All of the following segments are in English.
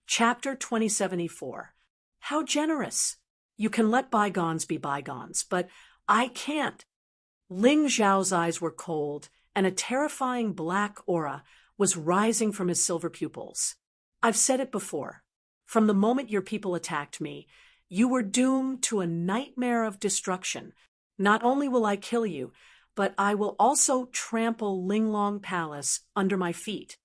Chapter 2074. How generous! You can let bygones be bygones, but I can't. Ling Zhao's eyes were cold, and a terrifying black aura was rising from his silver pupils. I've said it before. From the moment your people attacked me, you were doomed to a nightmare of destruction. Not only will I kill you, but I will also trample Linglong Palace under my feet.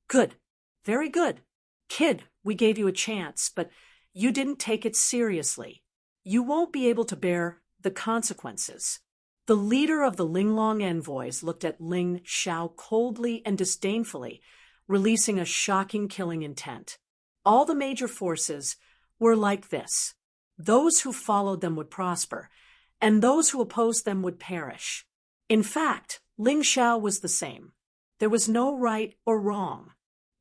Good. Very good. Kid, we gave you a chance, but you didn't take it seriously. You won't be able to bear the consequences. The leader of the Linglong envoys looked at Ling Xiao coldly and disdainfully, releasing a shocking killing intent. All the major forces were like this. Those who followed them would prosper, and those who opposed them would perish. In fact, Ling Xiao was the same. There was no right or wrong.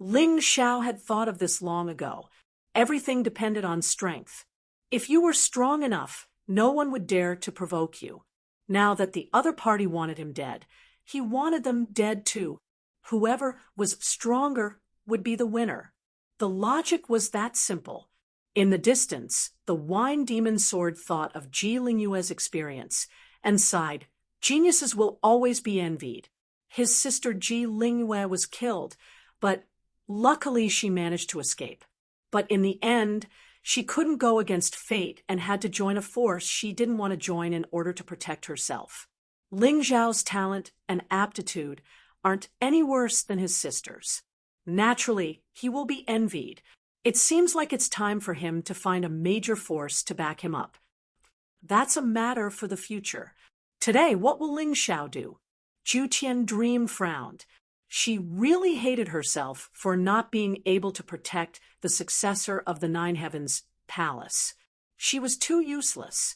Ling Xiao had thought of this long ago. Everything depended on strength. If you were strong enough, no one would dare to provoke you. Now that the other party wanted him dead, he wanted them dead too. Whoever was stronger would be the winner. The logic was that simple. In the distance, the wine demon sword thought of Ji Lingyue's experience and sighed, "Geniuses will always be envied." His sister Ji Lingyue was killed, but luckily she managed to escape. But in the end, she couldn't go against fate and had to join a force she didn't want to join in order to protect herself. Ling Zhao's talent and aptitude aren't any worse than his sister's. Naturally, he will be envied. It seems like it's time for him to find a major force to back him up. That's a matter for the future. Today, what will Ling Xiao do? Zhu Tian frowned. She really hated herself for not being able to protect the successor of the Nine Heavens palace. She was too useless.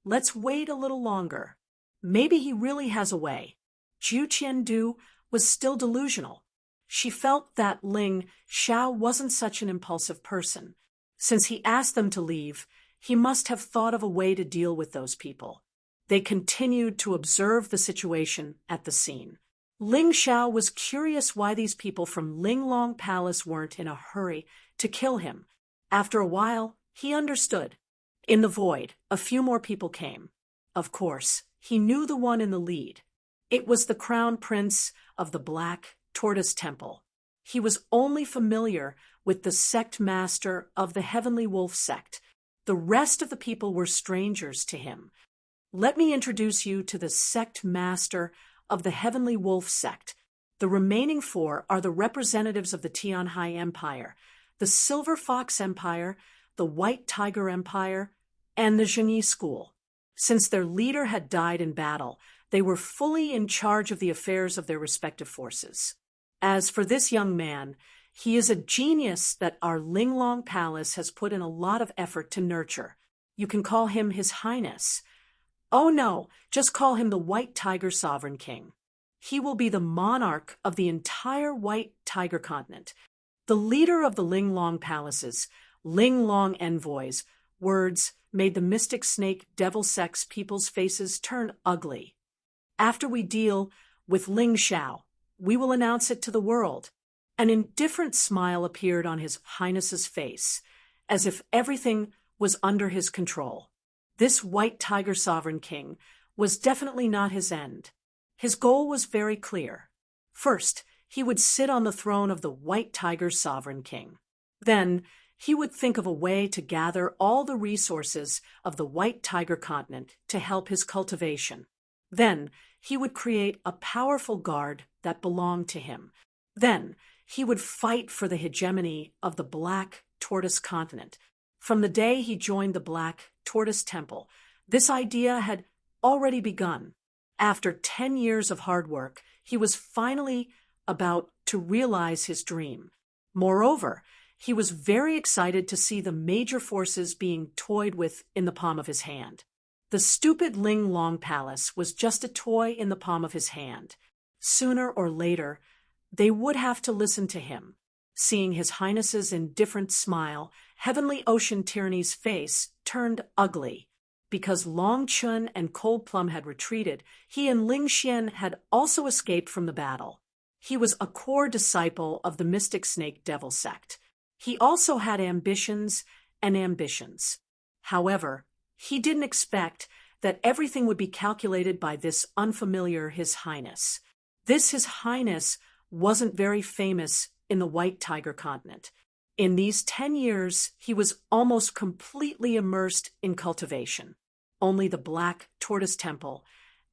Let's wait a little longer. Maybe he really has a way. Zhu Qiandu was still delusional. She felt that Ling Xiao wasn't such an impulsive person. Since he asked them to leave, he must have thought of a way to deal with those people. They continued to observe the situation at the scene. Ling Xiao was curious why these people from Linglong Palace weren't in a hurry to kill him. After a while, he understood. In the void, a few more people came. Of course, he knew the one in the lead. It was the crown prince of the Black Tortoise Temple. He was only familiar with the sect master of the Heavenly Wolf sect. The rest of the people were strangers to him. Let me introduce you to the sect master of the Heavenly Wolf sect. The remaining four are the representatives of the Tianhai Empire, the Silver Fox Empire, the White Tiger Empire, and the Zhengyi School. Since their leader had died in battle, they were fully in charge of the affairs of their respective forces. As for this young man, he is a genius that our Linglong Palace has put in a lot of effort to nurture. You can call him His Highness. Oh no, just call him the White Tiger Sovereign King. He will be the monarch of the entire White Tiger continent. The leader of the Linglong Palaces, Linglong envoys, words made the mystic snake devil sex people's faces turn ugly. After we deal with Ling Xiao, we will announce it to the world. An indifferent smile appeared on His Highness's face, as if everything was under his control. This White Tiger Sovereign King was definitely not his end. His goal was very clear. First, he would sit on the throne of the White Tiger Sovereign King. Then, he would think of a way to gather all the resources of the White Tiger continent to help his cultivation. Then, he would create a powerful guard that belonged to him. Then, he would fight for the hegemony of the Black Tortoise continent. From the day he joined the Black Tortoise Temple, this idea had already begun. After 10 years of hard work, he was finally about to realize his dream. Moreover, he was very excited to see the major forces being toyed with in the palm of his hand. The stupid Linglong Palace was just a toy in the palm of his hand. Sooner or later, they would have to listen to him. Seeing His Highness's indifferent smile, Heavenly Ocean Tyranny's face turned ugly. Because Long Chun and Cold Plum had retreated, he and Ling Xian had also escaped from the battle. He was a core disciple of the Mystic Snake Devil sect. He also had ambitions and ambitions. However, he didn't expect that everything would be calculated by this unfamiliar His Highness. This His Highness wasn't very famous in the White Tiger continent. In these 10 years, he was almost completely immersed in cultivation. Only the Black Tortoise Temple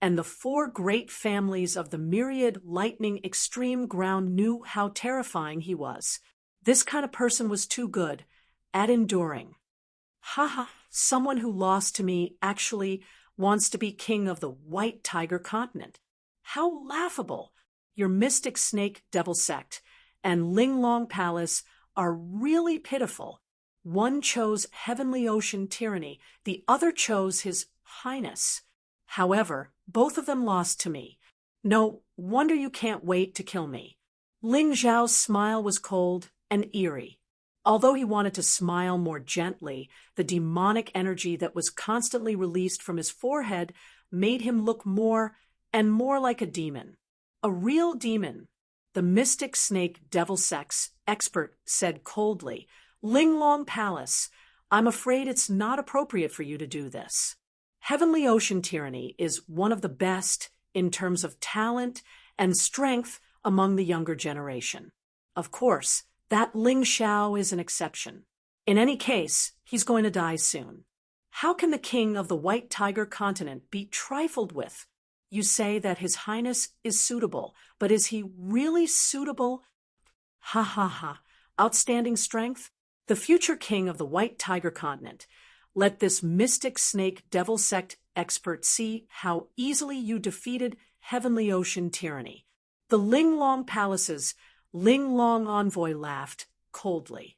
and the 4 great families of the myriad lightning extreme ground knew how terrifying he was. This kind of person was too good at enduring. Haha, someone who lost to me actually wants to be king of the White Tiger continent. How laughable! Your Mystic Snake Devil Sect and Ling Long Palace are really pitiful. One chose Heavenly Ocean Tyranny, the other chose His Highness. However, both of them lost to me. No wonder you can't wait to kill me. Ling Zhao's smile was cold and eerie. Although he wanted to smile more gently, the demonic energy that was constantly released from his forehead made him look more and more like a demon. A real demon. The Mystic Snake Devil Sex expert said coldly, "Ling Long Palace, I'm afraid it's not appropriate for you to do this. Heavenly Ocean Tyranny is one of the best in terms of talent and strength among the younger generation. Of course, that Ling Xiao is an exception. In any case, he's going to die soon. How can the king of the White Tiger continent be trifled with? You say that His Highness is suitable, but is he really suitable? Ha ha ha. Outstanding strength? The future king of the White Tiger continent. Let this Mystic Snake Devil Sect expert see how easily you defeated Heavenly Ocean Tyranny." The Ling Long Palace's Ling Long envoy laughed coldly.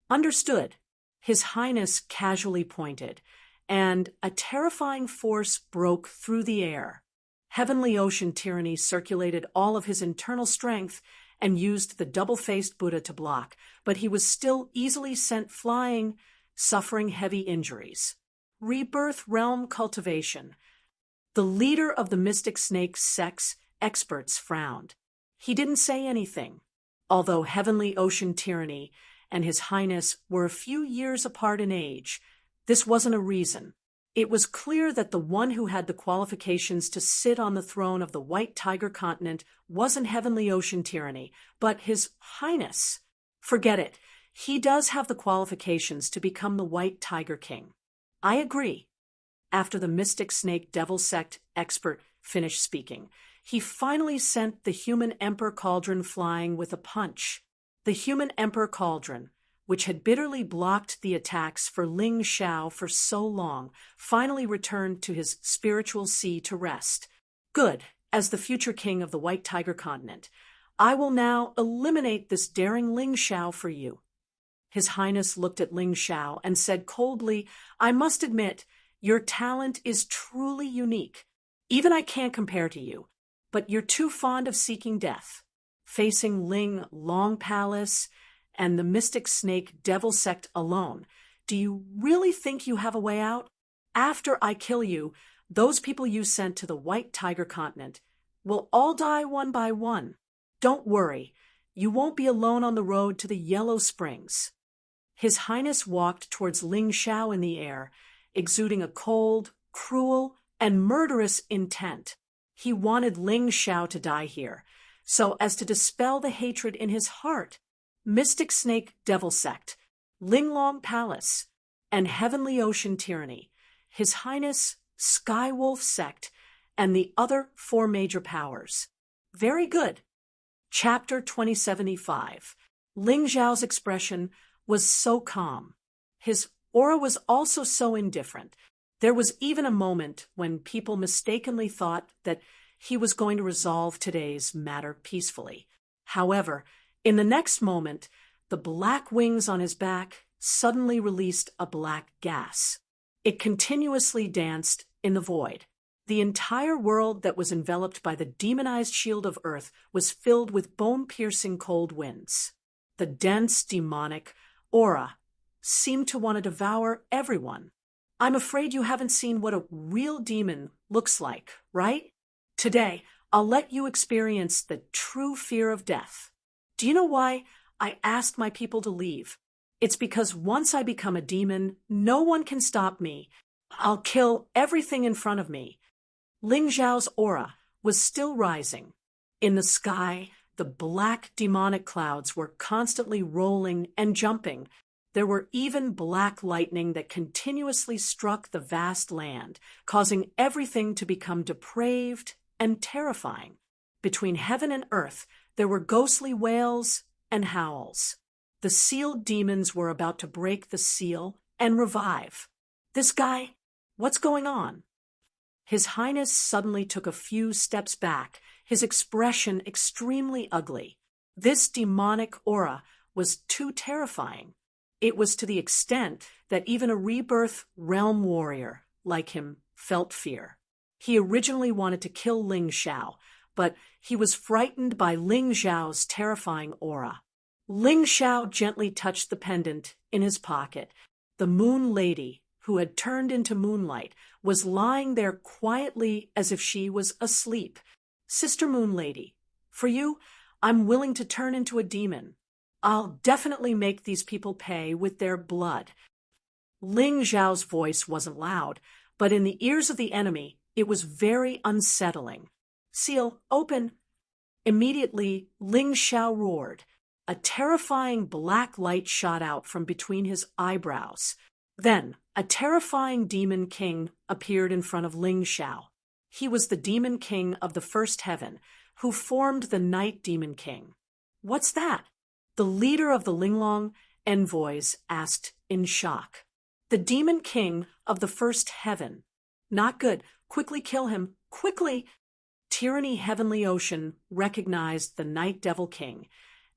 "Understood." His Highness casually pointed, and a terrifying force broke through the air. Heavenly Ocean Tyranny circulated all of his internal strength and used the double-faced Buddha to block, but he was still easily sent flying, suffering heavy injuries. Rebirth Realm Cultivation. The leader of the Mystic Snake Sex experts frowned. He didn't say anything. Although Heavenly Ocean Tyranny and His Highness were a few years apart in age, this wasn't a reason. It was clear that the one who had the qualifications to sit on the throne of the White Tiger continent wasn't Heavenly Ocean Tyranny, but His Highness. Forget it. He does have the qualifications to become the White Tiger King. I agree. After the Mystic Snake Devil Sect expert finished speaking, he finally sent the Human Emperor Cauldron flying with a punch. The Human Emperor Cauldron, which had bitterly blocked the attacks for Ling Xiao for so long, finally returned to his spiritual sea to rest. Good, as the future king of the White Tiger continent, I will now eliminate this daring Ling Xiao for you. His Highness looked at Ling Xiao and said coldly, "I must admit, your talent is truly unique. Even I can't compare to you, but you're too fond of seeking death." Facing Ling Long Palace and the Mystic Snake Devil Sect alone, do you really think you have a way out? After I kill you, those people you sent to the White Tiger continent will all die one by one. Don't worry, you won't be alone on the road to the Yellow Springs. His Highness walked towards Ling Xiao in the air, exuding a cold, cruel, and murderous intent. He wanted Ling Xiao to die here, so as to dispel the hatred in his heart. Mystic Snake Devil Sect, Ling Long Palace, and Heavenly Ocean Tyranny, His Highness Sky Wolf Sect, and the other 4 major powers. Very good. Chapter 2075. Ling Zhao's expression was so calm. His aura was also so indifferent. There was even a moment when people mistakenly thought that he was going to resolve today's matter peacefully. However, in the next moment, the black wings on his back suddenly released a black gas. It continuously danced in the void. The entire world that was enveloped by the demonized shield of earth was filled with bone-piercing cold winds. The dense, demonic aura seemed to want to devour everyone. I'm afraid you haven't seen what a real demon looks like, right? Today, I'll let you experience the true fear of death. Do you know why I asked my people to leave? It's because once I become a demon, no one can stop me. I'll kill everything in front of me. Ling Zhao's aura was still rising. In the sky, the black demonic clouds were constantly rolling and jumping. There were even black lightning that continuously struck the vast land, causing everything to become depraved and terrifying. Between heaven and earth, there were ghostly wails and howls. The sealed demons were about to break the seal and revive. This guy, what's going on? His Highness suddenly took a few steps back, his expression extremely ugly. This demonic aura was too terrifying. It was to the extent that even a rebirth realm warrior like him felt fear. He originally wanted to kill Ling Zhao, but he was frightened by Ling Zhao's terrifying aura. Ling Zhao gently touched the pendant in his pocket. The Moon Lady, who had turned into moonlight, was lying there quietly as if she was asleep. Sister Moon Lady, for you, I'm willing to turn into a demon. I'll definitely make these people pay with their blood. Ling Zhao's voice wasn't loud, but in the ears of the enemy, it was very unsettling. Seal, open. Immediately, Ling Zhao roared. A terrifying black light shot out from between his eyebrows. Then, a terrifying demon king appeared in front of Ling Zhao. He was the demon king of the first heaven, who formed the Night Demon King. What's that? The leader of the Linglong envoys asked in shock. The demon king of the first heaven. Not good. Quickly kill him. Quickly! Tyranny Heavenly Ocean recognized the Night Devil King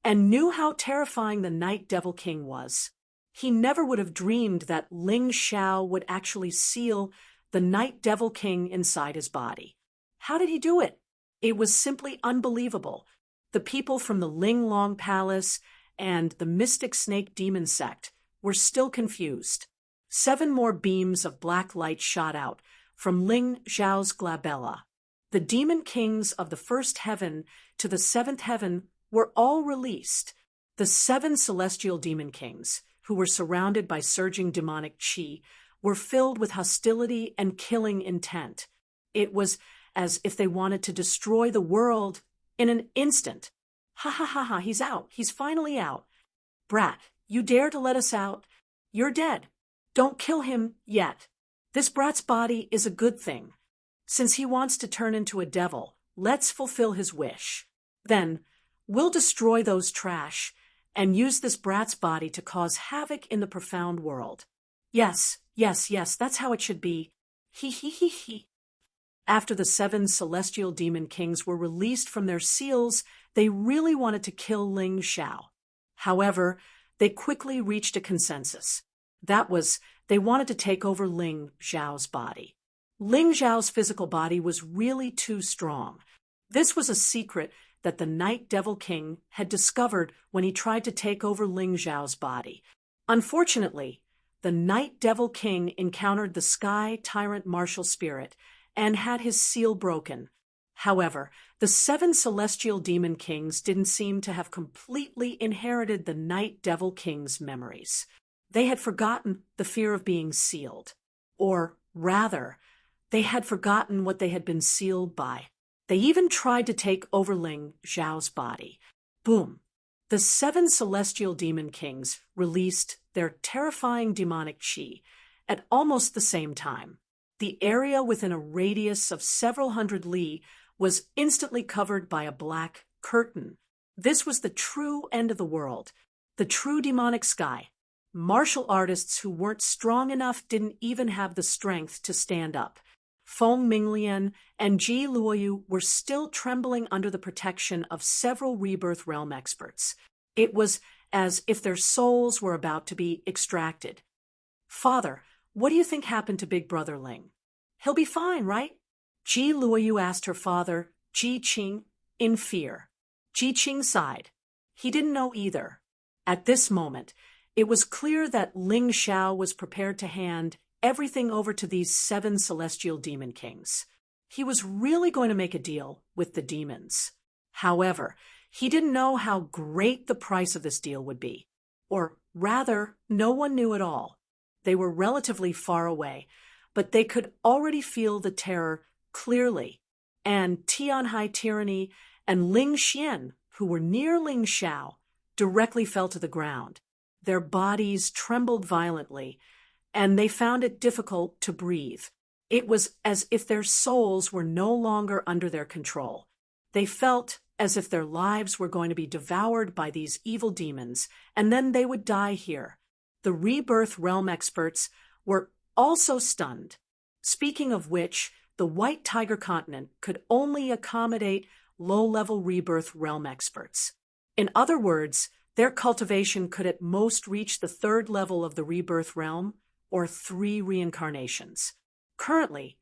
and knew how terrifying the Night Devil King was. He never would have dreamed that Ling Zhao would actually seal the Night Devil King inside his body. How did he do it? It was simply unbelievable. The people from the Linglong Palace and the Mystic Snake Demon Sect were still confused. 7 more beams of black light shot out from Ling Zhao's glabella. The demon kings of the first heaven to the 7th heaven were all released. The 7 celestial demon kings, who were surrounded by surging demonic chi, were filled with hostility and killing intent. It was as if they wanted to destroy the world in an instant. Ha ha ha ha, he's out. He's finally out. Brat, you dare to let us out? You're dead. Don't kill him yet. This brat's body is a good thing. Since he wants to turn into a devil, let's fulfill his wish. Then, we'll destroy those trash and use this brat's body to cause havoc in the profound world. Yes, yes, yes, that's how it should be. He he he he. After the 7 celestial demon kings were released from their seals, they really wanted to kill Ling Zhao. However, they quickly reached a consensus. That was, they wanted to take over Ling Zhao's body. Ling Zhao's physical body was really too strong. This was a secret that the Night Devil King had discovered when he tried to take over Ling Zhao's body. Unfortunately, the Night Devil King encountered the Sky Tyrant Martial Spirit and had his seal broken. However, the 7 celestial demon kings didn't seem to have completely inherited the Night Devil King's memories. They had forgotten the fear of being sealed. Or, rather, they had forgotten what they had been sealed by. They even tried to take over Ling Zhao's body. Boom! The 7 celestial demon kings released their terrifying demonic chi at almost the same time. The area within a radius of several hundred li was instantly covered by a black curtain. This was the true end of the world, the true demonic sky. Martial artists who weren't strong enough didn't even have the strength to stand up. Feng Minglian and Ji Luoyu were still trembling under the protection of several rebirth realm experts. It was as if their souls were about to be extracted. Father, what do you think happened to Big Brother Ling? He'll be fine, right? Ji Luoyu asked her father, Ji Qing, in fear. Ji Qing sighed. He didn't know either. At this moment, it was clear that Ling Zhao was prepared to hand everything over to these 7 celestial demon kings. He was really going to make a deal with the demons. However, he didn't know how great the price of this deal would be. Or Rather, no one knew at all. They were relatively far away, but they could already feel the terror clearly. And Tianhai Tyranny and Ling Xian, who were near Ling Xiao, directly fell to the ground. Their bodies trembled violently, and they found it difficult to breathe. It was as if their souls were no longer under their control. They felt as if their lives were going to be devoured by these evil demons, and then they would die here. The rebirth realm experts were also stunned. Speaking of which, the White Tiger continent could only accommodate low-level rebirth realm experts. In other words, their cultivation could at most reach the third level of the rebirth realm, or 3 reincarnations. Currently,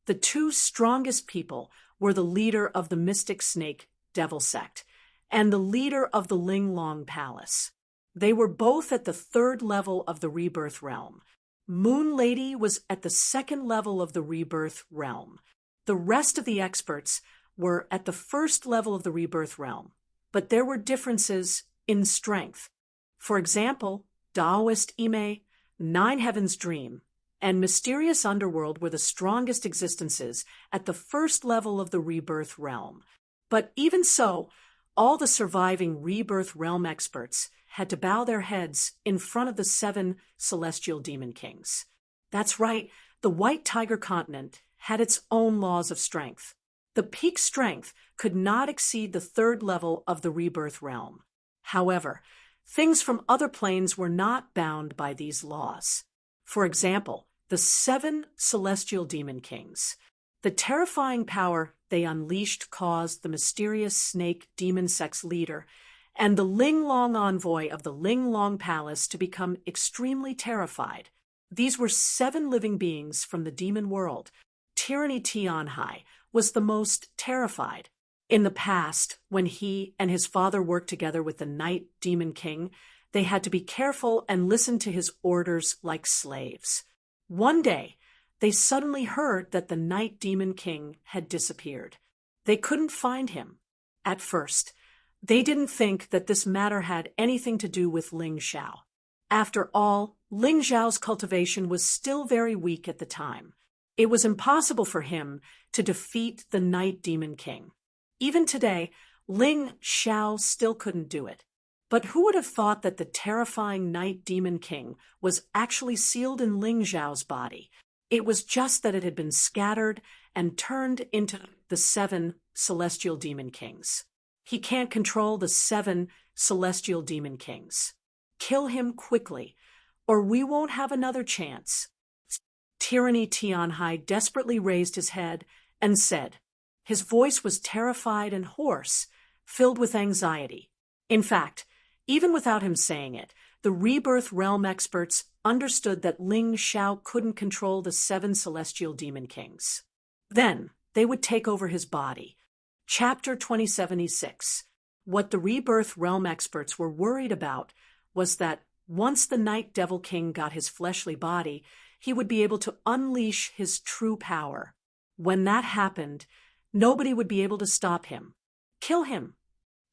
the 2 strongest people were the leader of the Mystic Snake Devil Sect and the leader of the Ling Long Palace. They were both at the 3rd level of the rebirth realm. Moon Lady was at the 2nd level of the rebirth realm. The rest of the experts were at the 1st level of the rebirth realm, but there were differences in strength. For example, Taoist Ime, Nine Heavens Dream, and Mysterious Underworld were the strongest existences at the 1st level of the rebirth realm. But even so, all the surviving rebirth realm experts had to bow their heads in front of the 7 celestial demon kings. That's right, the White Tiger continent had its own laws of strength. The peak strength could not exceed the 3rd level of the rebirth realm. However, things from other planes were not bound by these laws. For example, the 7 celestial demon kings. The terrifying power they unleashed caused the mysterious snake demon sect's leader and the Ling Long envoy of the Ling Long Palace to become extremely terrified. These were 7 living beings from the demon world. Tyranny Tianhai was the most terrified. In the past, when he and his father worked together with the Night Demon King, they had to be careful and listen to his orders like slaves. One day, they suddenly heard that the Night Demon King had disappeared. They couldn't find him. At first, they didn't think that this matter had anything to do with Ling Xiao. After all, Ling Xiao's cultivation was still very weak at the time. It was impossible for him to defeat the Night Demon King. Even today, Ling Xiao still couldn't do it. But who would have thought that the terrifying Night Demon King was actually sealed in Ling Xiao's body? It was just that it had been scattered and turned into the 7 celestial demon kings. He can't control the 7 celestial demon kings. Kill him quickly, or we won't have another chance. Tyranny Tianhai desperately raised his head and said. His voice was terrified and hoarse, filled with anxiety. In fact, even without him saying it, the rebirth realm experts understood that Ling Xiao couldn't control the 7 celestial demon kings. Then they would take over his body. Chapter 2076. What the rebirth realm experts were worried about was that once the Night Devil King got his fleshly body, he would be able to unleash his true power. When that happened, nobody would be able to stop him. Kill him.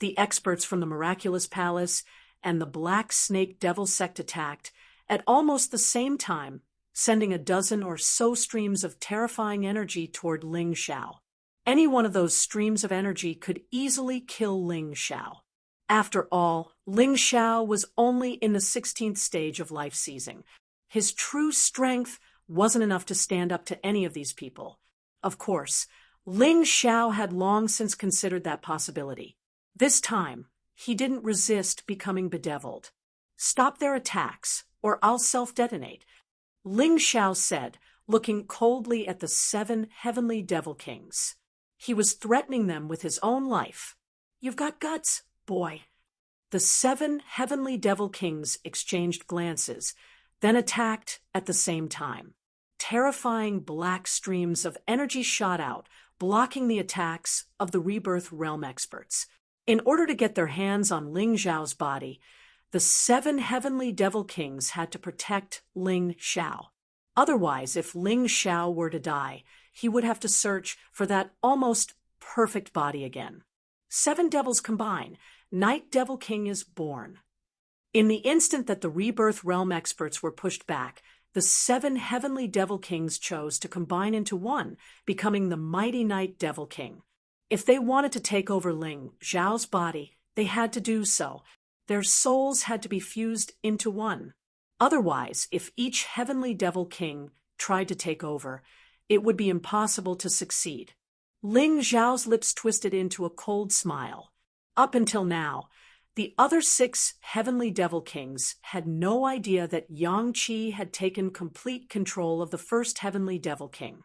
The experts from the Miraculous Palace and the Black Snake Devil Sect attacked at almost the same time, sending a dozen or so streams of terrifying energy toward Ling Xiao. Any one of those streams of energy could easily kill Ling Xiao. After all, Ling Xiao was only in the 16th stage of life seizing. His true strength wasn't enough to stand up to any of these people. Of course, Ling Xiao had long since considered that possibility. This time, he didn't resist becoming bedeviled. Stop their attacks, or I'll self-detonate, Ling Xiao said, looking coldly at the 7 heavenly devil kings. He was threatening them with his own life. You've got guts, boy. The 7 heavenly devil kings exchanged glances, then attacked at the same time. Terrifying black streams of energy shot out, blocking the attacks of the rebirth realm experts. In order to get their hands on Ling Xiao's body, the 7 heavenly devil kings had to protect Ling Xiao. Otherwise, if Ling Xiao were to die, he would have to search for that almost perfect body again. 7 devils combine. Night Devil King is born. In the instant that the rebirth realm experts were pushed back, the 7 heavenly devil kings chose to combine into one, becoming the mighty Night Devil King. If they wanted to take over Ling Zhao's body, they had to do so. Their souls had to be fused into one. Otherwise, if each heavenly devil king tried to take over, it would be impossible to succeed. Ling Zhao's lips twisted into a cold smile. Up until now, the other 6 heavenly devil kings had no idea that Yang Qi had taken complete control of the first heavenly devil king.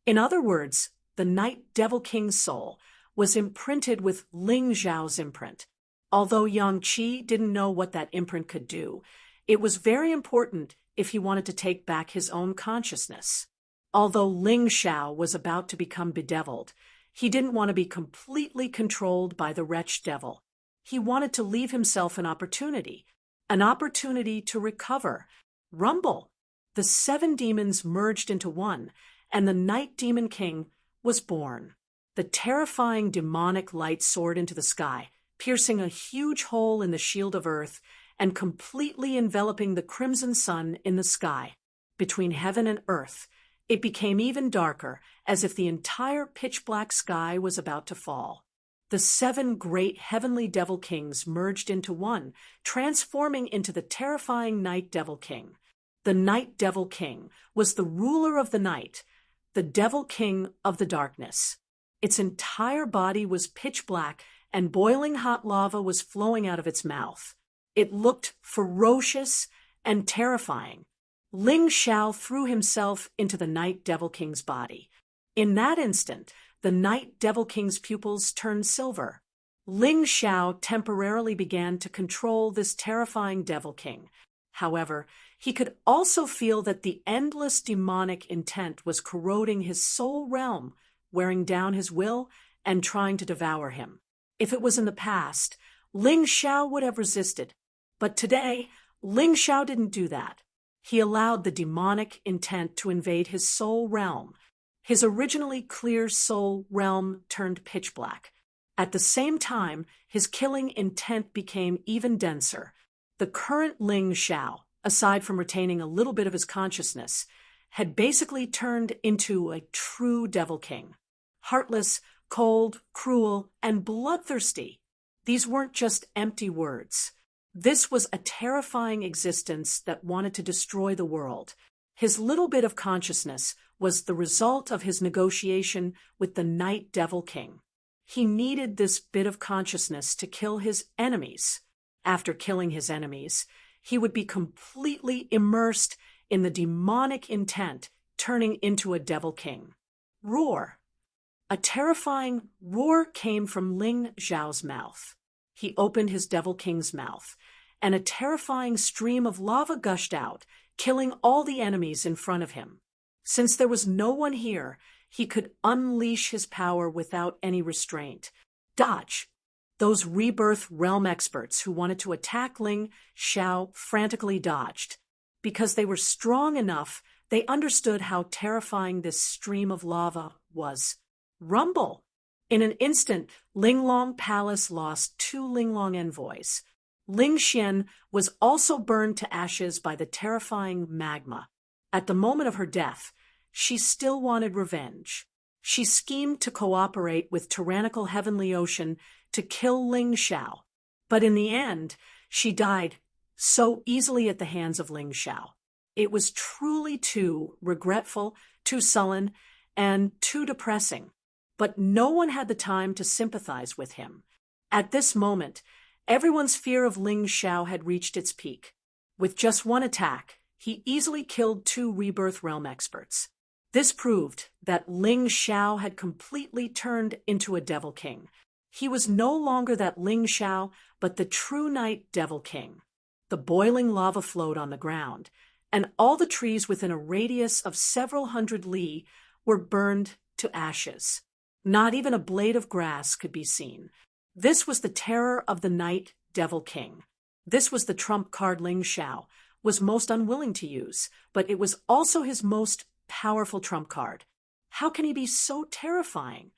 In other words, the Night Devil King's soul was imprinted with Ling Zhao's imprint. Although Yang Qi didn't know what that imprint could do, it was very important if he wanted to take back his own consciousness. Although Ling Zhao was about to become bedeviled, he didn't want to be completely controlled by the wretched devil. He wanted to leave himself an opportunity to recover. Rumble! The 7 demons merged into one, and the Night Demon King was born. The terrifying demonic light soared into the sky, piercing a huge hole in the shield of earth and completely enveloping the crimson sun in the sky. Between heaven and earth, it became even darker, as if the entire pitch-black sky was about to fall. The 7 great heavenly devil kings merged into one, transforming into the terrifying Night Devil King. The Night Devil King was the ruler of the night, the Devil King of the darkness. Its entire body was pitch black, and boiling hot lava was flowing out of its mouth. It looked ferocious and terrifying. Ling Zhao threw himself into the Night Devil King's body. In that instant, the Night Devil King's pupils turned silver. Ling Zhao temporarily began to control this terrifying Devil King. However, he could also feel that the endless demonic intent was corroding his soul realm, wearing down his will and trying to devour him. If it was in the past, Ling Zhao would have resisted. But today, Ling Zhao didn't do that. He allowed the demonic intent to invade his soul realm. His originally clear soul realm turned pitch black. At the same time, his killing intent became even denser. The current Ling Zhao, aside from retaining a little bit of his consciousness, had basically turned into a true Devil King. Heartless, cold, cruel, and bloodthirsty. These weren't just empty words. This was a terrifying existence that wanted to destroy the world. His little bit of consciousness was the result of his negotiation with the Night Devil King. He needed this bit of consciousness to kill his enemies. After killing his enemies, he would be completely immersed in the demonic intent, turning into a Devil King. Roar! A terrifying roar came from Ling Zhao's mouth. He opened his Devil King's mouth, and a terrifying stream of lava gushed out, killing all the enemies in front of him. Since there was no one here, he could unleash his power without any restraint. Dodge! Those rebirth realm experts who wanted to attack Ling Zhao frantically dodged. Because they were strong enough, they understood how terrifying this stream of lava was. Rumble! In an instant, Linglong Palace lost 2 Linglong envoys. Ling Xian was also burned to ashes by the terrifying magma. At the moment of her death, she still wanted revenge. She schemed to cooperate with tyrannical Heavenly Ocean to kill Ling Zhao. But in the end, she died so easily at the hands of Ling Zhao. It was truly too regretful, too sullen, and too depressing. But no one had the time to sympathize with him. At this moment, everyone's fear of Ling Zhao had reached its peak. With just one attack, he easily killed 2 Rebirth Realm experts. This proved that Ling Zhao had completely turned into a Devil King. He was no longer that Ling Zhao, but the true Night Devil King. The boiling lava flowed on the ground, and all the trees within a radius of several hundred li were burned to ashes. Not even a blade of grass could be seen. This was the terror of the Night Devil King. This was the trump card Ling Zhao was most unwilling to use, but it was also his most powerful trump card. How can he be so terrifying?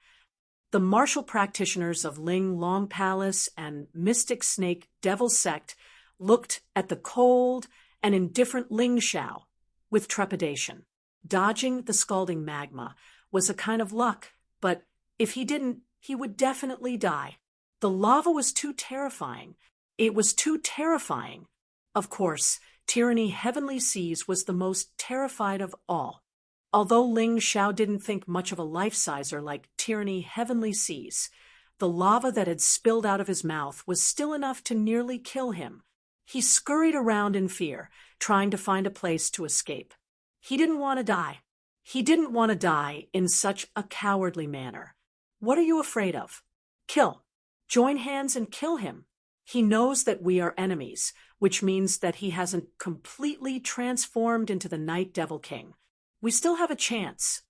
The martial practitioners of Ling Long Palace and Mystic Snake Devil Sect looked at the cold and indifferent Ling Xiao with trepidation. Dodging the scalding magma was a kind of luck, but if he didn't, he would definitely die. The lava was too terrifying. It was too terrifying. Of course, Tyranny Heavenly Seas was the most terrified of all. Although Ling Xiao didn't think much of a life-sizer like Tyranny Heavenly Seas, the lava that had spilled out of his mouth was still enough to nearly kill him. He scurried around in fear, trying to find a place to escape. He didn't want to die. He didn't want to die in such a cowardly manner. What are you afraid of? Kill. Join hands and kill him. He knows that we are enemies, which means that he hasn't completely transformed into the Night Devil King. We still have a chance.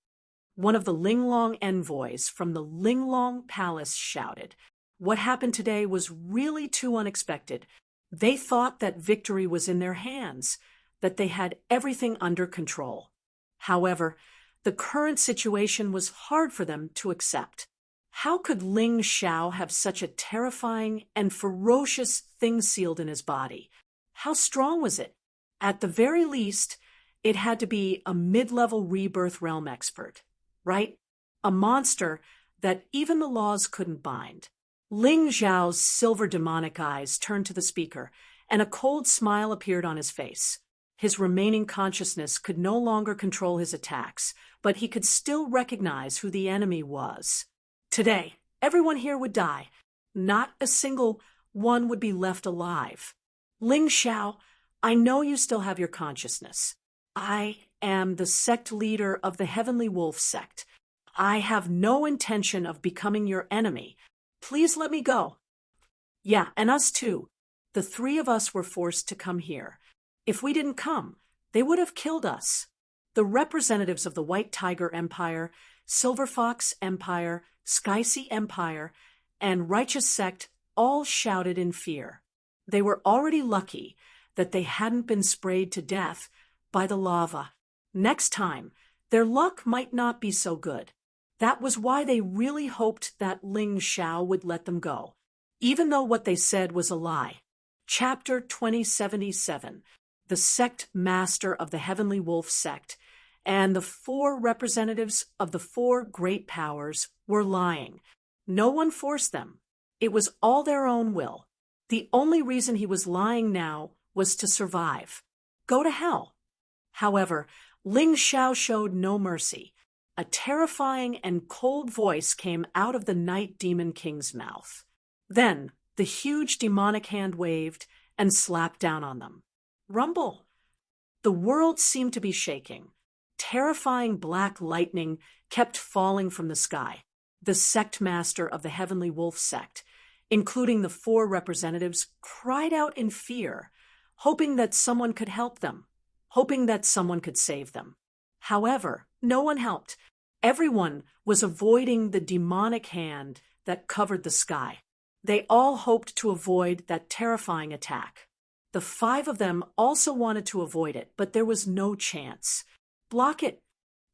One of the Linglong envoys from the Linglong Palace shouted. What happened today was really too unexpected. They thought that victory was in their hands, that they had everything under control. However, the current situation was hard for them to accept. How could Ling Xiao have such a terrifying and ferocious thing sealed in his body? How strong was it? At the very least, it had to be a mid-level rebirth realm expert, right? A monster that even the laws couldn't bind. Ling Xiao's silver demonic eyes turned to the speaker, and a cold smile appeared on his face. His remaining consciousness could no longer control his attacks, but he could still recognize who the enemy was. Today, everyone here would die. Not a single one would be left alive. Ling Xiao, I know you still have your consciousness. I am the sect leader of the Heavenly Wolf sect. I have no intention of becoming your enemy. Please let me go. Yeah, and us too. The three of us were forced to come here. If we didn't come, they would have killed us. The representatives of the White Tiger Empire, Silver Fox Empire, Sky-Sea Empire, and Righteous Sect all shouted in fear. They were already lucky that they hadn't been sprayed to death by the lava. Next time, their luck might not be so good. That was why they really hoped that Ling Xiao would let them go, even though what they said was a lie. Chapter 2077. The Sect Master of the Heavenly Wolf Sect and the 4 representatives of the 4 great powers were lying. No one forced them. It was all their own will. The only reason he was lying now was to survive. Go to hell. However, Ling Xiao showed no mercy. A terrifying and cold voice came out of the Night Demon King's mouth. Then the huge demonic hand waved and slapped down on them. Rumble. The world seemed to be shaking. Terrifying black lightning kept falling from the sky. The sect master of the Heavenly Wolf sect, including the 4 representatives, cried out in fear, hoping that someone could help them, hoping that someone could save them. However, no one helped. Everyone was avoiding the demonic hand that covered the sky. They all hoped to avoid that terrifying attack. The 5 of them also wanted to avoid it, but there was no chance. Block it.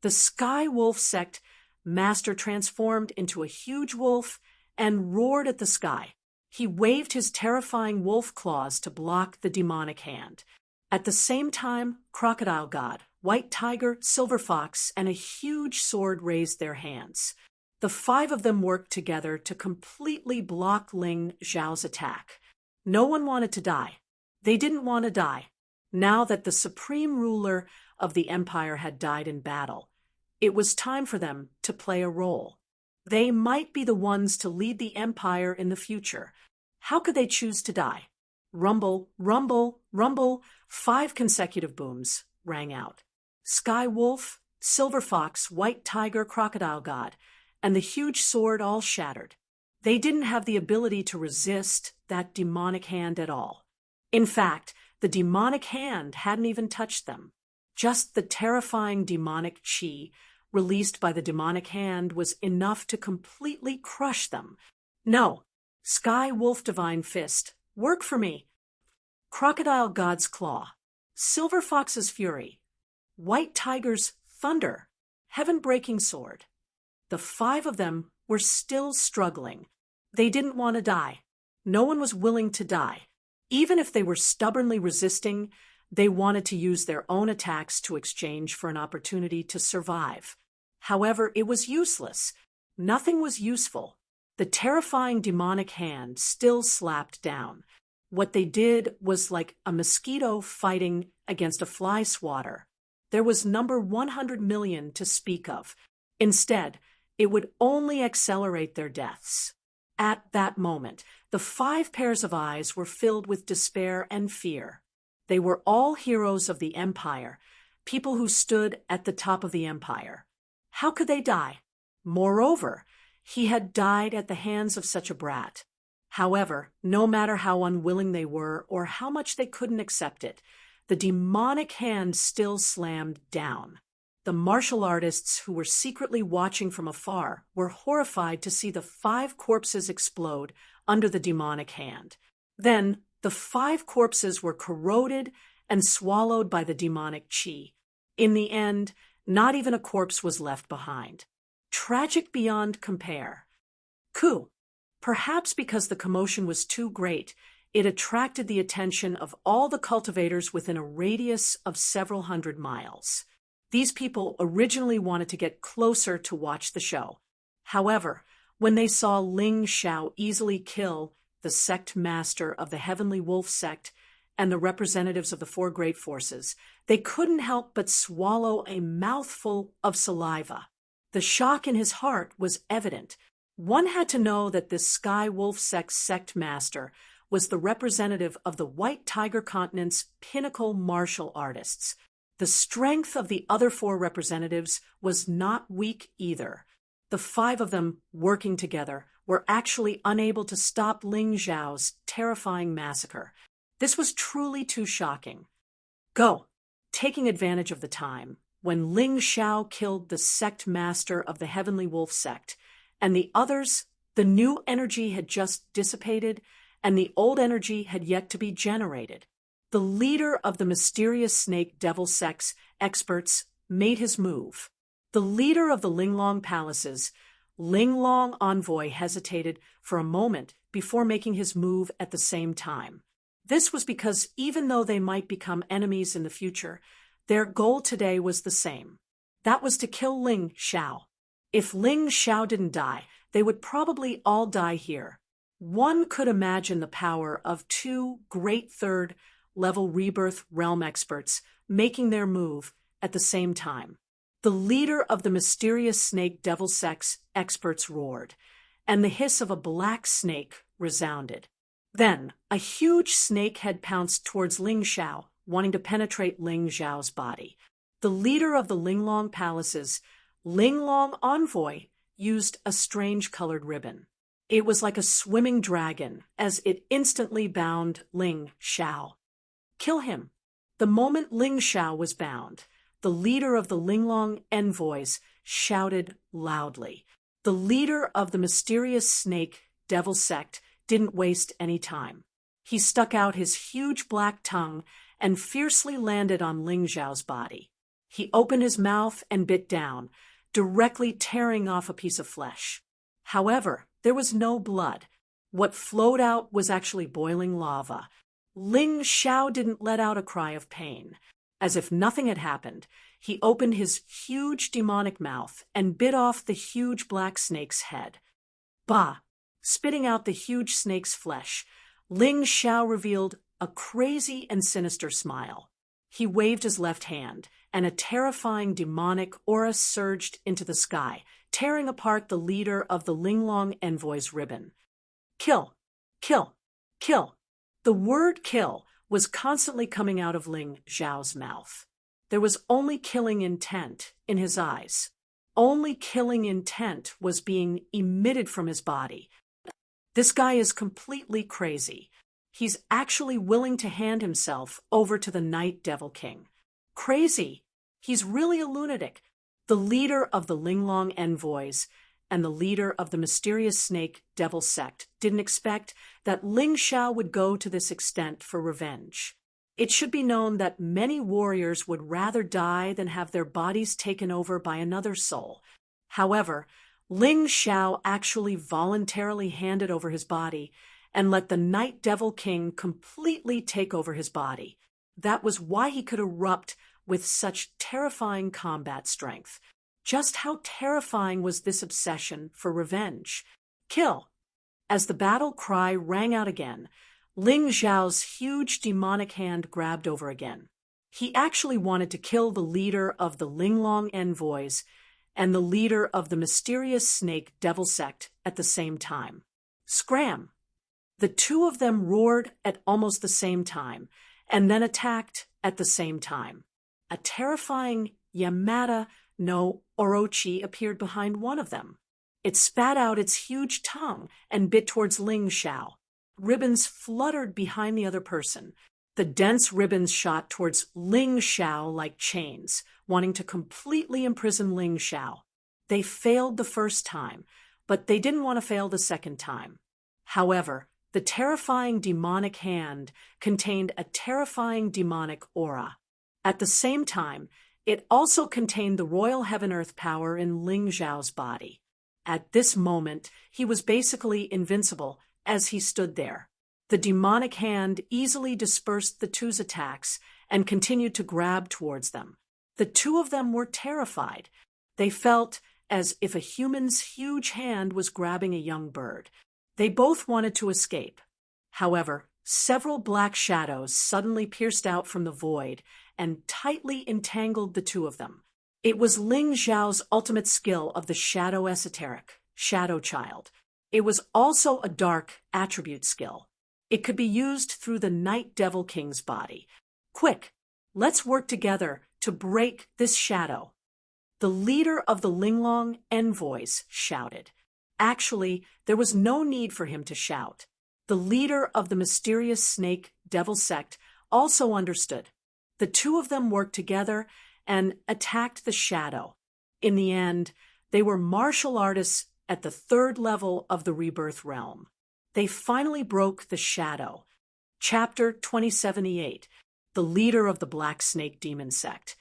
The Sky Wolf sect master transformed into a huge wolf and roared at the sky. He waved his terrifying wolf claws to block the demonic hand. At the same time, Crocodile God, White Tiger, Silver Fox, and a huge sword raised their hands. The 5 of them worked together to completely block Ling Xiao's attack. No one wanted to die. They didn't want to die. Now that the supreme ruler of the empire had died in battle, it was time for them to play a role. They might be the ones to lead the empire in the future. How could they choose to die? Rumble, rumble, rumble. 5 consecutive booms rang out. Sky Wolf, Silver Fox, White Tiger, Crocodile God, and the huge sword all shattered. They didn't have the ability to resist that demonic hand at all. In fact, the demonic hand hadn't even touched them. Just the terrifying demonic chi released by the demonic hand was enough to completely crush them. No, Sky Wolf Divine Fist, work for me. Crocodile God's Claw, Silver Fox's Fury, White Tiger's Thunder, Heaven-Breaking Sword. The 5 of them were still struggling. They didn't want to die. No one was willing to die. Even if they were stubbornly resisting, they wanted to use their own attacks to exchange for an opportunity to survive. However, it was useless. Nothing was useful. The terrifying demonic hand still slapped down. What they did was like a mosquito fighting against a fly swatter. There was number 100 million to speak of. Instead, it would only accelerate their deaths. At that moment, the 5 pairs of eyes were filled with despair and fear. They were all heroes of the Empire, people who stood at the top of the Empire. How could they die? Moreover, he had died at the hands of such a brat. However, no matter how unwilling they were or how much they couldn't accept it, the demonic hand still slammed down. The martial artists who were secretly watching from afar were horrified to see the 5 corpses explode under the demonic hand. Then, the 5 corpses were corroded and swallowed by the demonic chi. In the end, not even a corpse was left behind. Tragic beyond compare. Coup. Perhaps because the commotion was too great, it attracted the attention of all the cultivators within a radius of several hundred miles. These people originally wanted to get closer to watch the show. However, when they saw Ling Xiao easily kill the sect master of the Heavenly Wolf sect and the representatives of the 4 great forces, they couldn't help but swallow a mouthful of saliva. The shock in his heart was evident. One had to know that this Sky Wolf sect master was the representative of the White Tiger Continent's pinnacle martial artists. The strength of the other 4 representatives was not weak either. The 5 of them, working together, were actually unable to stop Ling Xiao's terrifying massacre. This was truly too shocking. Go! Taking advantage of the time, when Ling Xiao killed the sect master of the Heavenly Wolf sect, and the others, the new energy had just dissipated, and the old energy had yet to be generated. The leader of the mysterious snake devil sect's experts made his move. The leader of the Linglong palaces, Linglong envoy, hesitated for a moment before making his move at the same time. This was because even though they might become enemies in the future, their goal today was the same. That was to kill Ling Xiao. If Ling Xiao didn't die, they would probably all die here. One could imagine the power of 2 great 3rd-level rebirth realm experts making their move at the same time. The leader of the mysterious snake devil sect's experts roared, and the hiss of a black snake resounded. Then, a huge snake head pounced towards Ling Xiao, wanting to penetrate Ling Xiao's body. The leader of the Linglong palaces, Linglong envoy, used a strange colored ribbon. It was like a swimming dragon, as it instantly bound Ling Xiao. Kill him. The moment Ling Xiao was bound, the leader of the Linglong envoys shouted loudly. The leader of the mysterious snake devil sect didn't waste any time. He stuck out his huge black tongue and fiercely landed on Ling Xiao's body. He opened his mouth and bit down, directly tearing off a piece of flesh. However, there was no blood. What flowed out was actually boiling lava. Ling Xiao didn't let out a cry of pain. As if nothing had happened, he opened his huge demonic mouth and bit off the huge black snake's head. Bah! Spitting out the huge snake's flesh, Ling Xiao revealed a crazy and sinister smile. He waved his left hand, and a terrifying demonic aura surged into the sky, tearing apart the leader of the Linglong envoy's ribbon. Kill! Kill! Kill! The word kill was constantly coming out of Ling Xiao's mouth. There was only killing intent in his eyes. Only killing intent was being emitted from his body. This guy is completely crazy. He's actually willing to hand himself over to the Night Devil King. Crazy. He's really a lunatic. The leader of the Linglong envoys and the leader of the mysterious snake devil sect didn't expect that Ling Xiao would go to this extent for revenge. It should be known that many warriors would rather die than have their bodies taken over by another soul. However, Ling Xiao actually voluntarily handed over his body and let the Night Devil King completely take over his body. That was why he could erupt with such terrifying combat strength. Just how terrifying was this obsession for revenge? Kill! As the battle cry rang out again, Ling Zhao's huge demonic hand grabbed over again. He actually wanted to kill the leader of the Linglong envoys and the leader of the mysterious snake devil sect at the same time. Scram! The two of them roared at almost the same time, and then attacked at the same time. A terrifying Yamada no Orochi appeared behind one of them. It spat out its huge tongue and bit towards Ling Zhao. Ribbons fluttered behind the other person. The dense ribbons shot towards Ling Zhao like chains, wanting to completely imprison Ling Zhao. They failed the first time, but they didn't want to fail the second time. However, the terrifying demonic hand contained a terrifying demonic aura. At the same time, it also contained the royal heaven-earth power in Ling Zhao's body. At this moment, he was basically invincible as he stood there. The demonic hand easily dispersed the two's attacks and continued to grab towards them. The two of them were terrified. They felt as if a human's huge hand was grabbing a young bird. They both wanted to escape. However, several black shadows suddenly pierced out from the void and tightly entangled the two of them. It was Ling Zhao's ultimate skill of the Shadow Esoteric, Shadow Child. It was also a dark attribute skill. It could be used through the Night Devil King's body. Quick, let's work together to break this shadow. The leader of the Linglong envoys shouted. Actually, there was no need for him to shout. The leader of the mysterious snake devil sect also understood. The two of them worked together and attacked the shadow. In the end, they were martial artists at the third level of the rebirth realm. They finally broke the shadow. Chapter 2078, the leader of the Black Snake Demon Sect,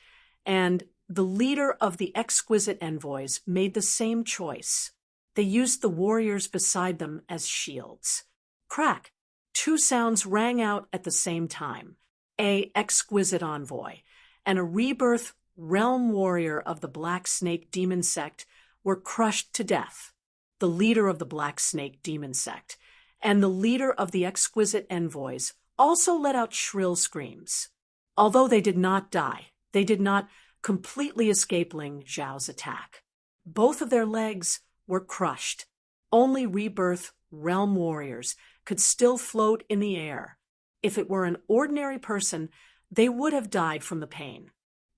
and the leader of the Exquisite Envoys made the same choice. They used the warriors beside them as shields. Crack! Two sounds rang out at the same time. A Exquisite Envoy and a rebirth realm warrior of the Black Snake Demon Sect were crushed to death. The leader of the Black Snake Demon Sect and the leader of the Exquisite Envoys also let out shrill screams. Although they did not die, they did not completely escape Ling Zhao's attack. Both of their legs were crushed. Only rebirth realm warriors could still float in the air. If it were an ordinary person, they would have died from the pain.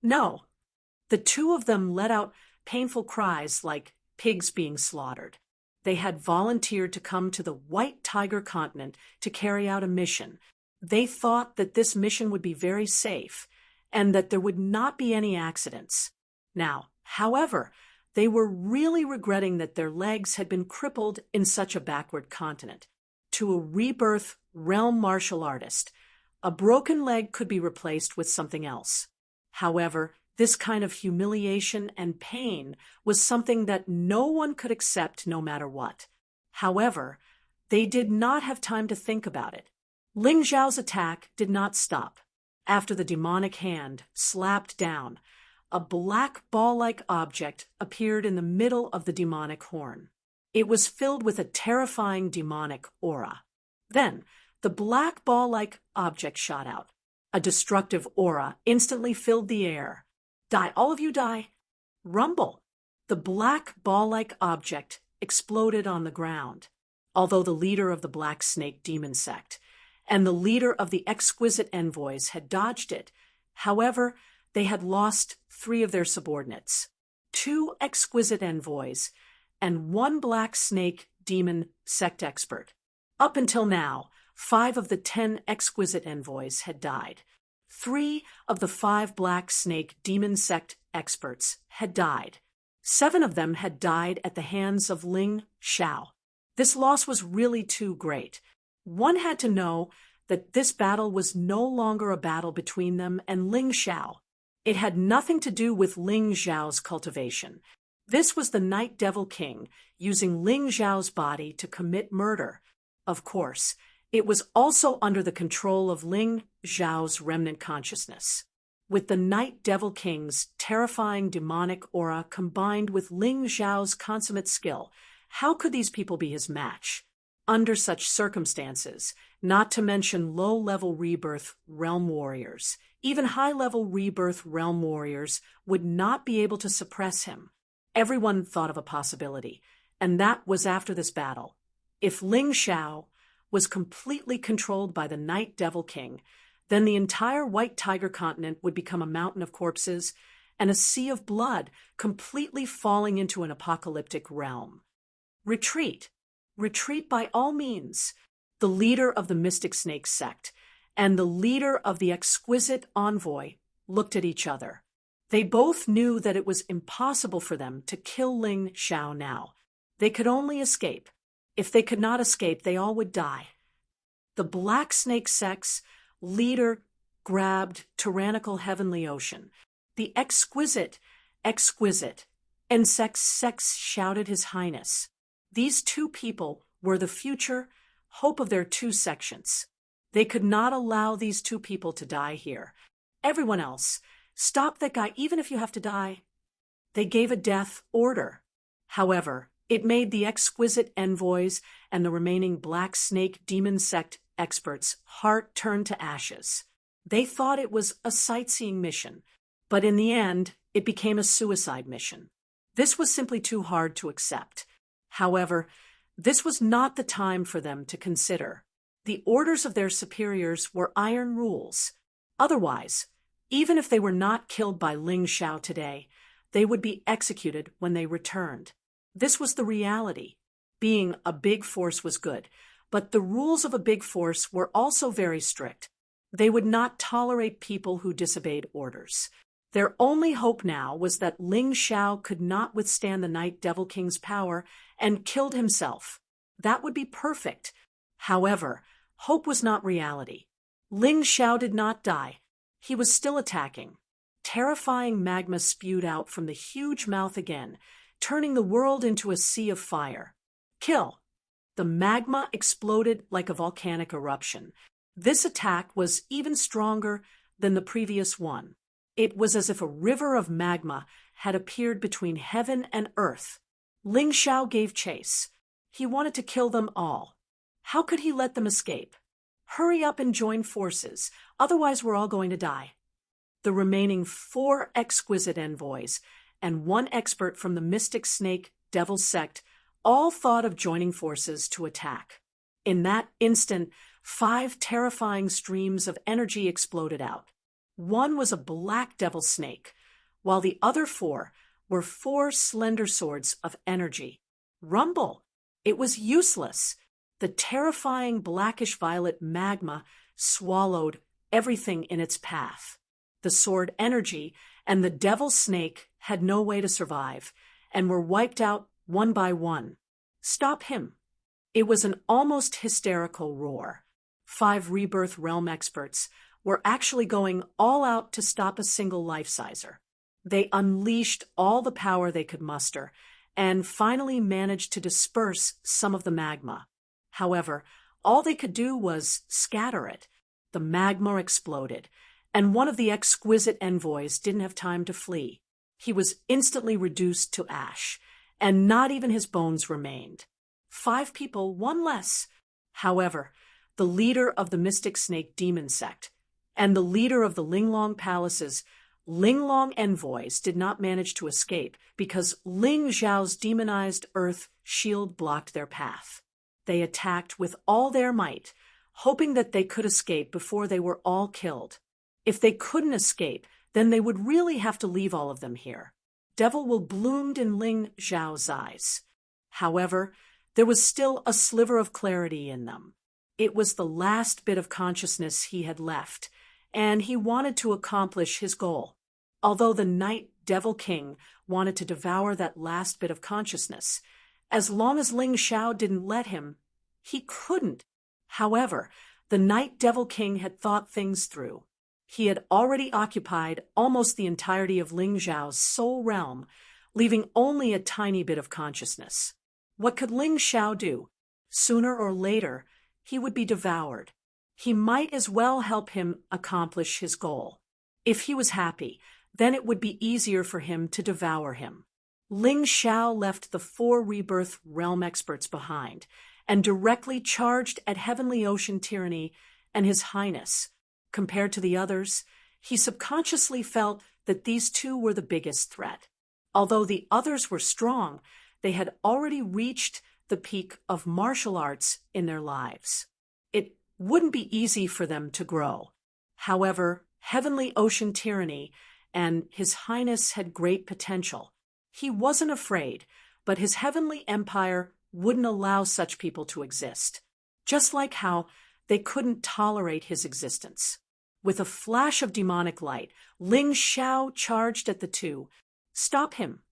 No. The two of them let out painful cries like pigs being slaughtered. They had volunteered to come to the White Tiger continent to carry out a mission. They thought that this mission would be very safe and that there would not be any accidents. Now, however, they were really regretting that their legs had been crippled in such a backward continent. To a rebirth realm martial artist, a broken leg could be replaced with something else. However, this kind of humiliation and pain was something that no one could accept no matter what. However, they did not have time to think about it. Ling Zhao's attack did not stop. After the demonic hand slapped down, a black ball-like object appeared in the middle of the demonic horn. It was filled with a terrifying demonic aura. Then, the black ball-like object shot out. A destructive aura instantly filled the air. Die, all of you die. Rumble. The black ball-like object exploded on the ground. Although the leader of the Black Snake Demon Sect and the leader of the Exquisite Envoys had dodged it, however, they had lost 3 of their subordinates. 2 Exquisite Envoys and 1 Black Snake Demon Sect expert. Up until now, 5 of the 10 Exquisite Envoys had died. 3 of the 5 Black Snake Demon Sect experts had died. 7 of them had died at the hands of Ling Zhao. This loss was really too great. One had to know that this battle was no longer a battle between them and Ling Zhao. It had nothing to do with Ling Zhao's cultivation. This was the Night Devil King using Ling Zhao's body to commit murder. of course, it was also under the control of Ling Zhao's remnant consciousness. With the Night Devil King's terrifying demonic aura combined with Ling Zhao's consummate skill, how could these people be his match? Under such circumstances, not to mention low-level rebirth realm warriors, even high-level rebirth realm warriors would not be able to suppress him. Everyone thought of a possibility, and that was after this battle. If Ling Zhao was completely controlled by the Night Devil King, then the entire White Tiger continent would become a mountain of corpses and a sea of blood, completely falling into an apocalyptic realm. Retreat. Retreat by all means. The leader of the Mystic Snake sect and the leader of the Exquisite Envoy looked at each other. They both knew that it was impossible for them to kill Ling Zhao now. They could only escape. If they could not escape, they all would die. The Black Snake sect's leader grabbed tyrannical heavenly ocean. The exquisite, and sex shouted his highness. These two people were the future hope of their two sections. They could not allow these two people to die here. Everyone else, stop that guy even if you have to die. They gave a death order. However, it made the exquisite envoys and the remaining Black Snake Demon Sect experts' heart turn to ashes. They thought it was a sightseeing mission, but in the end, it became a suicide mission. This was simply too hard to accept. However, this was not the time for them to consider. The orders of their superiors were iron rules. Otherwise, even if they were not killed by Ling Zhao today, they would be executed when they returned. This was the reality. Being a big force was good, but the rules of a big force were also very strict. They would not tolerate people who disobeyed orders. Their only hope now was that Ling Zhao could not withstand the Night Devil King's power and killed himself. That would be perfect. However, hope was not reality. Ling Zhao did not die. He was still attacking. Terrifying magma spewed out from the huge mouth again, turning the world into a sea of fire. Kill! The magma exploded like a volcanic eruption. This attack was even stronger than the previous one. It was as if a river of magma had appeared between heaven and earth. Ling Zhao gave chase. He wanted to kill them all. How could he let them escape? Hurry up and join forces, otherwise we're all going to die. The remaining 4 exquisite envoys and 1 expert from the Mystic Snake Devil Sect all thought of joining forces to attack. In that instant, 5 terrifying streams of energy exploded out. One was a black devil snake, while the other 4 were 4 slender swords of energy. Rumble! It was useless. The terrifying blackish-violet magma swallowed everything in its path. The sword energy and the devil snake had no way to survive, and were wiped out one by one. Stop him! It was an almost hysterical roar. 5 Rebirth Realm experts were actually going all out to stop a single life-sizer. They unleashed all the power they could muster, and finally managed to disperse some of the magma. However, all they could do was scatter it. The magma exploded, and one of the exquisite envoys didn't have time to flee. He was instantly reduced to ash, and not even his bones remained. 5 people, 1 less. However, the leader of the Mystic Snake Demon Sect and the leader of the Linglong Palace's Linglong envoys did not manage to escape because Ling Zhao's demonized earth shield blocked their path. They attacked with all their might, hoping that they could escape before they were all killed. If they couldn't escape, then they would really have to leave all of them here. Devil will bloomed in Ling Zhao's eyes. However, there was still a sliver of clarity in them. It was the last bit of consciousness he had left, and he wanted to accomplish his goal. Although the Night Devil King wanted to devour that last bit of consciousness, as long as Ling Zhao didn't let him, he couldn't. However, the Night Devil King had thought things through. He had already occupied almost the entirety of Ling Zhao's soul realm, leaving only a tiny bit of consciousness. What could Ling Zhao do? Sooner or later, he would be devoured. He might as well help him accomplish his goal. If he was happy, then it would be easier for him to devour him. Ling Xiao left the 4 rebirth realm experts behind and directly charged at Heavenly Ocean Tyranny and His Highness. Compared to the others, he subconsciously felt that these 2 were the biggest threat. Although the others were strong, they had already reached the peak of martial arts in their lives. It wouldn't be easy for them to grow. However, Heavenly Ocean Tyranny and His Highness had great potential. He wasn't afraid, but his heavenly empire wouldn't allow such people to exist, just like how they couldn't tolerate his existence. With a flash of demonic light, Ling Xiao charged at the 2. "Stop him!"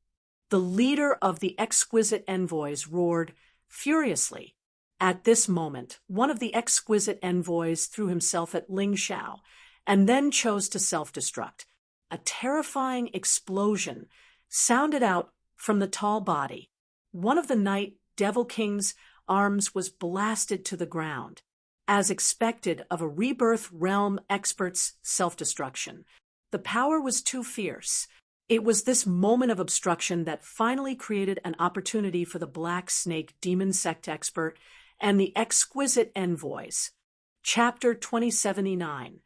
The leader of the exquisite envoys roared furiously. At this moment, one of the exquisite envoys threw himself at Ling Xiao and then chose to self-destruct. A terrifying explosion sounded out from the tall body. One of the Night Devil King's arms was blasted to the ground. As expected of a rebirth realm expert's self-destruction, the power was too fierce. It was this moment of obstruction that finally created an opportunity for the Black Snake Demon Sect expert and the exquisite envoys. Chapter 2079.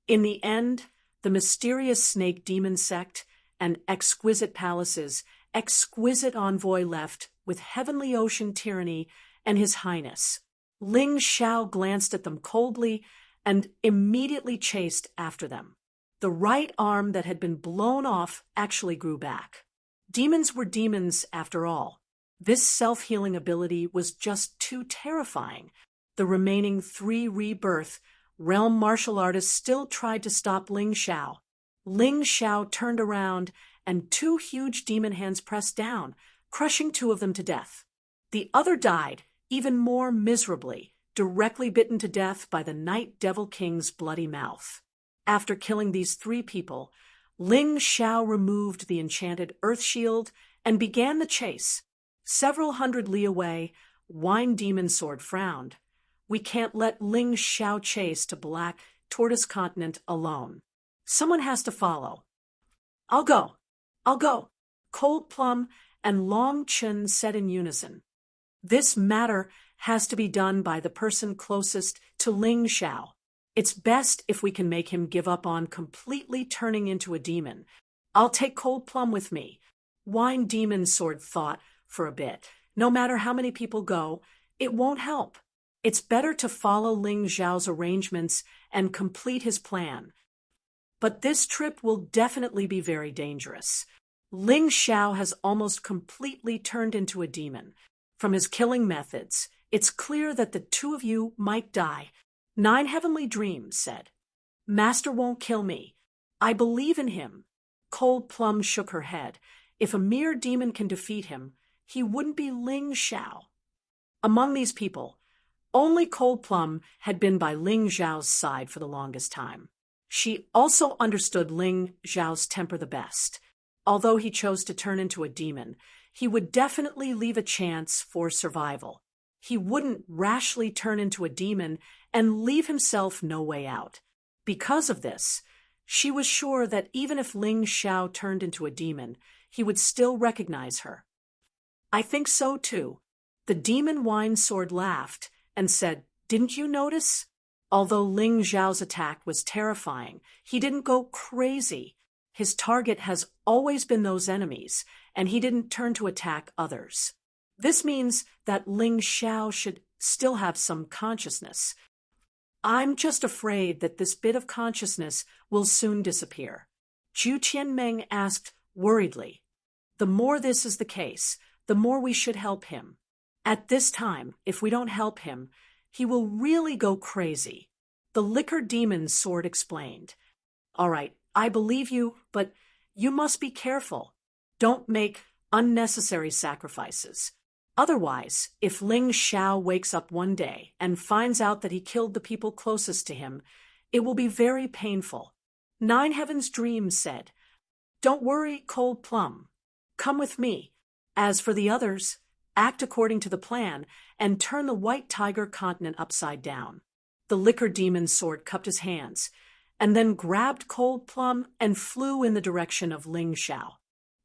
In the end, the mysterious Snake Demon Sect and exquisite palaces, exquisite envoy left with Heavenly Ocean Tyranny and His Highness. Ling Xiao glanced at them coldly and immediately chased after them. The right arm that had been blown off actually grew back. Demons were demons after all. This self-healing ability was just too terrifying. The remaining 3 rebirth realm martial artists still tried to stop Ling Xiao. Ling Xiao turned around and 2 huge demon hands pressed down, crushing 2 of them to death. The other died, even more miserably, directly bitten to death by the Night Devil King's bloody mouth. After killing these 3 people, Ling Xiao removed the enchanted earth shield and began the chase. Several hundred li away, Wine Demon Sword frowned. "We can't let Ling Xiao chase to Black Tortoise Continent alone. Someone has to follow." I'll go. Cold Plum and Long Chun said in unison. "This matter has to be done by the person closest to Ling Xiao. It's best if we can make him give up on completely turning into a demon. I'll take Cold Plum with me." Wine Demon Sword thought for a bit. No matter how many people go, it won't help. It's better to follow Ling Xiao's arrangements and complete his plan. But this trip will definitely be very dangerous. Ling Xiao has almost completely turned into a demon. From his killing methods, it's clear that the 2 of you might die. 9 Heavenly Dreams said. "Master won't kill me. I believe in him." Cold Plum shook her head. If a mere demon can defeat him, he wouldn't be Ling Xiao. Among these people, only Cold Plum had been by Ling Xiao's side for the longest time. She also understood Ling Xiao's temper the best. Although he chose to turn into a demon, he would definitely leave a chance for survival. He wouldn't rashly turn into a demon and leave himself no way out. Because of this, she was sure that even if Ling Xiao turned into a demon, he would still recognize her. "I think so too." The demon Wine Sword laughed and said, "Didn't you notice?" Although Ling Xiao's attack was terrifying, he didn't go crazy. His target has always been those enemies, and he didn't turn to attack others. This means that Ling Xiao should still have some consciousness. I'm just afraid that this bit of consciousness will soon disappear. Zhu Qianmeng asked worriedly. The more this is the case, the more we should help him. At this time, if we don't help him, he will really go crazy. The Liquor Demon Sword explained. All right, I believe you, but you must be careful. Don't make unnecessary sacrifices. Otherwise, if Ling Xiao wakes up one day and finds out that he killed the people closest to him, it will be very painful. 9 Heaven's Dream said, "Don't worry, Cold Plum. Come with me. As for the others, act according to the plan, and turn the White Tiger continent upside down. The liquor demon's sword cupped his hands, and then grabbed Cold Plum and flew in the direction of Ling Xiao.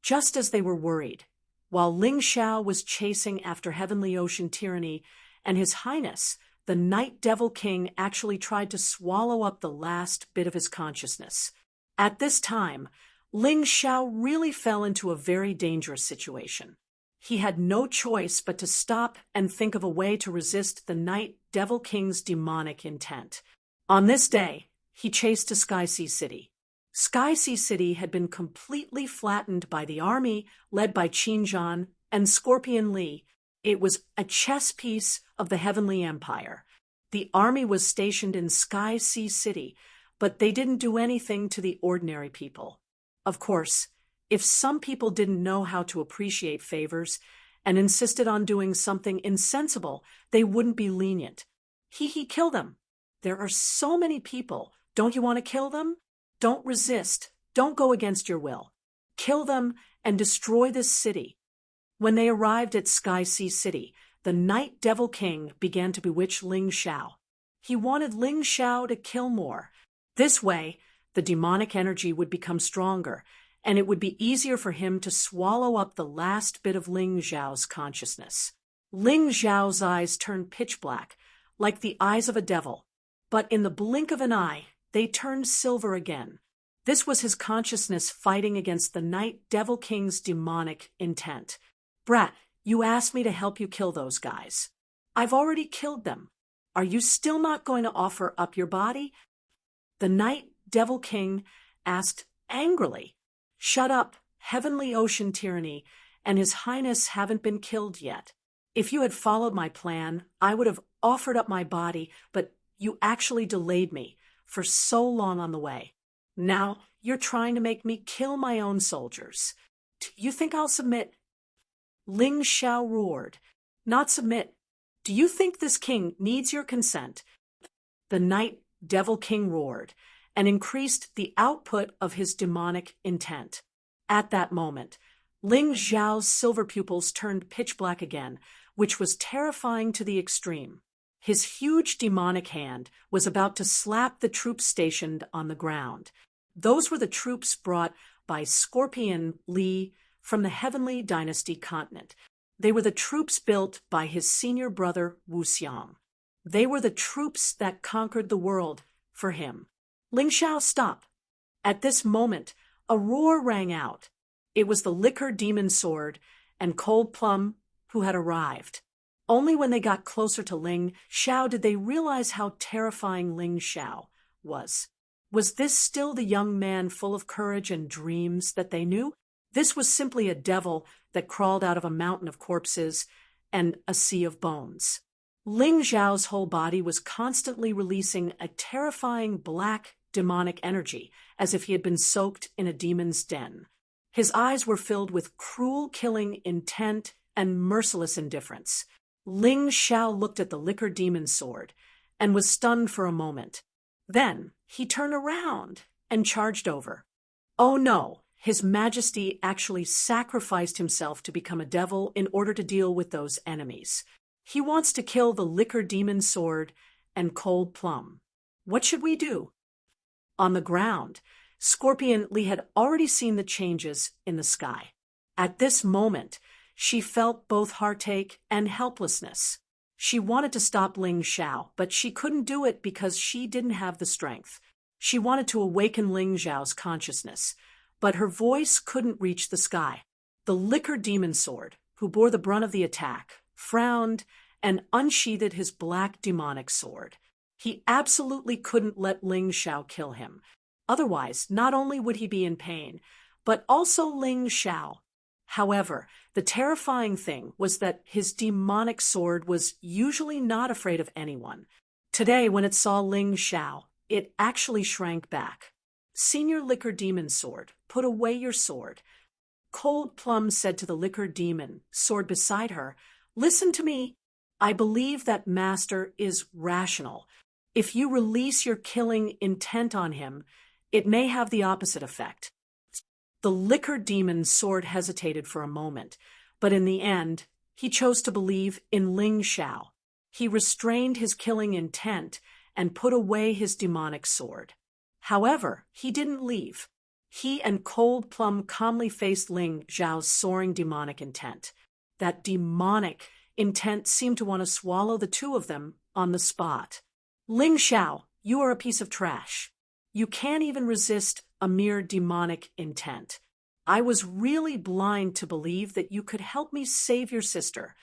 Just as they were worried, while Ling Xiao was chasing after Heavenly Ocean Tyranny, and His Highness, the Night Devil King, actually tried to swallow up the last bit of his consciousness. At this time, Ling Xiao really fell into a very dangerous situation. He had no choice but to stop and think of a way to resist the Night Devil King's demonic intent. On this day, he chased to Sky Sea City. Sky Sea City had been completely flattened by the army led by Qin Zhan and Scorpion Li. It was a chess piece of the Heavenly Empire. The army was stationed in Sky Sea City, but they didn't do anything to the ordinary people. Of course, if some people didn't know how to appreciate favors and insisted on doing something insensible, they wouldn't be lenient. Kill them. There are so many people. Don't you want to kill them? Don't resist. Don't go against your will. Kill them and destroy this city. When they arrived at Sky Sea City, the Night Devil King began to bewitch Ling Xiao. He wanted Ling Xiao to kill more. This way, the demonic energy would become stronger, and it would be easier for him to swallow up the last bit of Ling Xiao's consciousness. Ling Xiao's eyes turned pitch black, like the eyes of a devil, but in the blink of an eye, they turned silver again. This was his consciousness fighting against the Night Devil King's demonic intent. Brat, you asked me to help you kill those guys. I've already killed them. Are you still not going to offer up your body? The Night Devil King asked angrily. Shut up, Heavenly Ocean Tyranny, and His Highness haven't been killed yet. If you had followed my plan, I would have offered up my body, but you actually delayed me for so long on the way. Now you're trying to make me kill my own soldiers. You think I'll submit? Ling Xiao roared. Not submit. Do you think this king needs your consent? The Night Devil King roared and increased the output of his demonic intent. At that moment, Ling Xiao's silver pupils turned pitch black again, which was terrifying to the extreme. His huge demonic hand was about to slap the troops stationed on the ground. Those were the troops brought by Scorpion Li from the Heavenly Dynasty continent. They were the troops built by his senior brother Wu Xiang. They were the troops that conquered the world for him. Ling Xiao, stop. At this moment, a roar rang out. It was the Liquor Demon Sword and Cold Plum who had arrived. Only when they got closer to Ling Xiao did they realize how terrifying Ling Xiao was. Was this still the young man full of courage and dreams that they knew? This was simply a devil that crawled out of a mountain of corpses and a sea of bones. Ling Xiao's whole body was constantly releasing a terrifying black demonic energy, as if he had been soaked in a demon's den. His eyes were filled with cruel killing intent and merciless indifference. Ling Xiao looked at the Liquor Demon Sword and was stunned for a moment. Then he turned around and charged over. Oh no, His Majesty actually sacrificed himself to become a devil in order to deal with those enemies. He wants to kill the Liquor Demon Sword and Cold Plum. What should we do? On the ground, Scorpion Li had already seen the changes in the sky. At this moment, she felt both heartache and helplessness. She wanted to stop Ling Xiao, but she couldn't do it because she didn't have the strength. She wanted to awaken Ling Xiao's consciousness, but her voice couldn't reach the sky. The Liquor Demon Sword, who bore the brunt of the attack, frowned and unsheathed his black demonic sword. He absolutely couldn't let Ling Xiao kill him. Otherwise, not only would he be in pain, but also Ling Xiao. However, the terrifying thing was that his demonic sword was usually not afraid of anyone. Today, when it saw Ling Xiao, it actually shrank back. Senior Liquor Demon Sword, put away your sword. Cold Plum said to the Liquor Demon Sword beside her, listen to me. I believe that Master is rational. If you release your killing intent on him, it may have the opposite effect. The Liquor Demon Sword hesitated for a moment, but in the end, He chose to believe in Ling Xiao. He restrained his killing intent and put away his demonic sword. However, he didn't leave. He and Cold Plum calmly faced Ling Xiao's soaring demonic intent. That demonic intent seemed to want to swallow the two of them on the spot. Ling Xiao, you are a piece of trash. You can't even resist a mere demonic intent. I was really blind to believe that you could help me save your sister.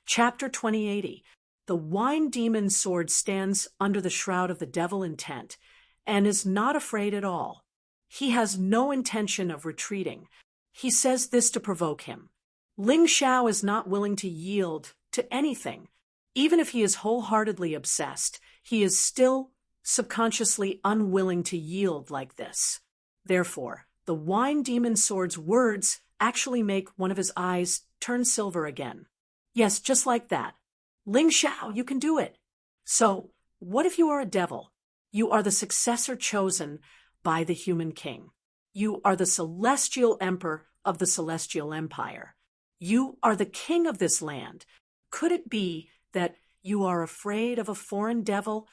Chapter 2080. The wine demon sword stands under the shroud of the devil intent and is not afraid at all. He has no intention of retreating. He says this to provoke him. Ling Xiao is not willing to yield to anything. Even if he is wholeheartedly obsessed, he is still subconsciously unwilling to yield like this. Therefore, the wine demon sword's words actually make one of his eyes turn silver again. Yes, just like that. Ling Xiao, you can do it. So, what if you are a devil? You are the successor chosen by the human king. You are the celestial emperor of the celestial empire. You are the king of this land. Could it be that you are afraid of a foreign devil?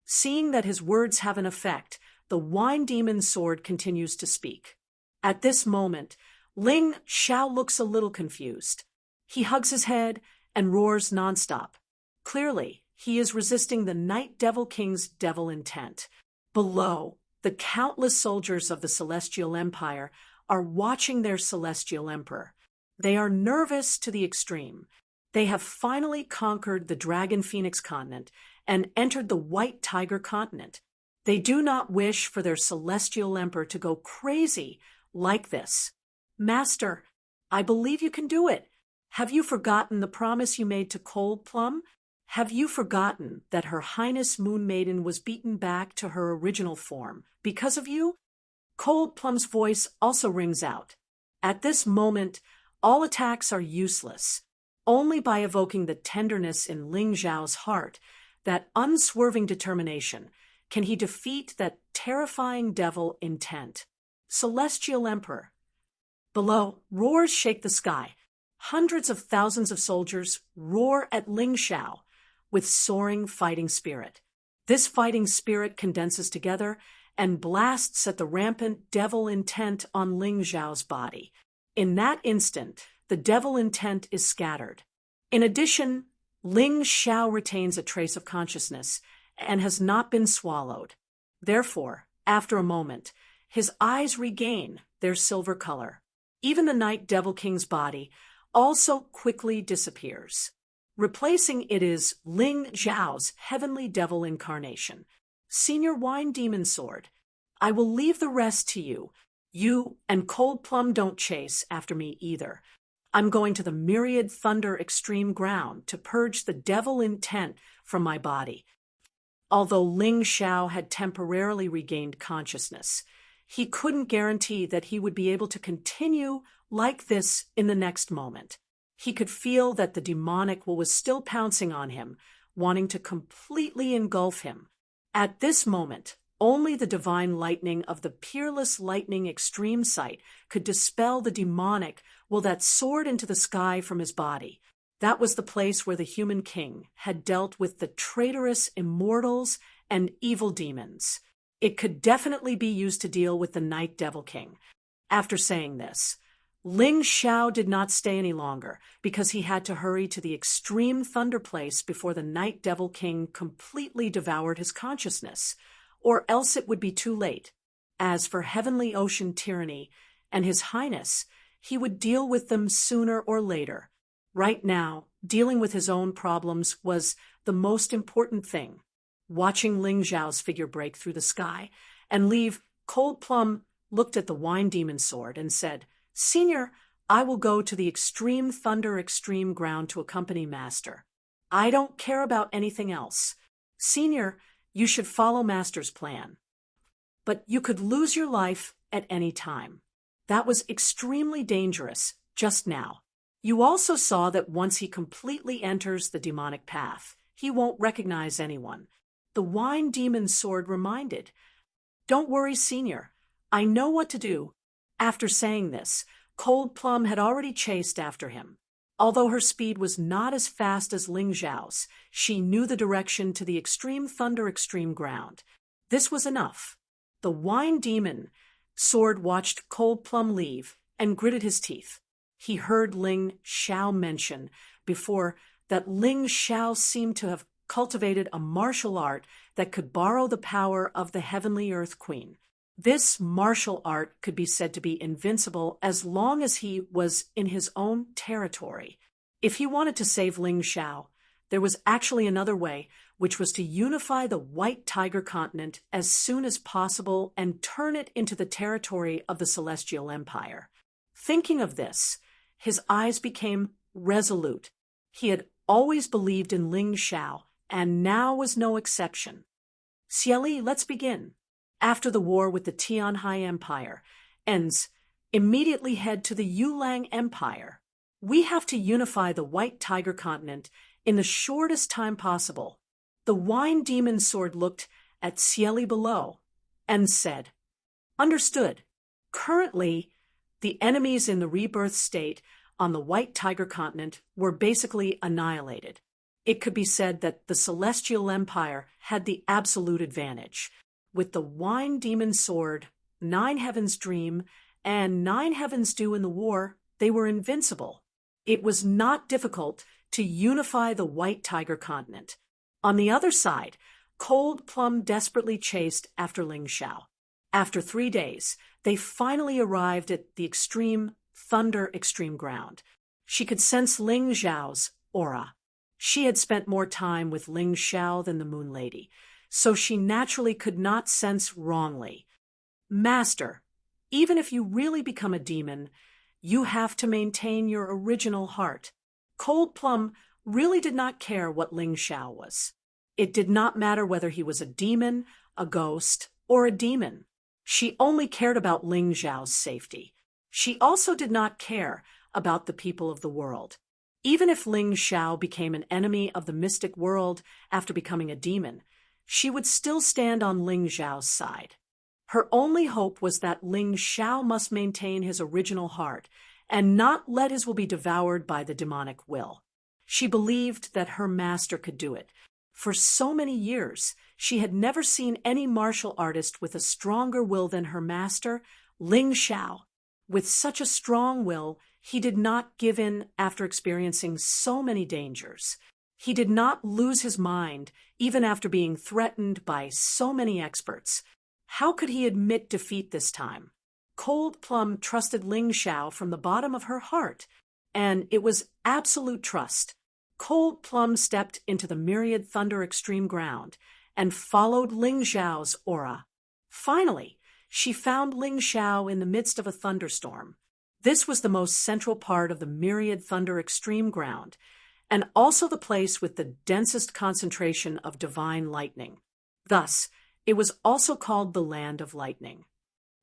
Seeing that his words have an effect, the wine demon sword continues to speak. At this moment, Ling Xiao looks a little confused. He hugs his head and roars nonstop. Clearly, he is resisting the Night Devil King's devil intent. Below, the countless soldiers of the Celestial Empire are watching their Celestial Emperor. They are nervous to the extreme. They have finally conquered the Dragon Phoenix continent and entered the White Tiger continent. They do not wish for their Celestial Emperor to go crazy like this. Master, I believe you can do it. Have you forgotten the promise you made to Cold Plum? Have you forgotten that Her Highness Moon Maiden was beaten back to her original form because of you? Cold Plum's voice also rings out. At this moment, all attacks are useless. Only by evoking the tenderness in Ling Xiao's heart, that unswerving determination, can he defeat that terrifying devil intent. Celestial Emperor. Below, roars shake the sky. Hundreds of thousands of soldiers roar at Ling Xiao with soaring fighting spirit. This fighting spirit condenses together and blasts at the rampant devil intent on Ling Xiao's body. In that instant, the devil intent is scattered. In addition, Ling Xiao retains a trace of consciousness and has not been swallowed. Therefore, after a moment, his eyes regain their silver color. Even the Night Devil King's body also quickly disappears. Replacing it is Ling Xiao's heavenly devil incarnation. Senior Wine Demon Sword, I will leave the rest to you. You and Cold Plum don't chase after me either. I'm going to the Myriad Thunder Extreme Ground to purge the devil intent from my body. Although Ling Xiao had temporarily regained consciousness, he couldn't guarantee that he would be able to continue like this in the next moment. He could feel that the demonic was still pouncing on him, wanting to completely engulf him. At this moment, only the divine lightning of the peerless lightning extreme sight could dispel the demonic that soared into the sky from his body. That was the place where the human king had dealt with the traitorous immortals and evil demons. It could definitely be used to deal with the Night Devil King. After saying this, Ling Xiao did not stay any longer because he had to hurry to the extreme thunder place before the Night Devil King completely devoured his consciousness, or else it would be too late. As for Heavenly Ocean Tyranny and His Highness, he would deal with them sooner or later. Right now, dealing with his own problems was the most important thing. Watching Ling Xiao's figure break through the sky and leave, Cold Plum looked at the Wine Demon Sword and said, Senior, I will go to the Extreme Thunder Extreme Ground to accompany Master. I don't care about anything else. Senior, you should follow Master's plan. But you could lose your life at any time. That was extremely dangerous just now. You also saw that once he completely enters the demonic path, he won't recognize anyone. The Wine Demon Sword reminded, Don't worry, Senior. I know what to do. After saying this, Cold Plum had already chased after him. Although her speed was not as fast as Ling Zhao's, she knew the direction to the extreme thunder extreme ground. This was enough. The wine demon sword watched Cold Plum leave and gritted his teeth. He heard Ling Xiao mention before that Ling Xiao seemed to have cultivated a martial art that could borrow the power of the heavenly Earth Queen. This martial art could be said to be invincible as long as he was in his own territory. If he wanted to save Ling Xiao, there was actually another way, which was to unify the White Tiger continent as soon as possible and turn it into the territory of the Celestial Empire. Thinking of this, his eyes became resolute. He had always believed in Ling Xiao, and now was no exception. Xieli, let's begin. After the war with the Tianhai Empire ends, immediately head to the Yulang Empire. We have to unify the White Tiger continent in the shortest time possible. The wine demon sword looked at Xieli below and said, "Understood. Currently, the enemies in the rebirth state on the White Tiger continent were basically annihilated. It could be said that the Celestial Empire had the absolute advantage. With the Wine Demon Sword, 9 Heavens Dream, and 9 Heavens Dew in the war, they were invincible. It was not difficult to unify the White Tiger continent. On the other side, Cold Plum desperately chased after Ling Xiao. After 3 days, they finally arrived at the extreme thunder extreme ground. She could sense Ling Xiao's aura. She had spent more time with Ling Xiao than the Moon Lady, so she naturally could not sense wrongly. Master, even if you really become a demon, you have to maintain your original heart. Cold Plum really did not care what Ling Xiao was. It did not matter whether he was a demon, a ghost, or a demon. She only cared about Ling Xiao's safety. She also did not care about the people of the world. Even if Ling Xiao became an enemy of the mystic world after becoming a demon, she would still stand on Ling Xiao's side. Her only hope was that Ling Xiao must maintain his original heart and not let his will be devoured by the demonic will. She believed that her master could do it. For so many years, she had never seen any martial artist with a stronger will than her master, Ling Xiao. With such a strong will, he did not give in after experiencing so many dangers. He did not lose his mind, even after being threatened by so many experts. How could he admit defeat this time? Cold Plum trusted Ling Xiao from the bottom of her heart, and it was absolute trust. Cold Plum stepped into the myriad thunder extreme ground and followed Ling Xiao's aura. Finally, she found Ling Xiao in the midst of a thunderstorm. This was the most central part of the myriad thunder extreme ground, and also the place with the densest concentration of divine lightning. Thus, it was also called the Land of Lightning.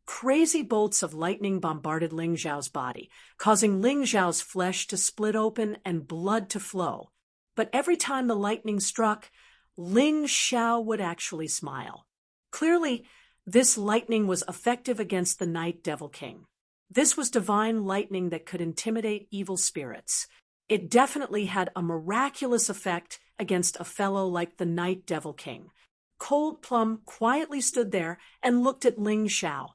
Crazy bolts of lightning bombarded Ling Xiao's body, causing Ling Xiao's flesh to split open and blood to flow. But every time the lightning struck, Ling Xiao would actually smile. Clearly, this lightning was effective against the Night Devil King. This was divine lightning that could intimidate evil spirits. It definitely had a miraculous effect against a fellow like the Night Devil King. Cold Plum quietly stood there and looked at Ling Xiao.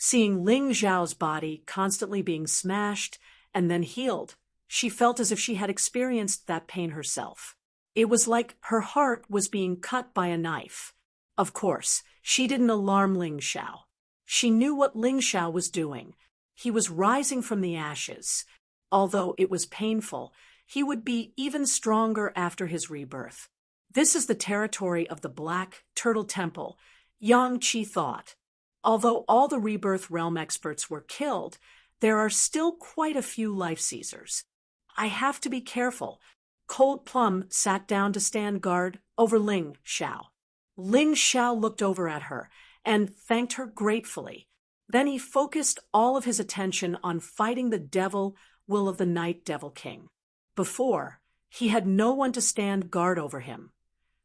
Seeing Ling Xiao's body constantly being smashed and then healed, she felt as if she had experienced that pain herself. It was like her heart was being cut by a knife. Of course, she didn't alarm Ling Xiao. She knew what Ling Xiao was doing. He was rising from the ashes. Although it was painful, he would be even stronger after his rebirth. This is the territory of the Black Turtle Temple, Yang Qi thought. Although all the rebirth realm experts were killed, there are still quite a few life seizers. I have to be careful. Cold Plum sat down to stand guard over Ling Xiao. Ling Xiao looked over at her and thanked her gratefully. Then he focused all of his attention on fighting the devil will of the Night Devil King. Before, he had no one to stand guard over him,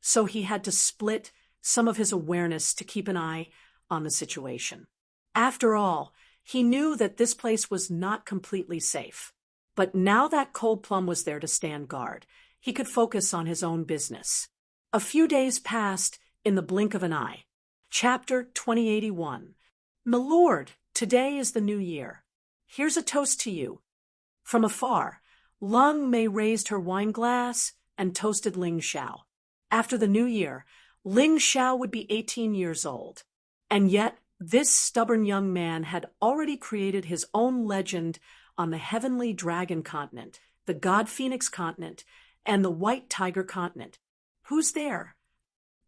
so he had to split some of his awareness to keep an eye on the situation. After all, he knew that this place was not completely safe. But now that Cold Plum was there to stand guard, he could focus on his own business. A few days passed in the blink of an eye. Chapter 2081. My lord, today is the new year. Here's a toast to you. From afar, Lung Mei raised her wine glass and toasted Ling Xiao. After the new year, Ling Xiao would be 18 years old. And yet, this stubborn young man had already created his own legend on the Heavenly Dragon continent, the God Phoenix continent, and the White Tiger continent. Who's there?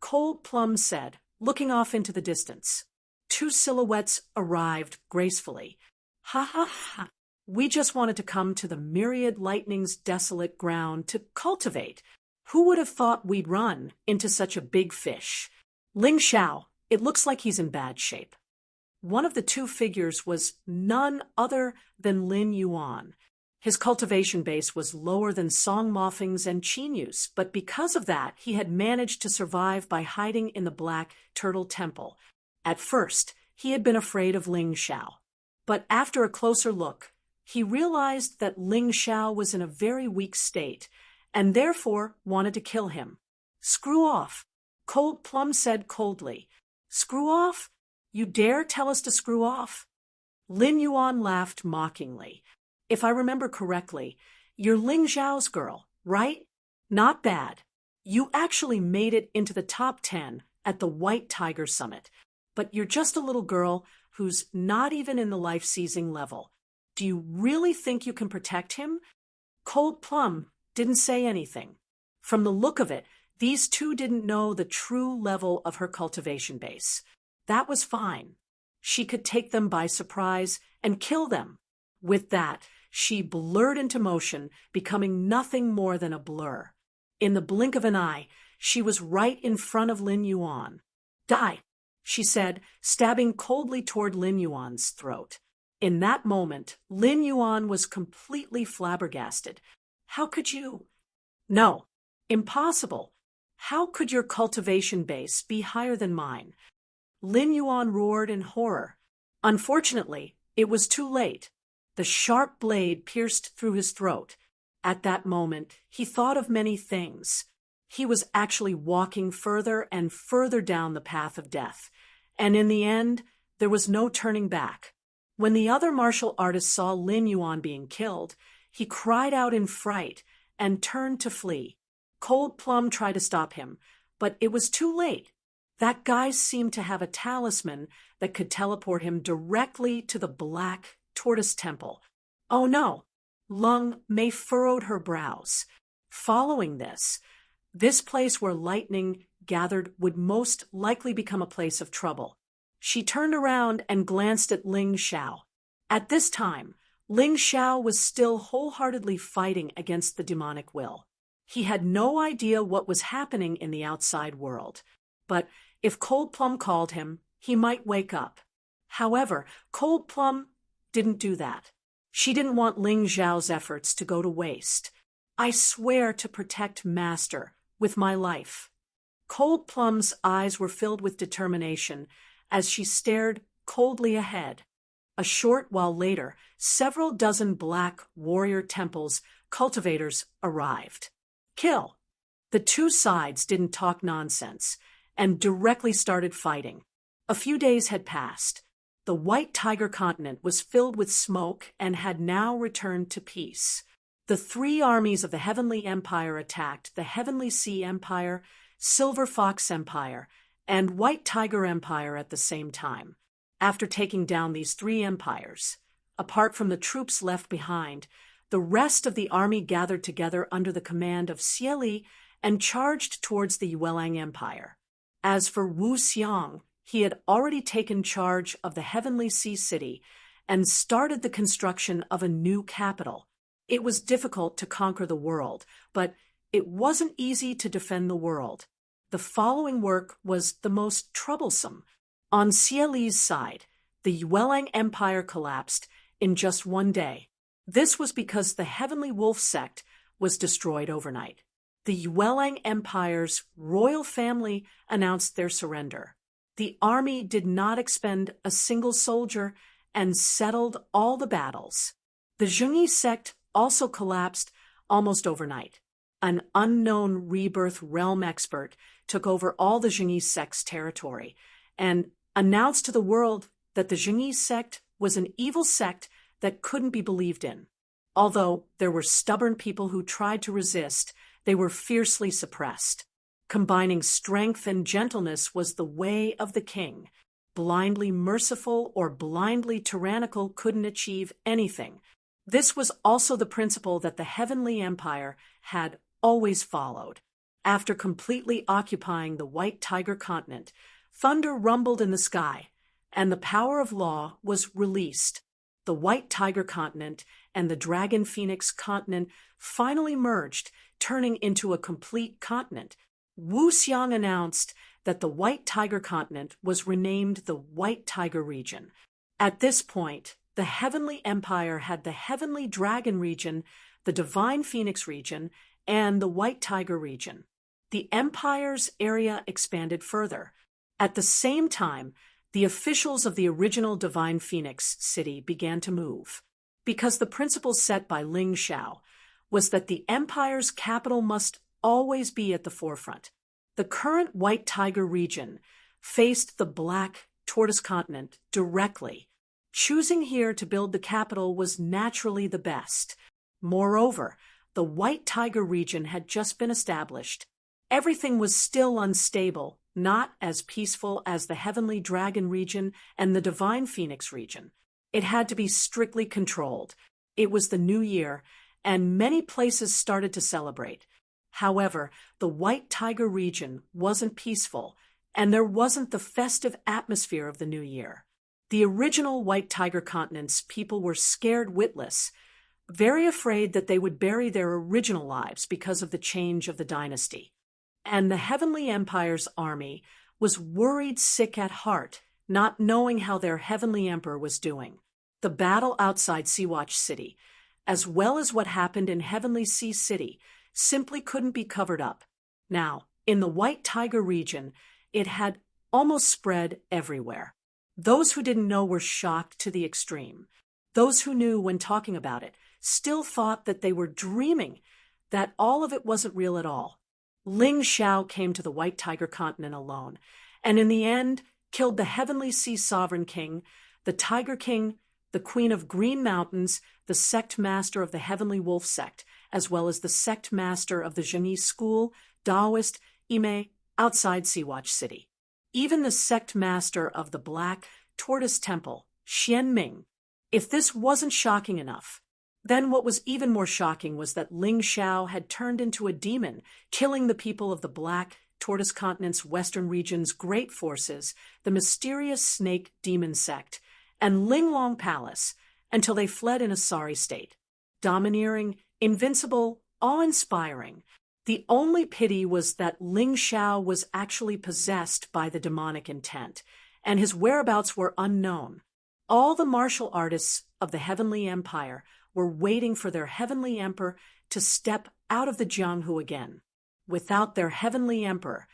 Cold Plum said, looking off into the distance. Two silhouettes arrived gracefully. Ha ha ha. We just wanted to come to the myriad lightning's desolate ground to cultivate. Who would have thought we'd run into such a big fish? Ling Xiao, it looks like he's in bad shape. One of the two figures was none other than Lin Yuan. His cultivation base was lower than Song Moffing's and Qinyu's, but because of that, he had managed to survive by hiding in the Black Turtle Temple. At first, he had been afraid of Ling Xiao. But after a closer look, he realized that Ling Xiao was in a very weak state, and therefore wanted to kill him. Screw off, Cold Plum said coldly. Screw off? You dare tell us to screw off? Lin Yuan laughed mockingly. If I remember correctly, you're Ling Xiao's girl, right? Not bad. You actually made it into the top 10 at the White Tiger Summit, but you're just a little girl who's not even in the life-seizing level. Do you really think you can protect him? Cold Plum didn't say anything. From the look of it, these two didn't know the true level of her cultivation base. That was fine. She could take them by surprise and kill them. With that, she blurred into motion, becoming nothing more than a blur. In the blink of an eye, she was right in front of Lin Yuan. Die, she said, stabbing coldly toward Lin Yuan's throat. In that moment, Lin Yuan was completely flabbergasted. How could you? No, impossible. How could your cultivation base be higher than mine? Lin Yuan roared in horror. Unfortunately, it was too late. The sharp blade pierced through his throat. At that moment, he thought of many things. He was actually walking further and further down the path of death, and in the end, there was no turning back. When the other martial artist saw Lin Yuan being killed, he cried out in fright and turned to flee. Cold Plum tried to stop him, but it was too late. That guy seemed to have a talisman that could teleport him directly to the Black Tortoise Temple. Oh no! Lung Mei furrowed her brows. Following this place where lightning gathered would most likely become a place of trouble. She turned around and glanced at Ling Xiao. At this time, Ling Xiao was still wholeheartedly fighting against the demonic will. He had no idea what was happening in the outside world, but if Cold Plum called him, he might wake up. However, Cold Plum didn't do that. She didn't want Ling Xiao's efforts to go to waste. I swear to protect Master with my life. Cold Plum's eyes were filled with determination as she stared coldly ahead. A short while later, several dozen Black Warrior Temple's cultivators arrived. Kill! The two sides didn't talk nonsense and directly started fighting. A few days had passed. The White Tiger continent was filled with smoke and had now returned to peace. The three armies of the Heavenly Empire attacked the Heavenly Sea Empire, Silver Fox Empire, and White Tiger Empire at the same time. After taking down these three empires, apart from the troops left behind, the rest of the army gathered together under the command of Xie Li and charged towards the Yuelang Empire. As for Wu Xiang, he had already taken charge of the Heavenly Sea City and started the construction of a new capital. It was difficult to conquer the world, but it wasn't easy to defend the world. The following work was the most troublesome. On Xie Li's side, the Yuelang Empire collapsed in just one day. This was because the Heavenly Wolf sect was destroyed overnight. The Yuelang Empire's royal family announced their surrender. The army did not expend a single soldier and settled all the battles. The Zhengyi sect also collapsed almost overnight. An unknown rebirth realm expert took over all the Zhengyi sect's territory and announced to the world that the Zhengyi sect was an evil sect that couldn't be believed in. Although there were stubborn people who tried to resist, they were fiercely suppressed. Combining strength and gentleness was the way of the king. Blindly merciful or blindly tyrannical couldn't achieve anything. This was also the principle that the Heavenly Empire had always followed. After completely occupying the White Tiger continent, thunder rumbled in the sky, and the power of law was released. The White Tiger continent and the Dragon Phoenix continent finally merged, turning into a complete continent. Wu Xiang announced that the White Tiger continent was renamed the White Tiger region. At this point, the Heavenly Empire had the Heavenly Dragon region, the Divine Phoenix region, and the White Tiger region. The Empire's area expanded further. At the same time, the officials of the original Divine Phoenix city began to move, because the principle set by Ling Xiao was that the Empire's capital must always be at the forefront. The current White Tiger region faced the Black Tortoise continent directly. Choosing here to build the capital was naturally the best. Moreover, the White Tiger region had just been established. Everything was still unstable, not as peaceful as the Heavenly Dragon region and the Divine Phoenix region. It had to be strictly controlled. It was the new year, and many places started to celebrate. However, the White Tiger region wasn't peaceful, and there wasn't the festive atmosphere of the new year. The original White Tiger continent's people were scared witless, very afraid that they would bury their original lives because of the change of the dynasty. And the Heavenly Empire's army was worried sick at heart, not knowing how their Heavenly Emperor was doing. The battle outside Seawatch City, as well as what happened in Heavenly Sea City, simply couldn't be covered up. Now, in the White Tiger region, it had almost spread everywhere. Those who didn't know were shocked to the extreme. Those who knew when talking about it still thought that they were dreaming, that all of it wasn't real at all. Ling Xiao came to the White Tiger continent alone, and in the end killed the Heavenly Sea Sovereign King, the Tiger King, the Queen of Green Mountains, the sect master of the Heavenly Wolf sect, as well as the sect master of the Zhengyi school, Taoist, Ime, outside Seawatch City. Even the sect master of the Black Tortoise Temple, Xianming. If this wasn't shocking enough, then what was even more shocking was that Ling Xiao had turned into a demon, killing the people of the Black Tortoise Continent's western region's great forces, the mysterious snake demon sect, and Linglong Palace, until they fled in a sorry state. Domineering, invincible, awe-inspiring. The only pity was that Ling Xiao was actually possessed by the demonic intent, and his whereabouts were unknown. All the martial artists of the Heavenly Empire were waiting for their Heavenly Emperor to step out of the Jianghu again. Without their Heavenly Emperor,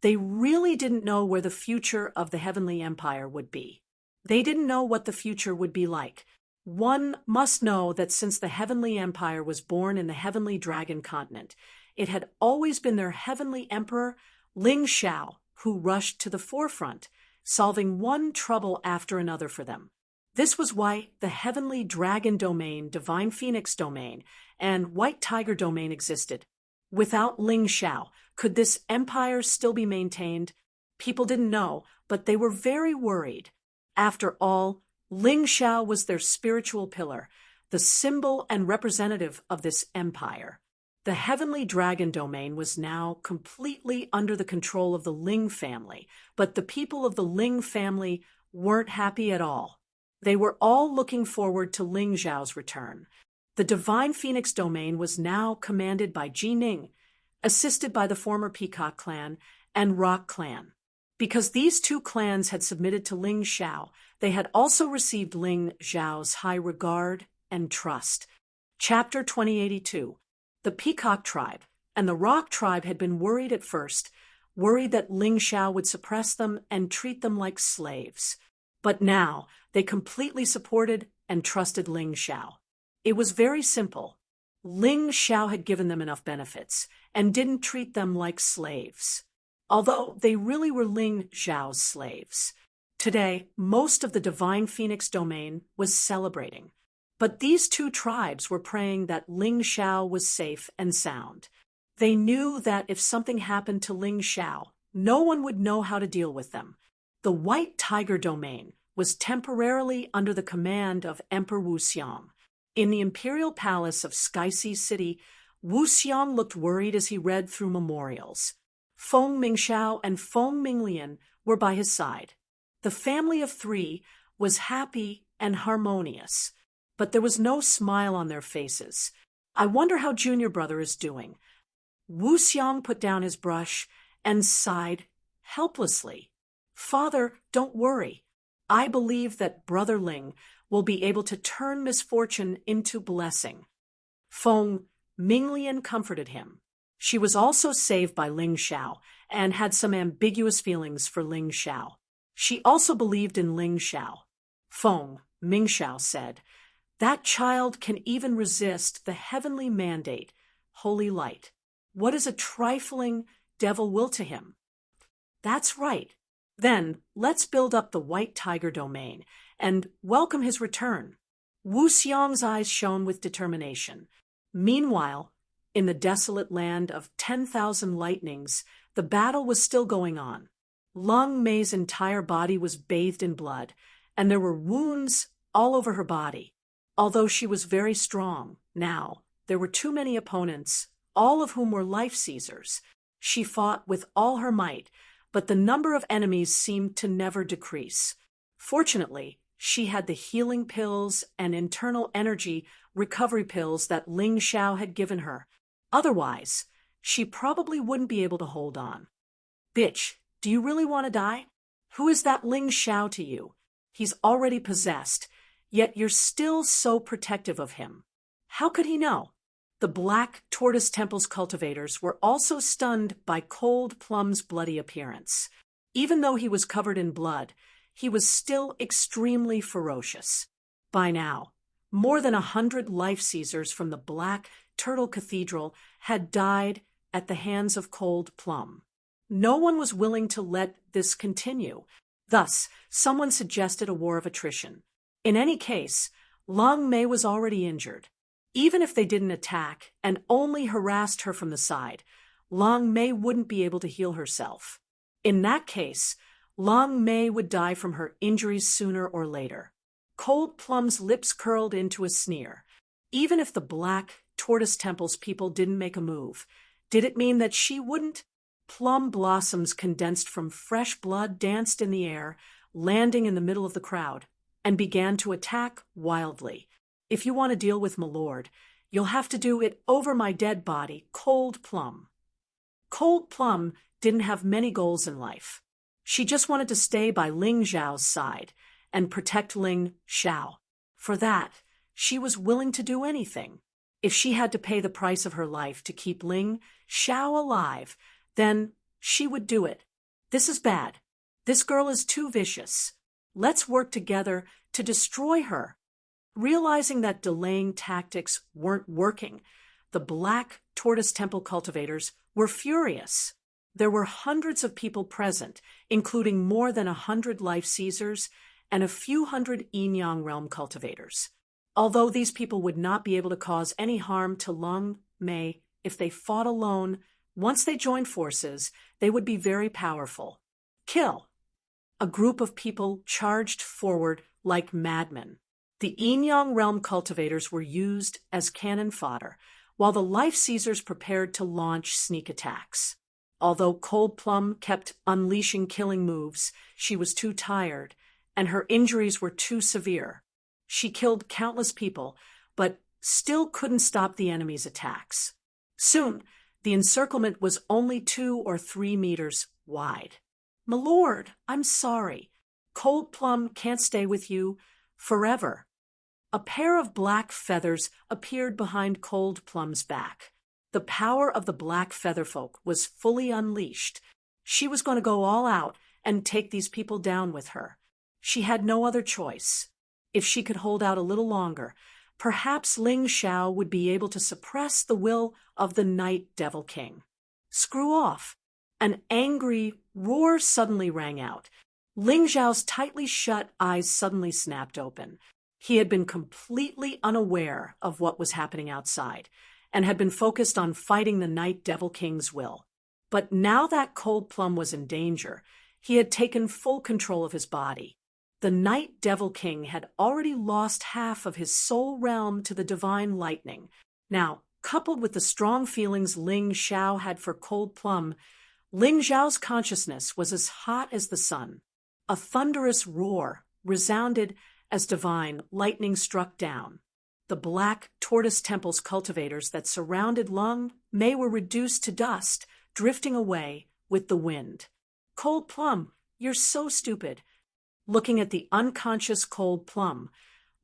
they really didn't know where the future of the Heavenly Empire would be. They didn't know what the future would be like. One must know that since the Heavenly Empire was born in the Heavenly Dragon continent, it had always been their Heavenly Emperor, Ling Xiao, who rushed to the forefront, solving one trouble after another for them. This was why the Heavenly Dragon domain, Divine Phoenix domain, and White Tiger domain existed. Without Ling Xiao, could this empire still be maintained? People didn't know, but they were very worried. After all, Ling Xiao was their spiritual pillar, the symbol and representative of this empire. The Heavenly Dragon domain was now completely under the control of the Ling family, but the people of the Ling family weren't happy at all. They were all looking forward to Ling Xiao's return. The Divine Phoenix domain was now commanded by Ji Ning, assisted by the former Peacock clan and Rock clan. Because these two clans had submitted to Ling Xiao, they had also received Ling Xiao's high regard and trust. Chapter 2082. The Peacock tribe and the Rock tribe had been worried at first, worried that Ling Xiao would suppress them and treat them like slaves. But now they completely supported and trusted Ling Xiao. It was very simple. Ling Xiao had given them enough benefits and didn't treat them like slaves, although they really were Ling Xiao's slaves. Today, most of the Divine Phoenix domain was celebrating, but these two tribes were praying that Ling Xiao was safe and sound. They knew that if something happened to Ling Xiao, no one would know how to deal with them. The White Tiger domain was temporarily under the command of Emperor Wu Xiang. In the imperial palace of Skyseas City, Wu Xiang looked worried as he read through memorials. Feng Mingxiao and Feng Minglian were by his side. The family of three was happy and harmonious, but there was no smile on their faces. I wonder how Junior Brother is doing. Wu Xiang put down his brush and sighed helplessly. Father, don't worry. I believe that Brother Ling will be able to turn misfortune into blessing. Feng Minglian comforted him. She was also saved by Ling Xiao and had some ambiguous feelings for Ling Xiao. She also believed in Ling Xiao. Feng Mingxiao said, "That child can even resist the heavenly mandate, holy light. What is a trifling devil will to him?" That's right. Then let's build up the White Tiger domain and welcome his return. Wu Xiang's eyes shone with determination. Meanwhile, in the desolate land of 10,000 lightnings, the battle was still going on. Long Mei's entire body was bathed in blood, and there were wounds all over her body. Although she was very strong, now there were too many opponents, all of whom were life-seizers. She fought with all her might, but the number of enemies seemed to never decrease. Fortunately, she had the healing pills and internal energy recovery pills that Ling Xiao had given her. Otherwise, she probably wouldn't be able to hold on. Bitch, do you really want to die? Who is that Ling Xiao to you? He's already possessed, yet you're still so protective of him. How could he know? The Black Tortoise Temple's cultivators were also stunned by Cold Plum's bloody appearance. Even though he was covered in blood, he was still extremely ferocious. By now, more than 100 life-seizers from the Black Turtle Cathedral had died at the hands of Cold Plum. No one was willing to let this continue. Thus, someone suggested a war of attrition. In any case, Long Mei was already injured. Even if they didn't attack and only harassed her from the side, Long Mei wouldn't be able to heal herself. In that case, Long Mei would die from her injuries sooner or later. Cold Plum's lips curled into a sneer. Even if the Black Tortoise Temple's people didn't make a move, did it mean that she wouldn't? Plum blossoms condensed from fresh blood danced in the air, landing in the middle of the crowd, and began to attack wildly. If you want to deal with my lord, you'll have to do it over my dead body, Cold Plum. Cold Plum didn't have many goals in life. She just wanted to stay by Ling Xiao's side and protect Ling Xiao. For that, she was willing to do anything. If she had to pay the price of her life to keep Ling Xiao alive, then she would do it. This is bad. This girl is too vicious. Let's work together to destroy her. Realizing that delaying tactics weren't working, the Black Tortoise Temple cultivators were furious. There were hundreds of people present, including more than 100 life-seizers and a few hundred Yin-Yang realm cultivators. Although these people would not be able to cause any harm to Long Mei if they fought alone, once they joined forces, they would be very powerful. Kill! A group of people charged forward like madmen. The Yin-Yang realm cultivators were used as cannon fodder, while the life-seizers prepared to launch sneak attacks. Although Cold Plum kept unleashing killing moves, she was too tired, and her injuries were too severe. She killed countless people, but still couldn't stop the enemy's attacks. Soon, the encirclement was only 2 or 3 meters wide. "My lord, I'm sorry. Cold Plum can't stay with you forever." A pair of black feathers appeared behind Cold Plum's back. The power of the black feather folk was fully unleashed. She was going to go all out and take these people down with her. She had no other choice. If she could hold out a little longer, perhaps Ling Xiao would be able to suppress the will of the Night Devil King. Screw off! An angry roar suddenly rang out. Ling Xiao's tightly shut eyes suddenly snapped open. He had been completely unaware of what was happening outside, and had been focused on fighting the Night Devil King's will. But now that Cold Plum was in danger, he had taken full control of his body. The Night Devil King had already lost half of his soul realm to the divine lightning. Now, coupled with the strong feelings Ling Xiao had for Cold Plum, Ling Xiao's consciousness was as hot as the sun. A thunderous roar resounded as divine lightning struck down. The black tortoise temple's cultivators that surrounded Lung Mei were reduced to dust, drifting away with the wind. Cold Plum, you're so stupid. Looking at the unconscious Cold Plum,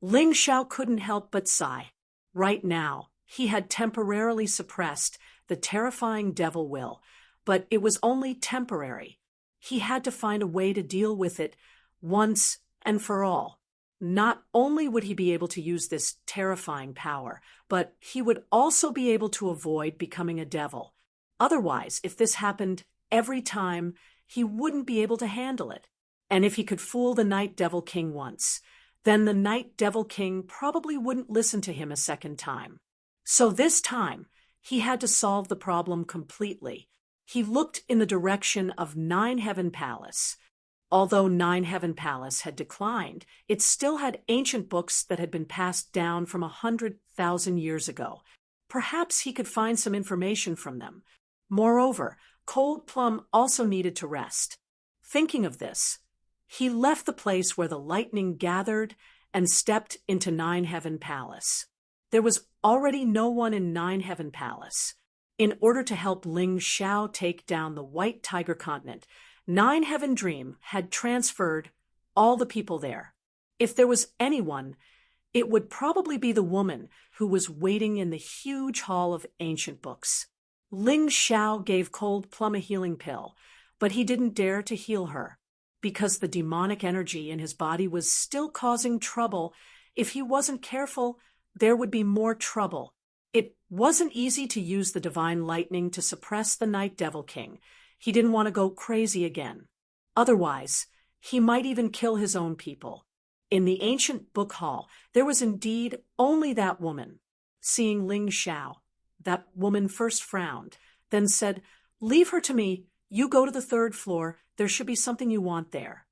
Ling Xiao couldn't help but sigh. Right now, he had temporarily suppressed the terrifying devil will, but it was only temporary. He had to find a way to deal with it once and for all. Not only would he be able to use this terrifying power, but he would also be able to avoid becoming a devil. Otherwise, if this happened every time, he wouldn't be able to handle it. And if he could fool the Night Devil King once, then the Night Devil King probably wouldn't listen to him a second time. So this time, he had to solve the problem completely. He looked in the direction of Nine Heaven Palace. Although Nine Heaven Palace had declined, it still had ancient books that had been passed down from 100,000 years ago. Perhaps he could find some information from them. Moreover, Cold Plum also needed to rest. Thinking of this, he left the place where the lightning gathered and stepped into Nine Heaven Palace. There was already no one in Nine Heaven Palace. In order to help Ling Xiao take down the White Tiger Continent, Nine Heaven Dream had transferred all the people there. If there was anyone, it would probably be the woman who was waiting in the huge hall of ancient books. Ling Xiao gave Cold Plum a healing pill, but he didn't dare to heal her, because the demonic energy in his body was still causing trouble. If he wasn't careful, there would be more trouble. It wasn't easy to use the divine lightning to suppress the Night Devil King. He didn't want to go crazy again. Otherwise, he might even kill his own people. In the ancient book hall, there was indeed only that woman. Seeing Ling Xiao, that woman first frowned, then said, "Leave her to me. You go to the third floor. There should be something you want there."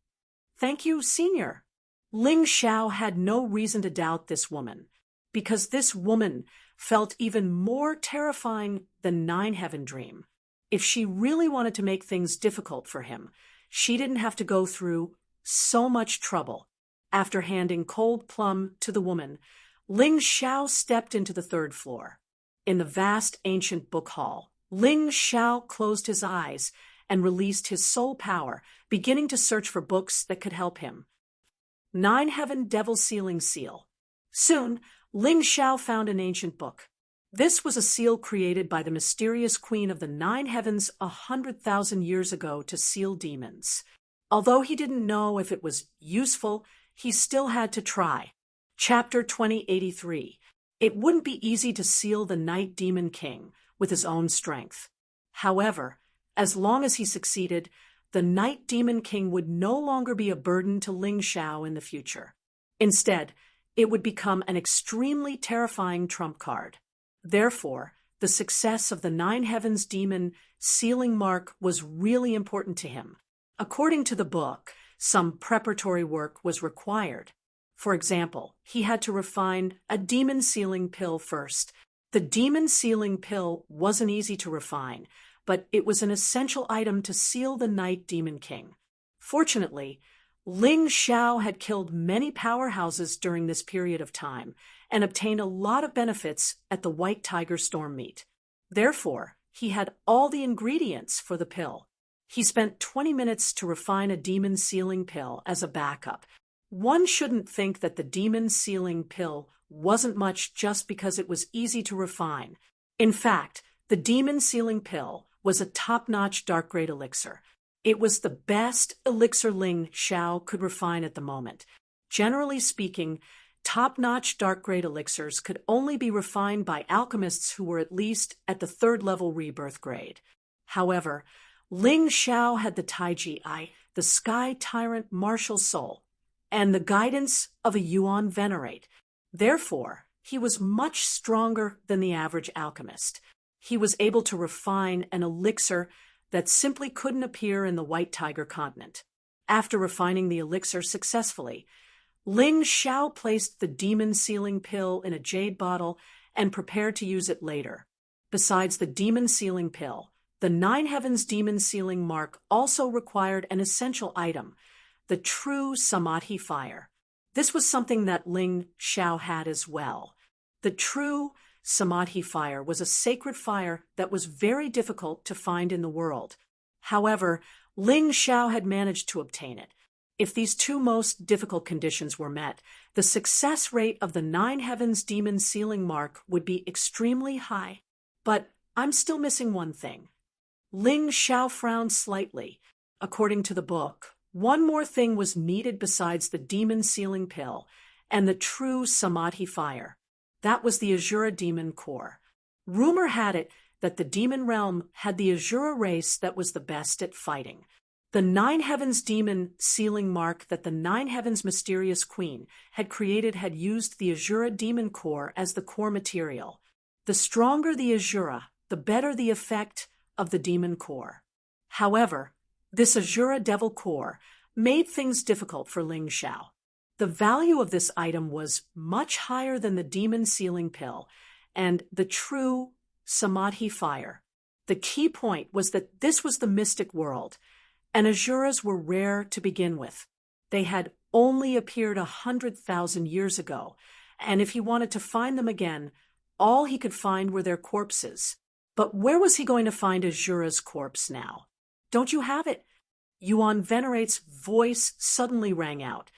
"Thank you, Senior." Ling Xiao had no reason to doubt this woman, because this woman felt even more terrifying than Nine Heaven Dream. If she really wanted to make things difficult for him, she didn't have to go through so much trouble. After handing Cold Plum to the woman, Ling Xiao stepped into the third floor. In the vast ancient book hall, Ling Xiao closed his eyes and released his soul power, beginning to search for books that could help him. Nine Heaven Devil Sealing Seal. Soon, Ling Xiao found an ancient book. This was a seal created by the mysterious queen of the Nine Heavens 100,000 years ago to seal demons. Although he didn't know if it was useful, he still had to try. Chapter 2083. It wouldn't be easy to seal the Night Demon King with his own strength. However, as long as he succeeded, the Night Demon King would no longer be a burden to Ling Xiao in the future. Instead, it would become an extremely terrifying trump card. Therefore, the success of the Nine Heavens Demon sealing mark was really important to him. According to the book, some preparatory work was required. For example, he had to refine a demon sealing pill first. The demon sealing pill wasn't easy to refine, but it was an essential item to seal the Night Demon King. Fortunately, Ling Xiao had killed many powerhouses during this period of time and obtained a lot of benefits at the White Tiger Storm meet. Therefore, he had all the ingredients for the pill. He spent 20 minutes to refine a demon sealing pill as a backup. One shouldn't think that the demon sealing pill wasn't much just because it was easy to refine. In fact, the demon sealing pill was a top-notch dark grade elixir. It was the best elixir Ling Xiao could refine at the moment. Generally speaking, top-notch dark-grade elixirs could only be refined by alchemists who were at least at the third-level rebirth grade. However, Ling Xiao had the Taiji Eye, the Sky Tyrant martial soul, and the guidance of a Yuan Venerate. Therefore, he was much stronger than the average alchemist. He was able to refine an elixir that simply couldn't appear in the White Tiger continent. After refining the elixir successfully, Ling Xiao placed the demon sealing pill in a jade bottle and prepared to use it later. Besides the demon sealing pill, the Nine Heavens demon sealing mark also required an essential item, the true Samadhi fire. This was something that Ling Xiao had as well. The true Samadhi fire was a sacred fire that was very difficult to find in the world. However, Ling Xiao had managed to obtain it. If these two most difficult conditions were met, the success rate of the Nine Heavens demon sealing mark would be extremely high. But I'm still missing one thing. Ling Xiao frowned slightly. According to the book, one more thing was needed besides the demon sealing pill and the true Samadhi fire. That was the Azura demon core. Rumor had it that the demon realm had the Azura race that was the best at fighting. The Nine Heavens demon sealing mark that the Nine Heavens mysterious queen had created had used the Azura demon core as the core material. The stronger the Azura, the better the effect of the demon core. However, this Azura devil core made things difficult for Ling Xiao. The value of this item was much higher than the demon sealing pill and the true Samadhi fire. The key point was that this was the mystic world, and Azuras were rare to begin with. They had only appeared 100,000 years ago, and if he wanted to find them again, all he could find were their corpses. But where was he going to find Azura's corpse now? Don't you have it? Yuan Venerate's voice suddenly rang out.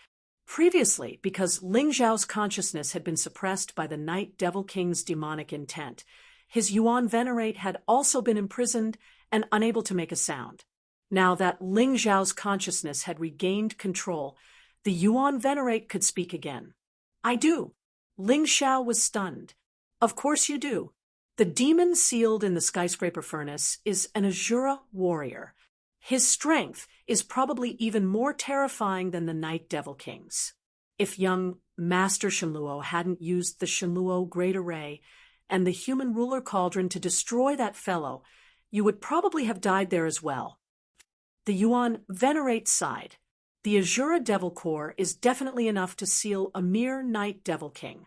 Previously, because Ling Xiao's consciousness had been suppressed by the Night Devil King's demonic intent, his Yuan Venerate had also been imprisoned and unable to make a sound. Now that Ling Xiao's consciousness had regained control, the Yuan Venerate could speak again. I do. Ling Xiao was stunned. Of course you do. The demon sealed in the skyscraper furnace is an Azura warrior. His strength is probably even more terrifying than the Night Devil King's. If young Master Shenluo hadn't used the Shenluo Great Array and the human ruler cauldron to destroy that fellow, you would probably have died there as well. The Yuan Venerate sighed. The Azura Devil Core is definitely enough to seal a mere Night Devil King.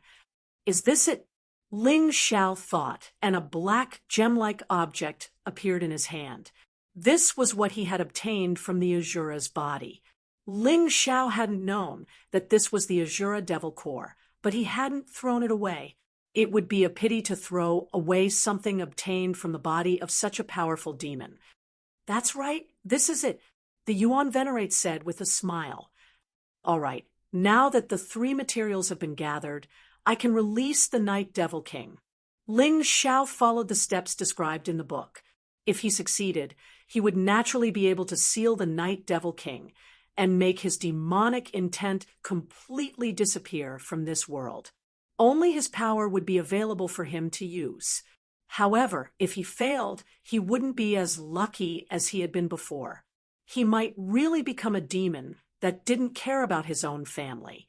Is this it? Ling Xiao thought, and a black gem-like object appeared in his hand. This was what he had obtained from the Azura's body. Ling Xiao hadn't known that this was the Azura Devil Core, but he hadn't thrown it away. It would be a pity to throw away something obtained from the body of such a powerful demon. That's right, this is it, the Yuan Venerate said with a smile. All right, now that the three materials have been gathered, I can release the Night Devil King. Ling Xiao followed the steps described in the book. If he succeeded, he would naturally be able to seal the Night Devil King and make his demonic intent completely disappear from this world. Only his power would be available for him to use. However, if he failed, he wouldn't be as lucky as he had been before. He might really become a demon that didn't care about his own family.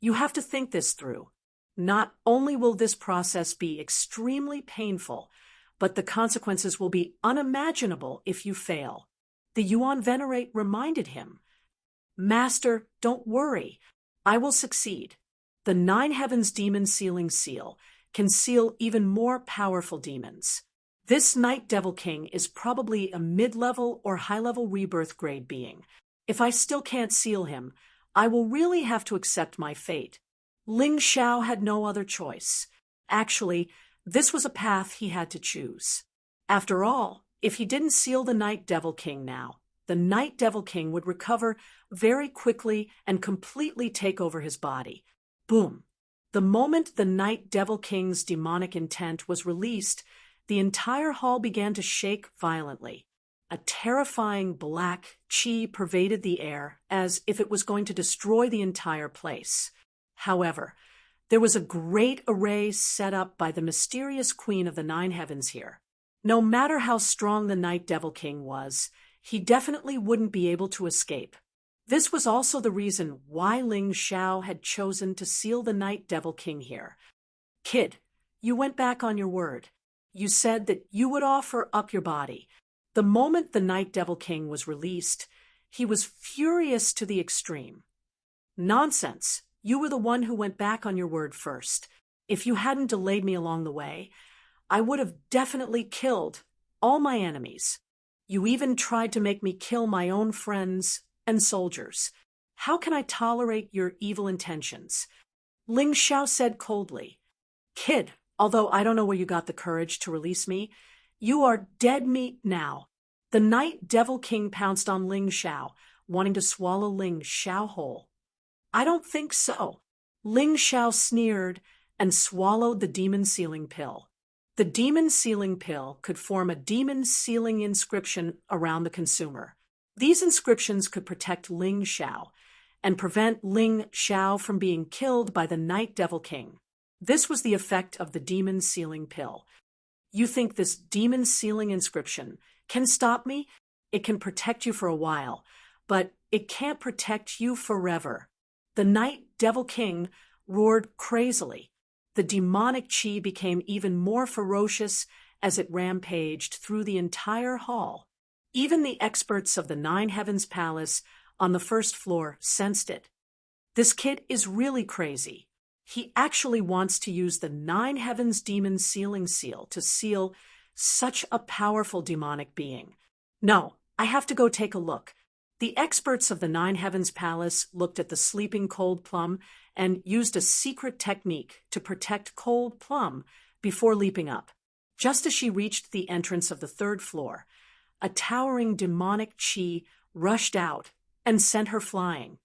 You have to think this through. Not only will this process be extremely painful, but the consequences will be unimaginable if you fail. The Yuan Venerate reminded him, Master, don't worry. I will succeed. The Nine Heavens Demon Sealing Seal can seal even more powerful demons. This Night Devil King is probably a mid-level or high-level rebirth grade being. If I still can't seal him, I will really have to accept my fate. Ling Xiao had no other choice. Actually, this was a path he had to choose. After all, if he didn't seal the Night Devil King now, the Night Devil King would recover very quickly and completely take over his body. Boom. The moment the Night Devil King's demonic intent was released, the entire hall began to shake violently. A terrifying black chi pervaded the air as if it was going to destroy the entire place. However, There was a great array set up by the mysterious queen of the nine heavens here. No matter how strong the Night Devil King was, he definitely wouldn't be able to escape. This was also the reason why Ling Xiao had chosen to seal the Night Devil King here. Kid, you went back on your word. You said that you would offer up your body. The moment the Night Devil King was released, he was furious to the extreme. Nonsense. You were the one who went back on your word first. If you hadn't delayed me along the way, I would have definitely killed all my enemies. You even tried to make me kill my own friends and soldiers. How can I tolerate your evil intentions? Ling Xiao said coldly. Kid, although I don't know where you got the courage to release me, you are dead meat now. The Night Devil King pounced on Ling Xiao, wanting to swallow Ling Xiao whole. I don't think so. Ling Xiao sneered and swallowed the demon sealing pill. The demon sealing pill could form a demon sealing inscription around the consumer. These inscriptions could protect Ling Xiao and prevent Ling Xiao from being killed by the Night Devil King. This was the effect of the demon sealing pill. You think this demon sealing inscription can stop me? It can protect you for a while, but it can't protect you forever. The Night Devil King roared crazily. The demonic chi became even more ferocious as it rampaged through the entire hall. Even the experts of the Nine Heavens Palace on the first floor sensed it. This kid is really crazy. He actually wants to use the Nine Heavens Demon Sealing Seal to seal such a powerful demonic being. No, I have to go take a look. The experts of the Nine Heavens Palace looked at the sleeping Cold Plum and used a secret technique to protect Cold Plum before leaping up. Just as she reached the entrance of the third floor, a towering demonic chi rushed out and sent her flying.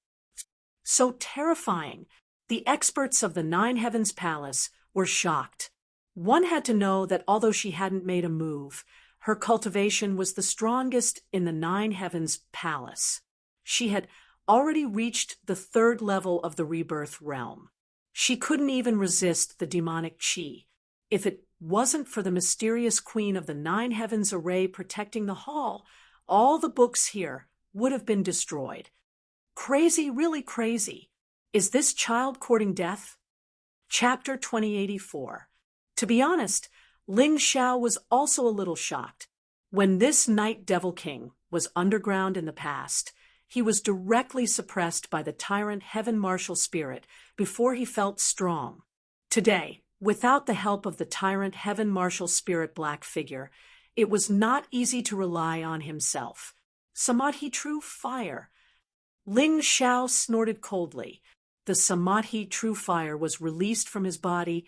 So terrifying, the experts of the Nine Heavens Palace were shocked. One had to know that although she hadn't made a move, her cultivation was the strongest in the Nine Heavens Palace. She had already reached the third level of the rebirth realm. She couldn't even resist the demonic chi. If it wasn't for the mysterious queen of the Nine Heavens array protecting the hall, all the books here would have been destroyed. Crazy, really crazy. Is this child courting death? Chapter 2084. To be honest, Ling Xiao was also a little shocked. When this Night Devil King was underground in the past, he was directly suppressed by the tyrant Heaven Martial Spirit before he felt strong. Today, without the help of the tyrant Heaven Martial Spirit black figure, it was not easy to rely on himself. Samadhi True Fire. Ling Xiao snorted coldly. The Samadhi True Fire was released from his body,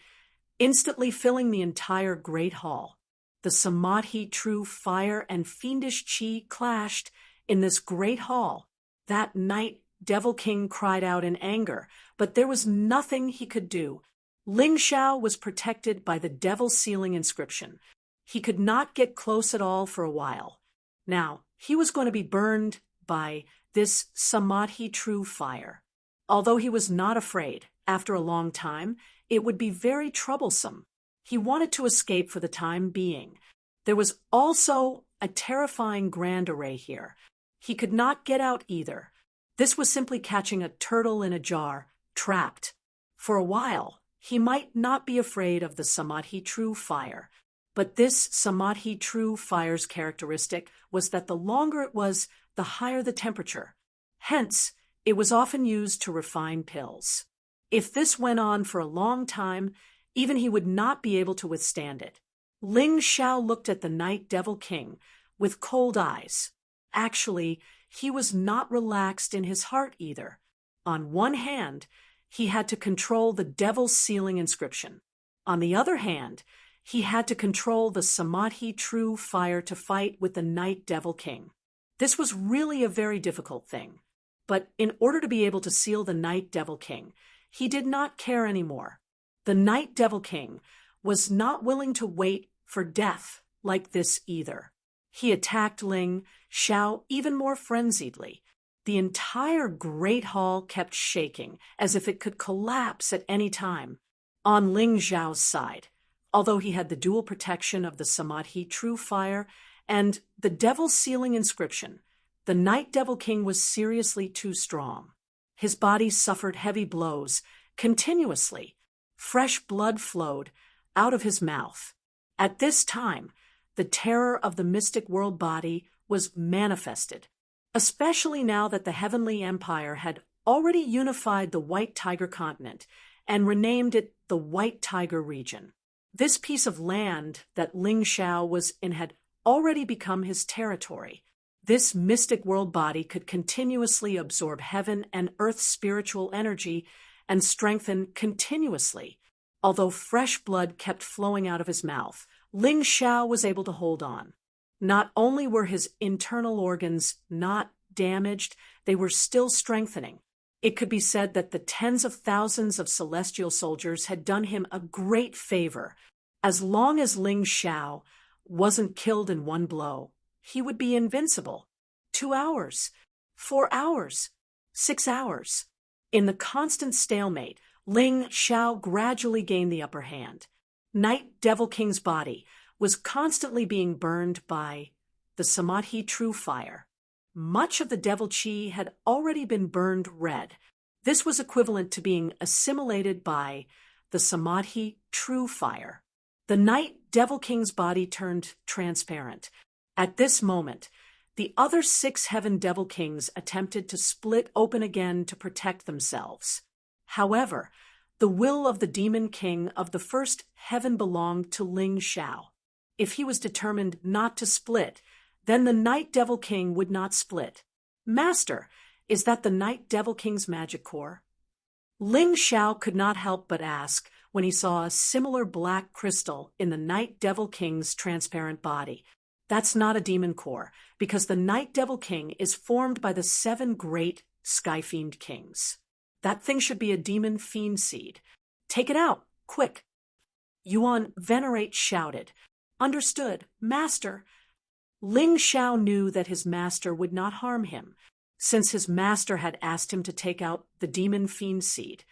instantly filling the entire great hall. The Samadhi True Fire and fiendish chi clashed in this great hall. That Night Devil King cried out in anger, but there was nothing he could do. Ling Xiao was protected by the Devil Sealing inscription. He could not get close at all for a while. Now, he was going to be burned by this Samadhi True Fire. Although he was not afraid, after a long time, it would be very troublesome. He wanted to escape for the time being. There was also a terrifying grand array here. He could not get out either. This was simply catching a turtle in a jar, trapped. For a while, he might not be afraid of the Samadhi True Fire, but this Samadhi True Fire's characteristic was that the longer it was, the higher the temperature. Hence, it was often used to refine pills. If this went on for a long time, even he would not be able to withstand it. Ling Xiao looked at the Night Devil King with cold eyes. Actually, he was not relaxed in his heart either. On one hand, he had to control the Devil's Sealing inscription. On the other hand, he had to control the Samadhi True Fire to fight with the Night Devil King. This was really a very difficult thing. But in order to be able to seal the Night Devil King, he did not care anymore. The Night Devil King was not willing to wait for death like this either. He attacked Ling Xiao even more frenziedly. The entire great hall kept shaking, as if it could collapse at any time. On Ling Zhao's side, although he had the dual protection of the Samadhi True Fire and the Devil's Sealing inscription, the Night Devil King was seriously too strong. His body suffered heavy blows continuously. Fresh blood flowed out of his mouth. At this time, the terror of the mystic world body was manifested, especially now that the Heavenly Empire had already unified the White Tiger continent and renamed it the White Tiger region. This piece of land that Ling Zhao was in had already become his territory. This mystic world body could continuously absorb heaven and earth's spiritual energy and strengthen continuously. Although fresh blood kept flowing out of his mouth, Ling Zhao was able to hold on. Not only were his internal organs not damaged, they were still strengthening. It could be said that the tens of thousands of celestial soldiers had done him a great favor. As long as Ling Zhao wasn't killed in one blow, he would be invincible. 2 hours, 4 hours, 6 hours. In the constant stalemate, Ling Zhao gradually gained the upper hand. Night Devil King's body was constantly being burned by the Samadhi True Fire. Much of the devil chi had already been burned red. This was equivalent to being assimilated by the Samadhi True Fire. The Night Devil King's body turned transparent. At this moment, the other 6 Heaven Devil Kings attempted to split open again to protect themselves. However, the will of the Demon King of the first heaven belonged to Ling Zhao. If he was determined not to split, then the Night Devil King would not split. Master, is that the Night Devil King's magic core? Ling Zhao could not help but ask when he saw a similar black crystal in the Night Devil King's transparent body. That's not a demon core, because the Night Devil King is formed by the 7 great Sky Fiend Kings. That thing should be a demon fiend seed. Take it out, quick. Yuan Venerate shouted. Understood, Master. Ling Zhao knew that his master would not harm him, since his master had asked him to take out the demon fiend seed.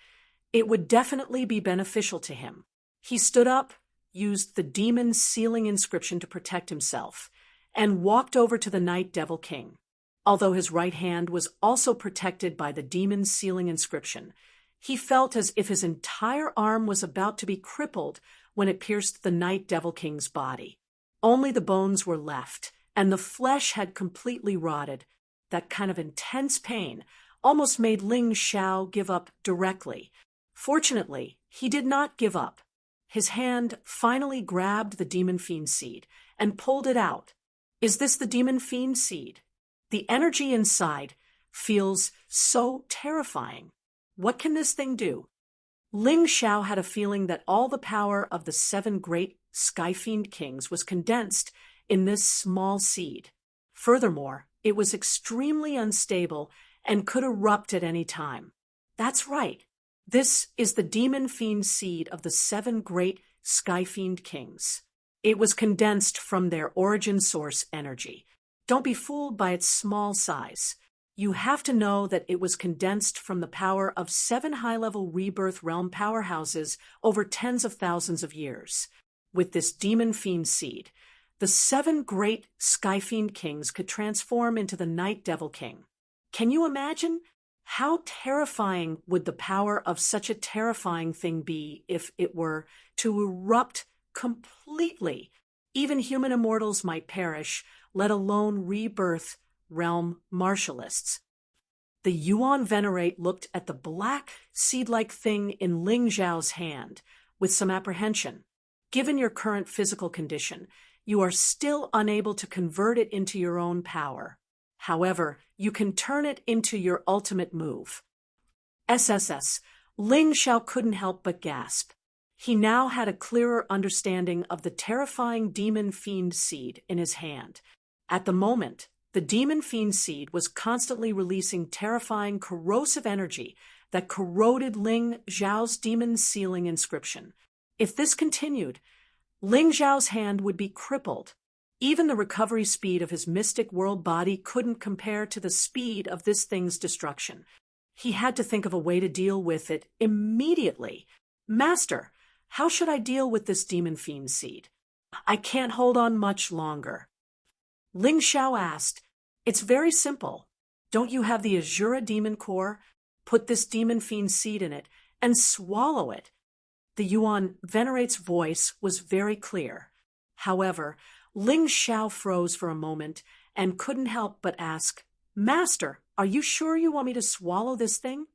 It would definitely be beneficial to him. He stood up, used the demon sealing inscription to protect himself, and walked over to the Night Devil King. Although his right hand was also protected by the demon sealing inscription, he felt as if his entire arm was about to be crippled when it pierced the Night Devil King's body. Only the bones were left, and the flesh had completely rotted. That kind of intense pain almost made Ling Zhao give up directly. Fortunately, he did not give up. His hand finally grabbed the demon fiend seed and pulled it out. Is this the demon fiend seed? The energy inside feels so terrifying. What can this thing do? Ling Zhao had a feeling that all the power of the 7 great Sky Fiend Kings was condensed in this small seed. Furthermore, it was extremely unstable and could erupt at any time. That's right. This is the demon fiend seed of the 7 great Sky Fiend Kings. It was condensed from their origin source energy. Don't be fooled by its small size. You have to know that it was condensed from the power of 7 high-level rebirth realm powerhouses over tens of thousands of years. With this demon fiend seed, the 7 great Sky Fiend Kings could transform into the Night Devil King. Can you imagine? How terrifying would the power of such a terrifying thing be if it were to erupt completely? Even human immortals might perish, let alone rebirth realm martialists. The Yuan Venerate looked at the black, seed-like thing in Ling Zhao's hand with some apprehension. Given your current physical condition, you are still unable to convert it into your own power. However, you can turn it into your ultimate move. SSS. Ling Zhao couldn't help but gasp. He now had a clearer understanding of the terrifying demon fiend seed in his hand. At the moment, the demon fiend seed was constantly releasing terrifying, corrosive energy that corroded Ling Zhao's demon sealing inscription. If this continued, Ling Zhao's hand would be crippled. Even the recovery speed of his mystic world body couldn't compare to the speed of this thing's destruction. He had to think of a way to deal with it immediately. Master, How should I deal with this demon fiend seed? I can't hold on much longer. Ling Xiao asked, It's very simple. Don't you have the Azura demon core? Put this demon fiend seed in it and swallow it. The Yuan Venerate's voice was very clear. However, Ling Xiao froze for a moment and couldn't help but ask, Master, are you sure you want me to swallow this thing?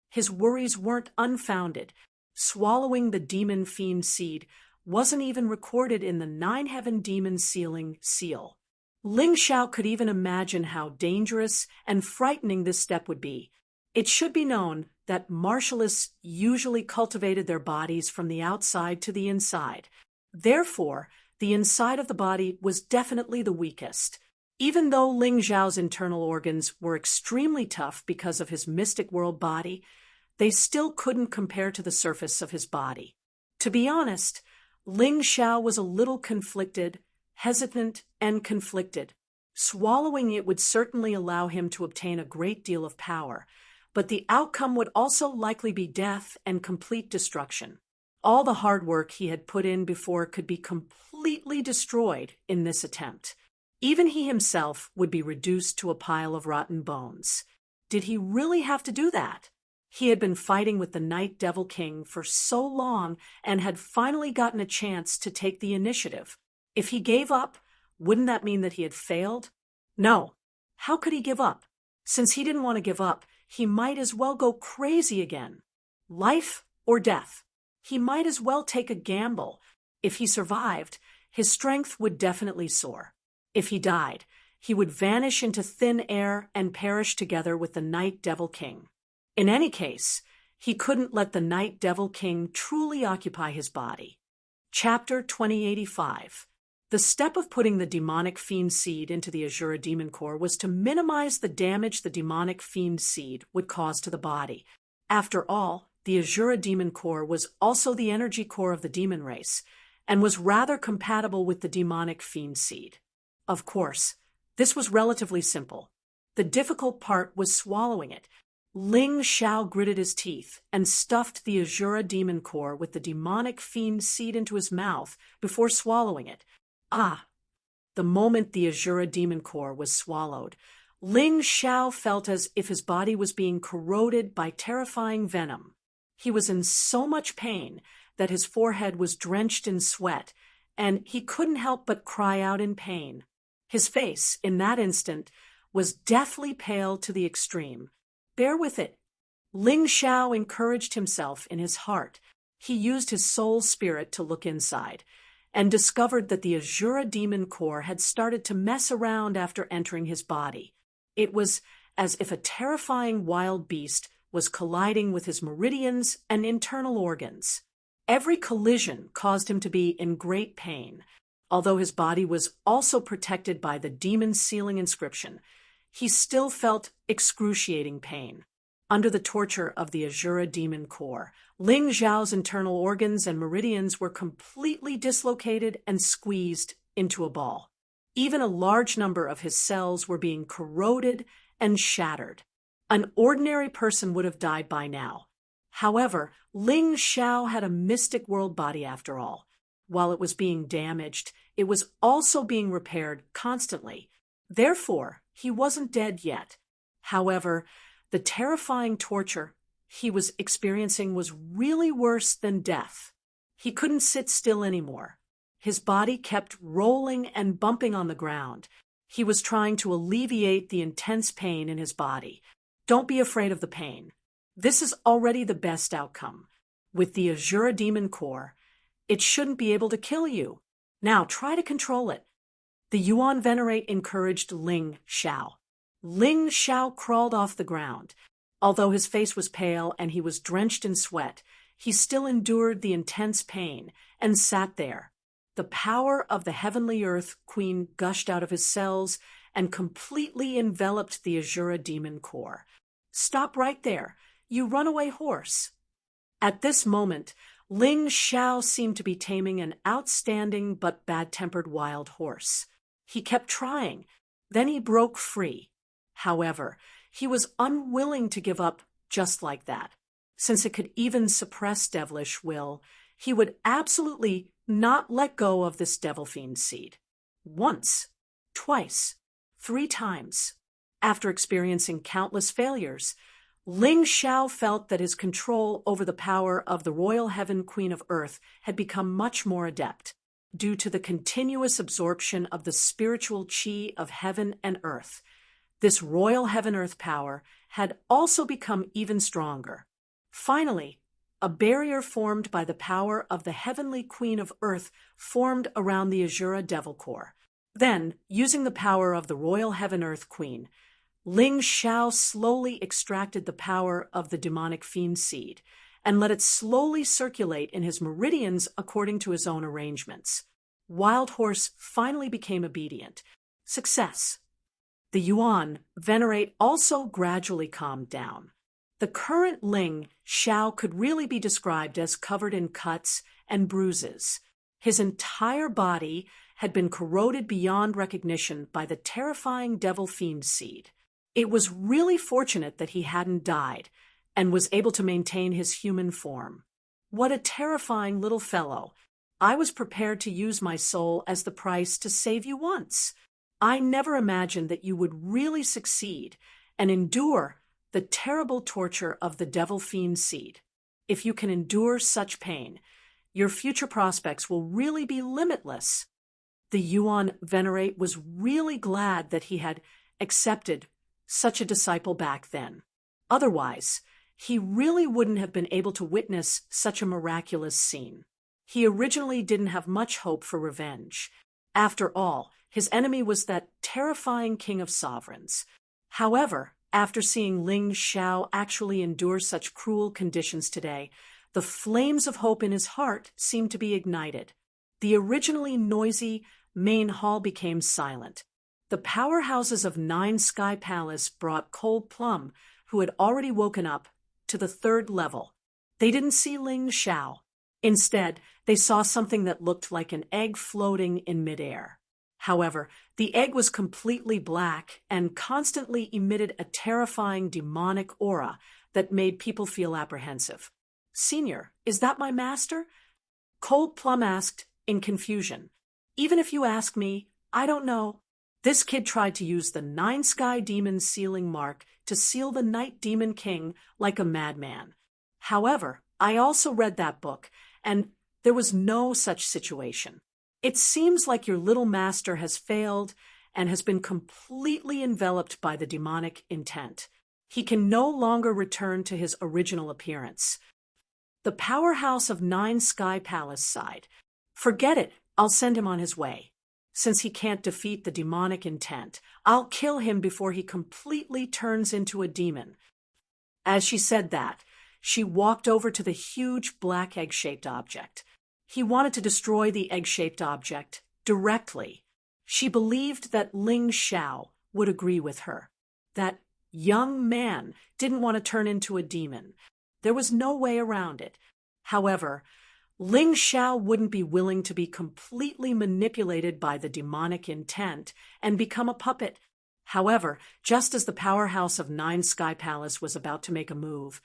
His worries weren't unfounded. Swallowing the demon fiend seed wasn't even recorded in the Nine-Heaven Demon Sealing seal. Ling Xiao could even imagine how dangerous and frightening this step would be. It should be known that martialists usually cultivated their bodies from the outside to the inside. Therefore, the inside of the body was definitely the weakest. Even though Ling Xiao's internal organs were extremely tough because of his mystic world body, they still couldn't compare to the surface of his body. To be honest, Ling Xiao was a little conflicted, hesitant, and conflicted. Swallowing it would certainly allow him to obtain a great deal of power, but the outcome would also likely be death and complete destruction. All the hard work he had put in before could be completely destroyed in this attempt. Even he himself would be reduced to a pile of rotten bones. Did he really have to do that? He had been fighting with the Night Devil King for so long and had finally gotten a chance to take the initiative. If he gave up, wouldn't that mean that he had failed? No. How could he give up? Since he didn't want to give up, he might as well go crazy again. Life or death? He might as well take a gamble. If he survived, his strength would definitely soar. If he died, he would vanish into thin air and perish together with the Night Devil King. In any case, he couldn't let the Night Devil King truly occupy his body. Chapter 2085. The step of putting the demonic fiend seed into the Azura demon core was to minimize the damage the demonic fiend seed would cause to the body. After all, the Azura demon core was also the energy core of the demon race, and was rather compatible with the demonic fiend seed. Of course, this was relatively simple. The difficult part was swallowing it. Ling Xiao gritted his teeth and stuffed the Azura demon core with the demonic fiend seed into his mouth before swallowing it. The moment the Azura demon core was swallowed, Ling Xiao felt as if his body was being corroded by terrifying venom. He was in so much pain that his forehead was drenched in sweat, and he couldn't help but cry out in pain. His face, in that instant, was deathly pale to the extreme. Bear with it. Ling Xiao encouraged himself in his heart. He used his soul spirit to look inside, and discovered that the Azura demon core had started to mess around after entering his body. It was as if a terrifying wild beast was colliding with his meridians and internal organs. Every collision caused him to be in great pain. Although his body was also protected by the demon sealing inscription, he still felt excruciating pain. Under the torture of the Azura demon core, Ling Xiao's internal organs and meridians were completely dislocated and squeezed into a ball. Even a large number of his cells were being corroded and shattered. An ordinary person would have died by now. However, Ling Xiao had a mystic world body after all. While it was being damaged, it was also being repaired constantly. Therefore, he wasn't dead yet. However, the terrifying torture he was experiencing was really worse than death. He couldn't sit still anymore. His body kept rolling and bumping on the ground. He was trying to alleviate the intense pain in his body. Don't be afraid of the pain. This is already the best outcome. With the Azura demon core, it shouldn't be able to kill you. Now try to control it. The Yuan Venerate encouraged Ling Xiao. Ling Xiao crawled off the ground. Although his face was pale and he was drenched in sweat, he still endured the intense pain and sat there. The power of the heavenly earth queen gushed out of his cells and completely enveloped the Azura demon core. Stop right there, you runaway horse. At this moment, Ling Xiao seemed to be taming an outstanding but bad-tempered wild horse. He kept trying. Then he broke free. However, he was unwilling to give up just like that. Since it could even suppress devilish will, he would absolutely not let go of this devil fiend seed. Once, twice, 3 times. After experiencing countless failures, Ling Xiao felt that his control over the power of the Royal Heaven Queen of Earth had become much more adept, due to the continuous absorption of the spiritual qi of heaven and earth. This Royal Heaven-Earth power had also become even stronger. Finally, a barrier formed by the power of the Heavenly Queen of Earth formed around the Azura Devil Core. Then, using the power of the Royal Heaven-Earth Queen, Ling Xiao slowly extracted the power of the demonic fiend seed and let it slowly circulate in his meridians according to his own arrangements. Wild Horse finally became obedient. Success. The Yuan Venerate also gradually calmed down. The current Ling Xiao could really be described as covered in cuts and bruises. His entire body had been corroded beyond recognition by the terrifying devil fiend seed. It was really fortunate that he hadn't died and was able to maintain his human form. What a terrifying little fellow. I was prepared to use my soul as the price to save you once. I never imagined that you would really succeed and endure the terrible torture of the devil fiend seed. If you can endure such pain, your future prospects will really be limitless. The Yuan Venerate was really glad that he had accepted such a disciple back then. Otherwise, he really wouldn't have been able to witness such a miraculous scene. He originally didn't have much hope for revenge. After all, his enemy was that terrifying king of sovereigns. However, after seeing Ling Xiao actually endure such cruel conditions today, the flames of hope in his heart seemed to be ignited. The originally noisy main hall became silent. The powerhouses of Nine Sky Palace brought Cold Plum, who had already woken up, to the 3rd level. They didn't see Ling Xiao. Instead, they saw something that looked like an egg floating in midair. However, the egg was completely black and constantly emitted a terrifying demonic aura that made people feel apprehensive. "Senior, is that my master?" Cold Plum asked in confusion. "Even if you ask me, I don't know." This kid tried to use the 9 Sky Demon sealing mark to seal the Night Demon King like a madman. However, I also read that book, and there was no such situation. It seems like your little master has failed and has been completely enveloped by the demonic intent. He can no longer return to his original appearance. The powerhouse of 9 Sky Palace sighed. "Forget it, I'll send him on his way. Since he can't defeat the demonic intent, I'll kill him before he completely turns into a demon." As she said that, she walked over to the huge black egg-shaped object. He wanted to destroy the egg-shaped object directly. She believed that Ling Xiao would agree with her. That young man didn't want to turn into a demon. There was no way around it. However, Ling Xiao wouldn't be willing to be completely manipulated by the demonic intent and become a puppet. However, just as the powerhouse of 9 Sky Palace was about to make a move,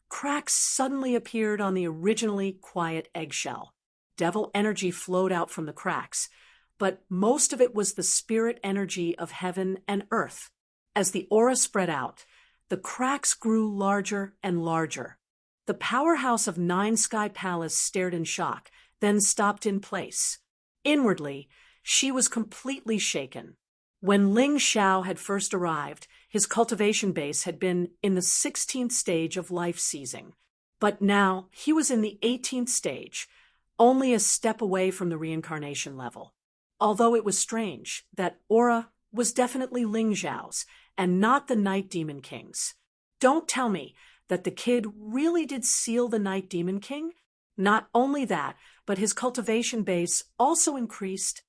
cracks suddenly appeared on the originally quiet eggshell. Devil energy flowed out from the cracks, but most of it was the spirit energy of heaven and earth. As the aura spread out, the cracks grew larger and larger. The powerhouse of 9 Sky Palace stared in shock, then stopped in place. Inwardly, she was completely shaken. When Ling Xiao had first arrived, his cultivation base had been in the 16th stage of life seizing. But now he was in the 18th stage, only a step away from the reincarnation level. Although it was strange, that aura was definitely Ling Xiao's and not the Night Demon King's. Don't tell me that the kid really did seal the Night Demon King? Not only that, but his cultivation base also increased.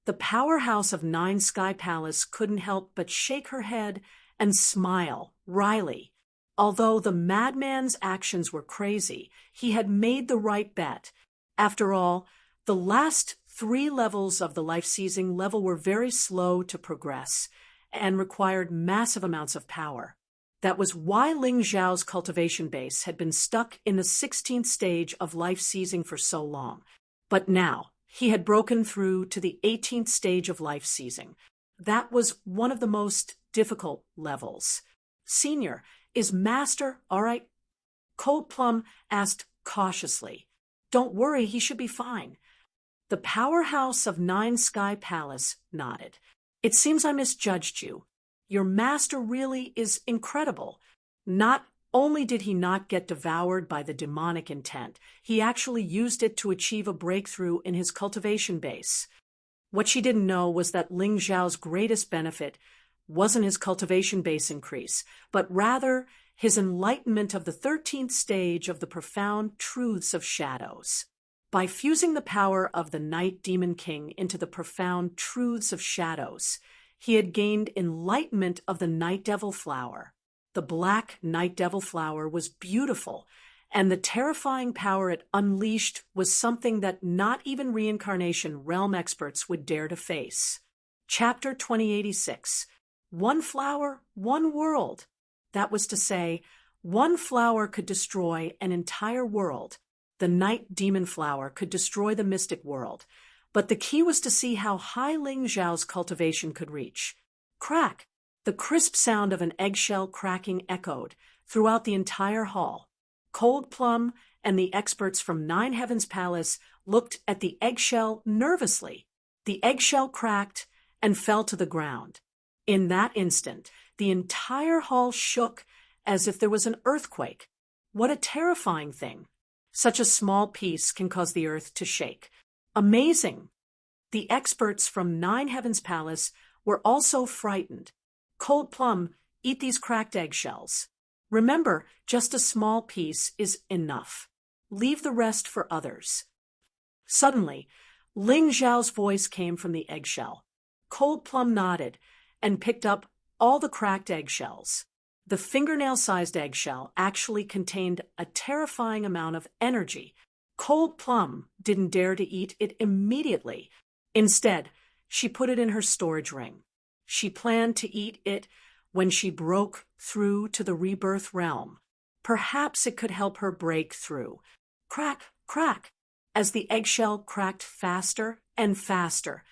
The powerhouse of 9 Sky Palace couldn't help but shake her head and smile wryly. Although the madman's actions were crazy, he had made the right bet. After all, the last 3 levels of the life-seizing level were very slow to progress and required massive amounts of power. That was why Ling Zhao's cultivation base had been stuck in the 16th stage of life seizing for so long. But now, he had broken through to the 18th stage of life seizing. That was one of the most difficult levels. Senior, is Master all right? Cold Plum asked cautiously. Don't worry, he should be fine. The powerhouse of Nine Sky Palace nodded. It seems I misjudged you. Your master really is incredible. Not only did he not get devoured by the demonic intent, he actually used it to achieve a breakthrough in his cultivation base. What she didn't know was that Ling Zhao's greatest benefit wasn't his cultivation base increase, but rather his enlightenment of the 13th stage of the profound truths of shadows. By fusing the power of the Night Demon King into the profound truths of shadows, he had gained enlightenment of the Night Devil Flower. The black Night Devil Flower was beautiful, and the terrifying power it unleashed was something that not even reincarnation realm experts would dare to face. Chapter 2086. One flower, one world. That was to say, one flower could destroy an entire world. The Night Demon Flower could destroy the mystic world. But the key was to see how high Ling Zhao's cultivation could reach. Crack! The crisp sound of an eggshell cracking echoed throughout the entire hall. Cold Plum and the experts from Nine Heavens Palace looked at the eggshell nervously. The eggshell cracked and fell to the ground. In that instant, the entire hall shook as if there was an earthquake. What a terrifying thing! Such a small piece can cause the earth to shake. Amazing! The experts from Nine Heavens Palace were also frightened. Cold Plum, eat these cracked eggshells. Remember, just a small piece is enough. Leave the rest for others. Suddenly, Ling Zhao's voice came from the eggshell. Cold Plum nodded and picked up all the cracked eggshells. The fingernail-sized eggshell actually contained a terrifying amount of energy. Cold Plum didn't dare to eat it immediately. Instead, she put it in her storage ring. She planned to eat it when she broke through to the rebirth realm. Perhaps it could help her break through. Crack, crack! As the eggshell cracked faster and faster,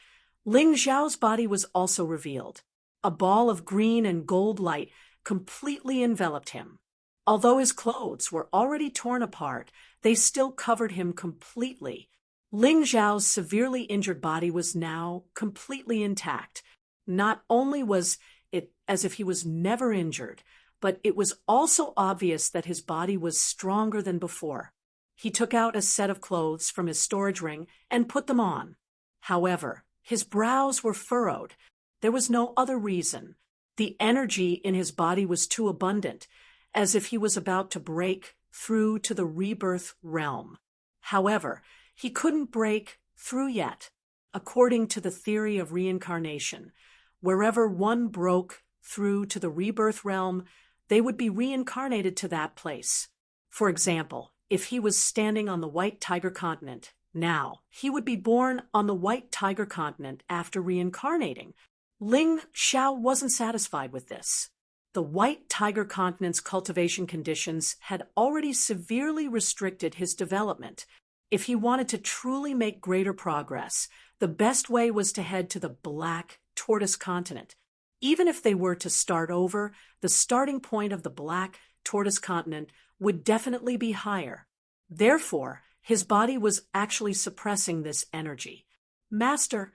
Ling Zhao's body was also revealed. A ball of green and gold light completely enveloped him. Although his clothes were already torn apart, they still covered him completely. Ling Zhao's severely injured body was now completely intact. Not only was it as if he was never injured, but it was also obvious that his body was stronger than before. He took out a set of clothes from his storage ring and put them on. However, his brows were furrowed. There was no other reason. The energy in his body was too abundant, as if he was about to break through to the rebirth realm. However, he couldn't break through yet. According to the theory of reincarnation, wherever one broke through to the rebirth realm, they would be reincarnated to that place. For example, if he was standing on the White Tiger continent, now he would be born on the White Tiger continent after reincarnating. Ling Zhao wasn't satisfied with this. The White Tiger continent's cultivation conditions had already severely restricted his development. If he wanted to truly make greater progress, the best way was to head to the Black Tortoise continent. Even if they were to start over, the starting point of the Black Tortoise continent would definitely be higher. Therefore, his body was actually suppressing this energy. Master,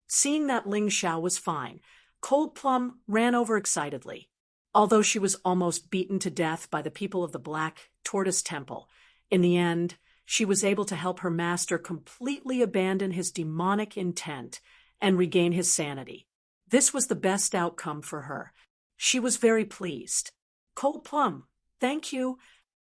seeing that Ling Zhao was fine, Cold Plum ran over excitedly. Although she was almost beaten to death by the people of the Black Tortoise Temple, in the end, she was able to help her master completely abandon his demonic intent and regain his sanity. This was the best outcome for her. She was very pleased. Cold Plum, thank you.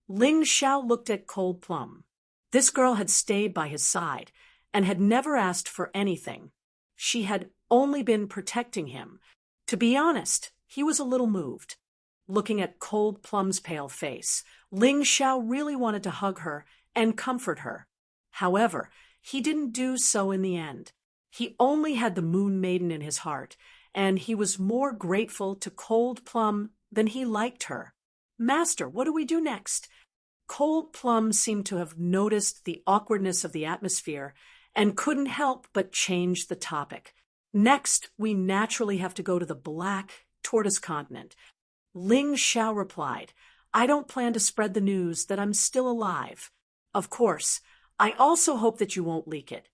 Ling Zhao looked at Cold Plum. This girl had stayed by his side and had never asked for anything. She had only been protecting him. To be honest, he was a little moved. Looking at Cold Plum's pale face, Ling Zhao really wanted to hug her and comfort her. However, he didn't do so in the end. He only had the Moon Maiden in his heart, and he was more grateful to Cold Plum then he liked her. Master, what do we do next? Cold Plum seemed to have noticed the awkwardness of the atmosphere and couldn't help but change the topic. Next, we naturally have to go to the Black Tortoise continent. Ling Xiao replied, I don't plan to spread the news that I'm still alive. Of course, I also hope that you won't leak it.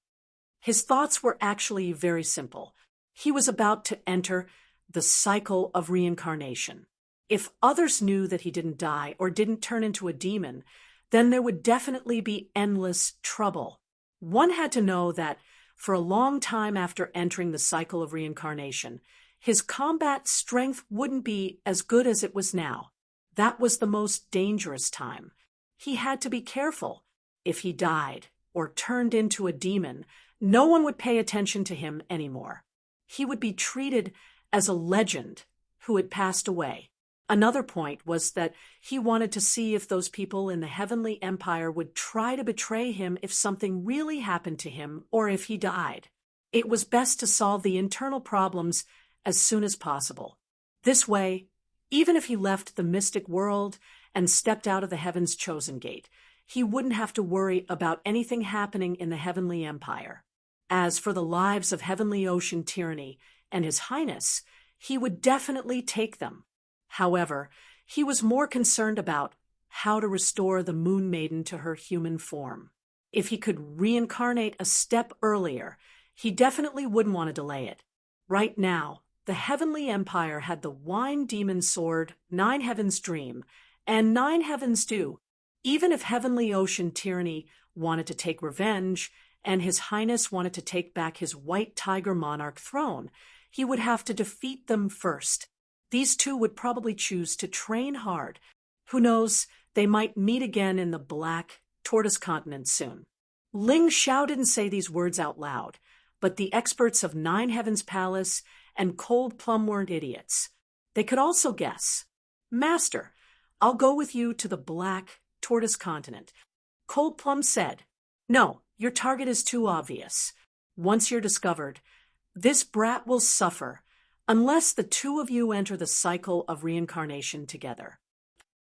His thoughts were actually very simple. He was about to enter the cycle of reincarnation. If others knew that he didn't die or didn't turn into a demon, then there would definitely be endless trouble. One had to know that for a long time after entering the cycle of reincarnation, his combat strength wouldn't be as good as it was now. That was the most dangerous time. He had to be careful. If he died or turned into a demon, no one would pay attention to him anymore. He would be treated as a legend who had passed away. Another point was that he wanted to see if those people in the Heavenly Empire would try to betray him if something really happened to him or if he died. It was best to solve the internal problems as soon as possible. This way, even if he left the mystic world and stepped out of the Heaven's chosen gate, he wouldn't have to worry about anything happening in the Heavenly Empire. As for the lives of Heavenly Ocean Tyranny and His Highness, he would definitely take them. However, he was more concerned about how to restore the Moon Maiden to her human form. If he could reincarnate a step earlier, he definitely wouldn't want to delay it. Right now, the Heavenly Empire had the Wine Demon Sword, 9 Heavens Dream, and 9 Heavens Dew. Even if Heavenly Ocean Tyranny wanted to take revenge, and His Highness wanted to take back his White Tiger Monarch throne, he would have to defeat them first. These two would probably choose to train hard. Who knows, they might meet again in the Black Tortoise continent soon. Ling Xiao didn't say these words out loud, but the experts of 9 Heavens Palace and Cold Plum weren't idiots. They could also guess. Master, I'll go with you to the Black Tortoise continent. Cold Plum said, No, your target is too obvious. Once you're discovered, this brat will suffer unless the two of you enter the cycle of reincarnation together.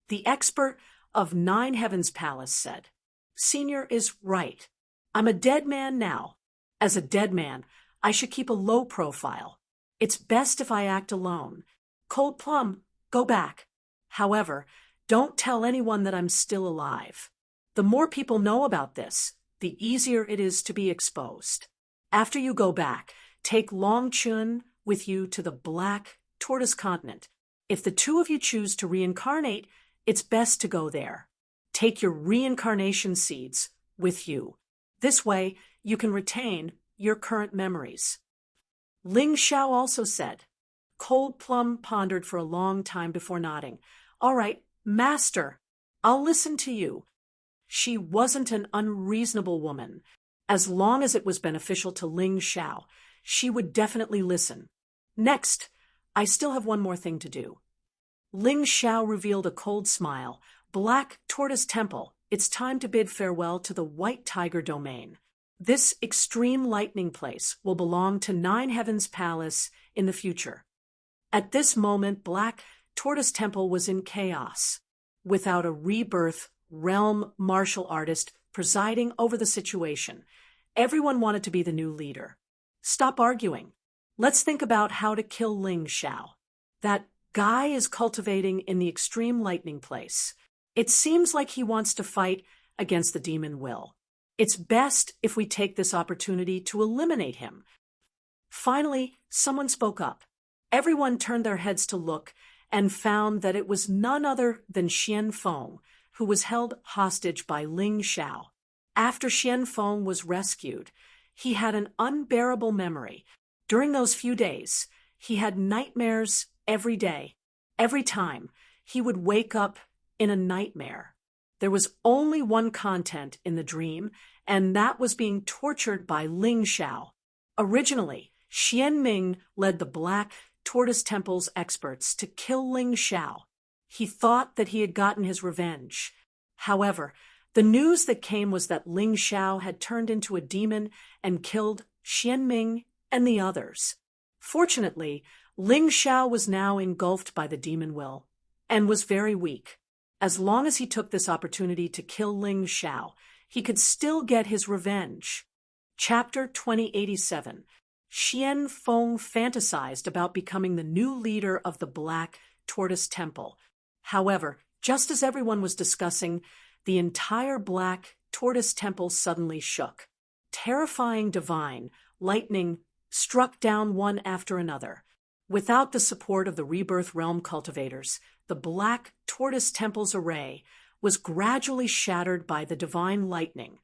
The expert of 9 Heavens Palace said, Senior is right. I'm a dead man now. As a dead man, I should keep a low profile. It's best if I act alone. Cold Plum, go back. However, don't tell anyone that I'm still alive. The more people know about this, the easier it is to be exposed. After you go back, take Long Chun with you to the Black Tortoise continent. If the two of you choose to reincarnate, it's best to go there. Take your reincarnation seeds with you. This way, you can retain your current memories. Ling Xiao also said. Cold Plum pondered for a long time before nodding. All right, Master, I'll listen to you. She wasn't an unreasonable woman. As long as it was beneficial to Ling Xiao, she would definitely listen. Next, I still have one more thing to do. Ling Xiao revealed a cold smile. Black Tortoise Temple, it's time to bid farewell to the White Tiger domain. This extreme lightning place will belong to 9 Heavens Palace in the future. At this moment, Black Tortoise Temple was in chaos, without a rebirth realm martial artist presiding over the situation. Everyone wanted to be the new leader. Stop arguing. Let's think about how to kill Ling Xiao. That guy is cultivating in the extreme lightning place. It seems like he wants to fight against the demon will. It's best if we take this opportunity to eliminate him. Finally, someone spoke up. Everyone turned their heads to look and found that it was none other than Xian Feng, who was held hostage by Ling Xiao. After Xian Feng was rescued, he had an unbearable memory. During those few days, he had nightmares every day. Every time, he would wake up in a nightmare. There was only one content in the dream, and that was being tortured by Ling Xiao. Originally, Xian Ming led the Black Tortoise Temple's experts to kill Ling Xiao. He thought that he had gotten his revenge. However, the news that came was that Ling Xiao had turned into a demon and killed Xian Ming and the others. Fortunately, Ling Xiao was now engulfed by the demon will and was very weak. As long as he took this opportunity to kill Ling Xiao, he could still get his revenge. Chapter 2087. Xian Feng fantasized about becoming the new leader of the Black Tortoise Temple. However, just as everyone was discussing, the entire Black Tortoise Temple suddenly shook. Terrifying divine lightning struck down one after another. Without the support of the Rebirth Realm cultivators, the Black Tortoise Temple's array was gradually shattered by the divine lightning.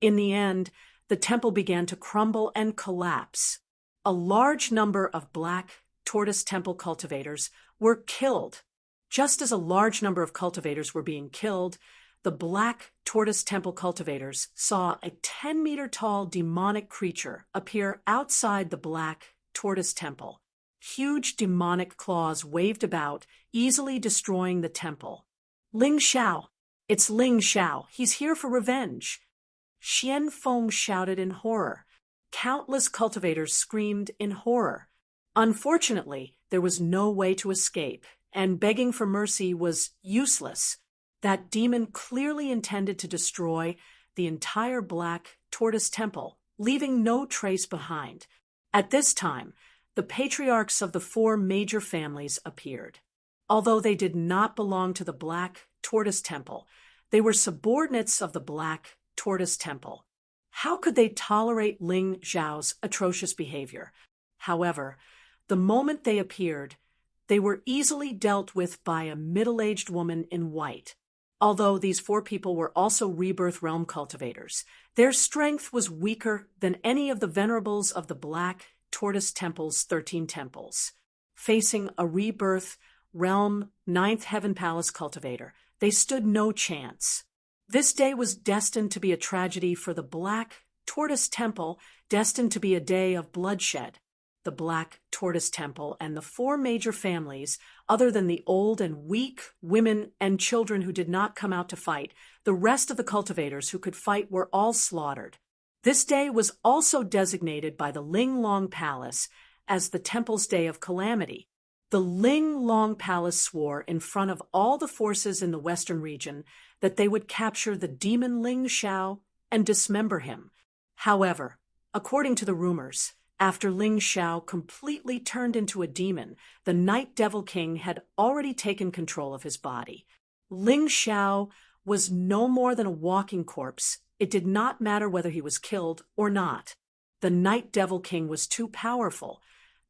In the end, the temple began to crumble and collapse. A large number of Black Tortoise Temple cultivators were killed. Just as a large number of cultivators were being killed, the Black Tortoise Temple cultivators saw a 10-meter-tall demonic creature appear outside the Black Tortoise Temple. Huge demonic claws waved about, easily destroying the temple. Ling Xiao! It's Ling Xiao! He's here for revenge! Xian Feng shouted in horror. Countless cultivators screamed in horror. Unfortunately, there was no way to escape, and begging for mercy was useless. That demon clearly intended to destroy the entire Black Tortoise Temple, leaving no trace behind. At this time, the patriarchs of the 4 major families appeared. Although they did not belong to the Black Tortoise Temple, they were subordinates of the Black Tortoise Temple. How could they tolerate Ling Xiao's atrocious behavior? However, the moment they appeared, they were easily dealt with by a middle-aged woman in white. Although these 4 people were also Rebirth Realm cultivators, their strength was weaker than any of the venerables of the Black Tortoise Temple's 13 temples. Facing a Rebirth Realm 9th Heaven Palace cultivator, they stood no chance. This day was destined to be a tragedy for the Black Tortoise Temple, destined to be a day of bloodshed. The Black Tortoise Temple and the 4 major families, other than the old and weak women and children who did not come out to fight, the rest of the cultivators who could fight were all slaughtered. This day was also designated by the Ling Long Palace as the temple's day of calamity. The Ling Long Palace swore in front of all the forces in the western region that they would capture the demon Ling Xiao and dismember him. However, according to the rumors, after Ling Xiao completely turned into a demon, the Night Devil King had already taken control of his body. Ling Xiao was no more than a walking corpse. It did not matter whether he was killed or not. The Night Devil King was too powerful.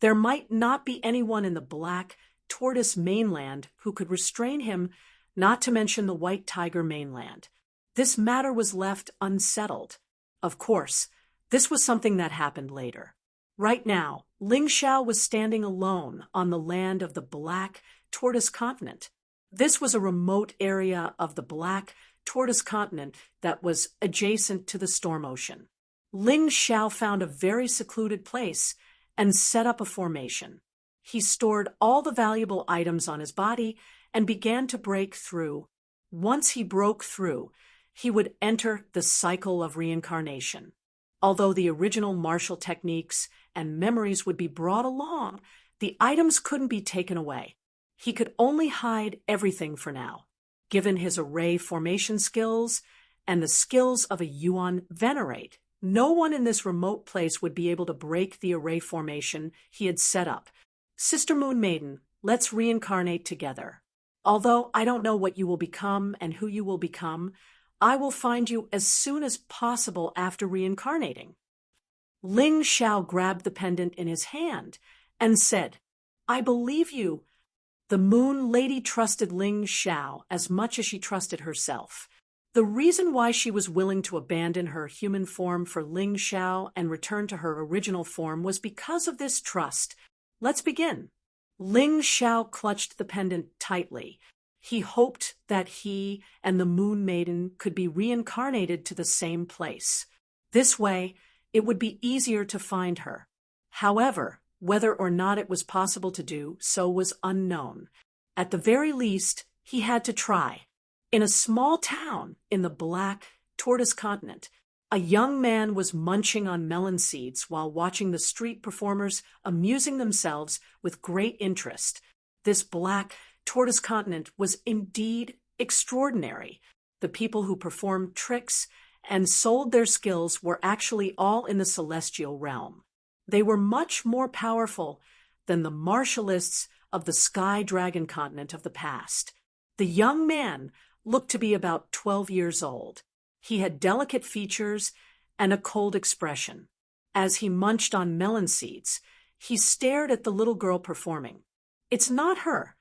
There might not be anyone in the Black Tortoise mainland who could restrain him, not to mention the White Tiger mainland. This matter was left unsettled. Of course, this was something that happened later. Right now, Ling Xiao was standing alone on the land of the Black Tortoise continent. This was a remote area of the Black Tortoise continent that was adjacent to the Storm Ocean. Ling Xiao found a very secluded place and set up a formation. He stored all the valuable items on his body and began to break through. Once he broke through, he would enter the cycle of reincarnation. Although the original martial techniques and memories would be brought along, the items couldn't be taken away. He could only hide everything for now. Given his array formation skills and the skills of a Yuan Venerate, no one in this remote place would be able to break the array formation he had set up. Sister Moon Maiden, let's reincarnate together. Although I don't know what you will become and who you will become, I will find you as soon as possible after reincarnating. Ling Xiao grabbed the pendant in his hand and said, I believe you. The Moon Lady trusted Ling Xiao as much as she trusted herself. The reason why she was willing to abandon her human form for Ling Xiao and return to her original form was because of this trust. Let's begin. Ling Xiao clutched the pendant tightly. He hoped that he and the Moon Maiden could be reincarnated to the same place. This way, it would be easier to find her. However, whether or not it was possible to do so was unknown. At the very least, he had to try. In a small town in the Black Tortoise continent, a young man was munching on melon seeds while watching the street performers amusing themselves with great interest. This Black tortoise continent was indeed extraordinary. The people who performed tricks and sold their skills were actually all in the celestial realm. They were much more powerful than the martialists of the Sky Dragon continent of the past. The young man looked to be about 12 years old. He had delicate features and a cold expression. As he munched on melon seeds, he stared at the little girl performing. "It's not her."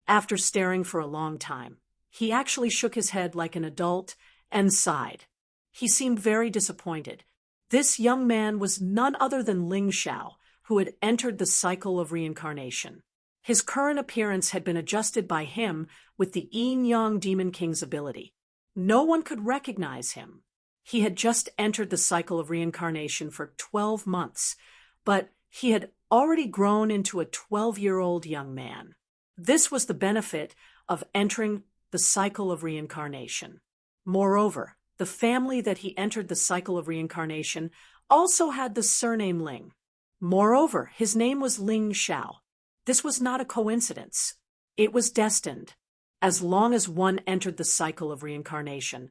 After staring for a long time, he actually shook his head like an adult and sighed. He seemed very disappointed. This young man was none other than Ling Xiao, who had entered the cycle of reincarnation. His current appearance had been adjusted by him with the Yin-Yang Demon King's ability. No one could recognize him. He had just entered the cycle of reincarnation for 12 months, but he had already grown into a 12-year-old young man. This was the benefit of entering the cycle of reincarnation. Moreover, the family that he entered the cycle of reincarnation also had the surname Ling. Moreover, his name was Ling Xiao. This was not a coincidence. It was destined. As long as one entered the cycle of reincarnation,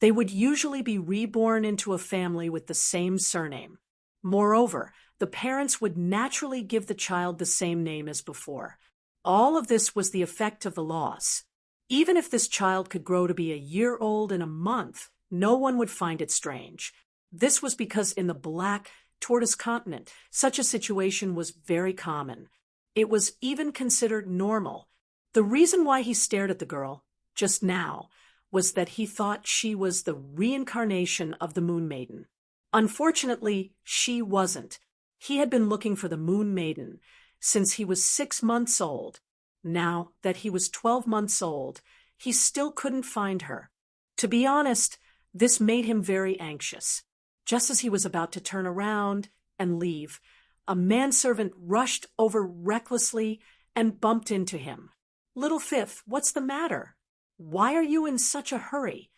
they would usually be reborn into a family with the same surname. Moreover, the parents would naturally give the child the same name as before. All of this was the effect of the laws. Even if this child could grow to be a year old in a month, no one would find it strange. This was because in the Black Tortoise continent, such a situation was very common. It was even considered normal. The reason why he stared at the girl just now was that he thought she was the reincarnation of the Moon Maiden. Unfortunately, she wasn't. He had been looking for the Moon Maiden since he was 6 months old. Now that he was 12 months old, he still couldn't find her. To be honest, this made him very anxious. Just as he was about to turn around and leave, a manservant rushed over recklessly and bumped into him. "Little Fifth, what's the matter? Why are you in such a hurry?"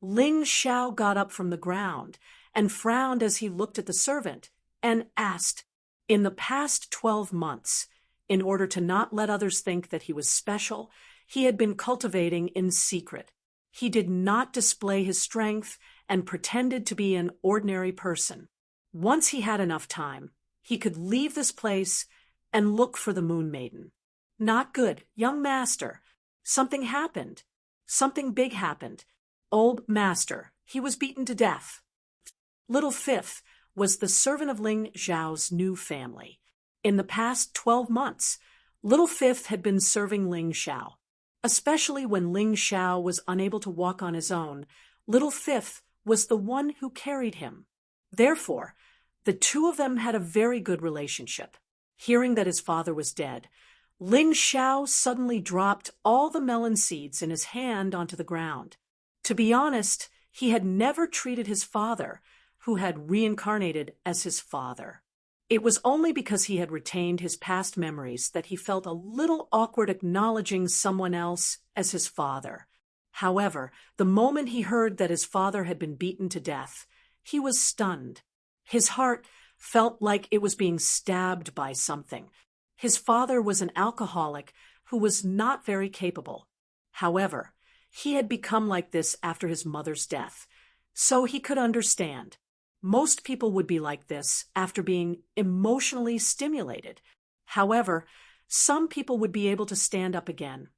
Ling Xiao got up from the ground and frowned as he looked at the servant and asked, "In the past 12 months, in order to not let others think that he was special, he had been cultivating in secret. He did not display his strength and pretended to be an ordinary person. Once he had enough time, he could leave this place and look for the Moon Maiden." "Not good, young master. Something happened. Something big happened. Old master, he was beaten to death." Little Fifth was the servant of Ling Xiao's new family. In the past 12 months, Little Fifth had been serving Ling Xiao. Especially when Ling Xiao was unable to walk on his own, Little Fifth was the one who carried him. Therefore, the two of them had a very good relationship. Hearing that his father was dead, Ling Xiao suddenly dropped all the melon seeds in his hand onto the ground. To be honest, he had never treated his father, who had reincarnated as his father. It was only because he had retained his past memories that he felt a little awkward acknowledging someone else as his father. However, the moment he heard that his father had been beaten to death, he was stunned. His heart felt like it was being stabbed by something. His father was an alcoholic who was not very capable. However, he had become like this after his mother's death, so he could understand. Most people would be like this after being emotionally stimulated. However, some people would be able to stand up again,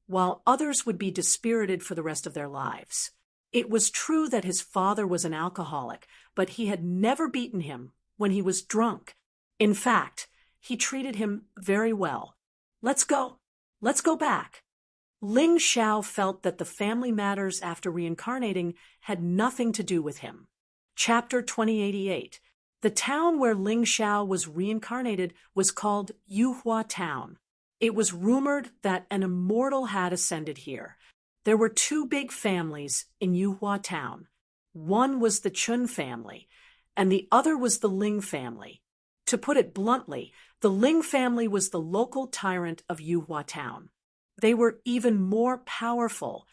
while others would be dispirited for the rest of their lives. It was true that his father was an alcoholic, but he had never beaten him when he was drunk. In fact, he treated him very well. Let's go back." Ling Xiao felt that the family matters after reincarnating had nothing to do with him. Chapter 2088. The town where Ling Xiao was reincarnated was called Yuhua Town. It was rumored that an immortal had ascended here. There were 2 big families in Yuhua Town. One was the Chun family, and the other was the Ling family. To put it bluntly, the Ling family was the local tyrant of Yuhua Town. They were even more powerful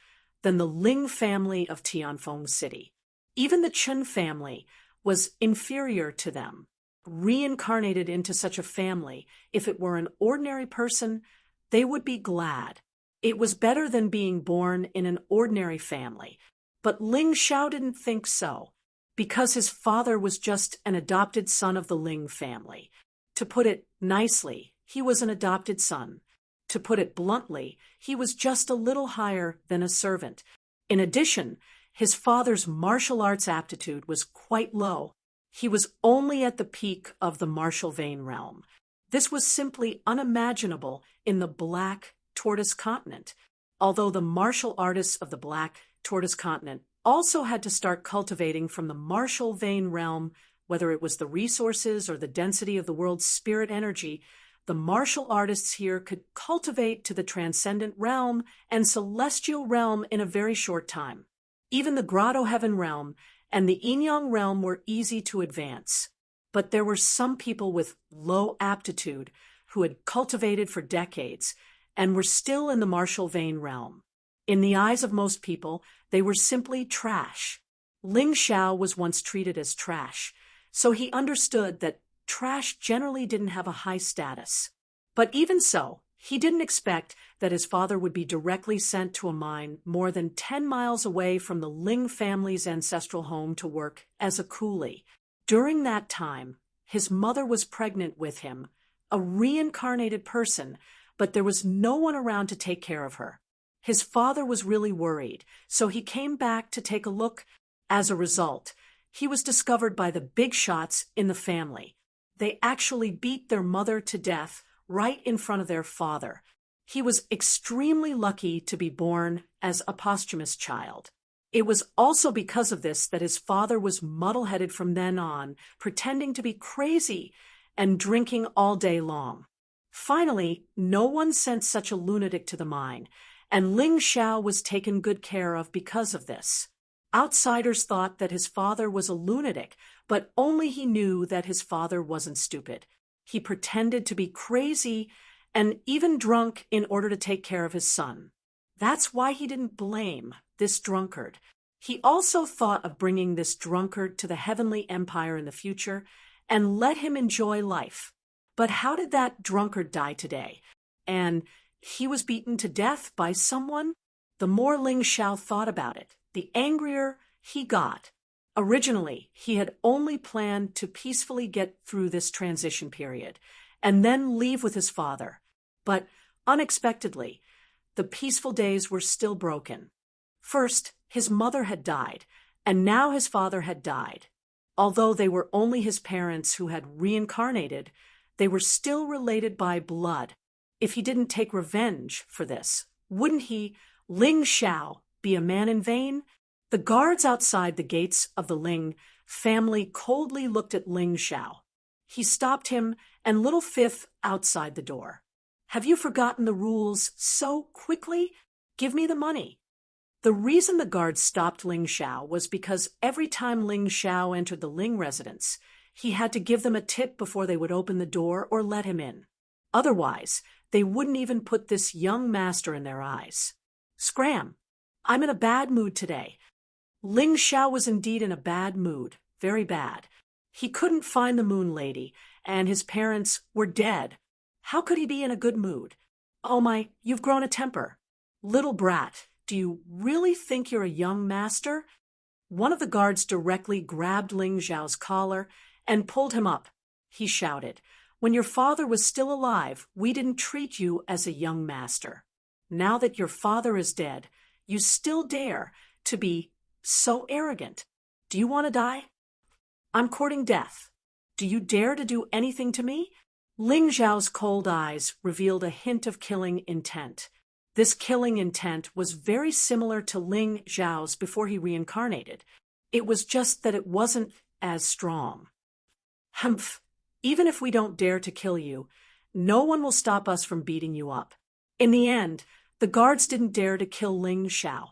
than the Ling family of Tianfeng City. Even the Chun family was inferior to them. Reincarnated into such a family, if it were an ordinary person, they would be glad. It was better than being born in an ordinary family. But Ling Xiao didn't think so, because his father was just an adopted son of the Ling family. To put it nicely, he was an adopted son. To put it bluntly, he was just a little higher than a servant. In addition, his father's martial arts aptitude was quite low. He was only at the peak of the martial vein realm. This was simply unimaginable in the Black Tortoise Continent, although the martial artists of the Black Tortoise Continent also had to start cultivating from the martial vein realm, whether it was the resources or the density of the world's spirit energy. The martial artists here could cultivate to the transcendent realm and celestial realm in a very short time. Even the Grotto Heaven realm and the Yin-Yang realm were easy to advance. But there were some people with low aptitude who had cultivated for decades and were still in the martial vein realm. In the eyes of most people, they were simply trash. Ling Xiao was once treated as trash, so he understood that trash generally didn't have a high status. But even so, he didn't expect that his father would be directly sent to a mine more than 10 miles away from the Ling family's ancestral home to work as a coolie. During that time, his mother was pregnant with him, a reincarnated person, but there was no one around to take care of her. His father was really worried, so he came back to take a look. As a result, he was discovered by the big shots in the family. They actually beat their mother to death right in front of their father. He was extremely lucky to be born as a posthumous child. It was also because of this that his father was muddle-headed from then on, pretending to be crazy and drinking all day long. Finally, no one sent such a lunatic to the mine, and Ling Xiao was taken good care of because of this. Outsiders thought that his father was a lunatic, but only he knew that his father wasn't stupid. He pretended to be crazy and even drunk in order to take care of his son. That's why he didn't blame this drunkard. He also thought of bringing this drunkard to the heavenly empire in the future and let him enjoy life. But how did that drunkard die today? And he was beaten to death by someone? The more Ling Xiao thought about it, the angrier he got. Originally, he had only planned to peacefully get through this transition period and then leave with his father. But unexpectedly, the peaceful days were still broken. First, his mother had died, and now his father had died. Although they were only his parents who had reincarnated, they were still related by blood. If he didn't take revenge for this, wouldn't he, Ling Xiao, be a man in vain? The guards outside the gates of the Ling family coldly looked at Ling Xiao. He stopped him and little Fifth outside the door. Have you forgotten the rules so quickly? Give me the money. The reason the guards stopped Ling Xiao was because every time Ling Xiao entered the Ling residence, he had to give them a tip before they would open the door or let him in. Otherwise, they wouldn't even put this young master in their eyes. Scram! I'm in a bad mood today. Ling Xiao was indeed in a bad mood, very bad. He couldn't find the Moon Lady, and his parents were dead. How could he be in a good mood? Oh my, you've grown a temper. Little brat, do you really think you're a young master? One of the guards directly grabbed Ling Xiao's collar and pulled him up. He shouted, "When your father was still alive, we didn't treat you as a young master. Now that your father is dead, you still dare to be so arrogant. Do you want to die? I'm courting death. Do you dare to do anything to me?" Ling Xiao's cold eyes revealed a hint of killing intent. This killing intent was very similar to Ling Xiao's before he reincarnated. It was just that it wasn't as strong. Humph! Even if we don't dare to kill you, no one will stop us from beating you up. In the end, the guards didn't dare to kill Ling Xiao.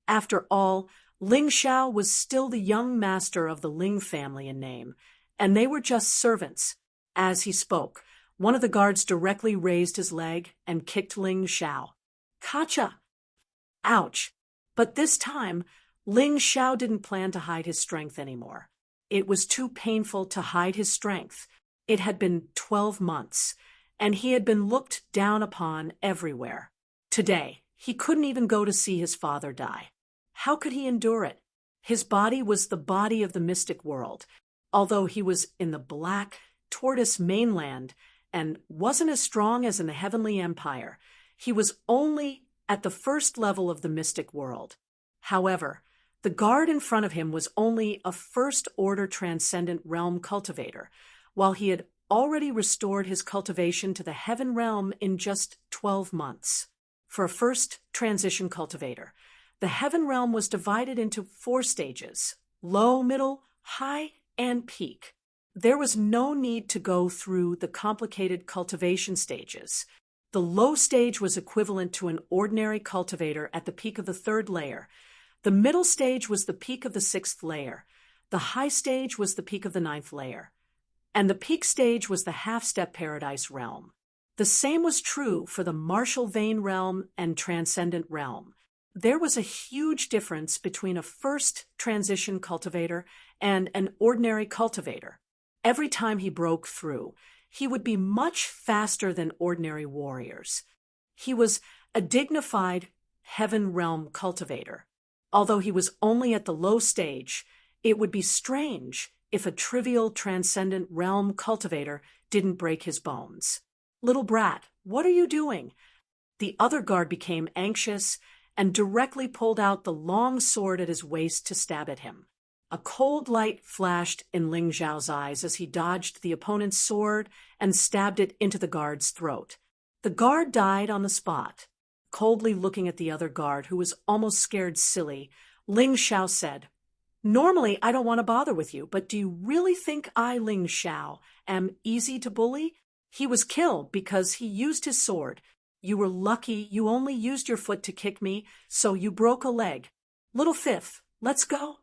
After all, Ling Xiao was still the young master of the Ling family in name, and they were just servants. As he spoke, one of the guards directly raised his leg and kicked Ling Xiao. Kacha! Ouch! But this time, Ling Xiao didn't plan to hide his strength anymore. It was too painful to hide his strength. It had been 12 months, and he had been looked down upon everywhere. Today, He couldn't even go to see his father die. How could he endure it? His body was the body of the mystic world, although he was in the black tortoise mainland and wasn't as strong as in the heavenly empire. He was only at the first level of the mystic world. However, the guard in front of him was only a first-order transcendent realm cultivator, while he had already restored his cultivation to the heaven realm in just 12 months. For a first transition cultivator, the heaven realm was divided into 4 stages: low, middle, high, and peak. There was no need to go through the complicated cultivation stages. The low stage was equivalent to an ordinary cultivator at the peak of the 3rd layer. The middle stage was the peak of the 6th layer. The high stage was the peak of the 9th layer. And the peak stage was the half-step paradise realm. The same was true for the martial vein realm and transcendent realm. There was a huge difference between a first transition cultivator and an ordinary cultivator. Every time he broke through, he would be much faster than ordinary warriors. He was a dignified heaven realm cultivator. Although he was only at the low stage, it would be strange if a trivial transcendent realm cultivator didn't break his bones. "Little brat, what are you doing?" The other guard became anxious and directly pulled out the long sword at his waist to stab at him. A cold light flashed in Ling Zhao's eyes as he dodged the opponent's sword and stabbed it into the guard's throat. The guard died on the spot. Coldly looking at the other guard, who was almost scared silly, Ling Zhao said, "Normally I don't want to bother with you, but do you really think I, Ling Zhao, am easy to bully? He was killed because he used his sword. You were lucky you only used your foot to kick me, so you broke a leg. Little fifth, let's go."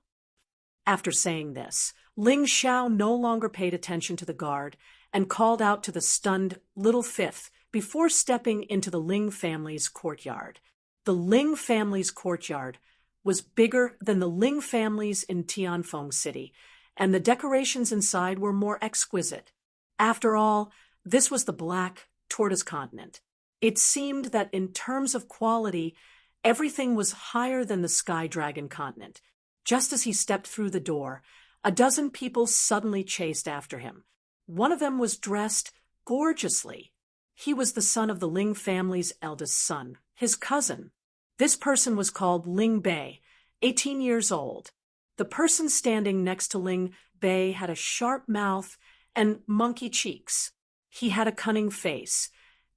After saying this, Ling Zhao no longer paid attention to the guard and called out to the stunned little fifth before stepping into the Ling family's courtyard. The Ling family's courtyard was bigger than the Ling families in Tianfeng City, and the decorations inside were more exquisite. After all, this was the Black Tortoise Continent. It seemed that in terms of quality, everything was higher than the Sky Dragon continent. Just as he stepped through the door, a dozen people suddenly chased after him. One of them was dressed gorgeously. He was the son of the Ling family's eldest son, his cousin. This person was called Ling Bei, 18 years old. The person standing next to Ling Bei had a sharp mouth and monkey cheeks. He had a cunning face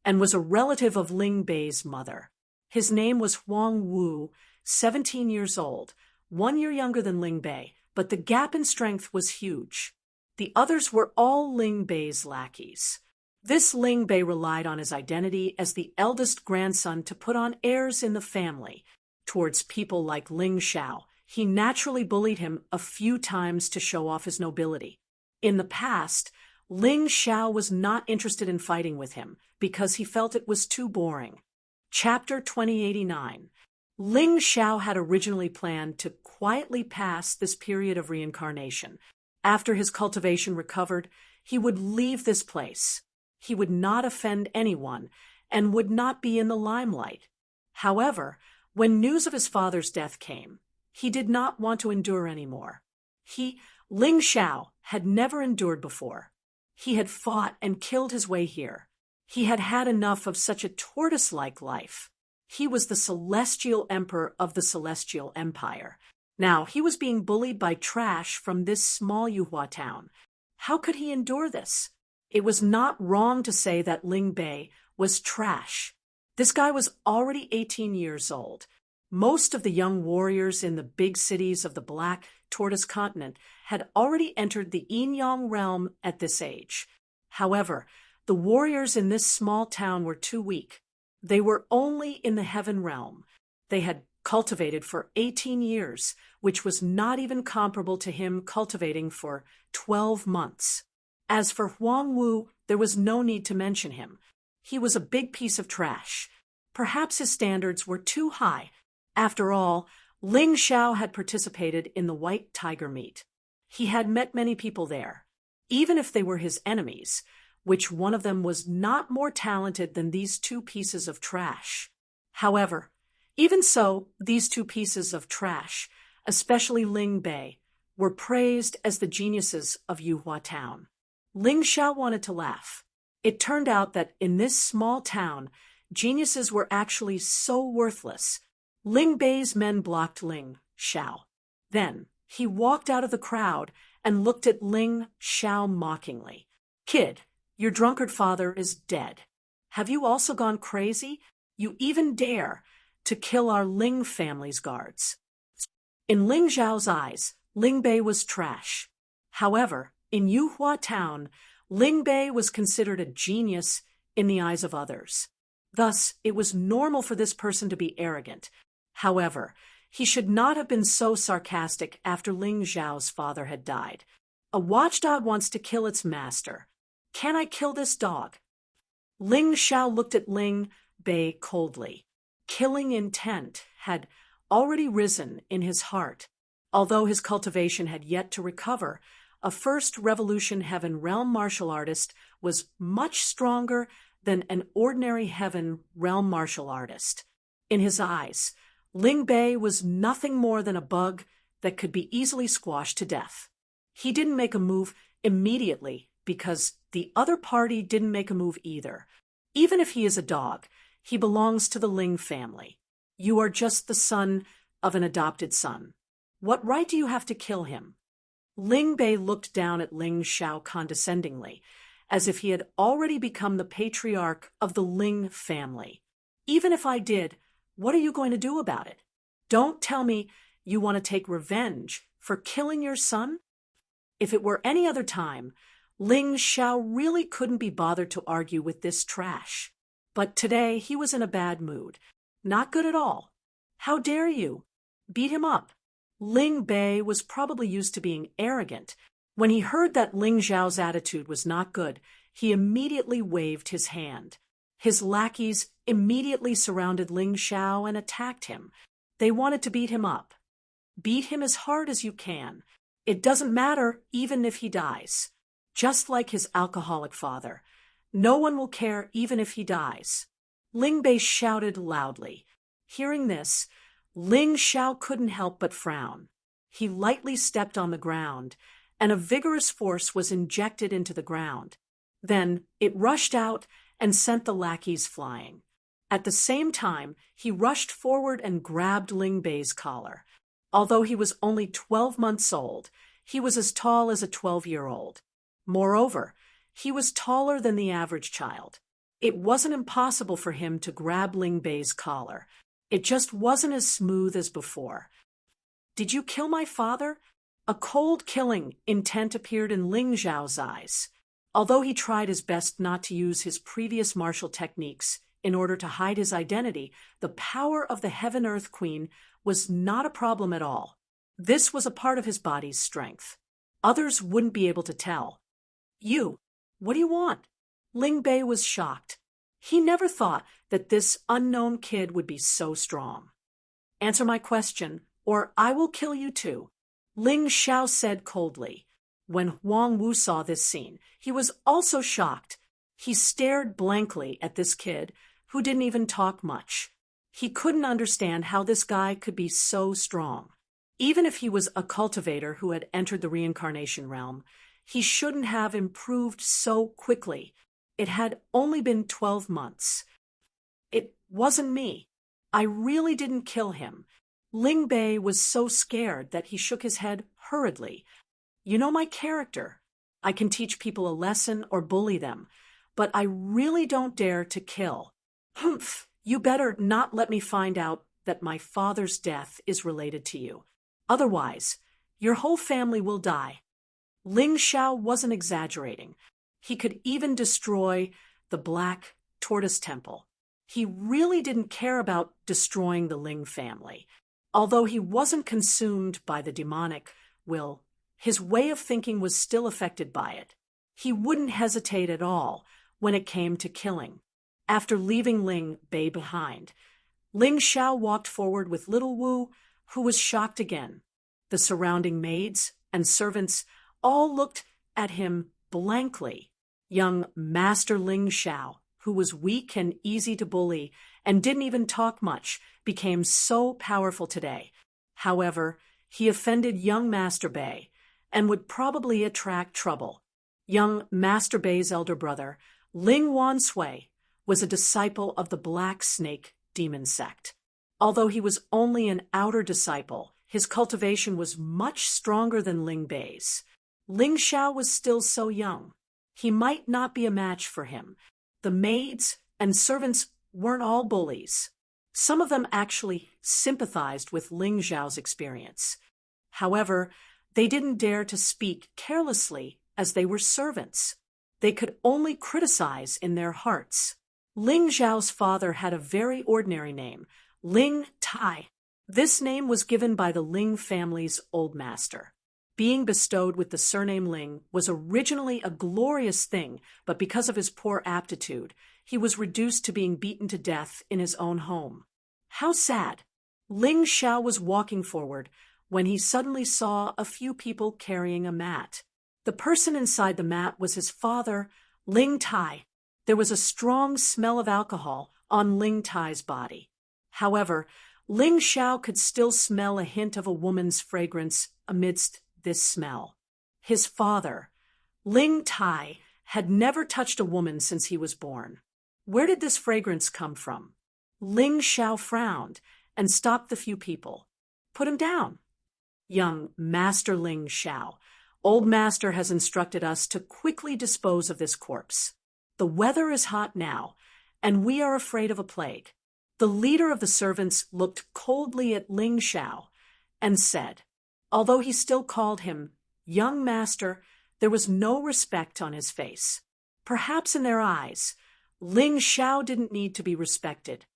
and was a relative of Ling Bei's mother. His name was Huang Wu, 17 years old, 1 year younger than Ling Bei, but the gap in strength was huge. The others were all Ling Bei's lackeys. This Ling Bei relied on his identity as the eldest grandson to put on airs in the family. Towards people like Ling Zhao, he naturally bullied him a few times to show off his nobility. In the past, Ling Zhao was not interested in fighting with him because he felt it was too boring. Chapter 2089. Ling Zhao had originally planned to quietly pass this period of reincarnation. After his cultivation recovered, he would leave this place. He would not offend anyone and would not be in the limelight. However, when news of his father's death came, he did not want to endure anymore. Ling Zhao, had never endured before. He had fought and killed his way here. He had had enough of such a tortoise-like life. He was the celestial emperor of the celestial empire. Now he was being bullied by trash from this small Yuhua town. How could he endure this? It was not wrong to say that Ling Bei was trash. This guy was already 18 years old. Most of the young warriors in the big cities of the Black Tortoise Continent had already entered the Yin-Yang realm at this age. However, the warriors in this small town were too weak. They were only in the heaven realm. They had cultivated for 18 years, which was not even comparable to him cultivating for 12 months. As for Huang Wu, there was no need to mention him. He was a big piece of trash. Perhaps his standards were too high. After all, Ling Zhao had participated in the White Tiger meet. He had met many people there. Even if they were his enemies, which one of them was not more talented than these two pieces of trash. However, Even so, these two pieces of trash, especially Ling Bei, were praised as the geniuses of Yuhua Town. Ling Xiao wanted to laugh. It turned out that in this small town, geniuses were actually so worthless. Ling Bei's men blocked Ling Xiao. Then, he walked out of the crowd and looked at Ling Xiao mockingly. "Kid, your drunkard father is dead. Have you also gone crazy? You even dare to kill our Ling family's guards." In Ling Xiao's eyes, Ling Bei was trash. However, in Yuhua Town, Ling Bei was considered a genius in the eyes of others. Thus, it was normal for this person to be arrogant. However, he should not have been so sarcastic after Ling Xiao's father had died. A watchdog wants to kill its master. Can I kill this dog? Ling Xiao looked at Ling Bei coldly. Killing intent had already risen in his heart. Although his cultivation had yet to recover, a first Revolution Heaven Realm martial artist was much stronger than an ordinary Heaven Realm martial artist. In his eyes, Ling Bei was nothing more than a bug that could be easily squashed to death. He didn't make a move immediately because the other party didn't make a move either. Even if he is a dog, he belongs to the Ling family. You are just the son of an adopted son. What right do you have to kill him? Ling Bei looked down at Ling Xiao condescendingly, as if he had already become the patriarch of the Ling family. Even if I did, what are you going to do about it? Don't tell me you want to take revenge for killing your son? If it were any other time, Ling Xiao really couldn't be bothered to argue with this trash. But today he was in a bad mood. Not good at all. How dare you? Beat him up. Ling Bei was probably used to being arrogant. When he heard that Ling Xiao's attitude was not good, he immediately waved his hand. His lackeys immediately surrounded Ling Xiao and attacked him. They wanted to beat him up. Beat him as hard as you can. It doesn't matter even if he dies. Just like his alcoholic father. No one will care even if he dies. Ling Bei shouted loudly. Hearing this, Ling Xiao couldn't help but frown. He lightly stepped on the ground, and a vigorous force was injected into the ground. Then it rushed out and sent the lackeys flying. At the same time, he rushed forward and grabbed Ling Bei's collar. Although he was only 12 months old, he was as tall as a 12-year-old. Moreover, he was taller than the average child. It wasn't impossible for him to grab Ling Bei's collar. It just wasn't as smooth as before. "Did you kill my father?" A cold killing intent appeared in Ling Xiao's eyes. Although he tried his best not to use his previous martial techniques in order to hide his identity, the power of the Heaven Earth Queen was not a problem at all. This was a part of his body's strength. Others wouldn't be able to tell. "You, what do you want?" Ling Bei was shocked. He never thought that this unknown kid would be so strong. "Answer my question, or I will kill you too," Ling Xiao said coldly. When Huang Wu saw this scene, he was also shocked. He stared blankly at this kid, who didn't even talk much. He couldn't understand how this guy could be so strong. Even if he was a cultivator who had entered the reincarnation realm, he shouldn't have improved so quickly. It had only been 12 months. "It wasn't me. I really didn't kill him." Ling Bei was so scared that he shook his head hurriedly. "You know my character. I can teach people a lesson or bully them, but I really don't dare to kill." "Humph, you better not let me find out that my father's death is related to you. Otherwise, your whole family will die." Ling Xiao wasn't exaggerating. He could even destroy the Black Tortoise Temple. He really didn't care about destroying the Ling family. Although he wasn't consumed by the demonic will, his way of thinking was still affected by it. He wouldn't hesitate at all when it came to killing. After leaving Ling Bei behind, Ling Xiao walked forward with little Wu, who was shocked again. The surrounding maids and servants all looked at him blankly. Young Master Ling Xiao, who was weak and easy to bully, and didn't even talk much, became so powerful today. However, he offended young Master Bei and would probably attract trouble. Young Master Bei's elder brother, Ling Wansui, was a disciple of the Black Snake demon sect. Although he was only an outer disciple, his cultivation was much stronger than Ling Bei's. Ling Xiao was still so young. He might not be a match for him. The maids and servants weren't all bullies. Some of them actually sympathized with Ling Xiao's experience. However, they didn't dare to speak carelessly as they were servants. They could only criticize in their hearts. Ling Xiao's father had a very ordinary name, Ling Tai. This name was given by the Ling family's old master. Being bestowed with the surname Ling was originally a glorious thing, but because of his poor aptitude, he was reduced to being beaten to death in his own home. How sad! Ling Xiao was walking forward when he suddenly saw a few people carrying a mat. The person inside the mat was his father, Ling Tai. There was a strong smell of alcohol on Ling Tai's body. However, Ling Xiao could still smell a hint of a woman's fragrance amidst this smell. His father, Ling Tai, had never touched a woman since he was born. Where did this fragrance come from? Ling Xiao frowned and stopped the few people. Put him down. Young Master Ling Xiao, old master has instructed us to quickly dispose of this corpse. The weather is hot now, and we are afraid of a plague. The leader of the servants looked coldly at Ling Xiao and said, although he still called him young master, there was no respect on his face. Perhaps in their eyes, Ling Xiao didn't need to be respected.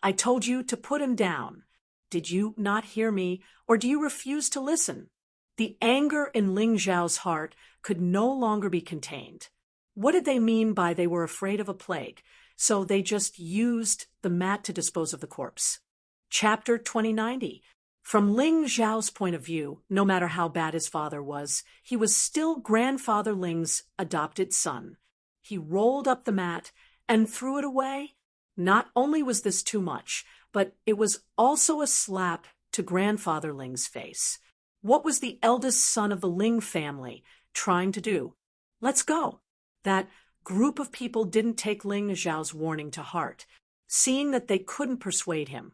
I told you to put him down. Did you not hear me, or do you refuse to listen? The anger in Ling Xiao's heart could no longer be contained. What did they mean by they were afraid of a plague, so they just used the mat to dispose of the corpse? Chapter 2090. From Ling Xiao's point of view, no matter how bad his father was, he was still Grandfather Ling's adopted son. He rolled up the mat and threw it away. Not only was this too much, but it was also a slap to Grandfather Ling's face. What was the eldest son of the Ling family trying to do? Let's go. That group of people didn't take Ling Xiao's warning to heart. Seeing that they couldn't persuade him,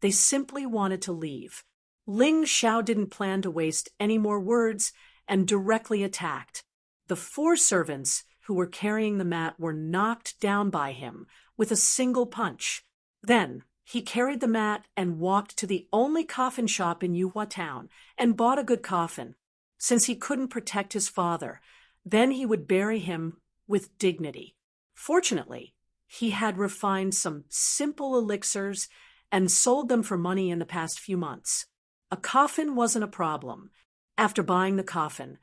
they simply wanted to leave. Ling Xiao didn't plan to waste any more words and directly attacked. The 4 servants who were carrying the mat were knocked down by him with a single punch. Then he carried the mat and walked to the only coffin shop in Yuhua town and bought a good coffin. Since he couldn't protect his father, then he would bury him with dignity. Fortunately, he had refined some simple elixirs and sold them for money in the past few months. A coffin wasn't a problem. After buying the coffin,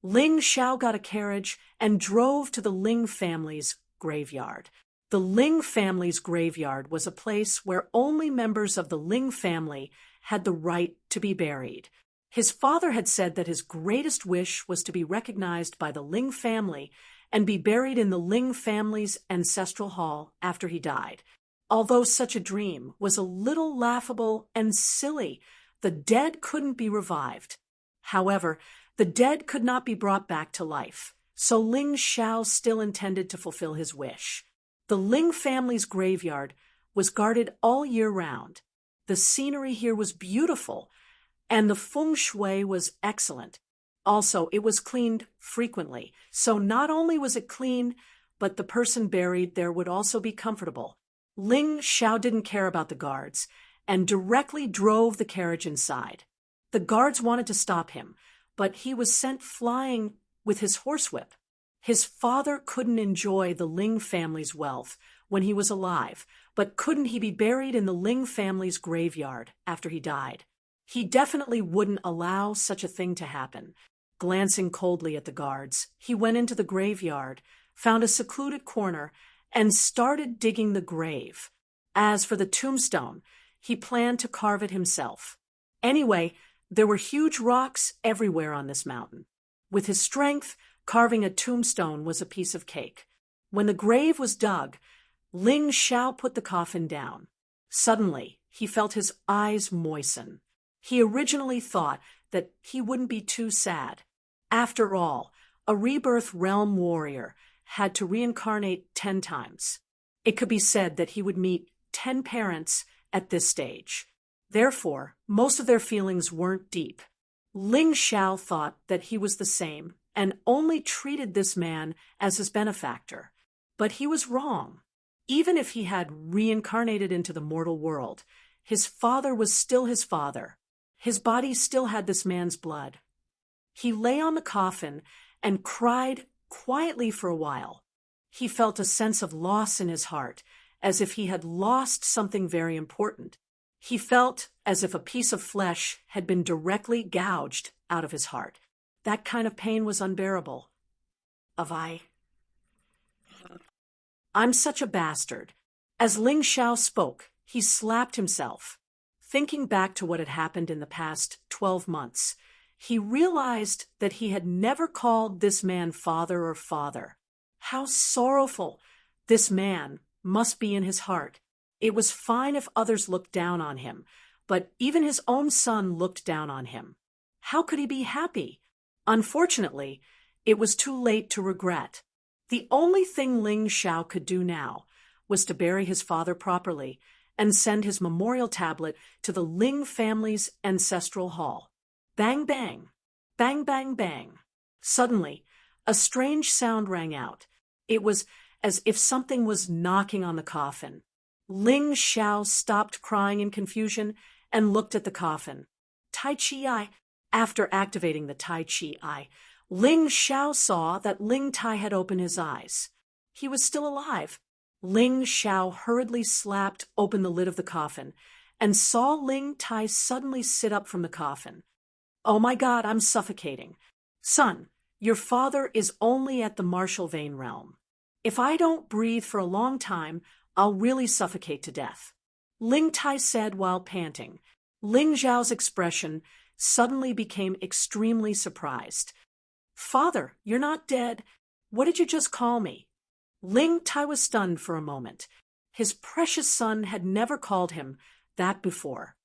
Ling Xiao got a carriage and drove to the Ling family's graveyard. The Ling family's graveyard was a place where only members of the Ling family had the right to be buried. His father had said that his greatest wish was to be recognized by the Ling family and be buried in the Ling family's ancestral hall after he died. Although such a dream was a little laughable and silly, the dead couldn't be revived. However, the dead could not be brought back to life, so Ling Xiao still intended to fulfill his wish. The Ling family's graveyard was guarded all year round. The scenery here was beautiful, and the feng shui was excellent. Also, it was cleaned frequently, so not only was it clean, but the person buried there would also be comfortable. Ling Xiao didn't care about the guards and directly drove the carriage inside. The guards wanted to stop him, but he was sent flying with his horsewhip. His father couldn't enjoy the Ling family's wealth when he was alive, but couldn't he be buried in the Ling family's graveyard after he died? He definitely wouldn't allow such a thing to happen. Glancing coldly at the guards, he went into the graveyard, found a secluded corner, and started digging the grave. As for the tombstone, he planned to carve it himself. Anyway, there were huge rocks everywhere on this mountain. With his strength, carving a tombstone was a piece of cake. When the grave was dug, Ling Xiao put the coffin down. Suddenly, he felt his eyes moisten. He originally thought that he wouldn't be too sad. After all, a rebirth realm warrior had to reincarnate 10 times. It could be said that he would meet 10 parents at this stage. Therefore, most of their feelings weren't deep. Ling Xiao thought that he was the same and only treated this man as his benefactor. But he was wrong. Even if he had reincarnated into the mortal world, his father was still his father. His body still had this man's blood. He lay on the coffin and cried quietly for a while. He felt a sense of loss in his heart, as if he had lost something very important. He felt as if a piece of flesh had been directly gouged out of his heart. That kind of pain was unbearable. I'm such a bastard. As Ling Xiao spoke, he slapped himself. Thinking back to what had happened in the past 12 months, he realized that he had never called this man father or father. How sorrowful this man must be in his heart. It was fine if others looked down on him, but even his own son looked down on him. How could he be happy? Unfortunately, it was too late to regret. The only thing Ling Xiao could do now was to bury his father properly and send his memorial tablet to the Ling family's ancestral hall. Bang, bang. Bang, bang, bang. Suddenly, a strange sound rang out. It was as if something was knocking on the coffin. Ling Xiao stopped crying in confusion and looked at the coffin. Tai Chi Eye. After activating the Tai Chi Eye, Ling Xiao saw that Ling Tai had opened his eyes. He was still alive. Ling Xiao hurriedly slapped open the lid of the coffin and saw Ling Tai suddenly sit up from the coffin. Oh my God, I'm suffocating. Son, your father is only at the martial vein realm. If I don't breathe for a long time, I'll really suffocate to death. Ling Tai said while panting. Ling Zhao's expression suddenly became extremely surprised. Father, you're not dead. What did you just call me? Ling Tai was stunned for a moment. His precious son had never called him that before.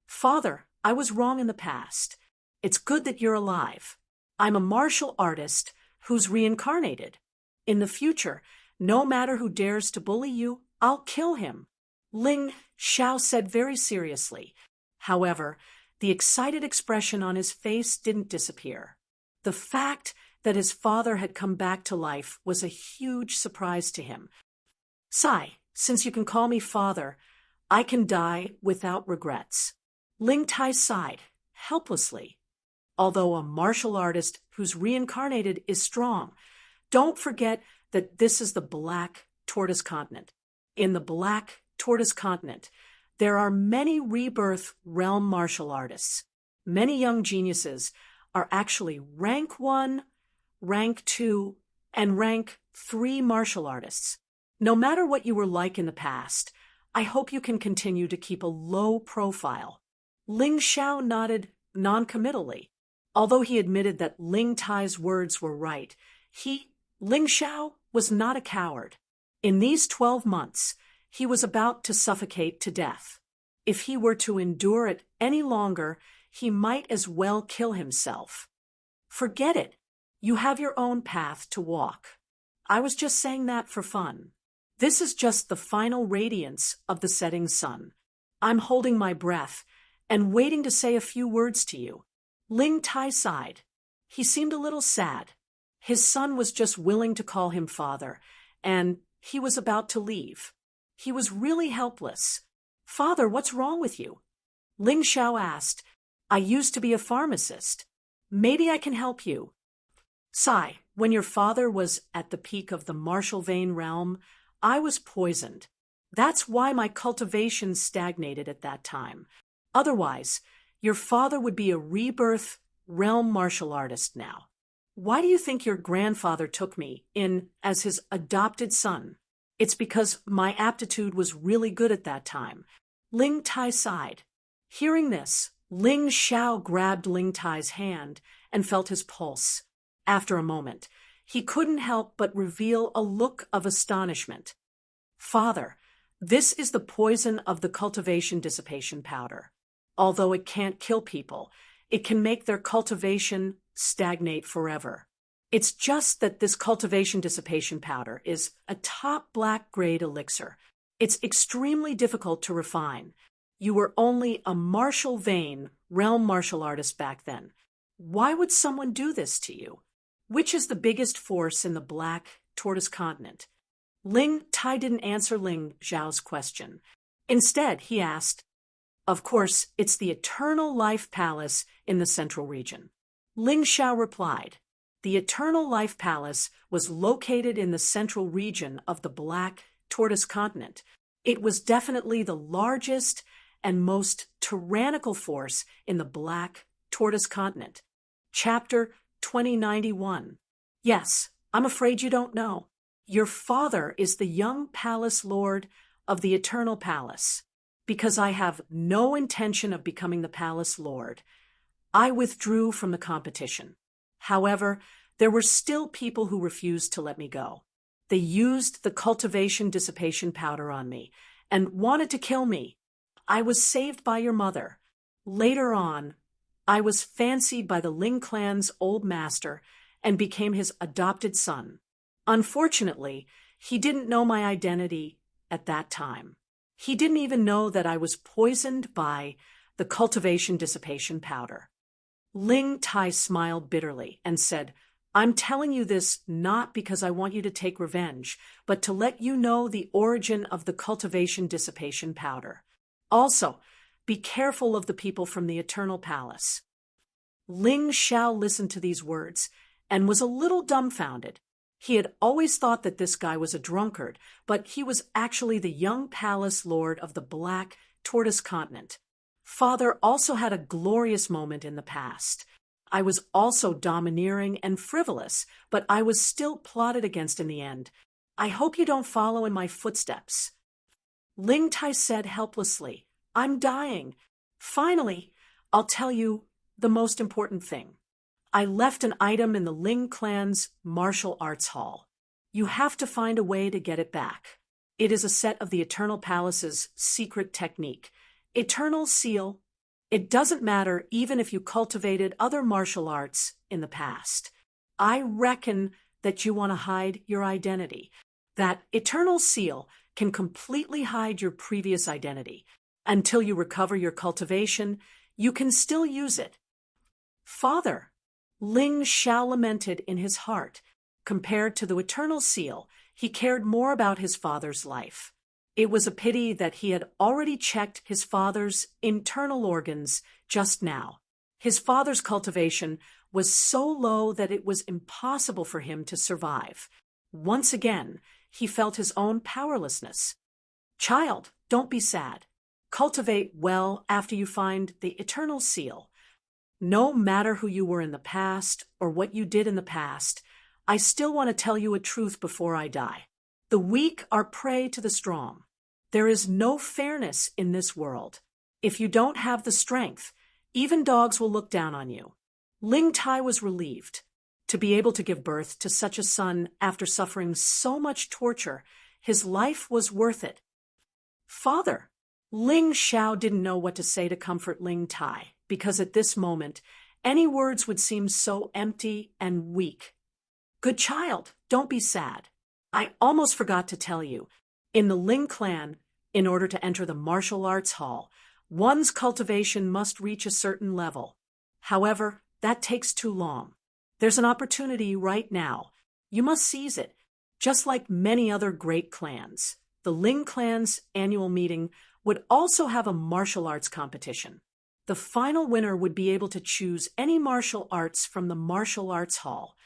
Father, I was wrong in the past. It's good that you're alive. I'm a martial artist who's reincarnated. In the future, no matter who dares to bully you, I'll kill him. Ling Xiao said very seriously. However, the excited expression on his face didn't disappear. The fact that his father had come back to life was a huge surprise to him. Sai, since you can call me father, I can die without regrets. Ling Tai sighed, helplessly. Although a martial artist who's reincarnated is strong, don't forget that this is the Black Tortoise Continent. In the Black Tortoise Continent, there are many rebirth realm martial artists. Many young geniuses are actually rank 1, rank 2, and rank 3 martial artists. No matter what you were like in the past, I hope you can continue to keep a low profile. Ling Xiao nodded noncommittally. Although he admitted that Ling Tai's words were right, Ling Xiao, was not a coward. In these 12 months, he was about to suffocate to death. If he were to endure it any longer, he might as well kill himself. Forget it. You have your own path to walk. I was just saying that for fun. This is just the final radiance of the setting sun. I'm holding my breath and waiting to say a few words to you. Ling Tai sighed. He seemed a little sad. His son was just willing to call him father, and he was about to leave. He was really helpless. Father, what's wrong with you? Ling Xiao asked. I used to be a pharmacist. Maybe I can help you. Sai, when your father was at the peak of the martial vein realm, I was poisoned. That's why my cultivation stagnated at that time. Otherwise, your father would be a rebirth realm martial artist now. Why do you think your grandfather took me in as his adopted son? It's because my aptitude was really good at that time. Ling Tai sighed. Hearing this, Ling Xiao grabbed Ling Tai's hand and felt his pulse. After a moment, he couldn't help but reveal a look of astonishment. Father, this is the poison of the cultivation dissipation powder. Although it can't kill people, it can make their cultivation stagnate forever. It's just that this cultivation dissipation powder is a top black grade elixir. It's extremely difficult to refine. You were only a martial vein realm martial artist back then. Why would someone do this to you? Which is the biggest force in the Black Tortoise continent? Ling Tai didn't answer Ling Zhao's question. Instead, he asked, "Of course, it's the Eternal Life Palace in the Central Region." Ling Xiao replied, "The Eternal Life Palace was located in the Central Region of the Black Tortoise continent. It was definitely the largest and most tyrannical force in the Black Tortoise continent." Chapter 2091. Yes, I'm afraid you don't know. Your father is the young palace lord of the Eternal Palace. Because I have no intention of becoming the palace lord, I withdrew from the competition. However, there were still people who refused to let me go. They used the cultivation dissipation powder on me and wanted to kill me. I was saved by your mother. Later on, I was fancied by the Ling clan's old master and became his adopted son. Unfortunately, he didn't know my identity at that time. He didn't even know that I was poisoned by the cultivation dissipation powder. Ling Tai smiled bitterly and said, "I'm telling you this not because I want you to take revenge, but to let you know the origin of the cultivation dissipation powder. Also, be careful of the people from the Eternal Palace." Ling Xiao listened to these words and was a little dumbfounded. He had always thought that this guy was a drunkard, but he was actually the young palace lord of the Black Tortoise continent. Father also had a glorious moment in the past. I was also domineering and frivolous, but I was still plotted against in the end. I hope you don't follow in my footsteps. Ling Tai said helplessly, "I'm dying. Finally, I'll tell you the most important thing. I left an item in the Ling clan's martial arts hall. You have to find a way to get it back. It is a set of the Eternal Palace's secret technique. Eternal Seal. It doesn't matter even if you cultivated other martial arts in the past. I reckon that you want to hide your identity. That Eternal Seal can completely hide your previous identity. Until you recover your cultivation, you can still use it." "Father," Ling Xiao lamented in his heart. Compared to the Eternal Seal, he cared more about his father's life. It was a pity that he had already checked his father's internal organs just now. His father's cultivation was so low that it was impossible for him to survive. Once again, he felt his own powerlessness. "Child, don't be sad. Cultivate well after you find the Eternal Seal. No matter who you were in the past or what you did in the past, I still want to tell you a truth before I die. The weak are prey to the strong. There is no fairness in this world. If you don't have the strength, even dogs will look down on you." Ling Tai was relieved. To be able to give birth to such a son after suffering so much torture, his life was worth it. "Father," Ling Xiao didn't know what to say to comfort Ling Tai, because at this moment, any words would seem so empty and weak. "Good child, don't be sad. I almost forgot to tell you. In the Ling clan, in order to enter the martial arts hall, one's cultivation must reach a certain level. However, that takes too long. There's an opportunity right now. You must seize it, just like many other great clans. The Ling clan's annual meeting would also have a martial arts competition. The final winner would be able to choose any martial arts from the martial arts hall.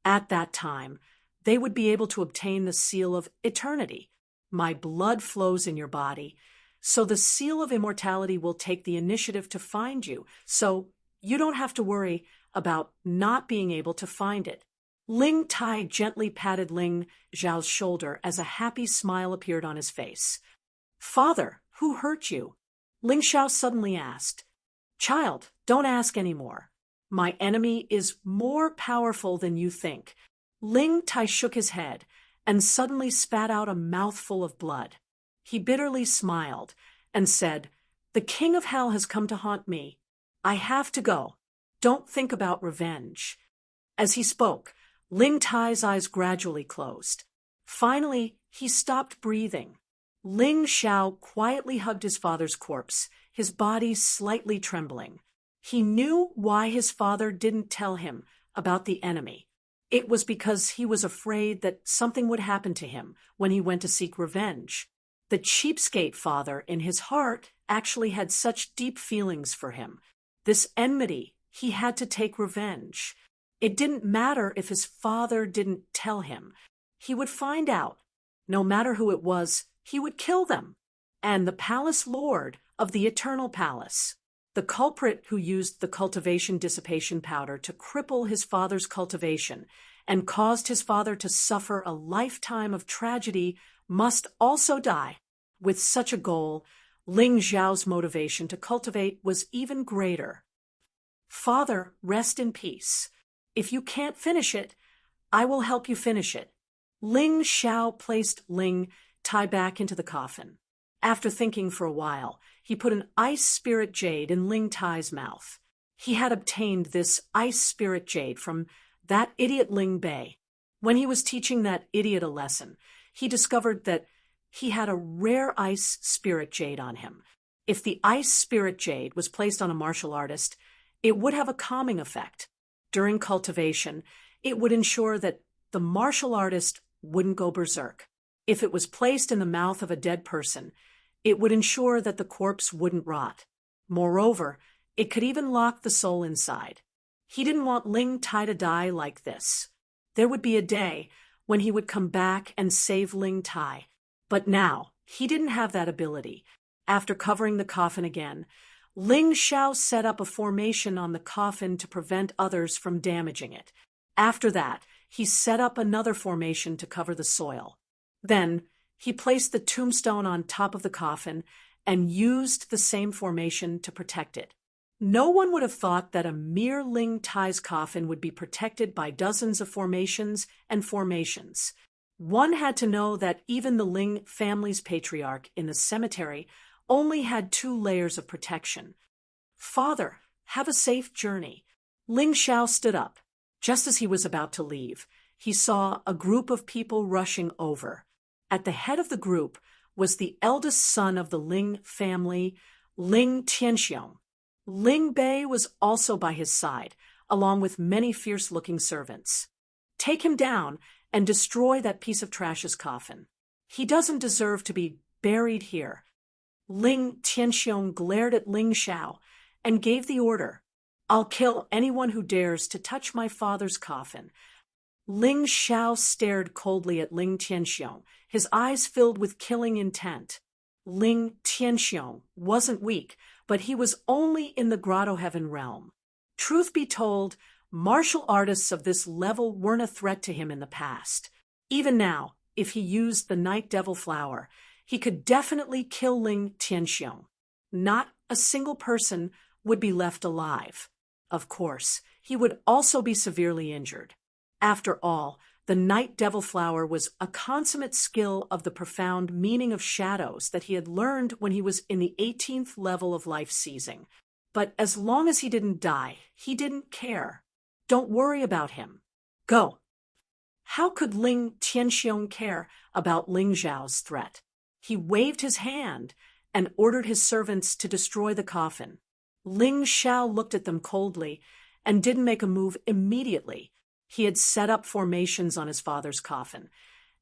At that time, they would be able to obtain the Seal of Eternity. My blood flows in your body, so the Seal of Immortality will take the initiative to find you, so you don't have to worry about not being able to find it." Ling Tai gently patted Ling Zhao's shoulder as a happy smile appeared on his face. "Father, who hurt you?" Ling Xiao suddenly asked. "Child, don't ask any more. My enemy is more powerful than you think." Ling Tai shook his head and suddenly spat out a mouthful of blood. He bitterly smiled and said, "The king of hell has come to haunt me. I have to go. Don't think about revenge." As he spoke, Ling Tai's eyes gradually closed. Finally, he stopped breathing. Ling Xiao quietly hugged his father's corpse, his body slightly trembling. He knew why his father didn't tell him about the enemy. It was because he was afraid that something would happen to him when he went to seek revenge. The cheapskate father in his heart actually had such deep feelings for him. This enmity, he had to take revenge. It didn't matter if his father didn't tell him. He would find out. No matter who it was, he would kill them. And the palace lord of the Eternal Palace, the culprit who used the cultivation dissipation powder to cripple his father's cultivation and caused his father to suffer a lifetime of tragedy, must also die. With such a goal, Ling Xiao's motivation to cultivate was even greater. "Father, rest in peace. If you can't finish it, I will help you finish it." Ling Xiao placed Ling Tai back into the coffin. After thinking for a while, he put an ice spirit jade in Ling Tai's mouth. He had obtained this ice spirit jade from that idiot Ling Bei. When he was teaching that idiot a lesson, he discovered that he had a rare ice spirit jade on him. If the ice spirit jade was placed on a martial artist, it would have a calming effect. During cultivation, it would ensure that the martial artist wouldn't go berserk. If it was placed in the mouth of a dead person, it would ensure that the corpse wouldn't rot. Moreover, it could even lock the soul inside. He didn't want Ling Tai to die like this. There would be a day when he would come back and save Ling Tai. But now, he didn't have that ability. After covering the coffin again, Ling Xiao set up a formation on the coffin to prevent others from damaging it. After that, he set up another formation to cover the soil. Then, he placed the tombstone on top of the coffin and used the same formation to protect it. No one would have thought that a mere Ling Tai's coffin would be protected by dozens of formations and formations. One had to know that even the Ling family's patriarch in the cemetery only had 2 layers of protection. "Father, have a safe journey." Ling Xiao stood up. Just as he was about to leave, he saw a group of people rushing over. At the head of the group was the eldest son of the Ling family, Ling Tianxiong. Ling Bei was also by his side, along with many fierce-looking servants. "Take him down and destroy that piece of trash's coffin. He doesn't deserve to be buried here." Ling Tianxiong glared at Ling Xiao and gave the order, "I'll kill anyone who dares to touch my father's coffin." Ling Xiao stared coldly at Ling Tianxiong, his eyes filled with killing intent. Ling Tianxiong wasn't weak, but he was only in the Grotto Heaven realm. Truth be told, martial artists of this level weren't a threat to him in the past. Even now, if he used the Night Devil Flower, he could definitely kill Ling Tianxiong. Not a single person would be left alive. Of course, he would also be severely injured. After all, the Night Devil Flower was a consummate skill of the profound meaning of shadows that he had learned when he was in the 18th level of life seizing. But as long as he didn't die, he didn't care. Don't worry about him. Go. How could Ling Tianxiong care about Ling Zhao's threat? He waved his hand and ordered his servants to destroy the coffin. Ling Xiao looked at them coldly and didn't make a move immediately. He had set up formations on his father's coffin,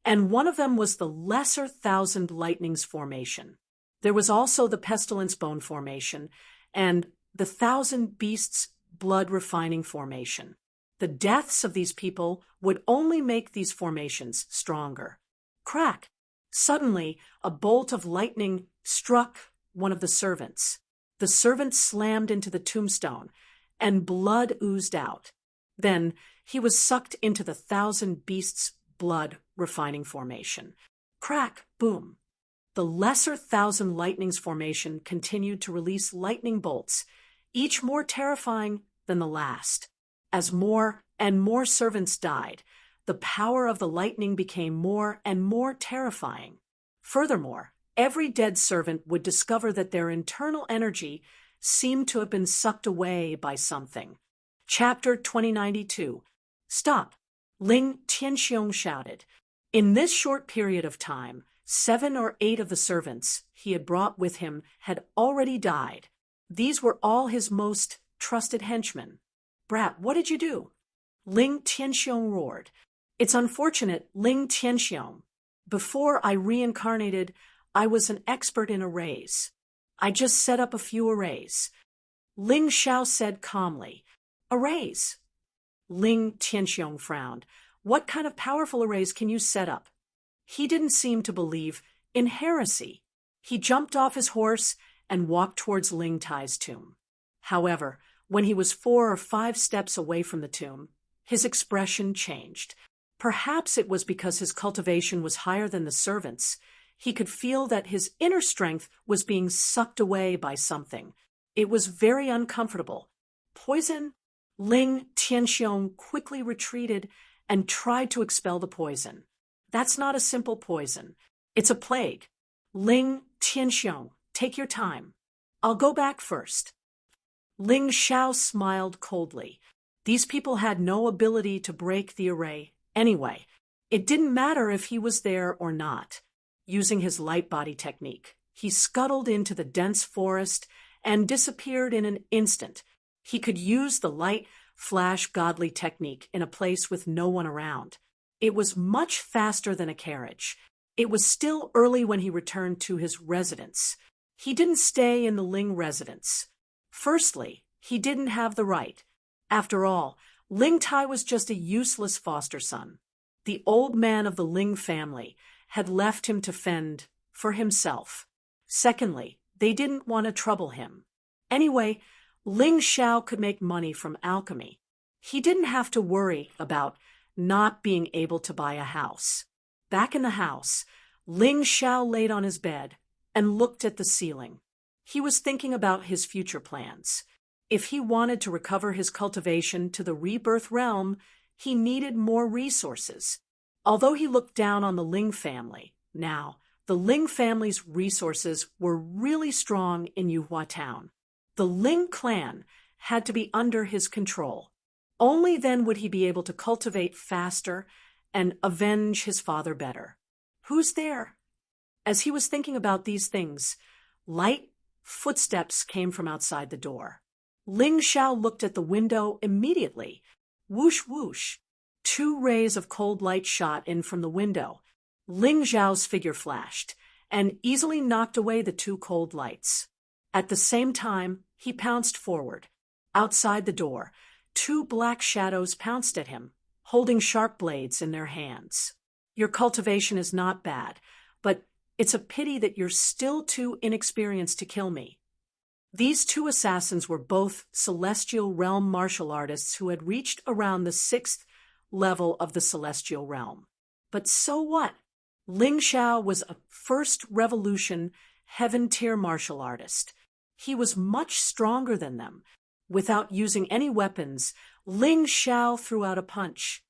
and one of them was the Lesser Thousand Lightnings formation. There was also the Pestilence Bone formation and the Thousand Beasts Blood Refining formation. The deaths of these people would only make these formations stronger. Crack! Suddenly, a bolt of lightning struck one of the servants. The servant slammed into the tombstone, and blood oozed out. Then he was sucked into the Thousand Beasts Blood Refining formation. Crack! Boom! The Lesser Thousand Lightnings formation continued to release lightning bolts, each more terrifying than the last. As more and more servants died, The power of the lightning became more and more terrifying. Furthermore, every dead servant would discover that their internal energy seemed to have been sucked away by something. Chapter 2092. Stop! Ling Tianxiong shouted. In this short period of time, 7 or 8 of the servants he had brought with him had already died. These were all his most trusted henchmen. Brat, what did you do? Ling Tianxiong roared. It's unfortunate, Ling Tianxiong. Before I reincarnated, I was an expert in arrays. I just set up a few arrays. Ling Xiao said calmly. Arrays? Ling Tianxiong frowned. What kind of powerful arrays can you set up? He didn't seem to believe in heresy. He jumped off his horse and walked towards Ling Tai's tomb. However, when he was 4 or 5 steps away from the tomb, his expression changed. Perhaps it was because his cultivation was higher than the servants'. He could feel that his inner strength was being sucked away by something. It was very uncomfortable. Poison? Ling Tianxiong quickly retreated and tried to expel the poison. That's not a simple poison. It's a plague. Ling Tianxiong, take your time. I'll go back first. Ling Xiao smiled coldly. These people had no ability to break the array anyway. It didn't matter if he was there or not. Using his light body technique, he scuttled into the dense forest and disappeared in an instant. He could use the light flash godly technique in a place with no one around. It was much faster than a carriage. It was still early when he returned to his residence. He didn't stay in the Ling residence. Firstly, he didn't have the right. After all, Ling Tai was just a useless foster son. The old man of the Ling family had left him to fend for himself. Secondly, they didn't want to trouble him. Anyway, Ling Xiao could make money from alchemy. He didn't have to worry about not being able to buy a house. Back in the house, Ling Xiao laid on his bed and looked at the ceiling. He was thinking about his future plans. If he wanted to recover his cultivation to the rebirth realm, he needed more resources. Although he looked down on the Ling family, now, the Ling family's resources were really strong in Yuhua Town. The Ling clan had to be under his control. Only then would he be able to cultivate faster and avenge his father better. Who's there? As he was thinking about these things, light footsteps came from outside the door. Ling Xiao looked at the window immediately. Whoosh, whoosh. 2 rays of cold light shot in from the window. Ling Xiao's figure flashed and easily knocked away the 2 cold lights. At the same time, he pounced forward. Outside the door, 2 black shadows pounced at him, holding sharp blades in their hands. Your cultivation is not bad, but it's a pity that you're still too inexperienced to kill me. These 2 assassins were both celestial realm martial artists who had reached around the 6th level of the celestial realm. But so what? Ling Xiao was a first revolution heaven-tier martial artist. He was much stronger than them. Without using any weapons, Ling Xiao threw out a punch.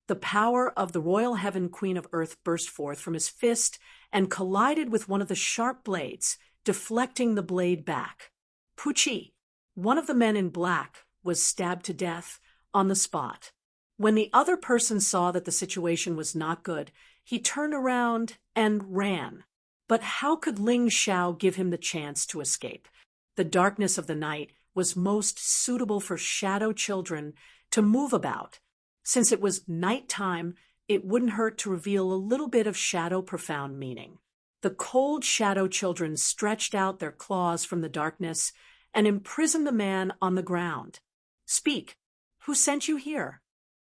The power of the Royal Heaven Queen of Earth burst forth from his fist and collided with one of the sharp blades, deflecting the blade back. Puchi, one of the men in black, was stabbed to death on the spot. When the other person saw that the situation was not good, he turned around and ran. But how could Ling Xiao give him the chance to escape? The darkness of the night was most suitable for shadow children to move about. Since it was nighttime, it wouldn't hurt to reveal a little bit of shadow profound meaning. The cold shadow children stretched out their claws from the darkness and imprisoned the man on the ground. Speak. Who sent you here?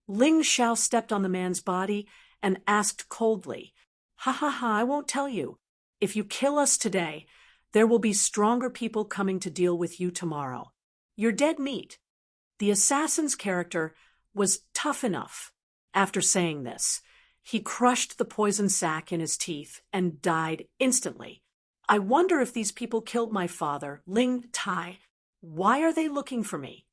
Ling Xiao stepped on the man's body and asked coldly, Ha ha ha, I won't tell you. If you kill us today, there will be stronger people coming to deal with you tomorrow. You're dead meat. The assassin's character was tough enough. After saying this, he crushed the poison sac in his teeth and died instantly. I wonder if these people killed my father, Ling Tai. Why are they looking for me?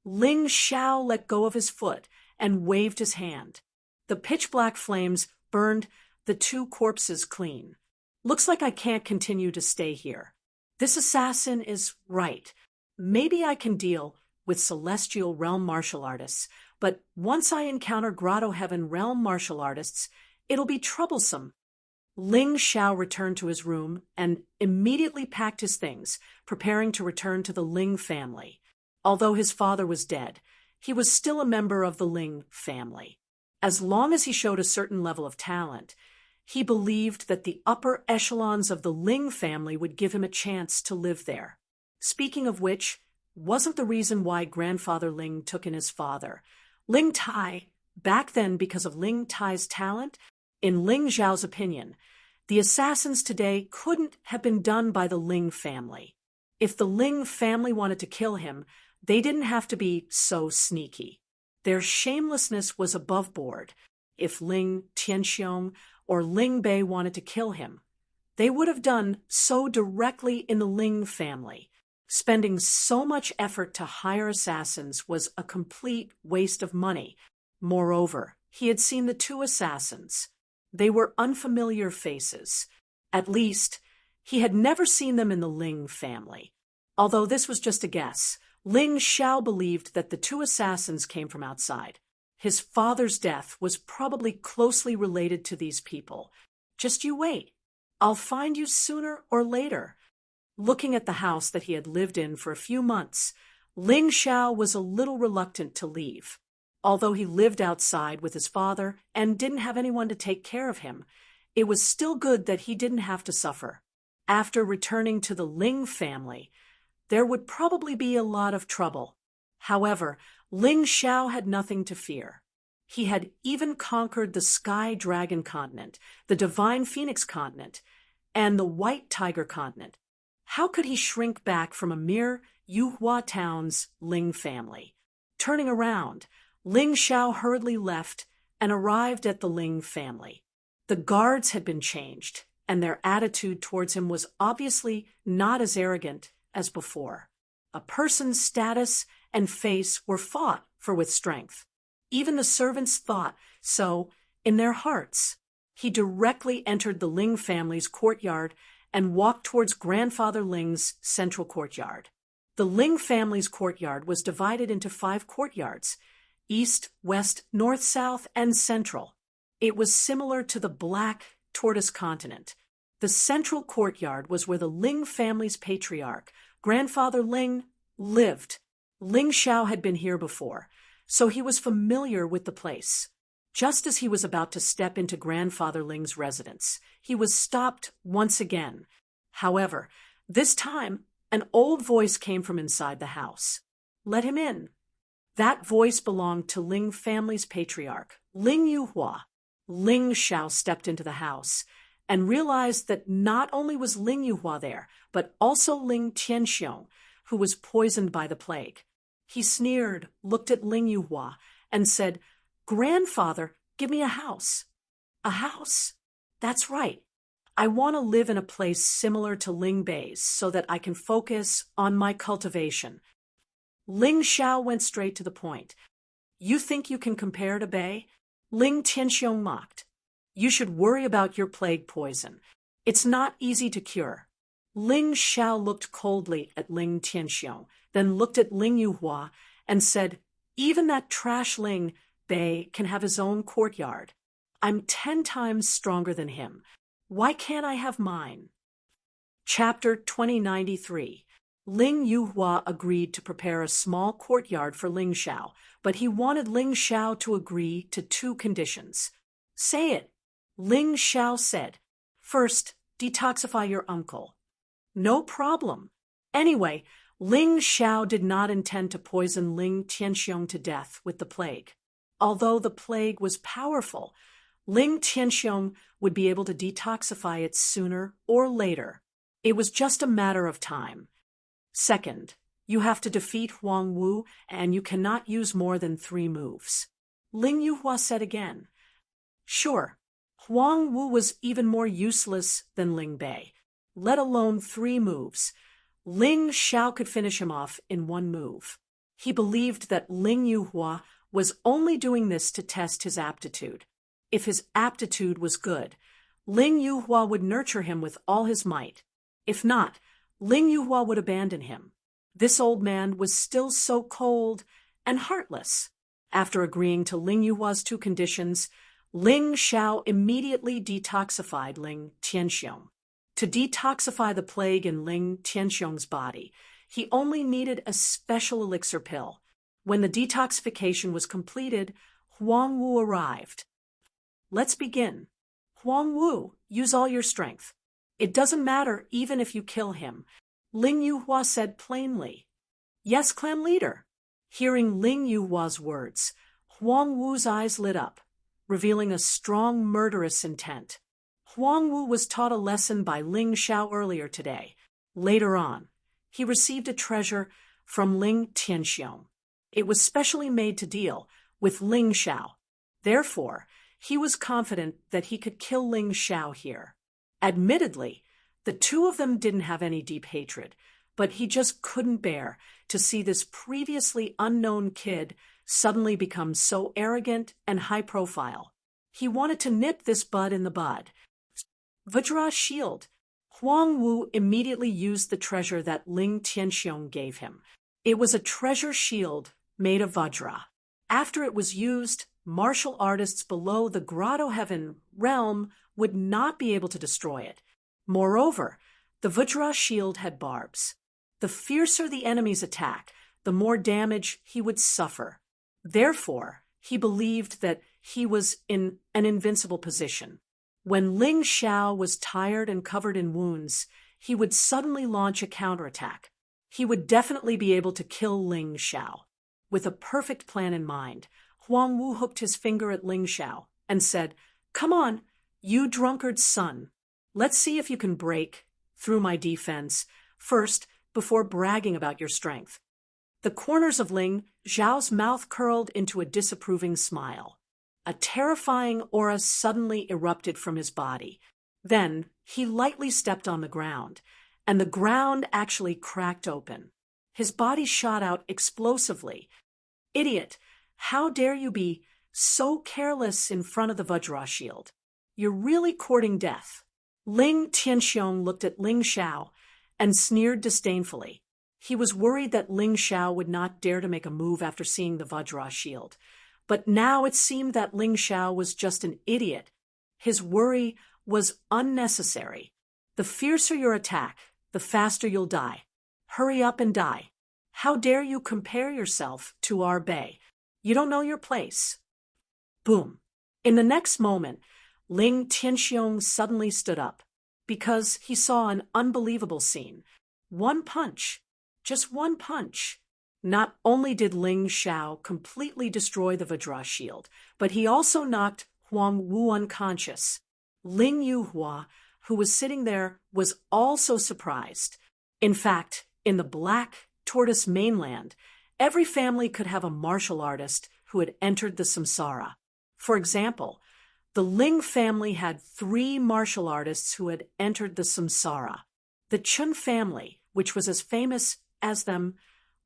Ling Xiao let go of his foot and waved his hand. The pitch-black flames burned the two corpses clean. Looks like I can't continue to stay here. This assassin is right. Maybe I can deal with celestial realm martial artists, but once I encounter Grotto Heaven realm martial artists, it'll be troublesome. Ling Xiao returned to his room and immediately packed his things, preparing to return to the Ling family. Although his father was dead, he was still a member of the Ling family. As long as he showed a certain level of talent, he believed that the upper echelons of the Ling family would give him a chance to live there. Speaking of which, wasn't the reason why grandfather Ling took in his father, Ling Tai, back then because of Ling Tai's talent? In Ling Zhao's opinion, the assassins today couldn't have been done by the Ling family. If the Ling family wanted to kill him, they didn't have to be so sneaky. Their shamelessness was above board. If Ling Tianxiong or Ling Bei wanted to kill him, they would have done so directly in the Ling family. Spending so much effort to hire assassins was a complete waste of money. Moreover, he had seen the two assassins. They were unfamiliar faces. At least, he had never seen them in the Ling family. Although this was just a guess, Ling Xiao believed that the two assassins came from outside. His father's death was probably closely related to these people. Just you wait. I'll find you sooner or later. Looking at the house that he had lived in for a few months, Ling Xiao was a little reluctant to leave. Although he lived outside with his father and didn't have anyone to take care of him, it was still good that he didn't have to suffer. After returning to the Ling family, there would probably be a lot of trouble. However, Ling Xiao had nothing to fear. He had even conquered the Sky Dragon continent, the Divine Phoenix continent, and the White Tiger continent. How could he shrink back from a mere Yuhua town's Ling family? Turning around, Ling Xiao hurriedly left and arrived at the Ling family. The guards had been changed, and their attitude towards him was obviously not as arrogant as before. A person's status and face were fought for with strength. Even the servants thought so in their hearts. He directly entered the Ling family's courtyard and walked towards Grandfather Ling's central courtyard. The Ling family's courtyard was divided into 5 courtyards: east, west, north, south, and central. It was similar to the Black Tortoise continent. The central courtyard was where the Ling family's patriarch, Grandfather Ling, lived. Ling Xiao had been here before, so he was familiar with the place. Just as he was about to step into Grandfather Ling's residence, he was stopped once again. However, this time, an old voice came from inside the house. Let him in. That voice belonged to Ling family's patriarch, Ling Yuhua. Ling Xiao stepped into the house and realized that not only was Ling Yuhua there, but also Ling Tianxiong, who was poisoned by the plague. He sneered, looked at Ling Yuhua, and said, "Grandfather, give me a house." "A house?" "That's right. I want to live in a place similar to Ling Bei's so that I can focus on my cultivation." Ling Xiao went straight to the point. "You think you can compare to Bei?" Ling Tianxiong mocked. "You should worry about your plague poison. It's not easy to cure." Ling Xiao looked coldly at Ling Tianxiong, then looked at Ling Yuhua and said, "Even that trash Ling Bei can have his own courtyard. I'm 10 times stronger than him. Why can't I have mine?" Chapter 2093. Ling Yuhua agreed to prepare a small courtyard for Ling Xiao, but he wanted Ling Xiao to agree to 2 conditions. "Say it." Ling Xiao said. "First, detoxify your uncle." "No problem." Anyway, Ling Xiao did not intend to poison Ling Tianxiong to death with the plague. Although the plague was powerful, Ling Tianxiong would be able to detoxify it sooner or later. It was just a matter of time. Second, you have to defeat Huang Wu, and you cannot use more than 3 moves. Ling Yuhua said again. Sure, Huang Wu was even more useless than Ling Bei, let alone 3 moves. Ling Xiao could finish him off in 1 move. He believed that Ling Yuhua was only doing this to test his aptitude. if his aptitude was good, Ling Yuhua would nurture him with all his might. If not, Ling Yuhua would abandon him. This old man was still so cold and heartless. After agreeing to Ling Yuhua's two conditions, Ling Xiao immediately detoxified Ling Tianxiong. To detoxify the plague in Ling Tianxiong's body, he only needed a special elixir pill. When the detoxification was completed, Huang Wu arrived. Let's begin. Huang Wu, use all your strength. It doesn't matter even if you kill him, Ling Yuhua said plainly. Yes, clan leader. Hearing Ling Yuhua's words, Huang Wu's eyes lit up, revealing a strong murderous intent. Huang Wu was taught a lesson by Ling Xiao earlier today. Later on, he received a treasure from Ling Tianxiong. It was specially made to deal with Ling Xiao. Therefore, he was confident that he could kill Ling Xiao here. Admittedly, the two of them didn't have any deep hatred, but he just couldn't bear to see this previously unknown kid suddenly become so arrogant and high-profile. He wanted to nip this bud in the bud. Vajra shield. Huang Wu immediately used the treasure that Ling Tianxiong gave him. It was a treasure shield made of Vajra. After it was used, martial artists below the Grotto Heaven realm would not be able to destroy it. Moreover, the Vajra shield had barbs. The fiercer the enemy's attack, the more damage he would suffer. Therefore, he believed that he was in an invincible position. When Ling Xiao was tired and covered in wounds, he would suddenly launch a counterattack. He would definitely be able to kill Ling Xiao. With a perfect plan in mind, Huang Wu hooked his finger at Ling Xiao and said, "Come on, you drunkard's son. Let's see if you can break through my defense first before bragging about your strength." The corners of Ling Xiao's mouth curled into a disapproving smile. A terrifying aura suddenly erupted from his body. Then he lightly stepped on the ground, and the ground actually cracked open. His body shot out explosively. "Idiot! How dare you be so careless in front of the Vajra shield? You're really courting death." Ling Tianxiong looked at Ling Xiao and sneered disdainfully. He was worried that Ling Xiao would not dare to make a move after seeing the Vajra shield. But now it seemed that Ling Xiao was just an idiot. His worry was unnecessary. The fiercer your attack, the faster you'll die. Hurry up and die. How dare you compare yourself to our Bei? You don't know your place. Boom. In the next moment, Ling Tianxiong suddenly stood up because he saw an unbelievable scene. One punch, just one punch. Not only did Ling Xiao completely destroy the Vajra shield, but he also knocked Huang Wu unconscious. Ling Yuhua, who was sitting there, was also surprised. In fact, in the Black Tortoise mainland, every family could have a martial artist who had entered the samsara. For example, the Ling family had 3 martial artists who had entered the samsara. The Chun family, which was as famous as them,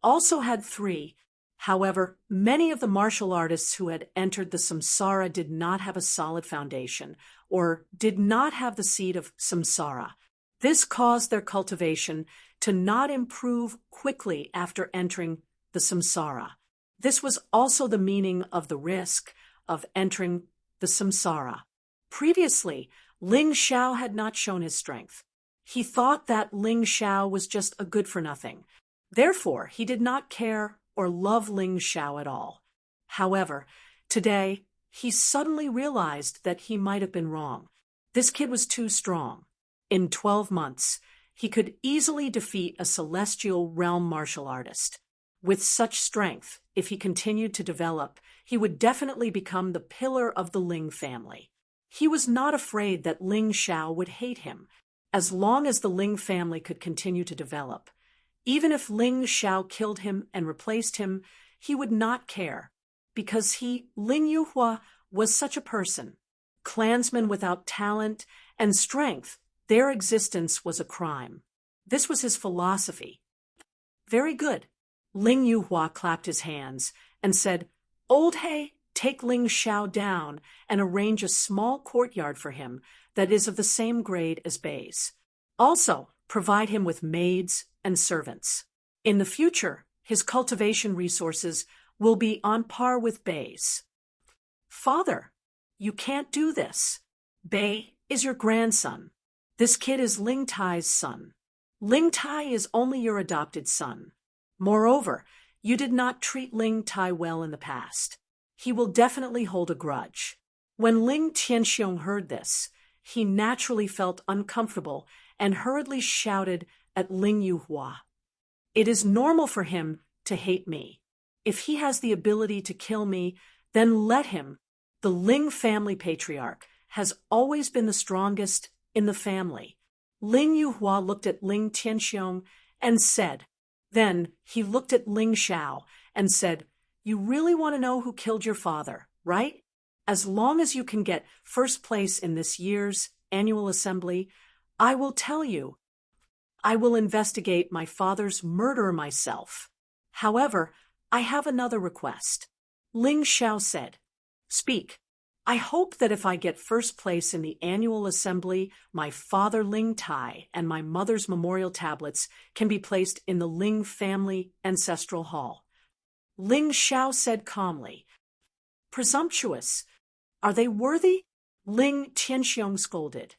also had 3. However, many of the martial artists who had entered the samsara did not have a solid foundation, or did not have the seed of samsara. This caused their cultivation to not improve quickly after entering the samsara. This was also the meaning of the risk of entering the samsara. Previously, Ling Xiao had not shown his strength. He thought that Ling Xiao was just a good-for-nothing. Therefore, he did not care or love Ling Xiao at all. However, today, he suddenly realized that he might have been wrong. This kid was too strong. In 12 months, he could easily defeat a celestial realm martial artist. With such strength, if he continued to develop, he would definitely become the pillar of the Ling family. He was not afraid that Ling Xiao would hate him, as long as the Ling family could continue to develop. Even if Ling Xiao killed him and replaced him, he would not care, because Ling Yuhua, was such a person. Clansmen without talent and strength, their existence was a crime. This was his philosophy. Very good. Ling Yuhua clapped his hands and said, "Old He, take Ling Xiao down and arrange a small courtyard for him that is of the same grade as Bei's. Also, provide him with maids and servants. In the future, his cultivation resources will be on par with Bei's. Father, you can't do this. Bei is your grandson. This kid is Ling Tai's son. Ling Tai is only your adopted son. Moreover, you did not treat Ling Tai well in the past. He will definitely hold a grudge. When Ling Tianxiong heard this, he naturally felt uncomfortable and hurriedly shouted at Ling Yuhua. It is normal for him to hate me. If he has the ability to kill me, then let him. The Ling family patriarch has always been the strongest in the family. Ling Yuhua looked at Ling Tianxiong and said. Then he looked at Ling Xiao and said, "You really want to know who killed your father, right? As long as you can get first place in this year's annual assembly, I will tell you. I will investigate my father's murder myself. However, I have another request." Ling Xiao said, "Speak. I hope that if I get first place in the annual assembly, my father Ling Tai and my mother's memorial tablets can be placed in the Ling family ancestral hall." Ling Xiao said calmly, "Presumptuous. Are they worthy?" Ling Tianxiong scolded.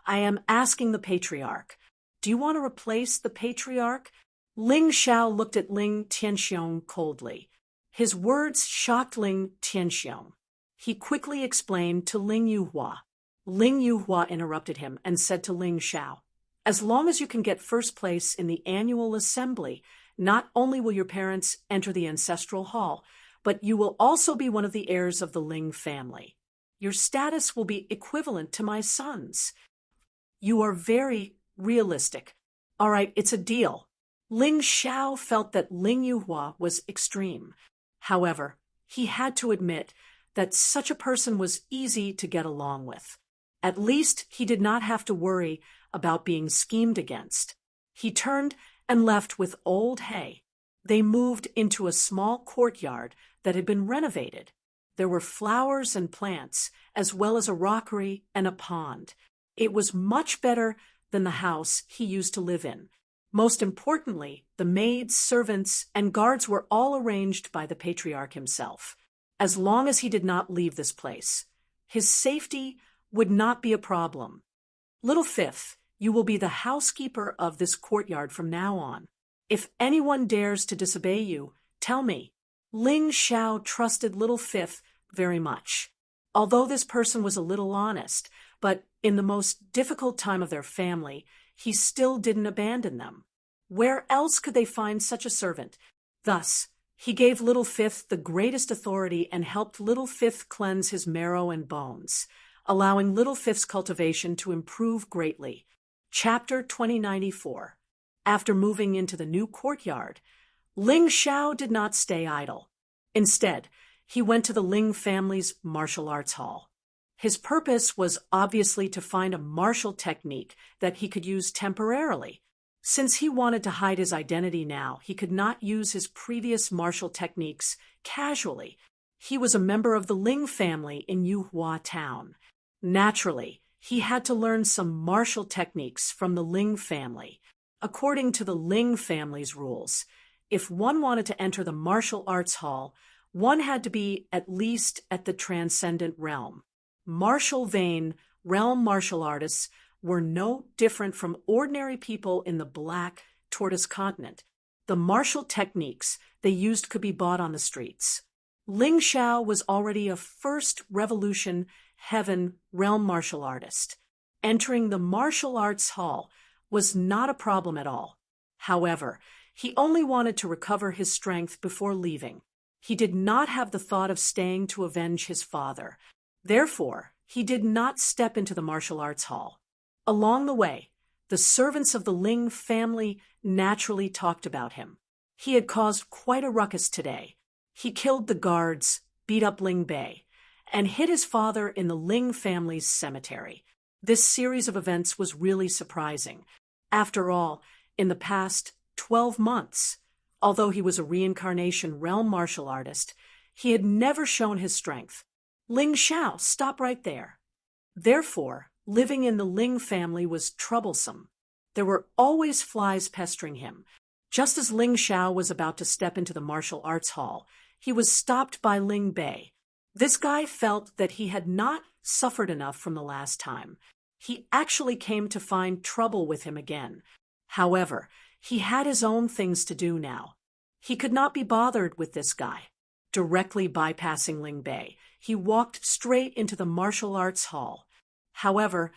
"I am asking the patriarch. Do you want to replace the patriarch?" Ling Xiao looked at Ling Tianxiong coldly. His words shocked Ling Tianxiong. He quickly explained to Ling Yuhua. Ling Yuhua interrupted him and said to Ling Xiao, "As long as you can get first place in the annual assembly, not only will your parents enter the ancestral hall, but you will also be one of the heirs of the Ling family. Your status will be equivalent to my son's." "You are very realistic. All right, it's a deal." Ling Xiao felt that Ling Yuhua was extreme. However, he had to admit that such a person was easy to get along with. At least he did not have to worry about being schemed against. He turned and left with old Hay. They moved into a small courtyard that had been renovated. There were flowers and plants, as well as a rockery and a pond. It was much better than the house he used to live in. Most importantly, the maids, servants, and guards were all arranged by the patriarch himself. As long as he did not leave this place, his safety would not be a problem. "Little Fifth, you will be the housekeeper of this courtyard from now on. If anyone dares to disobey you, tell me." Ling Xiao trusted Little Fifth very much. Although this person was a little honest, but in the most difficult time of their family, he still didn't abandon them. Where else could they find such a servant? Thus, he gave Little Fifth the greatest authority and helped Little Fifth cleanse his marrow and bones, allowing Little Fifth's cultivation to improve greatly. Chapter 2094. After moving into the new courtyard, Ling Xiao did not stay idle. Instead, he went to the Ling family's martial arts hall. His purpose was obviously to find a martial technique that he could use temporarily. Since he wanted to hide his identity now, he could not use his previous martial techniques casually. He was a member of the Ling family in Yuhua town. Naturally, he had to learn some martial techniques from the Ling family. According to the Ling family's rules, if one wanted to enter the martial arts hall, one had to be at least at the transcendent realm. Martial vein realm martial artists were no different from ordinary people in the Black Tortoise continent. The martial techniques they used could be bought on the streets. Ling Xiao was already a first revolution heaven realm martial artist. Entering the martial arts hall was not a problem at all. However, he only wanted to recover his strength before leaving. He did not have the thought of staying to avenge his father. Therefore, he did not step into the martial arts hall. Along the way, the servants of the Ling family naturally talked about him. He had caused quite a ruckus today. He killed the guards, beat up Ling Bei, and hid his father in the Ling family's cemetery. This series of events was really surprising. After all, in the past 12 months, although he was a reincarnation realm martial artist, He had never shown his strength. Ling Xiao, stop right there. Therefore, living in the Ling family was troublesome. There were always flies pestering him. Just as Ling Xiao was about to step into the martial arts hall, he was stopped by Ling Bei. This guy felt that he had not suffered enough from the last time. He actually came to find trouble with him again. However, he had his own things to do now. He could not be bothered with this guy. Directly bypassing Ling Bei, he walked straight into the martial arts hall. However,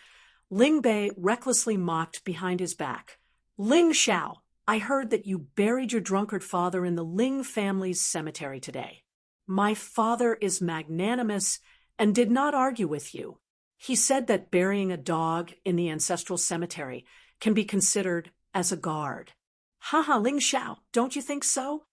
Ling Bei recklessly mocked behind his back. Ling Xiao, I heard that you buried your drunkard father in the Ling family's cemetery today. My father is magnanimous and did not argue with you. He said that burying a dog in the ancestral cemetery can be considered as a guard. Haha, Ling Xiao, don't you think so?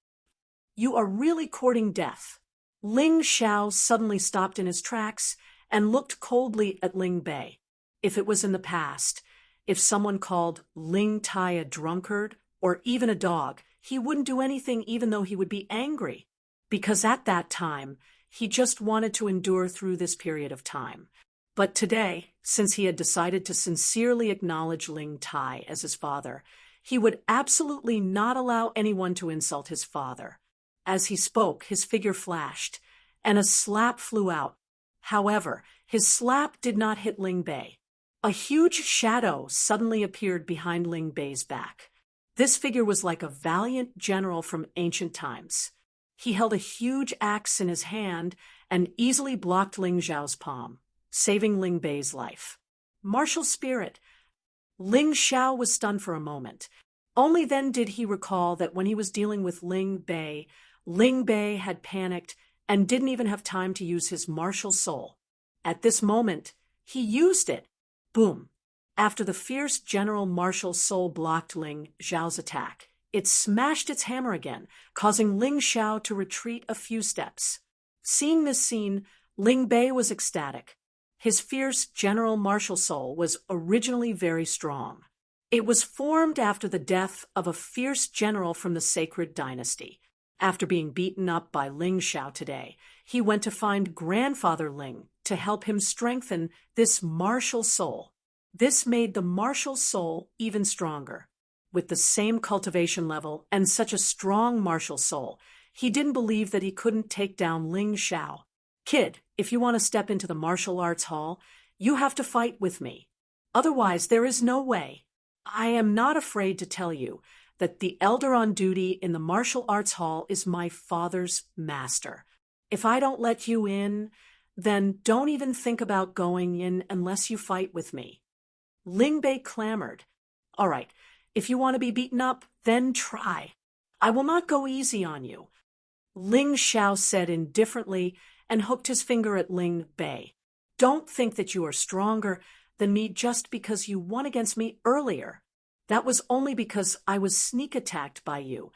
You are really courting death. Ling Xiao suddenly stopped in his tracks and looked coldly at Ling Bei. If it was in the past, if someone called Ling Tai a drunkard or even a dog, he wouldn't do anything even though he would be angry, because at that time, he just wanted to endure through this period of time. But today, since he had decided to sincerely acknowledge Ling Tai as his father, he would absolutely not allow anyone to insult his father. As he spoke, his figure flashed, and a slap flew out. However, his slap did not hit Ling Bei. A huge shadow suddenly appeared behind Ling Bei's back. This figure was like a valiant general from ancient times. He held a huge axe in his hand and easily blocked Ling Xiao's palm, saving Ling Bei's life. Martial spirit. Ling Xiao was stunned for a moment. Only then did he recall that when he was dealing with Ling Bei had panicked and didn't even have time to use his martial soul. At this moment, he used it. Boom. After the fierce general martial soul blocked Ling Xiao's attack, it smashed its hammer again, causing Ling Xiao to retreat a few steps. Seeing this scene, Ling Bei was ecstatic. His fierce general martial soul was originally very strong. It was formed after the death of a fierce general from the sacred dynasty. After being beaten up by Ling Xiao today, he went to find grandfather Ling to help him strengthen this martial soul. This made the martial soul even stronger. With the same cultivation level and such a strong martial soul, he didn't believe that he couldn't take down Ling Xiao. Kid, if you want to step into the martial arts hall, you have to fight with me. Otherwise, there is no way. I am not afraid to tell you that the elder on duty in the martial arts hall is my father's master. If I don't let you in, then don't even think about going in unless you fight with me. Ling Bei clamored. All right, if you want to be beaten up, then try. I will not go easy on you. Ling Xiao said indifferently and hooked his finger at Ling Bei. Don't think that you are stronger than me just because you won against me earlier. That was only because I was sneak attacked by you.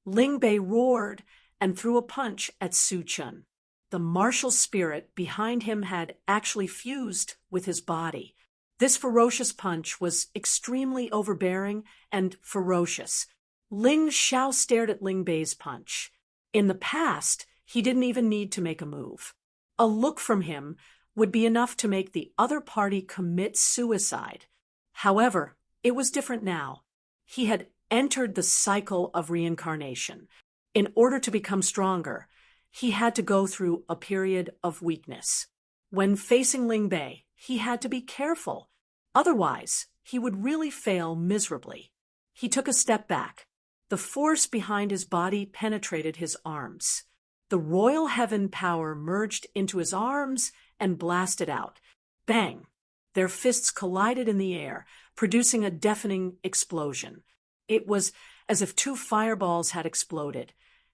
Ling Bei roared and threw a punch at Su Chun. The martial spirit behind him had actually fused with his body. This ferocious punch was extremely overbearing and ferocious. Ling Xiao stared at Ling Bei's punch. In the past, he didn't even need to make a move. A look from him would be enough to make the other party commit suicide. However, it was different now. He had entered the cycle of reincarnation. In order to become stronger, he had to go through a period of weakness. When facing Ling Bei, he had to be careful. Otherwise, he would really fail miserably. He took a step back. The force behind his body penetrated his arms. The royal heaven power merged into his arms and blasted out. Bang! Their fists collided in the air, producing a deafening explosion. It was as if two fireballs had exploded,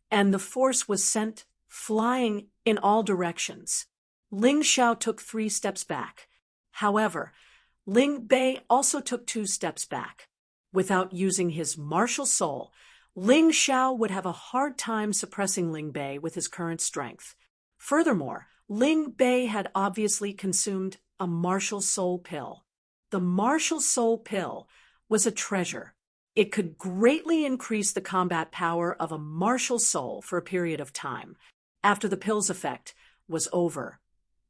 and the force was sent flying in all directions. Ling Xiao took 3 steps back. However, Ling Bei also took 2 steps back. Without using his martial soul, Ling Xiao would have a hard time suppressing Ling Bei with his current strength. Furthermore, Ling Bei had obviously consumed a martial soul pill. The martial soul pill was a treasure. It could greatly increase the combat power of a martial soul for a period of time. after the pill's effect was over.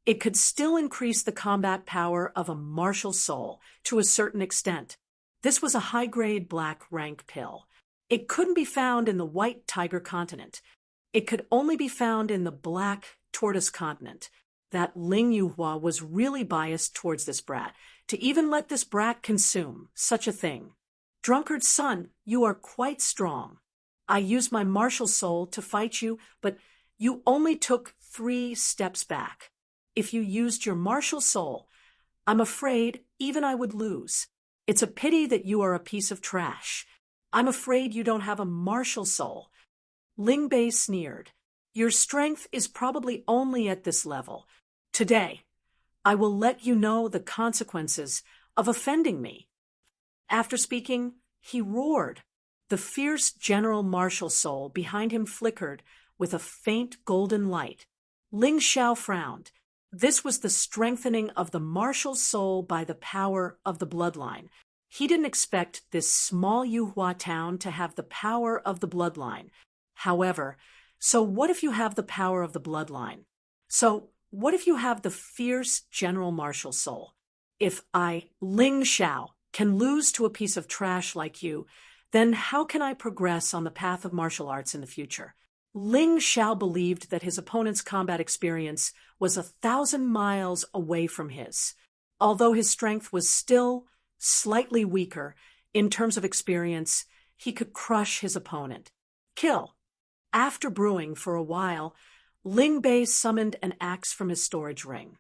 It could still increase the combat power of a martial soul to a certain extent. This was a high-grade black rank pill. It couldn't be found in the white tiger continent. It could only be found in the black tortoise continent. That Ling Yuhua was really biased towards this brat, to even let this brat consume such a thing. Drunkard son, you are quite strong. I used my martial soul to fight you, but you only took 3 steps back. If you used your martial soul, I'm afraid even I would lose. It's a pity that you are a piece of trash. I'm afraid you don't have a martial soul. Ling Bei sneered. Your strength is probably only at this level. Today, I will let you know the consequences of offending me. After speaking, he roared. The fierce general martial soul behind him flickered with a faint golden light. Ling Xiao frowned. This was the strengthening of the martial soul by the power of the bloodline. He didn't expect this small Yuhua town to have the power of the bloodline. However, so what if you have the power of the bloodline? So what if you have the fierce general martial soul? If I, Ling Xiao, can lose to a piece of trash like you, then how can I progress on the path of martial arts in the future? Ling Xiao believed that his opponent's combat experience was 1,000 miles away from his. Although his strength was still slightly weaker in terms of experience, he could crush his opponent. Kill. After brewing for a while, Ling Bei summoned an axe from his storage ring.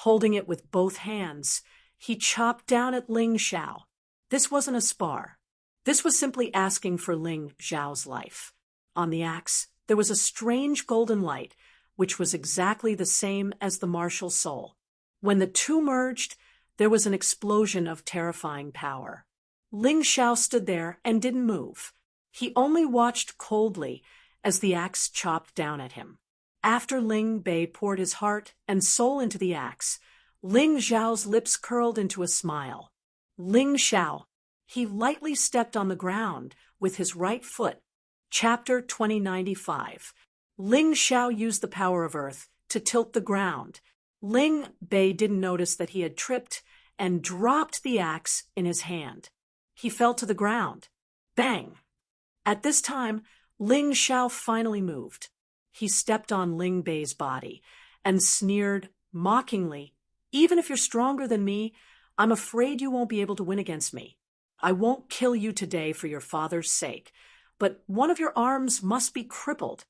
Holding it with both hands, he chopped down at Ling Xiao. This wasn't a spar. This was simply asking for Ling Xiao's life. On the axe, there was a strange golden light, which was exactly the same as the martial soul. When the two merged, there was an explosion of terrifying power. Ling Xiao stood there and didn't move. He only watched coldly as the axe chopped down at him. After Ling Bei poured his heart and soul into the axe, Ling Xiao's lips curled into a smile. Ling Xiao. He lightly stepped on the ground with his right foot. Chapter 2095. Ling Xiao used the power of earth to tilt the ground. Ling Bei didn't notice that he had tripped and dropped the axe in his hand. He fell to the ground. Bang! At this time, Ling Xiao finally moved. He stepped on Ling Bei's body and sneered mockingly, "Even if you're stronger than me, I'm afraid you won't be able to win against me. I won't kill you today for your father's sake, but one of your arms must be crippled."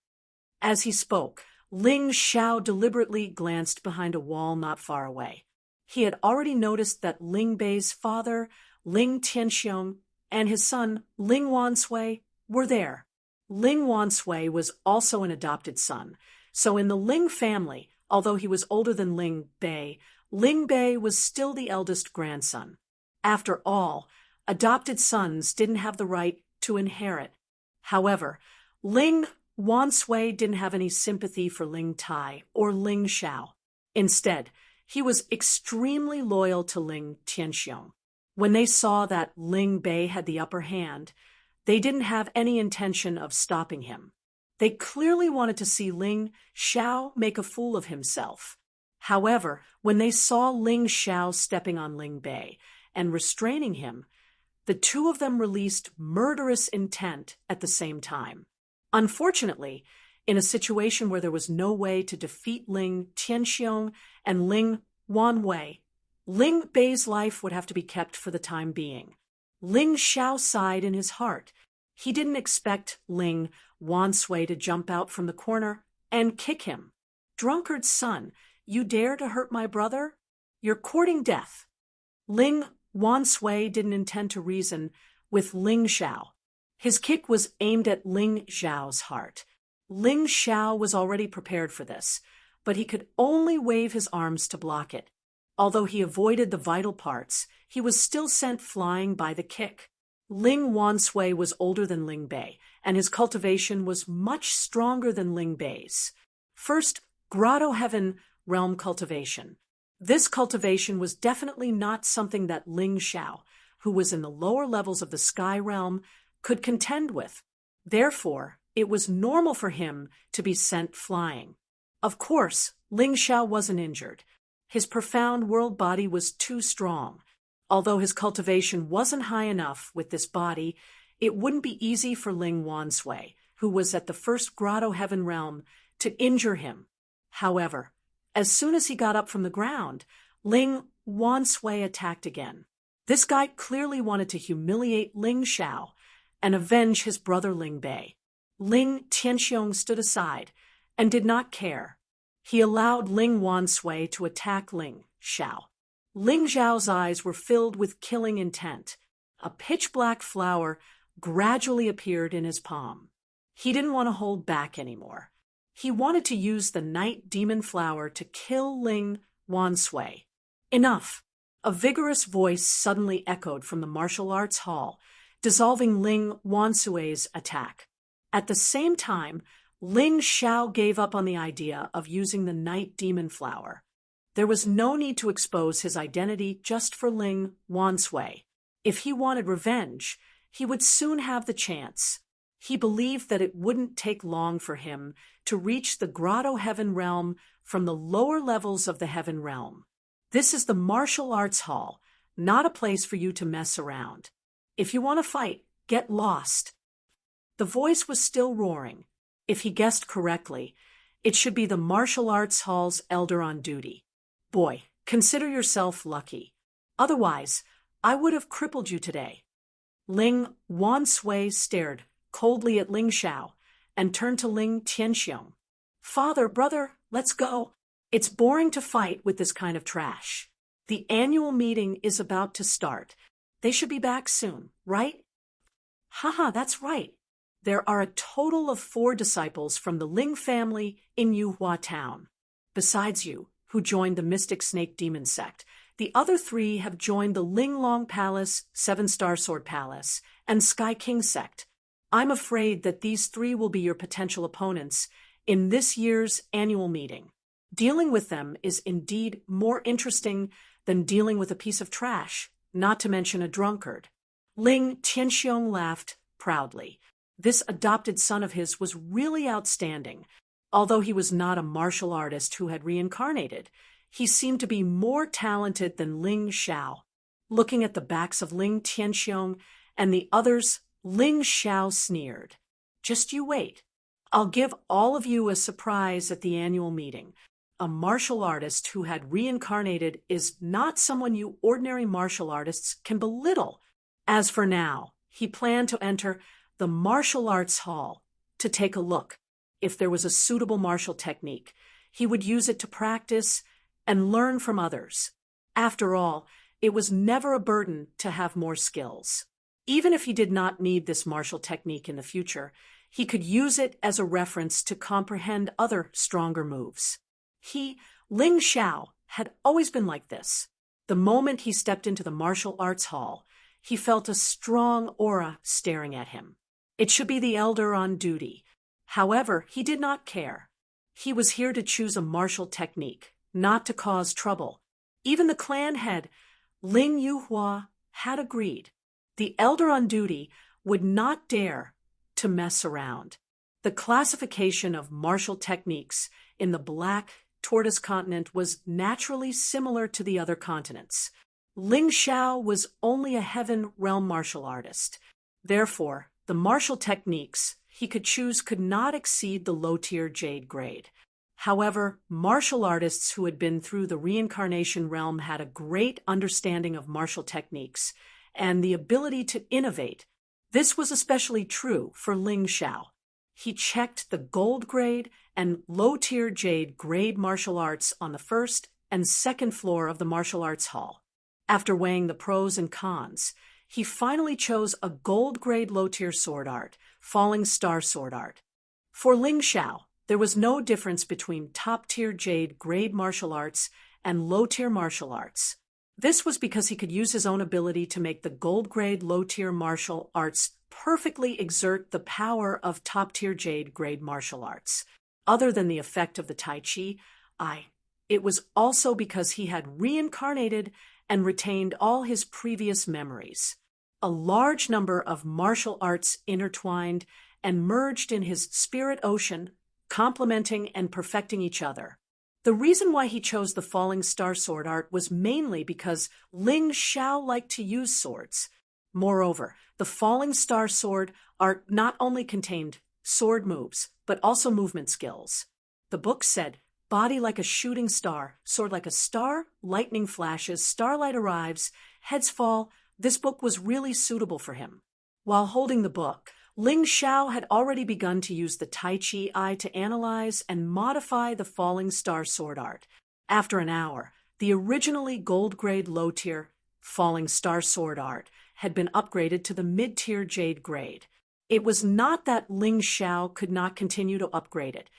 As he spoke, Ling Xiao deliberately glanced behind a wall not far away. He had already noticed that Ling Bei's father, Ling Tianxiong, and his son, Ling Wansui, were there. Ling Wansui was also an adopted son, so in the Ling family, although he was older than Ling Bei was still the eldest grandson. After all, adopted sons didn't have the right to inherit. However, Ling Wansui didn't have any sympathy for Ling Tai or Ling Xiao. Instead, he was extremely loyal to Ling Tianxiong. When they saw that Ling Bei had the upper hand, they didn't have any intention of stopping him. They clearly wanted to see Ling Xiao make a fool of himself. However, when they saw Ling Xiao stepping on Ling Bei and restraining him, the two of them released murderous intent at the same time. Unfortunately, in a situation where there was no way to defeat Ling Tianxiong and Ling Wanwei, Ling Bei's life would have to be kept for the time being. Ling Xiao sighed in his heart. He didn't expect Ling Wansui to jump out from the corner and kick him. "Drunkard son, you dare to hurt my brother? You're courting death." Ling Wansui didn't intend to reason with Ling Xiao. His kick was aimed at Ling Xiao's heart. Ling Xiao was already prepared for this, but he could only wave his arms to block it. Although he avoided the vital parts, he was still sent flying by the kick. Ling Wansui was older than Ling Bei, and his cultivation was much stronger than Ling Bei's. First, Grotto Heaven realm cultivation. This cultivation was definitely not something that Ling Xiao, who was in the lower levels of the sky realm, could contend with. Therefore, it was normal for him to be sent flying. Of course, Ling Xiao wasn't injured. His profound world body was too strong. Although his cultivation wasn't high enough with this body, it wouldn't be easy for Ling Wansui, who was at the first grotto heaven realm, to injure him. However, as soon as he got up from the ground, Ling Wansui attacked again. This guy clearly wanted to humiliate Ling Xiao and avenge his brother Ling Bei. Ling Tianxiong stood aside and did not care. He allowed Ling Wansui to attack Ling Xiao. Ling Xiao's eyes were filled with killing intent. A pitch-black flower gradually appeared in his palm. He didn't want to hold back anymore. He wanted to use the night demon flower to kill Ling Wansui. Enough! A vigorous voice suddenly echoed from the martial arts hall, dissolving Ling Wansui's attack. At the same time, Ling Xiao gave up on the idea of using the night demon flower. There was no need to expose his identity just for Ling Wansui. If he wanted revenge, he would soon have the chance. He believed that it wouldn't take long for him to reach the grotto heaven realm from the lower levels of the heaven realm. This is the martial arts hall, not a place for you to mess around. If you want to fight, get lost. The voice was still roaring. If he guessed correctly, it should be the martial arts hall's elder on duty. Boy, consider yourself lucky. Otherwise, I would have crippled you today. Ling Wansui stared coldly at Ling Xiao and turned to Ling Tianxiong. Father, brother, let's go. It's boring to fight with this kind of trash. The annual meeting is about to start. They should be back soon, right? Haha, that's right. There are a total of 4 disciples from the Ling family in Yuhua town. Besides you, who joined the Mystic Snake Demon sect, the other 3 have joined the Ling Long Palace, 7-Star Sword Palace, and Sky King sect. I'm afraid that these 3 will be your potential opponents in this year's annual meeting. Dealing with them is indeed more interesting than dealing with a piece of trash, not to mention a drunkard. Ling Tianxiong laughed proudly. This adopted son of his was really outstanding. Although he was not a martial artist who had reincarnated, he seemed to be more talented than Ling Xiao. Looking at the backs of Ling Tianxiong and the others, Ling Xiao sneered. Just you wait. I'll give all of you a surprise at the annual meeting. A martial artist who had reincarnated is not someone you ordinary martial artists can belittle. As for now, he planned to enter the martial arts hall to take a look. If there was a suitable martial technique, he would use it to practice and learn from others. After all, it was never a burden to have more skills. Even if he did not need this martial technique in the future, he could use it as a reference to comprehend other stronger moves. Ling Xiao, had always been like this. The moment he stepped into the martial arts hall, he felt a strong aura staring at him. It should be the elder on duty. However, he did not care. He was here to choose a martial technique, not to cause trouble. Even the clan head, Ling Yuhua, had agreed. The elder on duty would not dare to mess around. The classification of martial techniques in the Black Tortoise continent was naturally similar to the other continents. Ling Xiao was only a heaven realm martial artist. Therefore, the martial techniques he could choose could not exceed the low-tier jade grade. However, martial artists who had been through the reincarnation realm had a great understanding of martial techniques and the ability to innovate. This was especially true for Ling Xiao. He checked the gold grade and low-tier jade grade martial arts on the first and second floor of the martial arts hall. After weighing the pros and cons, he finally chose a gold grade low-tier sword art, falling star sword art. For Ling Xiao, there was no difference between top-tier jade grade martial arts and low-tier martial arts. This was because he could use his own ability to make the gold grade low-tier martial arts perfectly exert the power of top-tier jade grade martial arts. Other than the effect of the Tai Chi, it was also because he had reincarnated and retained all his previous memories. A large number of martial arts intertwined and merged in his spirit ocean complementing and perfecting each other. The reason why he chose the falling star sword art was mainly because Ling Xiao liked to use swords. Moreover, the falling star sword art not only contained sword moves, but also movement skills. The book said, "Body like a shooting star, sword like a star, lightning flashes, starlight arrives, heads fall." This book was really suitable for him. While holding the book, Ling Xiao had already begun to use the Tai Chi eye to analyze and modify the falling star sword art. After an hour, the originally gold-grade low-tier falling star sword art had been upgraded to the mid-tier jade grade. It was not that Ling Xiao could not continue to upgrade it,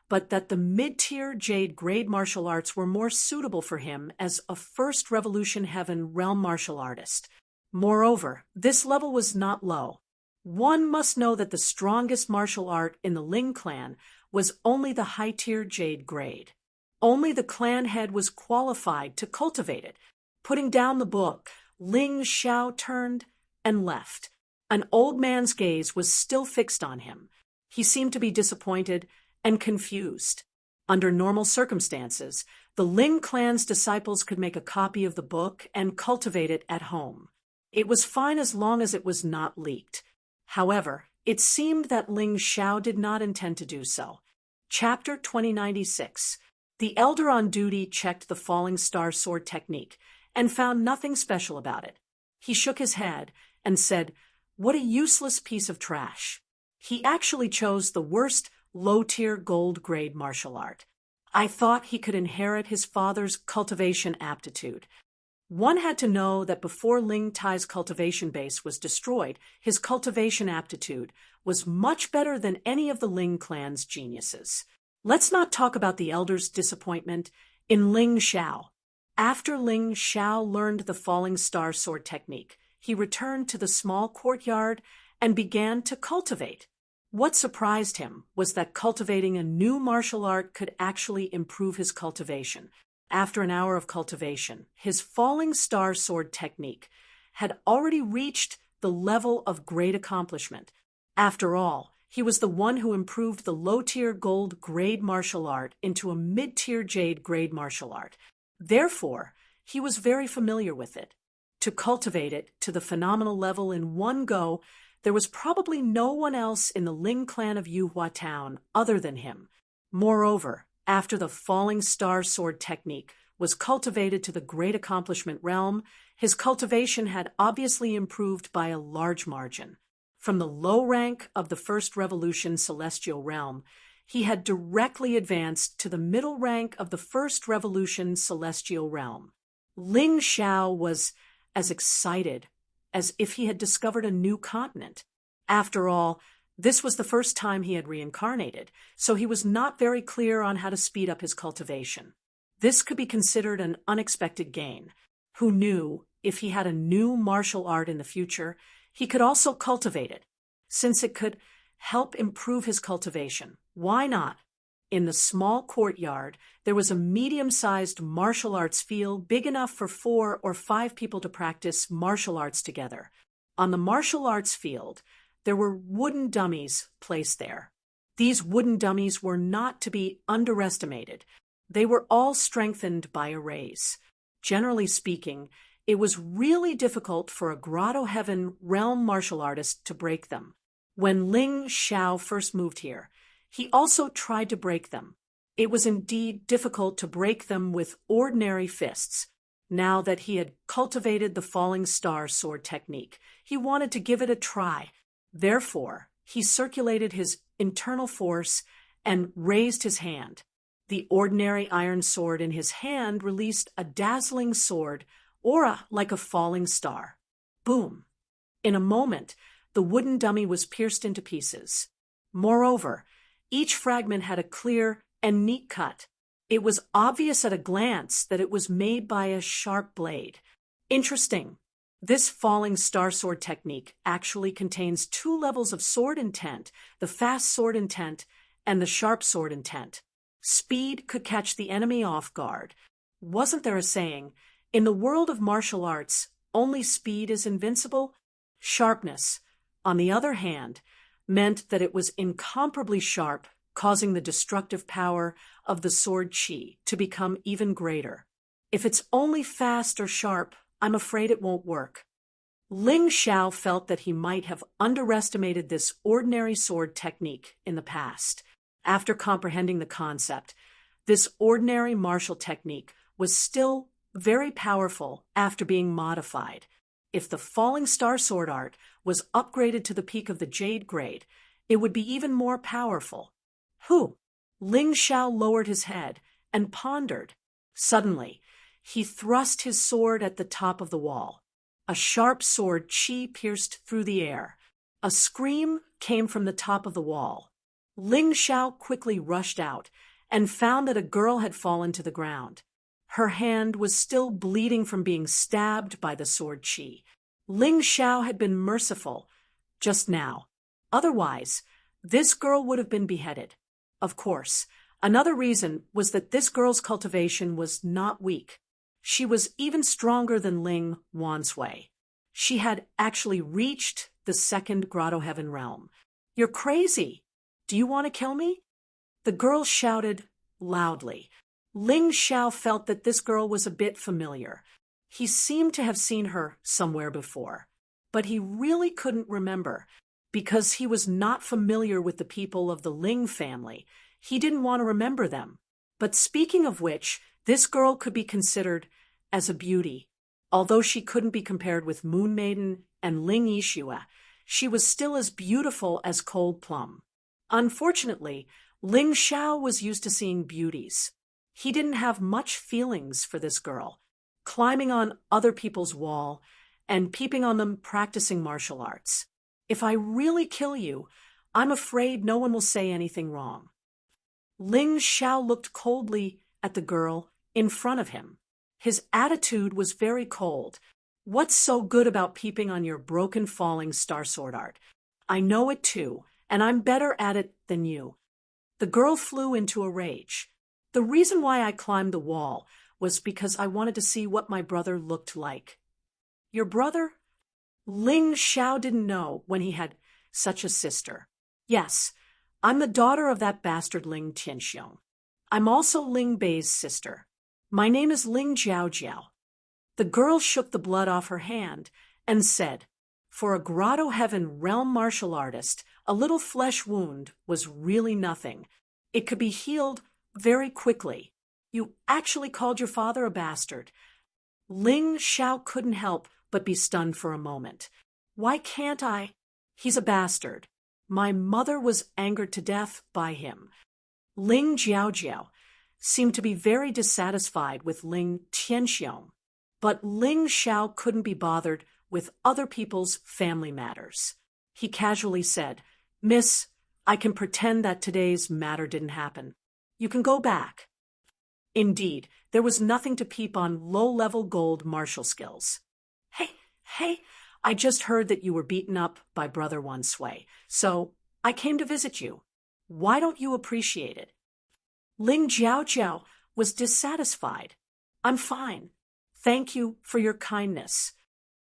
but that the mid-tier jade grade martial arts were more suitable for him as a First Revolution Heaven realm martial artist. Moreover, this level was not low. One must know that the strongest martial art in the Ling clan was only the high-tier jade grade. Only the clan head was qualified to cultivate it. Putting down the book, Ling Xiao turned and left. An old man's gaze was still fixed on him. He seemed to be disappointed and confused. Under normal circumstances, the Ling clan's disciples could make a copy of the book and cultivate it at home. It was fine as long as it was not leaked. However, it seemed that Ling Xiao did not intend to do so. Chapter 2096. The elder on duty checked the falling star sword technique and found nothing special about it. He shook his head and said, "What a useless piece of trash." He actually chose the worst low-tier gold-grade martial art. I thought he could inherit his father's cultivation aptitude. One had to know that before Ling Tai's cultivation base was destroyed, his cultivation aptitude was much better than any of the Ling clan's geniuses. Let's not talk about the elder's disappointment in Ling Xiao. After Ling Xiao learned the falling star sword technique, he returned to the small courtyard and began to cultivate. What surprised him was that cultivating a new martial art could actually improve his cultivation. After an hour of cultivation, his falling star sword technique had already reached the level of great accomplishment. After all, he was the one who improved the low-tier gold grade martial art into a mid-tier jade grade martial art. Therefore, he was very familiar with it. To cultivate it to the phenomenal level in one go, there was probably no one else in the Ling clan of Yuhua Town other than him. Moreover, after the falling star sword technique was cultivated to the great accomplishment realm, his cultivation had obviously improved by a large margin. From the low rank of the First Revolution Celestial Realm, he had directly advanced to the middle rank of the First Revolution Celestial Realm. Ling Xiao was as excited as if he had discovered a new continent. After all, this was the first time he had reincarnated, so he was not very clear on how to speed up his cultivation. This could be considered an unexpected gain. Who knew, if he had a new martial art in the future, he could also cultivate it. Since it could help improve his cultivation, why not? In the small courtyard, there was a medium-sized martial arts field big enough for 4 or 5 people to practice martial arts together. On the martial arts field, there were wooden dummies placed there. These wooden dummies were not to be underestimated. They were all strengthened by arrays. Generally speaking, it was really difficult for a Grotto Heaven realm martial artist to break them. When Ling Xiao first moved here, he also tried to break them. It was indeed difficult to break them with ordinary fists. Now that he had cultivated the falling star sword technique, he wanted to give it a try. Therefore, he circulated his internal force and raised his hand. The ordinary iron sword in his hand released a dazzling sword, aura like a falling star. Boom! In a moment, the wooden dummy was pierced into pieces. Moreover, each fragment had a clear and neat cut. It was obvious at a glance that it was made by a sharp blade. Interesting. This falling star sword technique actually contains 2 levels of sword intent, the fast sword intent and the sharp sword intent. Speed could catch the enemy off guard. Wasn't there a saying, in the world of martial arts, only speed is invincible? Sharpness, on the other hand, meant that it was incomparably sharp causing the destructive power of the sword qi to become even greater. If it's only fast or sharp, I'm afraid it won't work. Ling Xiao felt that he might have underestimated this ordinary sword technique in the past. After comprehending the concept, this ordinary martial technique was still very powerful after being modified. If the falling star sword art was upgraded to the peak of the jade grade, it would be even more powerful. Ling Xiao lowered his head and pondered. Suddenly, he thrust his sword at the top of the wall. A sharp sword qi pierced through the air. A scream came from the top of the wall. Ling Xiao quickly rushed out and found that a girl had fallen to the ground. Her hand was still bleeding from being stabbed by the sword qi. Ling Xiao had been merciful just now. Otherwise, this girl would have been beheaded. Of course, another reason was that this girl's cultivation was not weak. She was even stronger than Ling Wanshui. She had actually reached the second Grotto Heaven realm. "You're crazy! Do you want to kill me?" The girl shouted loudly. Ling Xiao felt that this girl was a bit familiar. He seemed to have seen her somewhere before, but he really couldn't remember. Because he was not familiar with the people of the Ling family, he didn't want to remember them. But speaking of which, this girl could be considered as a beauty. Although she couldn't be compared with Moon Maiden and Ling Yixue, she was still as beautiful as Cold Plum. Unfortunately, Ling Xiao was used to seeing beauties. He didn't have much feelings for this girl, climbing on other people's wall and peeping on them practicing martial arts. "If I really kill you, I'm afraid no one will say anything wrong." Ling Xiao looked coldly at the girl in front of him. His attitude was very cold. "What's so good about peeping on your broken falling star sword art? I know it too, and I'm better at it than you." The girl flew into a rage. "The reason why I climbed the wall was because I wanted to see what my brother looked like." "Your brother?" Ling Xiao didn't know when he had such a sister. "Yes, I'm the daughter of that bastard Ling Tianxiong. I'm also Ling Bei's sister. My name is Ling Jiaojiao." The girl shook the blood off her hand and said, "For a Grotto Heaven realm martial artist, a little flesh wound was really nothing. It could be healed very quickly. You actually called your father a bastard." Ling Xiao couldn't help but be stunned for a moment. "Why can't I? He's a bastard. My mother was angered to death by him." Ling Jiaojiao seemed to be very dissatisfied with Ling Tianxiong, but Ling Xiao couldn't be bothered with other people's family matters. He casually said, "Miss, I can pretend that today's matter didn't happen. You can go back." Indeed, there was nothing to peep on low-level gold martial skills. Hey, I just heard that you were beaten up by Brother Wanshui, so I came to visit you. Why don't you appreciate it?" Ling Jiaojiao was dissatisfied. "I'm fine. Thank you for your kindness."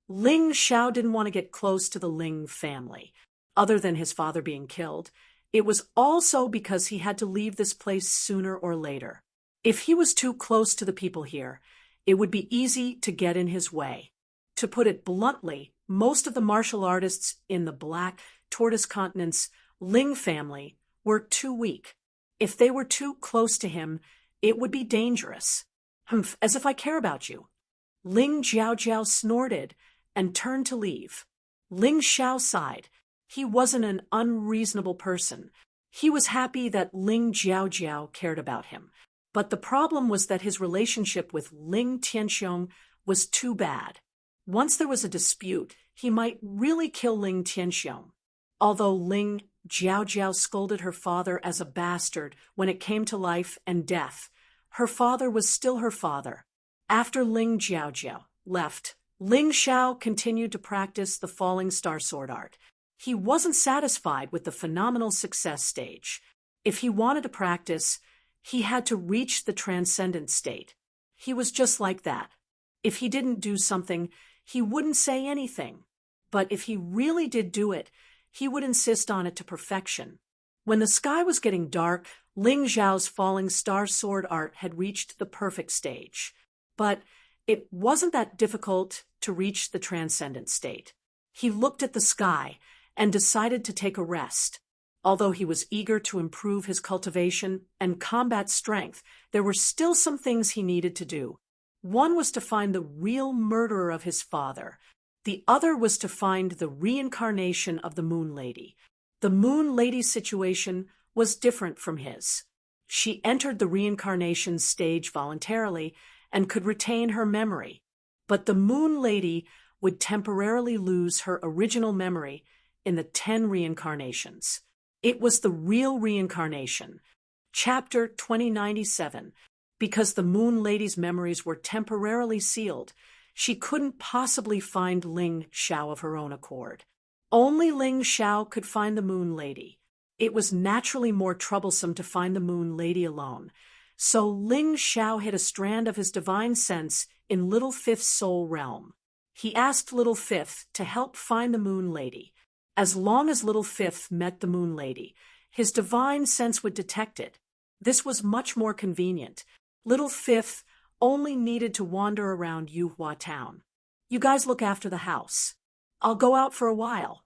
Ling Xiao didn't want to get close to the Ling family. Other than his father being killed, it was also because he had to leave this place sooner or later. If he was too close to the people here, it would be easy to get in his way. To put it bluntly, most of the martial artists in the Black Tortoise Continent's Ling family were too weak. If they were too close to him, it would be dangerous. "Humph, as if I care about you." Ling Jiaojiao snorted and turned to leave. Ling Xiao sighed. He wasn't an unreasonable person. He was happy that Ling Jiaojiao cared about him. But the problem was that his relationship with Ling Tianxiong was too bad. Once there was a dispute, he might really kill Ling Tianxiong. Although Ling Jiaojiao scolded her father as a bastard when it came to life and death, her father was still her father. After Ling Jiaojiao left, Ling Xiao continued to practice the falling star sword art. He wasn't satisfied with the phenomenal success stage. If he wanted to practice, he had to reach the transcendent state. He was just like that. If he didn't do something, he wouldn't say anything. But if he really did do it, he would insist on it to perfection. When the sky was getting dark, Ling Zhao's falling star sword art had reached the perfect stage. But it wasn't that difficult to reach the transcendent state. He looked at the sky and decided to take a rest. Although he was eager to improve his cultivation and combat strength, there were still some things he needed to do. One was to find the real murderer of his father. The other was to find the reincarnation of the Moon Lady. The Moon Lady's situation was different from his. She entered the reincarnation stage voluntarily and could retain her memory. But the Moon Lady would temporarily lose her original memory in the 10 reincarnations. It was the real reincarnation. Chapter 2097. Because the Moon Lady's memories were temporarily sealed, she couldn't possibly find Ling Xiao of her own accord. Only Ling Xiao could find the Moon Lady. It was naturally more troublesome to find the Moon Lady alone. So Ling Xiao hid a strand of his divine sense in Little Fifth's soul realm. He asked Little Fifth to help find the Moon Lady. As long as Little Fifth met the Moon Lady, his divine sense would detect it. This was much more convenient. Little Fifth only needed to wander around Yuhua town. You guys look after the house. I'll go out for a while.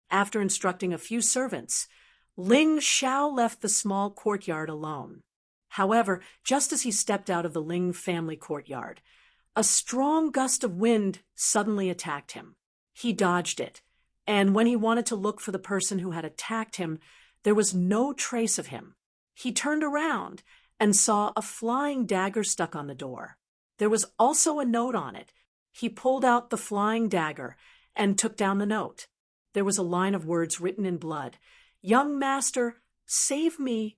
After instructing a few servants, Ling Xiao left the small courtyard alone. However, just as he stepped out of the Ling family courtyard, a strong gust of wind suddenly attacked him. He dodged it, and when he wanted to look for the person who had attacked him, there was no trace of him. He turned around and saw a flying dagger stuck on the door. There was also a note on it. He pulled out the flying dagger and took down the note. There was a line of words written in blood. "Young master, save me."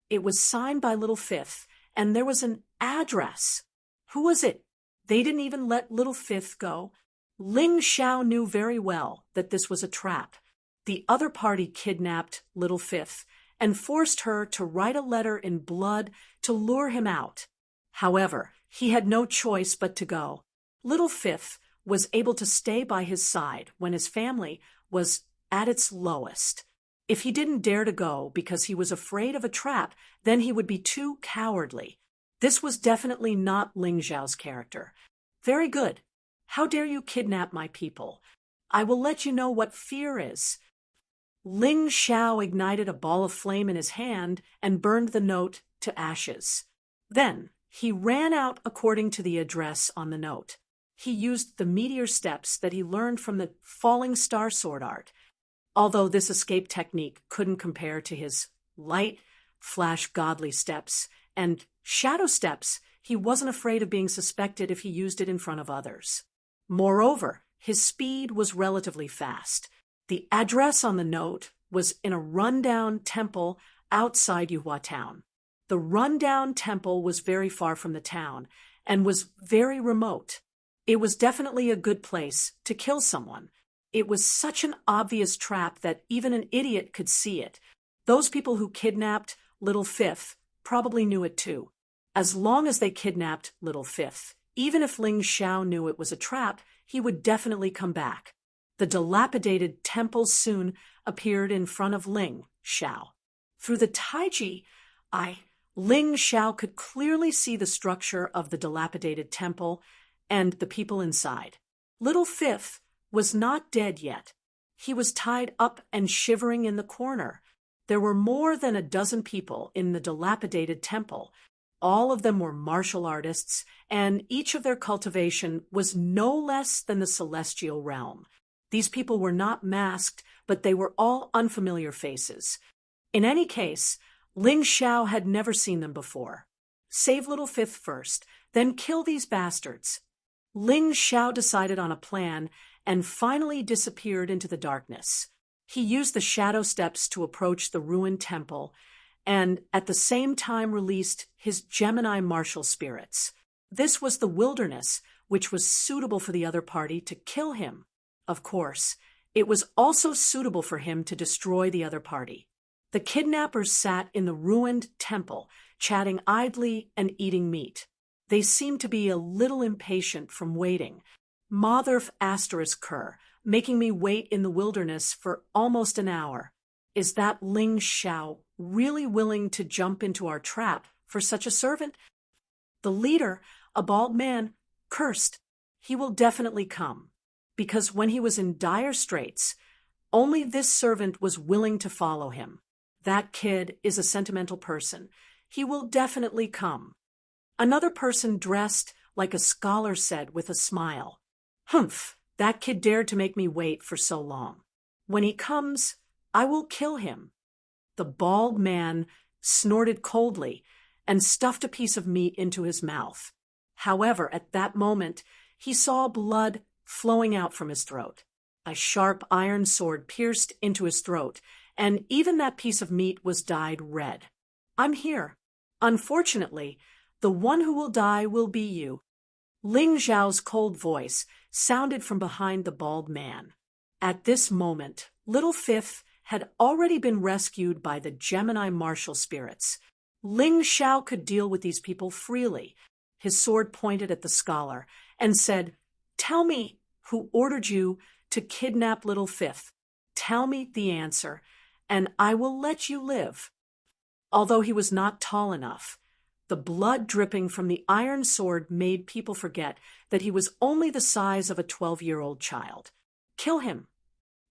It was signed by Little Fifth, and there was an address. Who was it? They didn't even let Little Fifth go. Ling Xiao knew very well that this was a trap. The other party kidnapped Little Fifth and forced her to write a letter in blood to lure him out. However, he had no choice but to go. Little Fifth was able to stay by his side when his family was at its lowest. If he didn't dare to go because he was afraid of a trap, then he would be too cowardly. This was definitely not Ling Zhao's character. Very good. How dare you kidnap my people? I will let you know what fear is. Ling Xiao ignited a ball of flame in his hand and burned the note to ashes. Then he ran out according to the address on the note. He used the meteor steps that he learned from the falling star sword art. Although this escape technique couldn't compare to his light, flash godly steps and shadow steps, he wasn't afraid of being suspected if he used it in front of others. Moreover, his speed was relatively fast. The address on the note was in a rundown temple outside Yuhua town. The rundown temple was very far from the town and was very remote. It was definitely a good place to kill someone. It was such an obvious trap that even an idiot could see it. Those people who kidnapped Little Fifth probably knew it too. As long as they kidnapped Little Fifth, even if Ling Xiao knew it was a trap, he would definitely come back. The dilapidated temple soon appeared in front of Ling Xiao. Through the taiji eye, Ling Xiao could clearly see the structure of the dilapidated temple and the people inside. Little Fifth was not dead yet. He was tied up and shivering in the corner. There were more than a dozen people in the dilapidated temple. All of them were martial artists, and each of their cultivation was no less than the celestial realm. These people were not masked, but they were all unfamiliar faces. In any case, Ling Xiao had never seen them before. Save Little Fifth first, then kill these bastards. Ling Xiao decided on a plan and finally disappeared into the darkness. He used the shadow steps to approach the ruined temple and at the same time released his Gemini martial spirits. This was the wilderness, which was suitable for the other party to kill him. Of course, it was also suitable for him to destroy the other party. The kidnappers sat in the ruined temple, chatting idly and eating meat. They seemed to be a little impatient from waiting. Motherf***, making me wait in the wilderness for almost an hour. Is that Ling Xiao really willing to jump into our trap for such a servant? The leader, a bald man, cursed. He will definitely come, because when he was in dire straits, only this servant was willing to follow him. That kid is a sentimental person. He will definitely come. Another person dressed like a scholar said with a smile, "Humph, that kid dared to make me wait for so long. When he comes, I will kill him." The bald man snorted coldly and stuffed a piece of meat into his mouth. However, at that moment, he saw blood flowing out from his throat. A sharp iron sword pierced into his throat, and even that piece of meat was dyed red. "I'm here. Unfortunately, the one who will die will be you." Ling Zhao's cold voice sounded from behind the bald man. At this moment, Little Fifth had already been rescued by the Gemini martial spirits. Ling Xiao could deal with these people freely. His sword pointed at the scholar and said, "Tell me who ordered you to kidnap Little Fifth. Tell me the answer, and I will let you live." Although he was not tall enough, the blood dripping from the iron sword made people forget that he was only the size of a 12-year-old child. "Kill him!"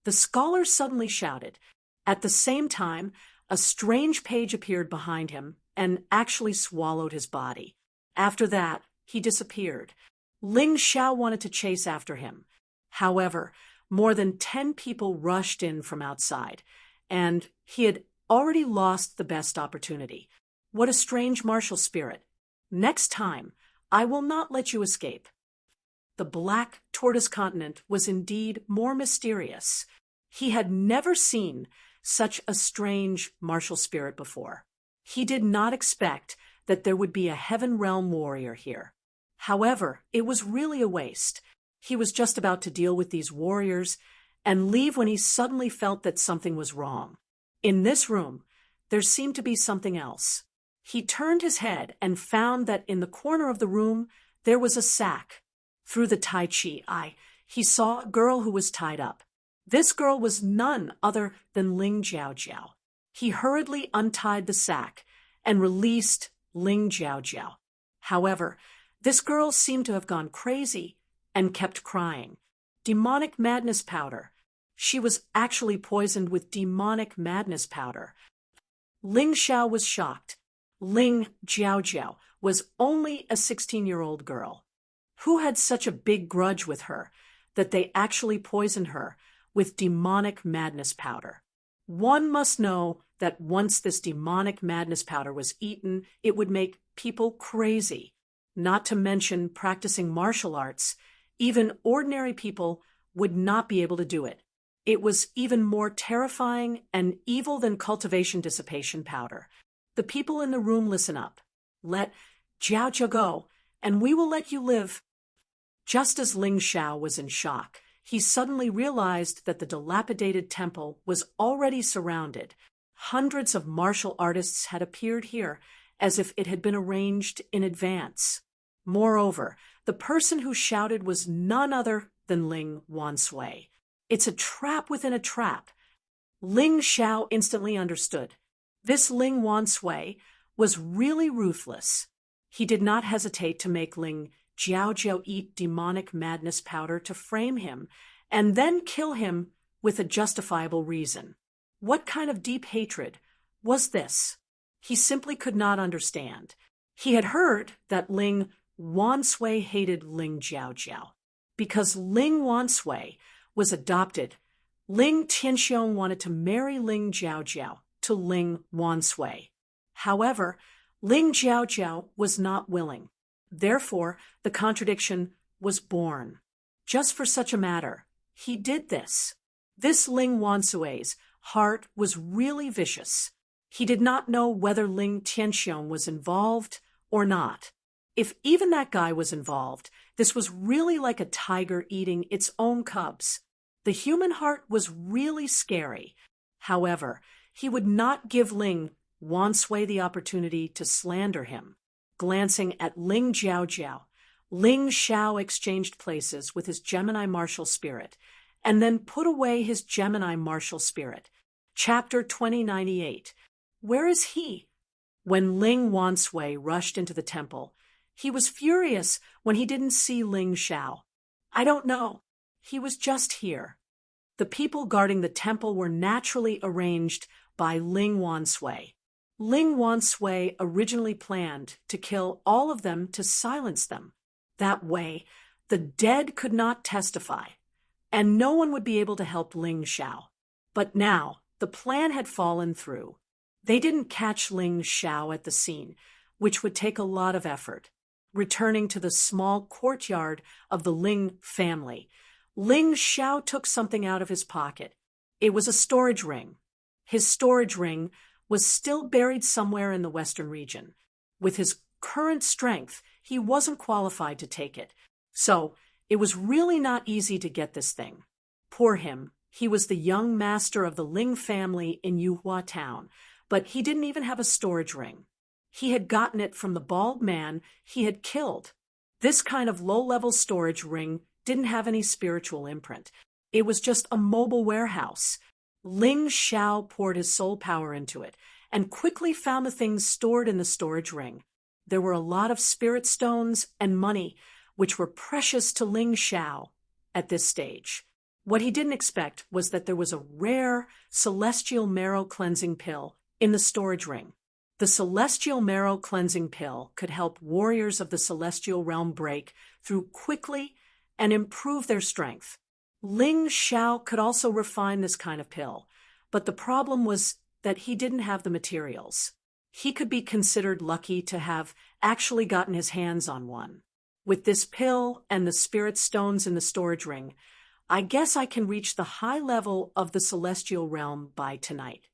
The scholar suddenly shouted. At the same time, a strange page appeared behind him and actually swallowed his body. After that, he disappeared. Ling Xiao wanted to chase after him. However, more than 10 people rushed in from outside, and he had already lost the best opportunity. What a strange martial spirit. Next time, I will not let you escape. The Black Tortoise Continent was indeed more mysterious. He had never seen such a strange martial spirit before. He did not expect that there would be a Heaven Realm warrior here. However, it was really a waste. He was just about to deal with these warriors and leave when he suddenly felt that something was wrong. In this room, there seemed to be something else. He turned his head and found that in the corner of the room there was a sack. Through the Tai Chi eye, he saw a girl who was tied up. This girl was none other than Ling Jiao Jiao. He hurriedly untied the sack and released Ling Jiao Jiao. However, this girl seemed to have gone crazy and kept crying. Demonic madness powder. She was actually poisoned with demonic madness powder. Ling Xiao was shocked. Ling Jiao Jiao was only a 16-year-old girl. Who had such a big grudge with her that they actually poisoned her with demonic madness powder? One must know that once this demonic madness powder was eaten, it would make people crazy. Not to mention practicing martial arts, even ordinary people would not be able to do it. It was even more terrifying and evil than cultivation dissipation powder. The people in the room, listen up. Let Jiao Jiao go, and we will let you live. Just as Ling Xiao was in shock, he suddenly realized that the dilapidated temple was already surrounded. Hundreds of martial artists had appeared here, as if it had been arranged in advance. Moreover, the person who shouted was none other than Ling Wansui. It's a trap within a trap. Ling Xiao instantly understood. This Ling Wansui was really ruthless. He did not hesitate to make Ling Jiao Jiao eat demonic madness powder to frame him, and then kill him with a justifiable reason. What kind of deep hatred was this? He simply could not understand. He had heard that Ling Wansui hated Ling Jiao Jiao. Because Ling Wansui was adopted, Ling Tianxiong wanted to marry Ling Jiao Jiao to Ling Wansui. However, Ling Jiao Jiao was not willing. Therefore, the contradiction was born. Just for such a matter, he did this. This Ling Wansui's heart was really vicious. He did not know whether Ling Tianxiong was involved or not. If even that guy was involved, this was really like a tiger eating its own cubs. The human heart was really scary. However, he would not give Ling Wansui the opportunity to slander him. Glancing at Ling Jiao Jiao, Ling Xiao exchanged places with his Gemini martial spirit, and then put away his Gemini martial spirit. Chapter 2098. Where is he? When Ling Wansui rushed into the temple, he was furious when he didn't see Ling Xiao. I don't know. He was just here. The people guarding the temple were naturally arranged by Ling Wansui. Ling Wansui originally planned to kill all of them to silence them. That way, the dead could not testify, and no one would be able to help Ling Xiao. But now, the plan had fallen through. They didn't catch Ling Xiao at the scene, which would take a lot of effort. Returning to the small courtyard of the Ling family, Ling Xiao took something out of his pocket. It was a storage ring. His storage ring was still buried somewhere in the western region. With his current strength, he wasn't qualified to take it. So, it was really not easy to get this thing. Poor him. He was the young master of the Ling family in Yuhua town, but he didn't even have a storage ring. He had gotten it from the bald man he had killed. This kind of low-level storage ring didn't have any spiritual imprint. It was just a mobile warehouse. Ling Xiao poured his soul power into it and quickly found the things stored in the storage ring. There were a lot of spirit stones and money, which were precious to Ling Xiao at this stage. What he didn't expect was that there was a rare celestial marrow cleansing pill in the storage ring. The celestial marrow cleansing pill could help warriors of the celestial realm break through quickly and improve their strength. Ling Xiao could also refine this kind of pill, but the problem was that he didn't have the materials. He could be considered lucky to have actually gotten his hands on one. With this pill and the spirit stones in the storage ring, I guess I can reach the high level of the celestial realm by tonight.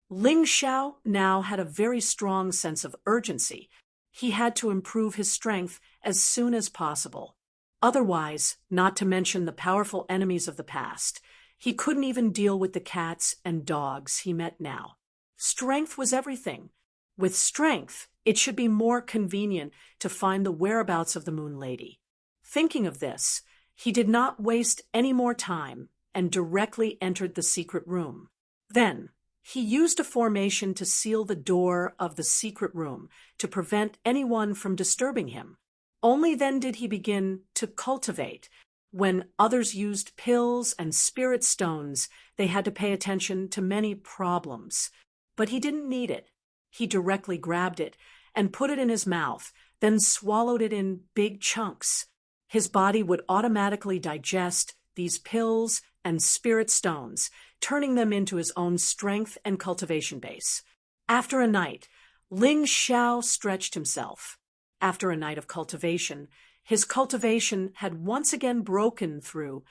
Ling Xiao now had a very strong sense of urgency. He had to improve his strength as soon as possible. Otherwise, not to mention the powerful enemies of the past, he couldn't even deal with the cats and dogs he met now. Strength was everything. With strength, it should be more convenient to find the whereabouts of the Moon Lady. Thinking of this, he did not waste any more time and directly entered the secret room. Then, he used a formation to seal the door of the secret room to prevent anyone from disturbing him. Only then did he begin to cultivate. When others used pills and spirit stones, they had to pay attention to many problems. But he didn't need it. He directly grabbed it and put it in his mouth, then swallowed it in big chunks. His body would automatically digest these pills and spirit stones, turning them into his own strength and cultivation base. After a night, Ling Xiao stretched himself. After a night of cultivation, his cultivation had once again breaking through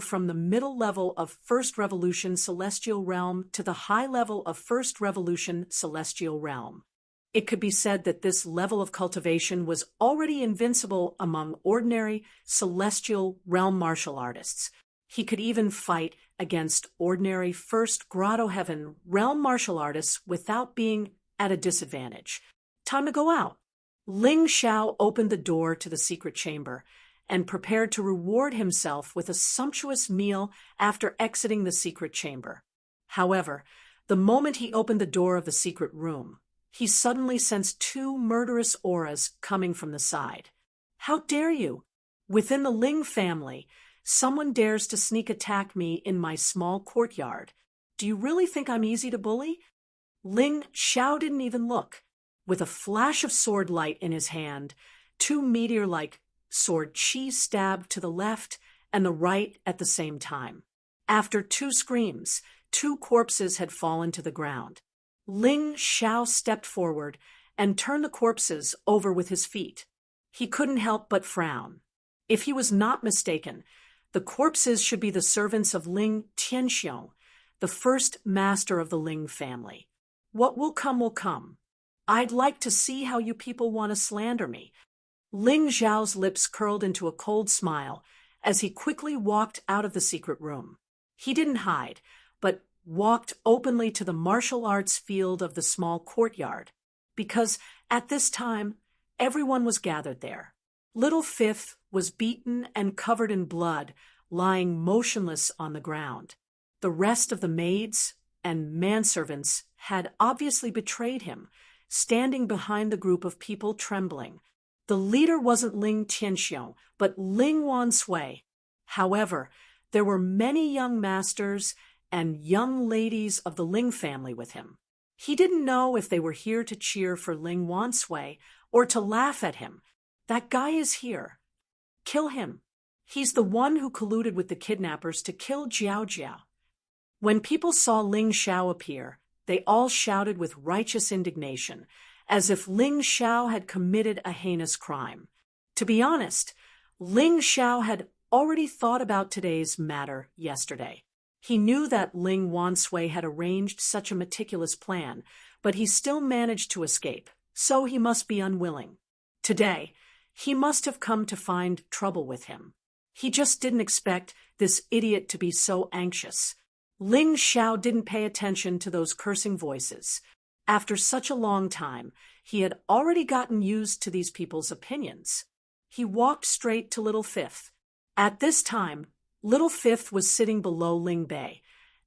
from the middle level of First Revolution Celestial Realm to the high level of First Revolution Celestial Realm. It could be said that this level of cultivation was already invincible among ordinary Celestial Realm martial artists. He could even fight against ordinary First Grotto Heaven Realm martial artists without being at a disadvantage. Time to go out. Ling Xiao opened the door to the secret chamber and prepared to reward himself with a sumptuous meal after exiting the secret chamber. However, the moment he opened the door of the secret room, he suddenly sensed two murderous auras coming from the side. How dare you? Within the Ling family, someone dares to sneak attack me in my small courtyard. Do you really think I'm easy to bully? Ling Xiao didn't even look. With a flash of sword light in his hand, two meteor-like sword chi stabbed to the left and the right at the same time. After two screams, two corpses had fallen to the ground. Ling Xiao stepped forward and turned the corpses over with his feet. He couldn't help but frown. If he was not mistaken, the corpses should be the servants of Ling Tianxiong, the first master of the Ling family. What will come will come. I'd like to see how you people want to slander me. Ling Zhao's lips curled into a cold smile as he quickly walked out of the secret room. He didn't hide, but walked openly to the martial arts field of the small courtyard, because at this time, everyone was gathered there. Little Fifth was beaten and covered in blood, lying motionless on the ground. The rest of the maids and manservants had obviously betrayed him, standing behind the group of people trembling. The leader wasn't Ling Tianxiong, but Ling Wansui. However, there were many young masters and young ladies of the Ling family with him. He didn't know if they were here to cheer for Ling Wansui or to laugh at him. That guy is here. Kill him. He's the one who colluded with the kidnappers to kill Jiao Jiao. When people saw Ling Xiao appear, they all shouted with righteous indignation, as if Ling Xiao had committed a heinous crime. To be honest, Ling Xiao had already thought about today's matter yesterday. He knew that Ling Wansui had arranged such a meticulous plan, but he still managed to escape, so he must be unwilling. Today, he must have come to find trouble with him. He just didn't expect this idiot to be so anxious. Ling Xiao didn't pay attention to those cursing voices. After such a long time, he had already gotten used to these people's opinions. He walked straight to Little Fifth. At this time, Little Fifth was sitting below Ling Bei,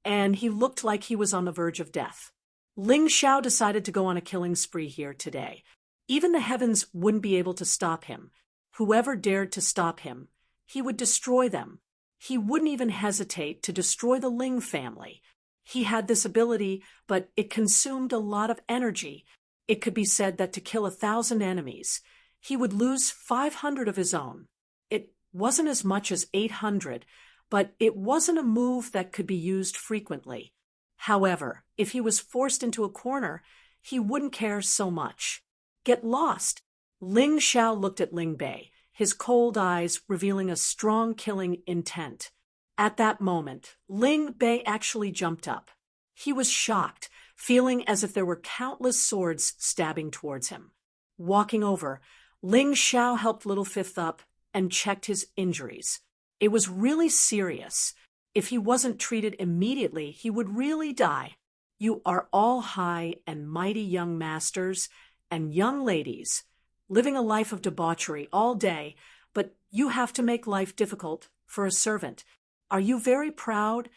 and he looked like he was on the verge of death. Ling Xiao decided to go on a killing spree here today. Even the heavens wouldn't be able to stop him. Whoever dared to stop him, he would destroy them. He wouldn't even hesitate to destroy the Ling family. He had this ability, but it consumed a lot of energy. It could be said that to kill 1,000 enemies, he would lose 500 of his own. It wasn't as much as 800, but it wasn't a move that could be used frequently. However, if he was forced into a corner, he wouldn't care so much. Get lost. Ling Xiao looked at Ling Bei, his cold eyes revealing a strong killing intent. At that moment, Ling Bei actually jumped up. He was shocked, feeling as if there were countless swords stabbing towards him. Walking over, Ling Xiao helped Little Fifth up and checked his injuries. It was really serious. If he wasn't treated immediately, he would really die. You are all high and mighty young masters and young ladies, living a life of debauchery all day, but you have to make life difficult for a servant. Are you very proud?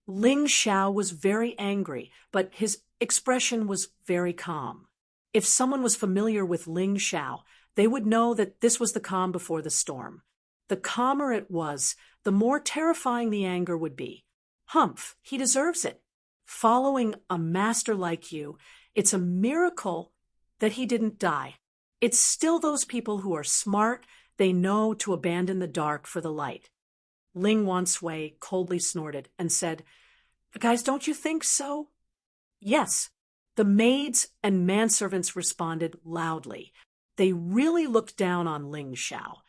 Ling Xiao was very angry, but his expression was very calm. If someone was familiar with Ling Xiao, they would know that this was the calm before the storm. The calmer it was, the more terrifying the anger would be. Humph, he deserves it. Following a master like you, it's a miracle that he didn't die. It's still those people who are smart, they know to abandon the dark for the light. Ling Wansui coldly snorted and said, "Guys, don't you think so?" Yes. The maids and manservants responded loudly. They really looked down on Ling Xiao.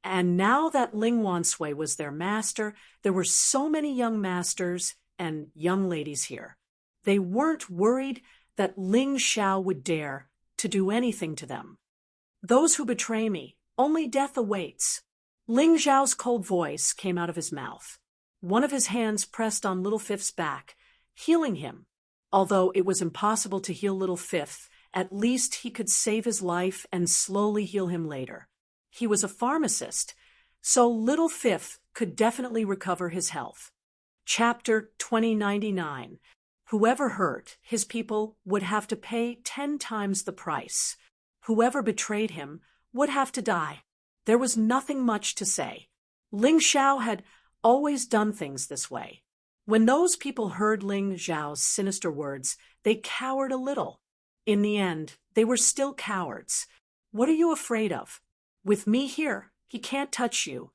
And now that Ling Wansui was their master, there were so many young masters and young ladies here. They weren't worried that Ling Xiao would dare to do anything to them. "Those who betray me, only death awaits." Ling Xiao's cold voice came out of his mouth. One of his hands pressed on Little Fifth's back, healing him. Although it was impossible to heal Little Fifth, at least he could save his life and slowly heal him later. He was a pharmacist, so Little Fifth could definitely recover his health. Chapter 2099. Whoever hurt his people would have to pay 10 times the price. Whoever betrayed him would have to die. There was nothing much to say. Ling Xiao had always done things this way. When those people heard Ling Xiao's sinister words, they cowered a little. In the end, they were still cowards. What are you afraid of? With me here, he can't touch you.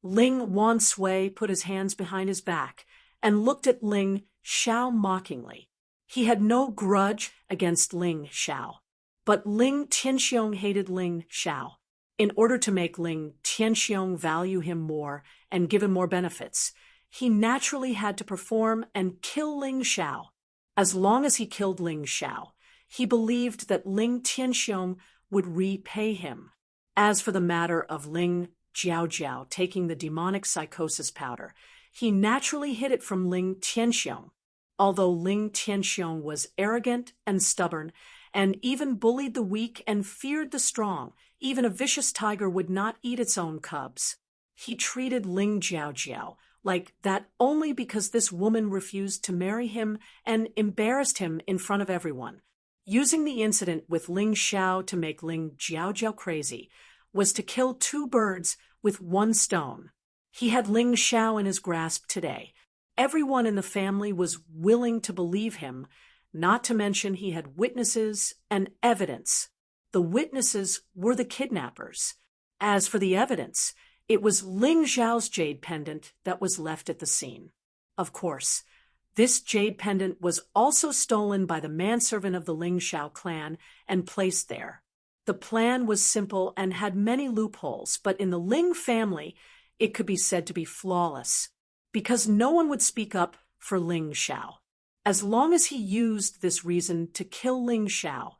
Ling Wansui put his hands behind his back and looked at Ling Xiao mockingly. He had no grudge against Ling Xiao, but Ling Tianxiong hated Ling Xiao. In order to make Ling Tianxiong value him more and give him more benefits, he naturally had to perform and kill Ling Xiao. As long as he killed Ling Xiao, he believed that Ling Tianxiong would repay him. As for the matter of Ling Jiao taking the demonic psychosis powder, he naturally hid it from Ling Tianxiong. Although Ling Tianxiong was arrogant and stubborn, and even bullied the weak and feared the strong, even a vicious tiger would not eat its own cubs. He treated Ling Jiao like that only because this woman refused to marry him and embarrassed him in front of everyone. Using the incident with Ling Xiao to make Ling Jiaojiao crazy was to kill two birds with one stone. He had Ling Xiao in his grasp today. Everyone in the family was willing to believe him, not to mention he had witnesses and evidence. The witnesses were the kidnappers. As for the evidence, it was Ling Xiao's jade pendant that was left at the scene. Of course, this jade pendant was also stolen by the manservant of the Ling Xiao clan and placed there. The plan was simple and had many loopholes, but in the Ling family, it could be said to be flawless, because no one would speak up for Ling Xiao. As long as he used this reason to kill Ling Xiao,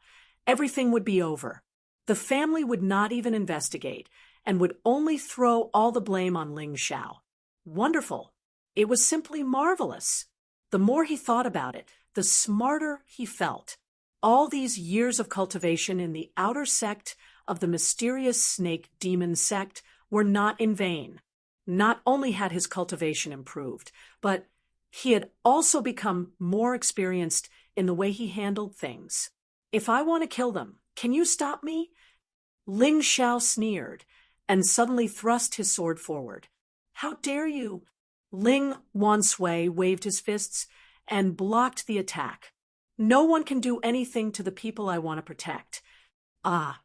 everything would be over. The family would not even investigate and would only throw all the blame on Ling Xiao. Wonderful. It was simply marvelous. The more he thought about it, the smarter he felt. All these years of cultivation in the outer sect of the mysterious snake demon sect were not in vain. Not only had his cultivation improved, but he had also become more experienced in the way he handled things. If I want to kill them, can you stop me? Ling Xiao sneered and suddenly thrust his sword forward. How dare you? Ling Wansui waved his fists and blocked the attack. No one can do anything to the people I want to protect. Ah.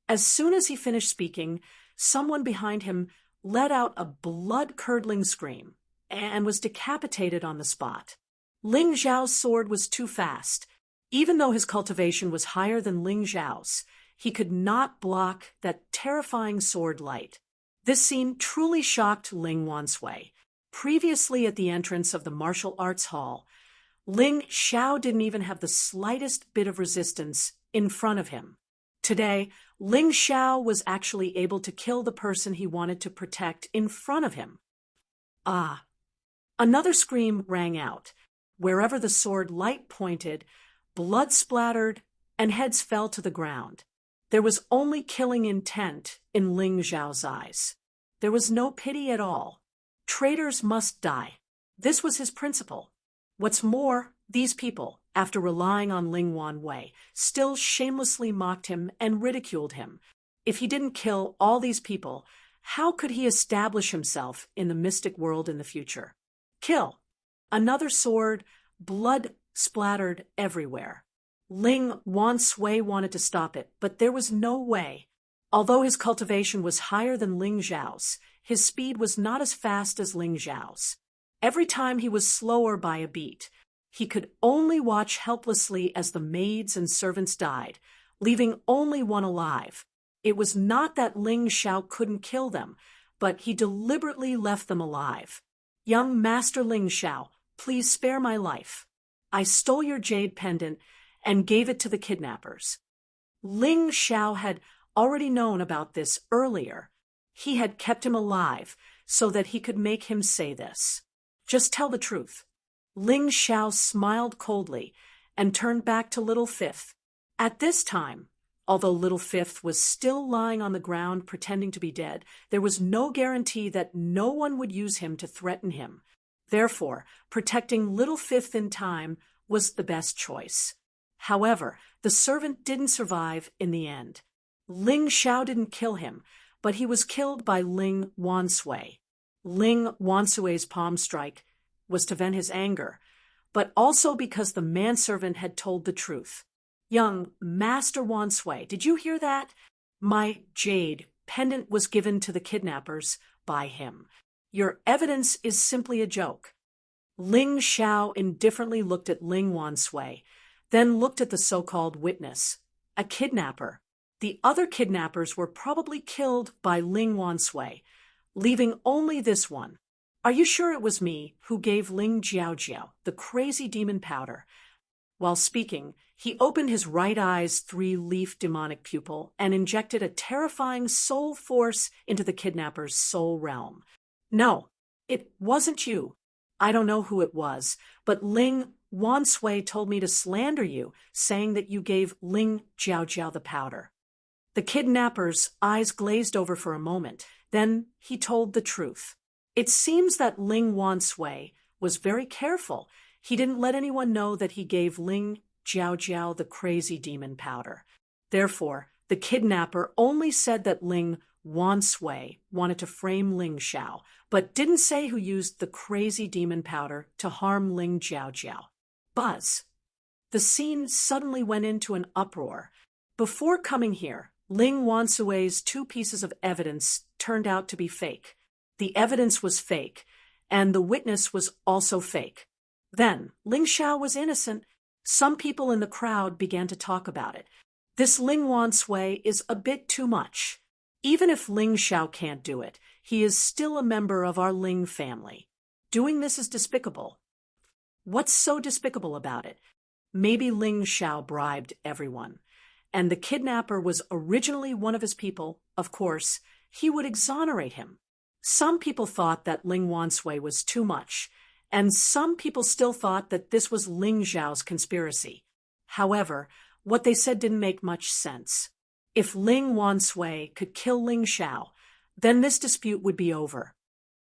As soon as he finished speaking, someone behind him let out a blood-curdling scream and was decapitated on the spot. Ling Xiao's sword was too fast. Even though his cultivation was higher than Ling Xiao's, he could not block that terrifying sword light. This scene truly shocked Ling Wansui. Previously at the entrance of the martial arts hall, Ling Xiao didn't even have the slightest bit of resistance in front of him. Today, Ling Xiao was actually able to kill the person he wanted to protect in front of him. Ah! Another scream rang out. Wherever the sword light pointed, blood splattered and heads fell to the ground. There was only killing intent in Ling Xiao's eyes. There was no pity at all. Traitors must die. This was his principle. What's more, these people, after relying on Ling Wanwei, still shamelessly mocked him and ridiculed him. If he didn't kill all these people, how could he establish himself in the mystic world in the future? Kill! Another sword, blood splattered everywhere. Ling Wansui wanted to stop it, but there was no way. Although his cultivation was higher than Ling Xiao's, his speed was not as fast as Ling Xiao's. Every time he was slower by a beat. He could only watch helplessly as the maids and servants died, leaving only one alive. It was not that Ling Xiao couldn't kill them, but he deliberately left them alive. Young Master Ling Xiao, please spare my life. I stole your jade pendant and gave it to the kidnappers. Ling Xiao had already known about this earlier. He had kept him alive so that he could make him say this. Just tell the truth. Ling Xiao smiled coldly and turned back to Little Fifth. At this time, although Little Fifth was still lying on the ground pretending to be dead, there was no guarantee that no one would use him to threaten him. Therefore, protecting Little Fifth in time was the best choice. However, the servant didn't survive in the end. Ling Xiao didn't kill him, but he was killed by Ling Wansui. Ling Wansui's palm strike was to vent his anger, but also because the manservant had told the truth. Young Master Wansui, did you hear that? My jade pendant was given to the kidnappers by him. Your evidence is simply a joke. Ling Xiao indifferently looked at Ling Wansui, then looked at the so-called witness, a kidnapper. The other kidnappers were probably killed by Ling Wansui, leaving only this one. Are you sure it was me who gave Ling Jiaojiao the crazy demon powder? While speaking, he opened his right eye's three-leaf demonic pupil and injected a terrifying soul force into the kidnapper's soul realm. No, it wasn't you. I don't know who it was, but Ling Wansui told me to slander you, saying that you gave Ling Jiaojiao the powder. The kidnapper's eyes glazed over for a moment. Then he told the truth. It seems that Ling Wansui was very careful. He didn't let anyone know that he gave Ling Jiao the crazy demon powder. Therefore, the kidnapper only said that Ling Wansui wanted to frame Ling Xiao, but didn't say who used the crazy demon powder to harm Ling Jiao. Buzz. The scene suddenly went into an uproar. Before coming here, Ling Wansui's 2 pieces of evidence turned out to be fake. The evidence was fake, and the witness was also fake. Then, Ling Xiao was innocent. Some people in the crowd began to talk about it. This Ling Wansui is a bit too much. Even if Ling Xiao can't do it, he is still a member of our Ling family. Doing this is despicable. What's so despicable about it? Maybe Ling Xiao bribed everyone. And the kidnapper was originally one of his people. Of course, he would exonerate him. Some people thought that Ling Wansui was too much, and some people still thought that this was Ling Xiao's conspiracy. However, what they said didn't make much sense. If Ling Wansui could kill Ling Xiao, then this dispute would be over.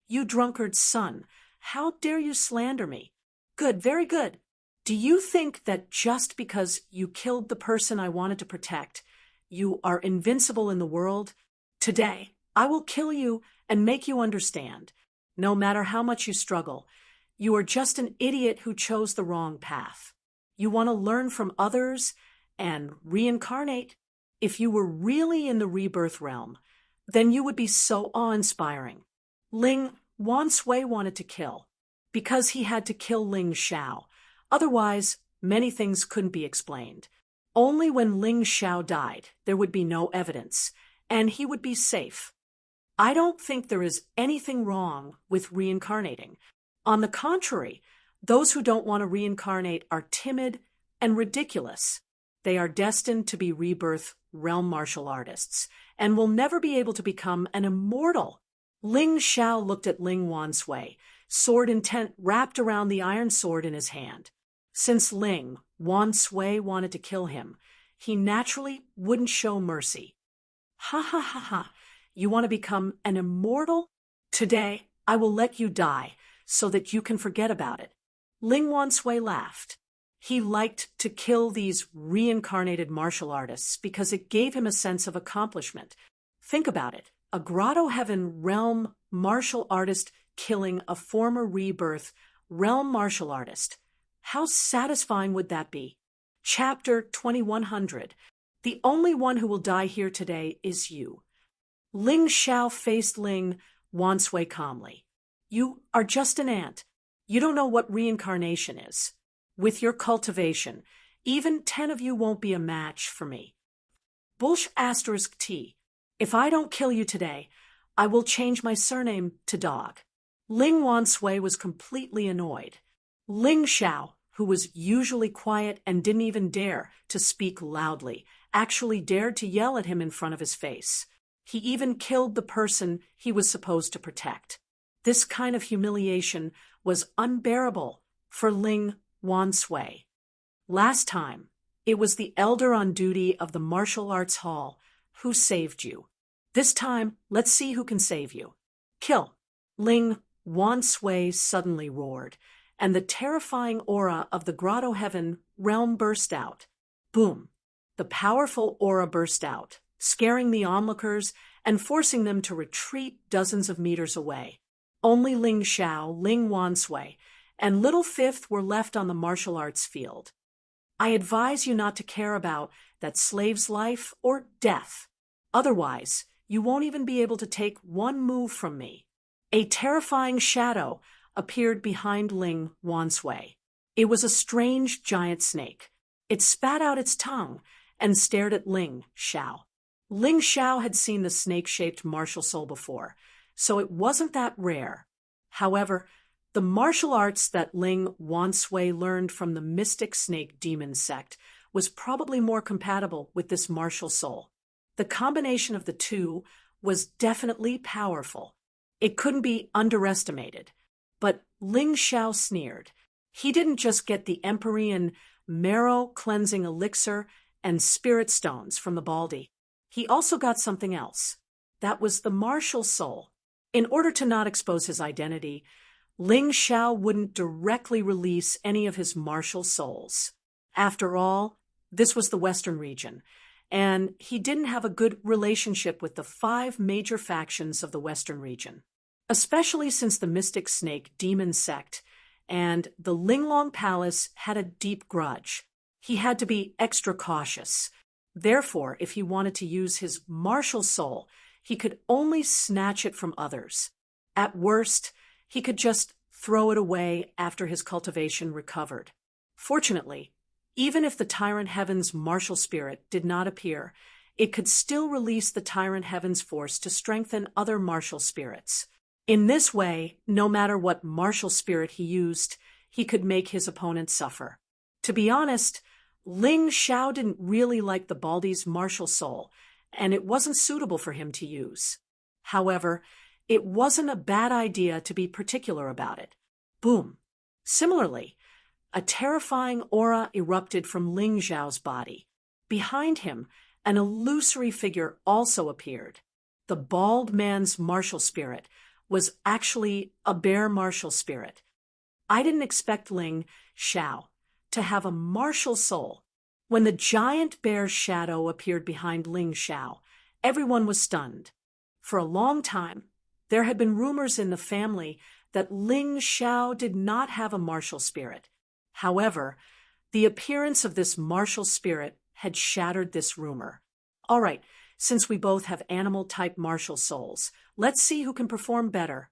You drunkard's son, how dare you slander me? Good, very good. Do you think that just because you killed the person I wanted to protect, you are invincible in the world? Today, I will kill you and make you understand. No matter how much you struggle, you are just an idiot who chose the wrong path. You want to learn from others and reincarnate. If you were really in the rebirth realm, then you would be so awe-inspiring. Ling Wansui wanted to kill, because he had to kill Ling Xiao. Otherwise, many things couldn't be explained. Only when Ling Xiao died, there would be no evidence, and he would be safe. I don't think there is anything wrong with reincarnating. On the contrary, those who don't want to reincarnate are timid and ridiculous. They are destined to be rebirth realm martial artists, and will never be able to become an immortal. Ling Xiao looked at Ling Wansui, sword intent wrapped around the iron sword in his hand. Since Ling Wansui wanted to kill him, he naturally wouldn't show mercy. Ha ha ha ha, you want to become an immortal? Today, I will let you die, so that you can forget about it. Ling Wansui laughed. He liked to kill these reincarnated martial artists because it gave him a sense of accomplishment. Think about it, a Grotto Heaven realm martial artist killing a former rebirth realm martial artist. How satisfying would that be? Chapter 2100. The only one who will die here today is you. Ling Xiao faced Ling Wansui calmly. You are just an ant. You don't know what reincarnation is. With your cultivation, even 10 of you won't be a match for me. Bullsh *T. If I don't kill you today, I will change my surname to Dog. Ling Wansui was completely annoyed. Ling Xiao, who was usually quiet and didn't even dare to speak loudly, actually dared to yell at him in front of his face. He even killed the person he was supposed to protect. This kind of humiliation was unbearable for Ling Wansui. Last time, it was the elder on duty of the martial arts hall who saved you. This time, let's see who can save you. Kill! Ling Wansui suddenly roared, and the terrifying aura of the Grotto Heaven realm burst out. Boom! The powerful aura burst out, scaring the onlookers and forcing them to retreat dozens of meters away. Only Ling Xiao, Ling Wansui, and Little Fifth were left on the martial arts field. I advise you not to care about that slave's life or death. Otherwise, you won't even be able to take one move from me. A terrifying shadow appeared behind Ling Wansui. It was a strange giant snake. It spat out its tongue and stared at Ling Xiao. Ling Xiao had seen the snake-shaped martial soul before, so it wasn't that rare. However, the martial arts that Ling Wansui learned from the mystic snake demon sect was probably more compatible with this martial soul. The combination of the two was definitely powerful. It couldn't be underestimated. But Ling Xiao sneered. He didn't just get the Empyrean marrow-cleansing elixir and spirit stones from the Baldy. He also got something else. That was the martial soul. In order to not expose his identity, Ling Xiao wouldn't directly release any of his martial souls. After all, this was the Western region, and he didn't have a good relationship with the 5 major factions of the Western region, especially since the Mystic Snake demon sect and the Linglong Palace had a deep grudge. He had to be extra cautious. Therefore, if he wanted to use his martial soul, he could only snatch it from others. At worst, he could just throw it away after his cultivation recovered. Fortunately, even if the Tyrant Heaven's martial spirit did not appear, it could still release the Tyrant Heaven's force to strengthen other martial spirits. In this way, no matter what martial spirit he used, he could make his opponent suffer. To be honest, Ling Xiao didn't really like the Baldi's martial soul, and it wasn't suitable for him to use. However, it wasn't a bad idea to be particular about it. Boom. Similarly, a terrifying aura erupted from Ling Xiao's body. Behind him, an illusory figure also appeared. The bald man's martial spirit was actually a bear martial spirit. I didn't expect Ling Xiao to have a martial soul. When the giant bear's shadow appeared behind Ling Xiao, everyone was stunned. For a long time, there had been rumors in the family that Ling Xiao did not have a martial spirit. However, the appearance of this martial spirit had shattered this rumor. All right, since we both have animal-type martial souls, let's see who can perform better.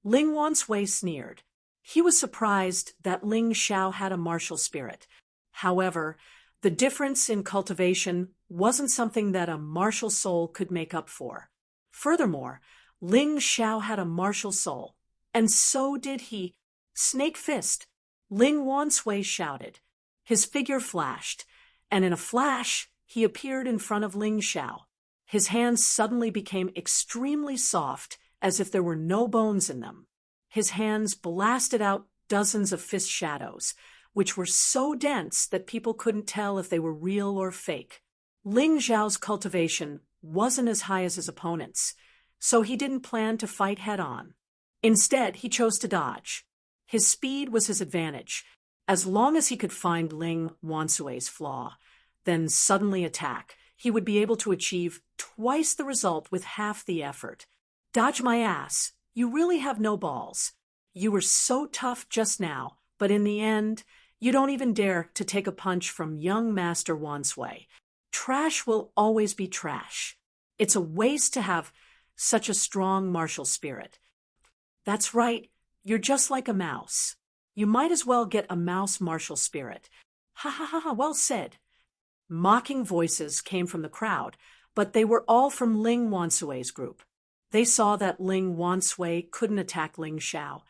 Ling Wanshui sneered. He was surprised that Ling Xiao had a martial spirit. However, the difference in cultivation wasn't something that a martial soul could make up for. Furthermore, Ling Xiao had a martial soul, and so did he. Snake Fist! Ling Wanshui shouted. His figure flashed, and in a flash, he appeared in front of Ling Xiao. His hands suddenly became extremely soft, as if there were no bones in them. His hands blasted out dozens of fist shadows, which were so dense that people couldn't tell if they were real or fake. Ling Xiao's cultivation wasn't as high as his opponent's, so he didn't plan to fight head-on. Instead, he chose to dodge. His speed was his advantage. As long as he could find Ling Wanshui's flaw, then suddenly attack, he would be able to achieve twice the result with half the effort. Dodge my ass. You really have no balls. You were so tough just now, but in the end, you don't even dare to take a punch from young Master Wanshui. Trash will always be trash. It's a waste to have such a strong martial spirit. That's right, you're just like a mouse. You might as well get a mouse martial spirit. Ha ha ha ha, well said. Mocking voices came from the crowd, but they were all from Ling Wanshui's group. They saw that Ling Wanshui couldn't attack Ling Xiao,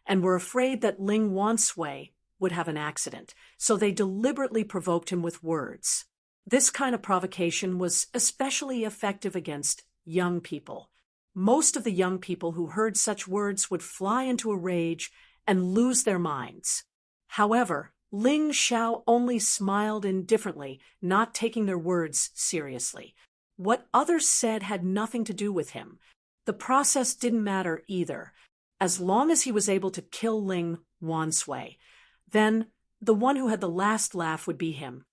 and were afraid that Ling Wanshui would have an accident, so they deliberately provoked him with words. This kind of provocation was especially effective against young people. Most of the young people who heard such words would fly into a rage and lose their minds. However, Ling Xiao only smiled indifferently, not taking their words seriously. What others said had nothing to do with him. The process didn't matter either. As long as he was able to kill Ling Wanshui, then the one who had the last laugh would be him.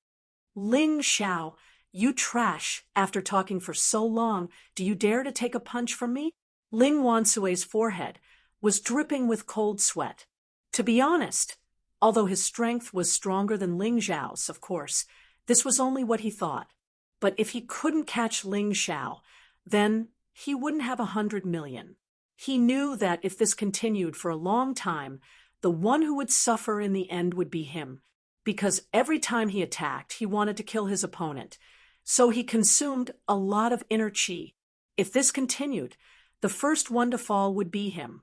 Ling Xiao, you trash. After talking for so long, do you dare to take a punch from me? Ling Wanshui's forehead was dripping with cold sweat. To be honest, although his strength was stronger than Ling Xiao's, of course, this was only what he thought. But if he couldn't catch Ling Xiao, then he wouldn't have 100 million. He knew that if this continued for a long time, the one who would suffer in the end would be him, because every time he attacked, he wanted to kill his opponent. So he consumed a lot of inner qi. If this continued, the first one to fall would be him.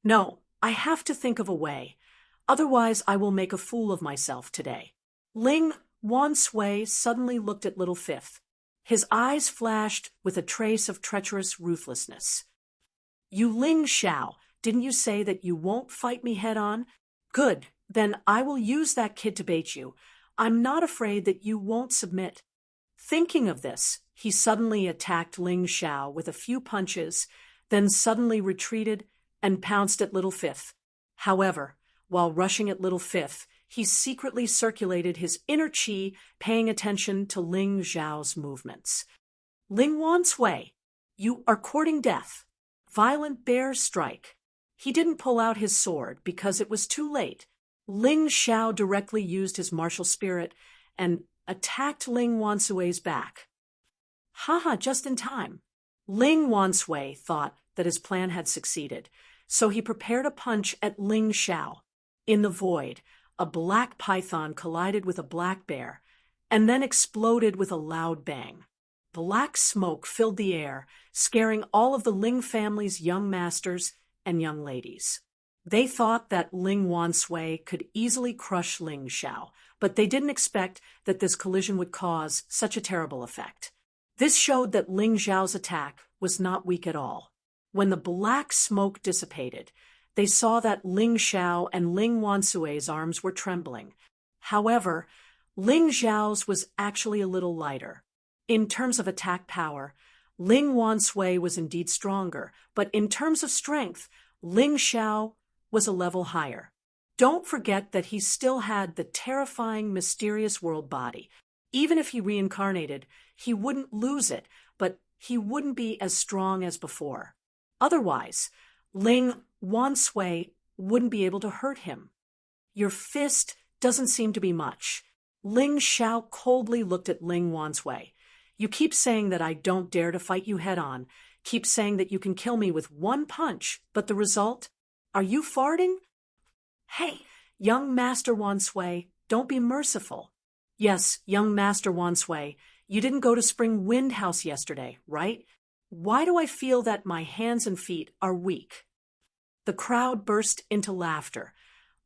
No, I have to think of a way. Otherwise, I will make a fool of myself today. Ling Wanshui suddenly looked at Little Fifth. His eyes flashed with a trace of treacherous ruthlessness. You Ling Xiao, didn't you say that you won't fight me head-on? Good, then I will use that kid to bait you. I'm not afraid that you won't submit. Thinking of this, he suddenly attacked Ling Xiao with a few punches, then suddenly retreated and pounced at Little Fifth. However, while rushing at Little Fifth, he secretly circulated his inner chi, paying attention to Ling Zhao's movements. Ling Wansui, you are courting death. Violent bear strike. He didn't pull out his sword because it was too late. Ling Xiao directly used his martial spirit and attacked Ling Wansui's back. Haha, just in time. Ling Wansui thought that his plan had succeeded, so he prepared a punch at Ling Xiao. In the void, a black python collided with a black bear, and then exploded with a loud bang. Black smoke filled the air, scaring all of the Ling family's young masters and young ladies. They thought that Ling Wansui could easily crush Ling Xiao, but they didn't expect that this collision would cause such a terrible effect. This showed that Ling Xiao's attack was not weak at all. When the black smoke dissipated, they saw that Ling Xiao and Ling Wansui's arms were trembling. However, Ling Xiao's was actually a little lighter. In terms of attack power, Ling Wansui was indeed stronger, but in terms of strength, Ling Xiao was a level higher. Don't forget that he still had the terrifying, mysterious world body. Even if he reincarnated, he wouldn't lose it, but he wouldn't be as strong as before. Otherwise, Ling Wansui wouldn't be able to hurt him. Your fist doesn't seem to be much. Ling Xiao coldly looked at Ling Wansui. You keep saying that I don't dare to fight you head on, keep saying that you can kill me with one punch, but the result? Are you farting? Hey, young Master Wansui, don't be merciful. Yes, young Master Wansui, you didn't go to Spring Wind House yesterday, right? Why do I feel that my hands and feet are weak? The crowd burst into laughter.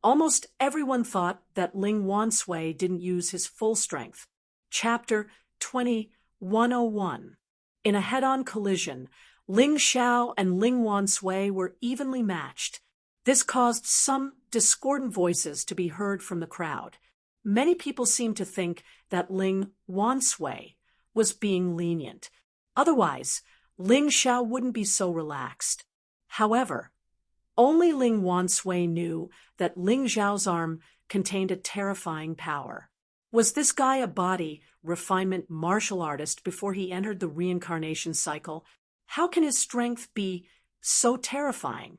Almost everyone thought that Ling Wansui didn't use his full strength. Chapter 2101. In a head-on collision, Ling Xiao and Ling Wansui were evenly matched. This caused some discordant voices to be heard from the crowd. Many people seemed to think that Ling Wansui was being lenient. Otherwise, Ling Xiao wouldn't be so relaxed. However, only Ling Wansui knew that Ling Xiao's arm contained a terrifying power. Was this guy a body refinement martial artist before he entered the reincarnation cycle? How can his strength be so terrifying?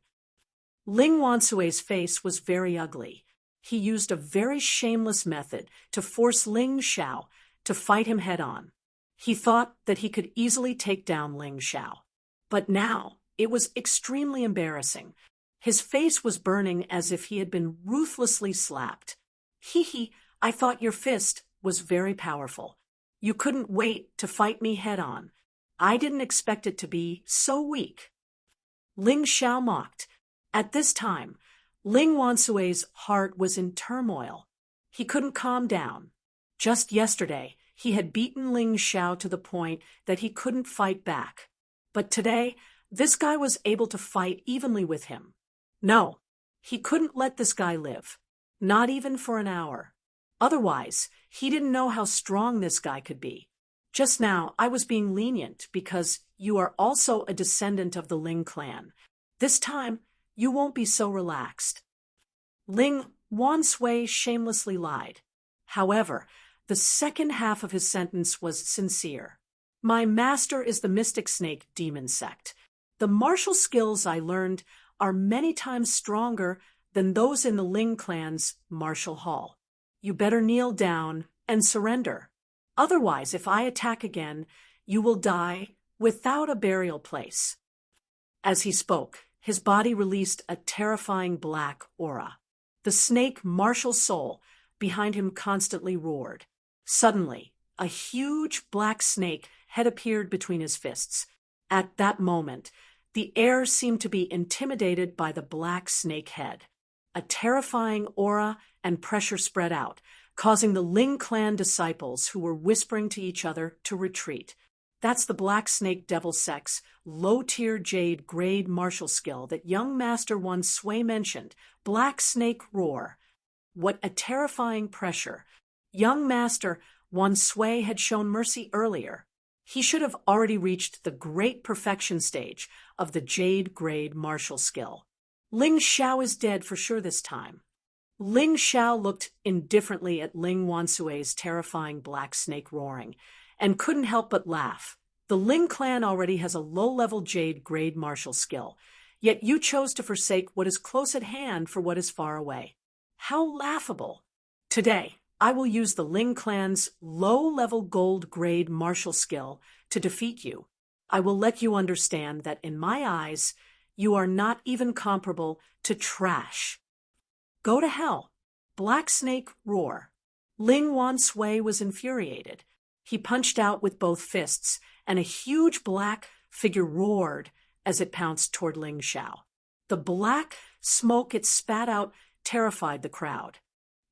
Ling Wansui's face was very ugly. He used a very shameless method to force Ling Xiao to fight him head-on. He thought that he could easily take down Ling Xiao. But now, it was extremely embarrassing. His face was burning as if he had been ruthlessly slapped. Hee, I thought your fist was very powerful. You couldn't wait to fight me head-on. I didn't expect it to be so weak. Ling Xiao mocked. At this time, Ling Wansui's heart was in turmoil. He couldn't calm down. Just yesterday, he had beaten Ling Xiao to the point that he couldn't fight back. But today, this guy was able to fight evenly with him. No, he couldn't let this guy live. Not even for an hour. Otherwise, he didn't know how strong this guy could be. Just now, I was being lenient because you are also a descendant of the Ling clan. This time, you won't be so relaxed. Ling Wansui shamelessly lied. However, the second half of his sentence was sincere. My master is the Mystic Snake Demon Sect. The martial skills I learned are many times stronger than those in the Ling clan's martial hall. You better kneel down and surrender. Otherwise, if I attack again, you will die without a burial place. As he spoke, his body released a terrifying black aura. The snake martial soul behind him constantly roared. Suddenly, a huge black snake had appeared between his fists. At that moment, the air seemed to be intimidated by the black snake head. A terrifying aura and pressure spread out, causing the Ling clan disciples who were whispering to each other to retreat. That's the Black Snake Devil Sect's low-tier jade grade martial skill that young Master Wansui mentioned, Black Snake Roar. What a terrifying pressure. Young Master Wansui had shown mercy earlier. He should have already reached the great perfection stage of the jade grade martial skill. Ling Xiao is dead for sure this time. Ling Xiao looked indifferently at Ling Wansue's terrifying black snake roaring, and couldn't help but laugh. The Ling clan already has a low-level jade grade martial skill, yet you chose to forsake what is close at hand for what is far away. How laughable! Today, I will use the Ling clan's low-level gold grade martial skill to defeat you. I will let you understand that in my eyes, you are not even comparable to trash. Go to hell. Black Snake roar. Ling Wansui was infuriated. He punched out with both fists, and a huge black figure roared as it pounced toward Ling Xiao. The black smoke it spat out terrified the crowd.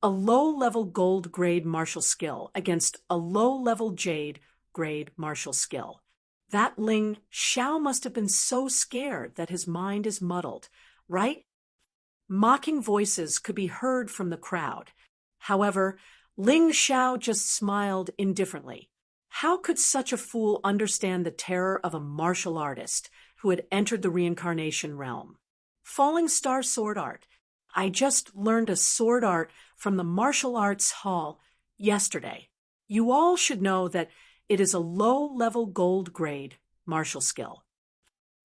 A low-level gold grade martial skill against a low-level jade grade martial skill. That Ling Xiao must have been so scared that his mind is muddled, right? Mocking voices could be heard from the crowd. However, Ling Xiao just smiled indifferently. How could such a fool understand the terror of a martial artist who had entered the reincarnation realm? Falling Star Sword Art. I just learned a sword art from the martial arts hall yesterday. You all should know that it is a low-level gold grade martial skill.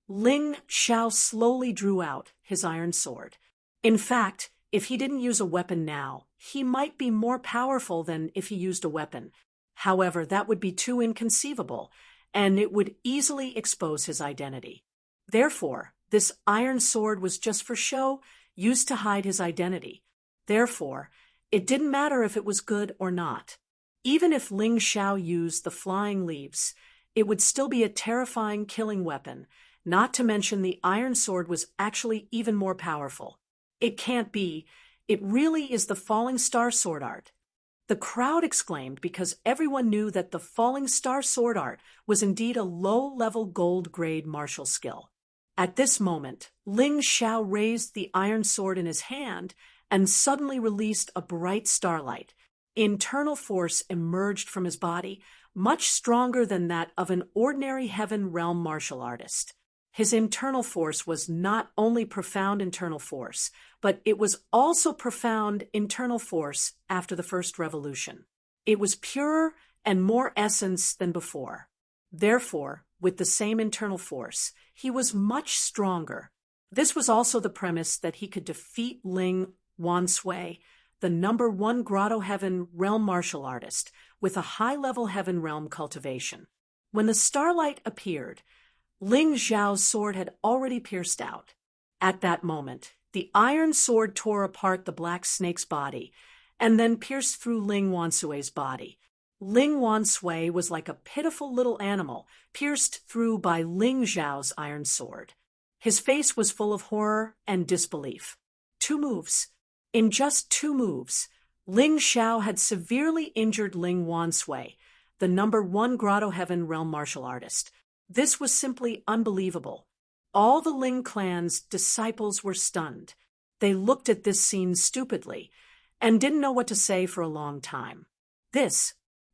Ling Xiao slowly drew out his iron sword. In fact, if he didn't use a weapon now, he might be more powerful than if he used a weapon. However, that would be too inconceivable, and it would easily expose his identity. Therefore, this iron sword was just for show, used to hide his identity. Therefore, it didn't matter if it was good or not. Even if Ling Xiao used the flying leaves, it would still be a terrifying killing weapon, not to mention the iron sword was actually even more powerful. It can't be. It really is the Falling Star Sword Art. The crowd exclaimed because everyone knew that the Falling Star Sword Art was indeed a low-level gold grade martial skill. At this moment, Ling Xiao raised the iron sword in his hand and suddenly released a bright starlight. Internal force emerged from his body, much stronger than that of an ordinary heaven realm martial artist. His internal force was not only profound internal force, but it was also profound internal force after the first revolution. It was purer and more essence than before. Therefore, with the same internal force, he was much stronger. This was also the premise that he could defeat Ling Wansui, the #1 Grotto Heaven realm martial artist, with a high-level heaven realm cultivation. When the starlight appeared, Ling Xiao's sword had already pierced out. At that moment, the iron sword tore apart the black snake's body and then pierced through Ling Wansui's body. Ling Wansui was like a pitiful little animal pierced through by Ling Xiao's iron sword. His face was full of horror and disbelief. 2 moves. In just 2 moves, Ling Xiao had severely injured Ling Wansui, the #1 Grotto Heaven realm martial artist. This was simply unbelievable. All the Ling clan's disciples were stunned. They looked at this scene stupidly and didn't know what to say for a long time.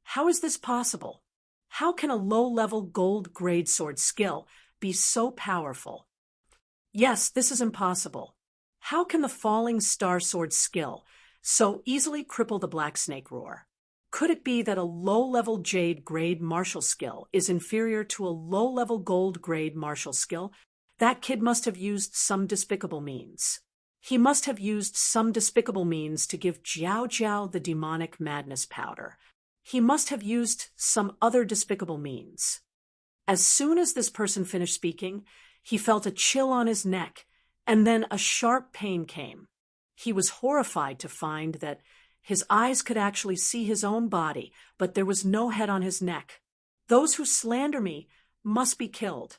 How is this possible? How can a low-level gold grade sword skill be so powerful? Yes, this is impossible. How can the Falling Star Sword skill so easily cripple the Black Snake roar? Could it be that a low-level jade grade martial skill is inferior to a low-level gold grade martial skill? That kid must have used some despicable means. He must have used some despicable means to give Jiao Jiao the demonic madness powder. He must have used some other despicable means. As soon as this person finished speaking, he felt a chill on his neck, and then a sharp pain came. He was horrified to find that his eyes could actually see his own body, but there was no head on his neck. Those who slander me must be killed.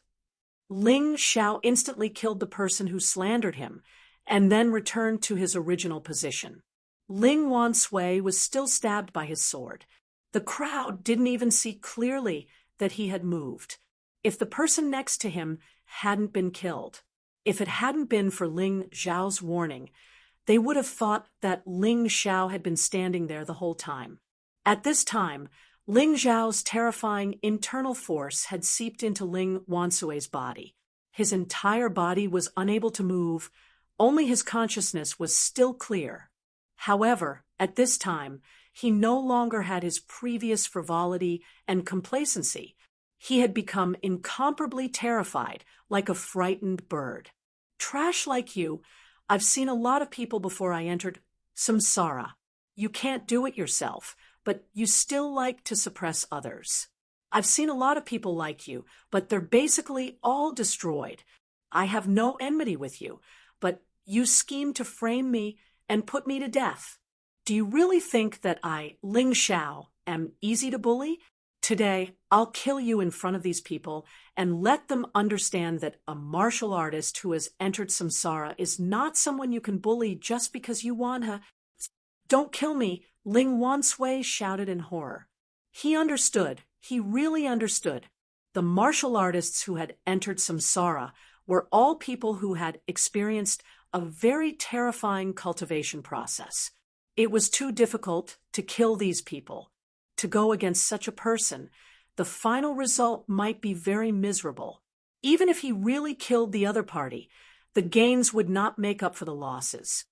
Ling Xiao instantly killed the person who slandered him, and then returned to his original position. Ling Wansui was still stabbed by his sword. The crowd didn't even see clearly that he had moved. If the person next to him hadn't been killed, if it hadn't been for Ling Xiao's warning, they would have thought that Ling Xiao had been standing there the whole time. At this time, Ling Zhao's terrifying internal force had seeped into Ling Wansue's body. His entire body was unable to move, only his consciousness was still clear. However, at this time, he no longer had his previous frivolity and complacency. He had become incomparably terrified, like a frightened bird. Trash like you, I've seen a lot of people before I entered samsara. You can't do it yourself, but you still like to suppress others. I've seen a lot of people like you, but they're basically all destroyed. I have no enmity with you, but you scheme to frame me and put me to death. Do you really think that I, Ling Xiao, am easy to bully? Today, I'll kill you in front of these people and let them understand that a martial artist who has entered samsara is not someone you can bully just because you want to. Don't kill me, Ling Wansui shouted in horror. He understood. He really understood. The martial artists who had entered samsara were all people who had experienced a very terrifying cultivation process. It was too difficult to kill these people. To go against such a person, the final result might be very miserable. Even if he really killed the other party, the gains would not make up for the losses.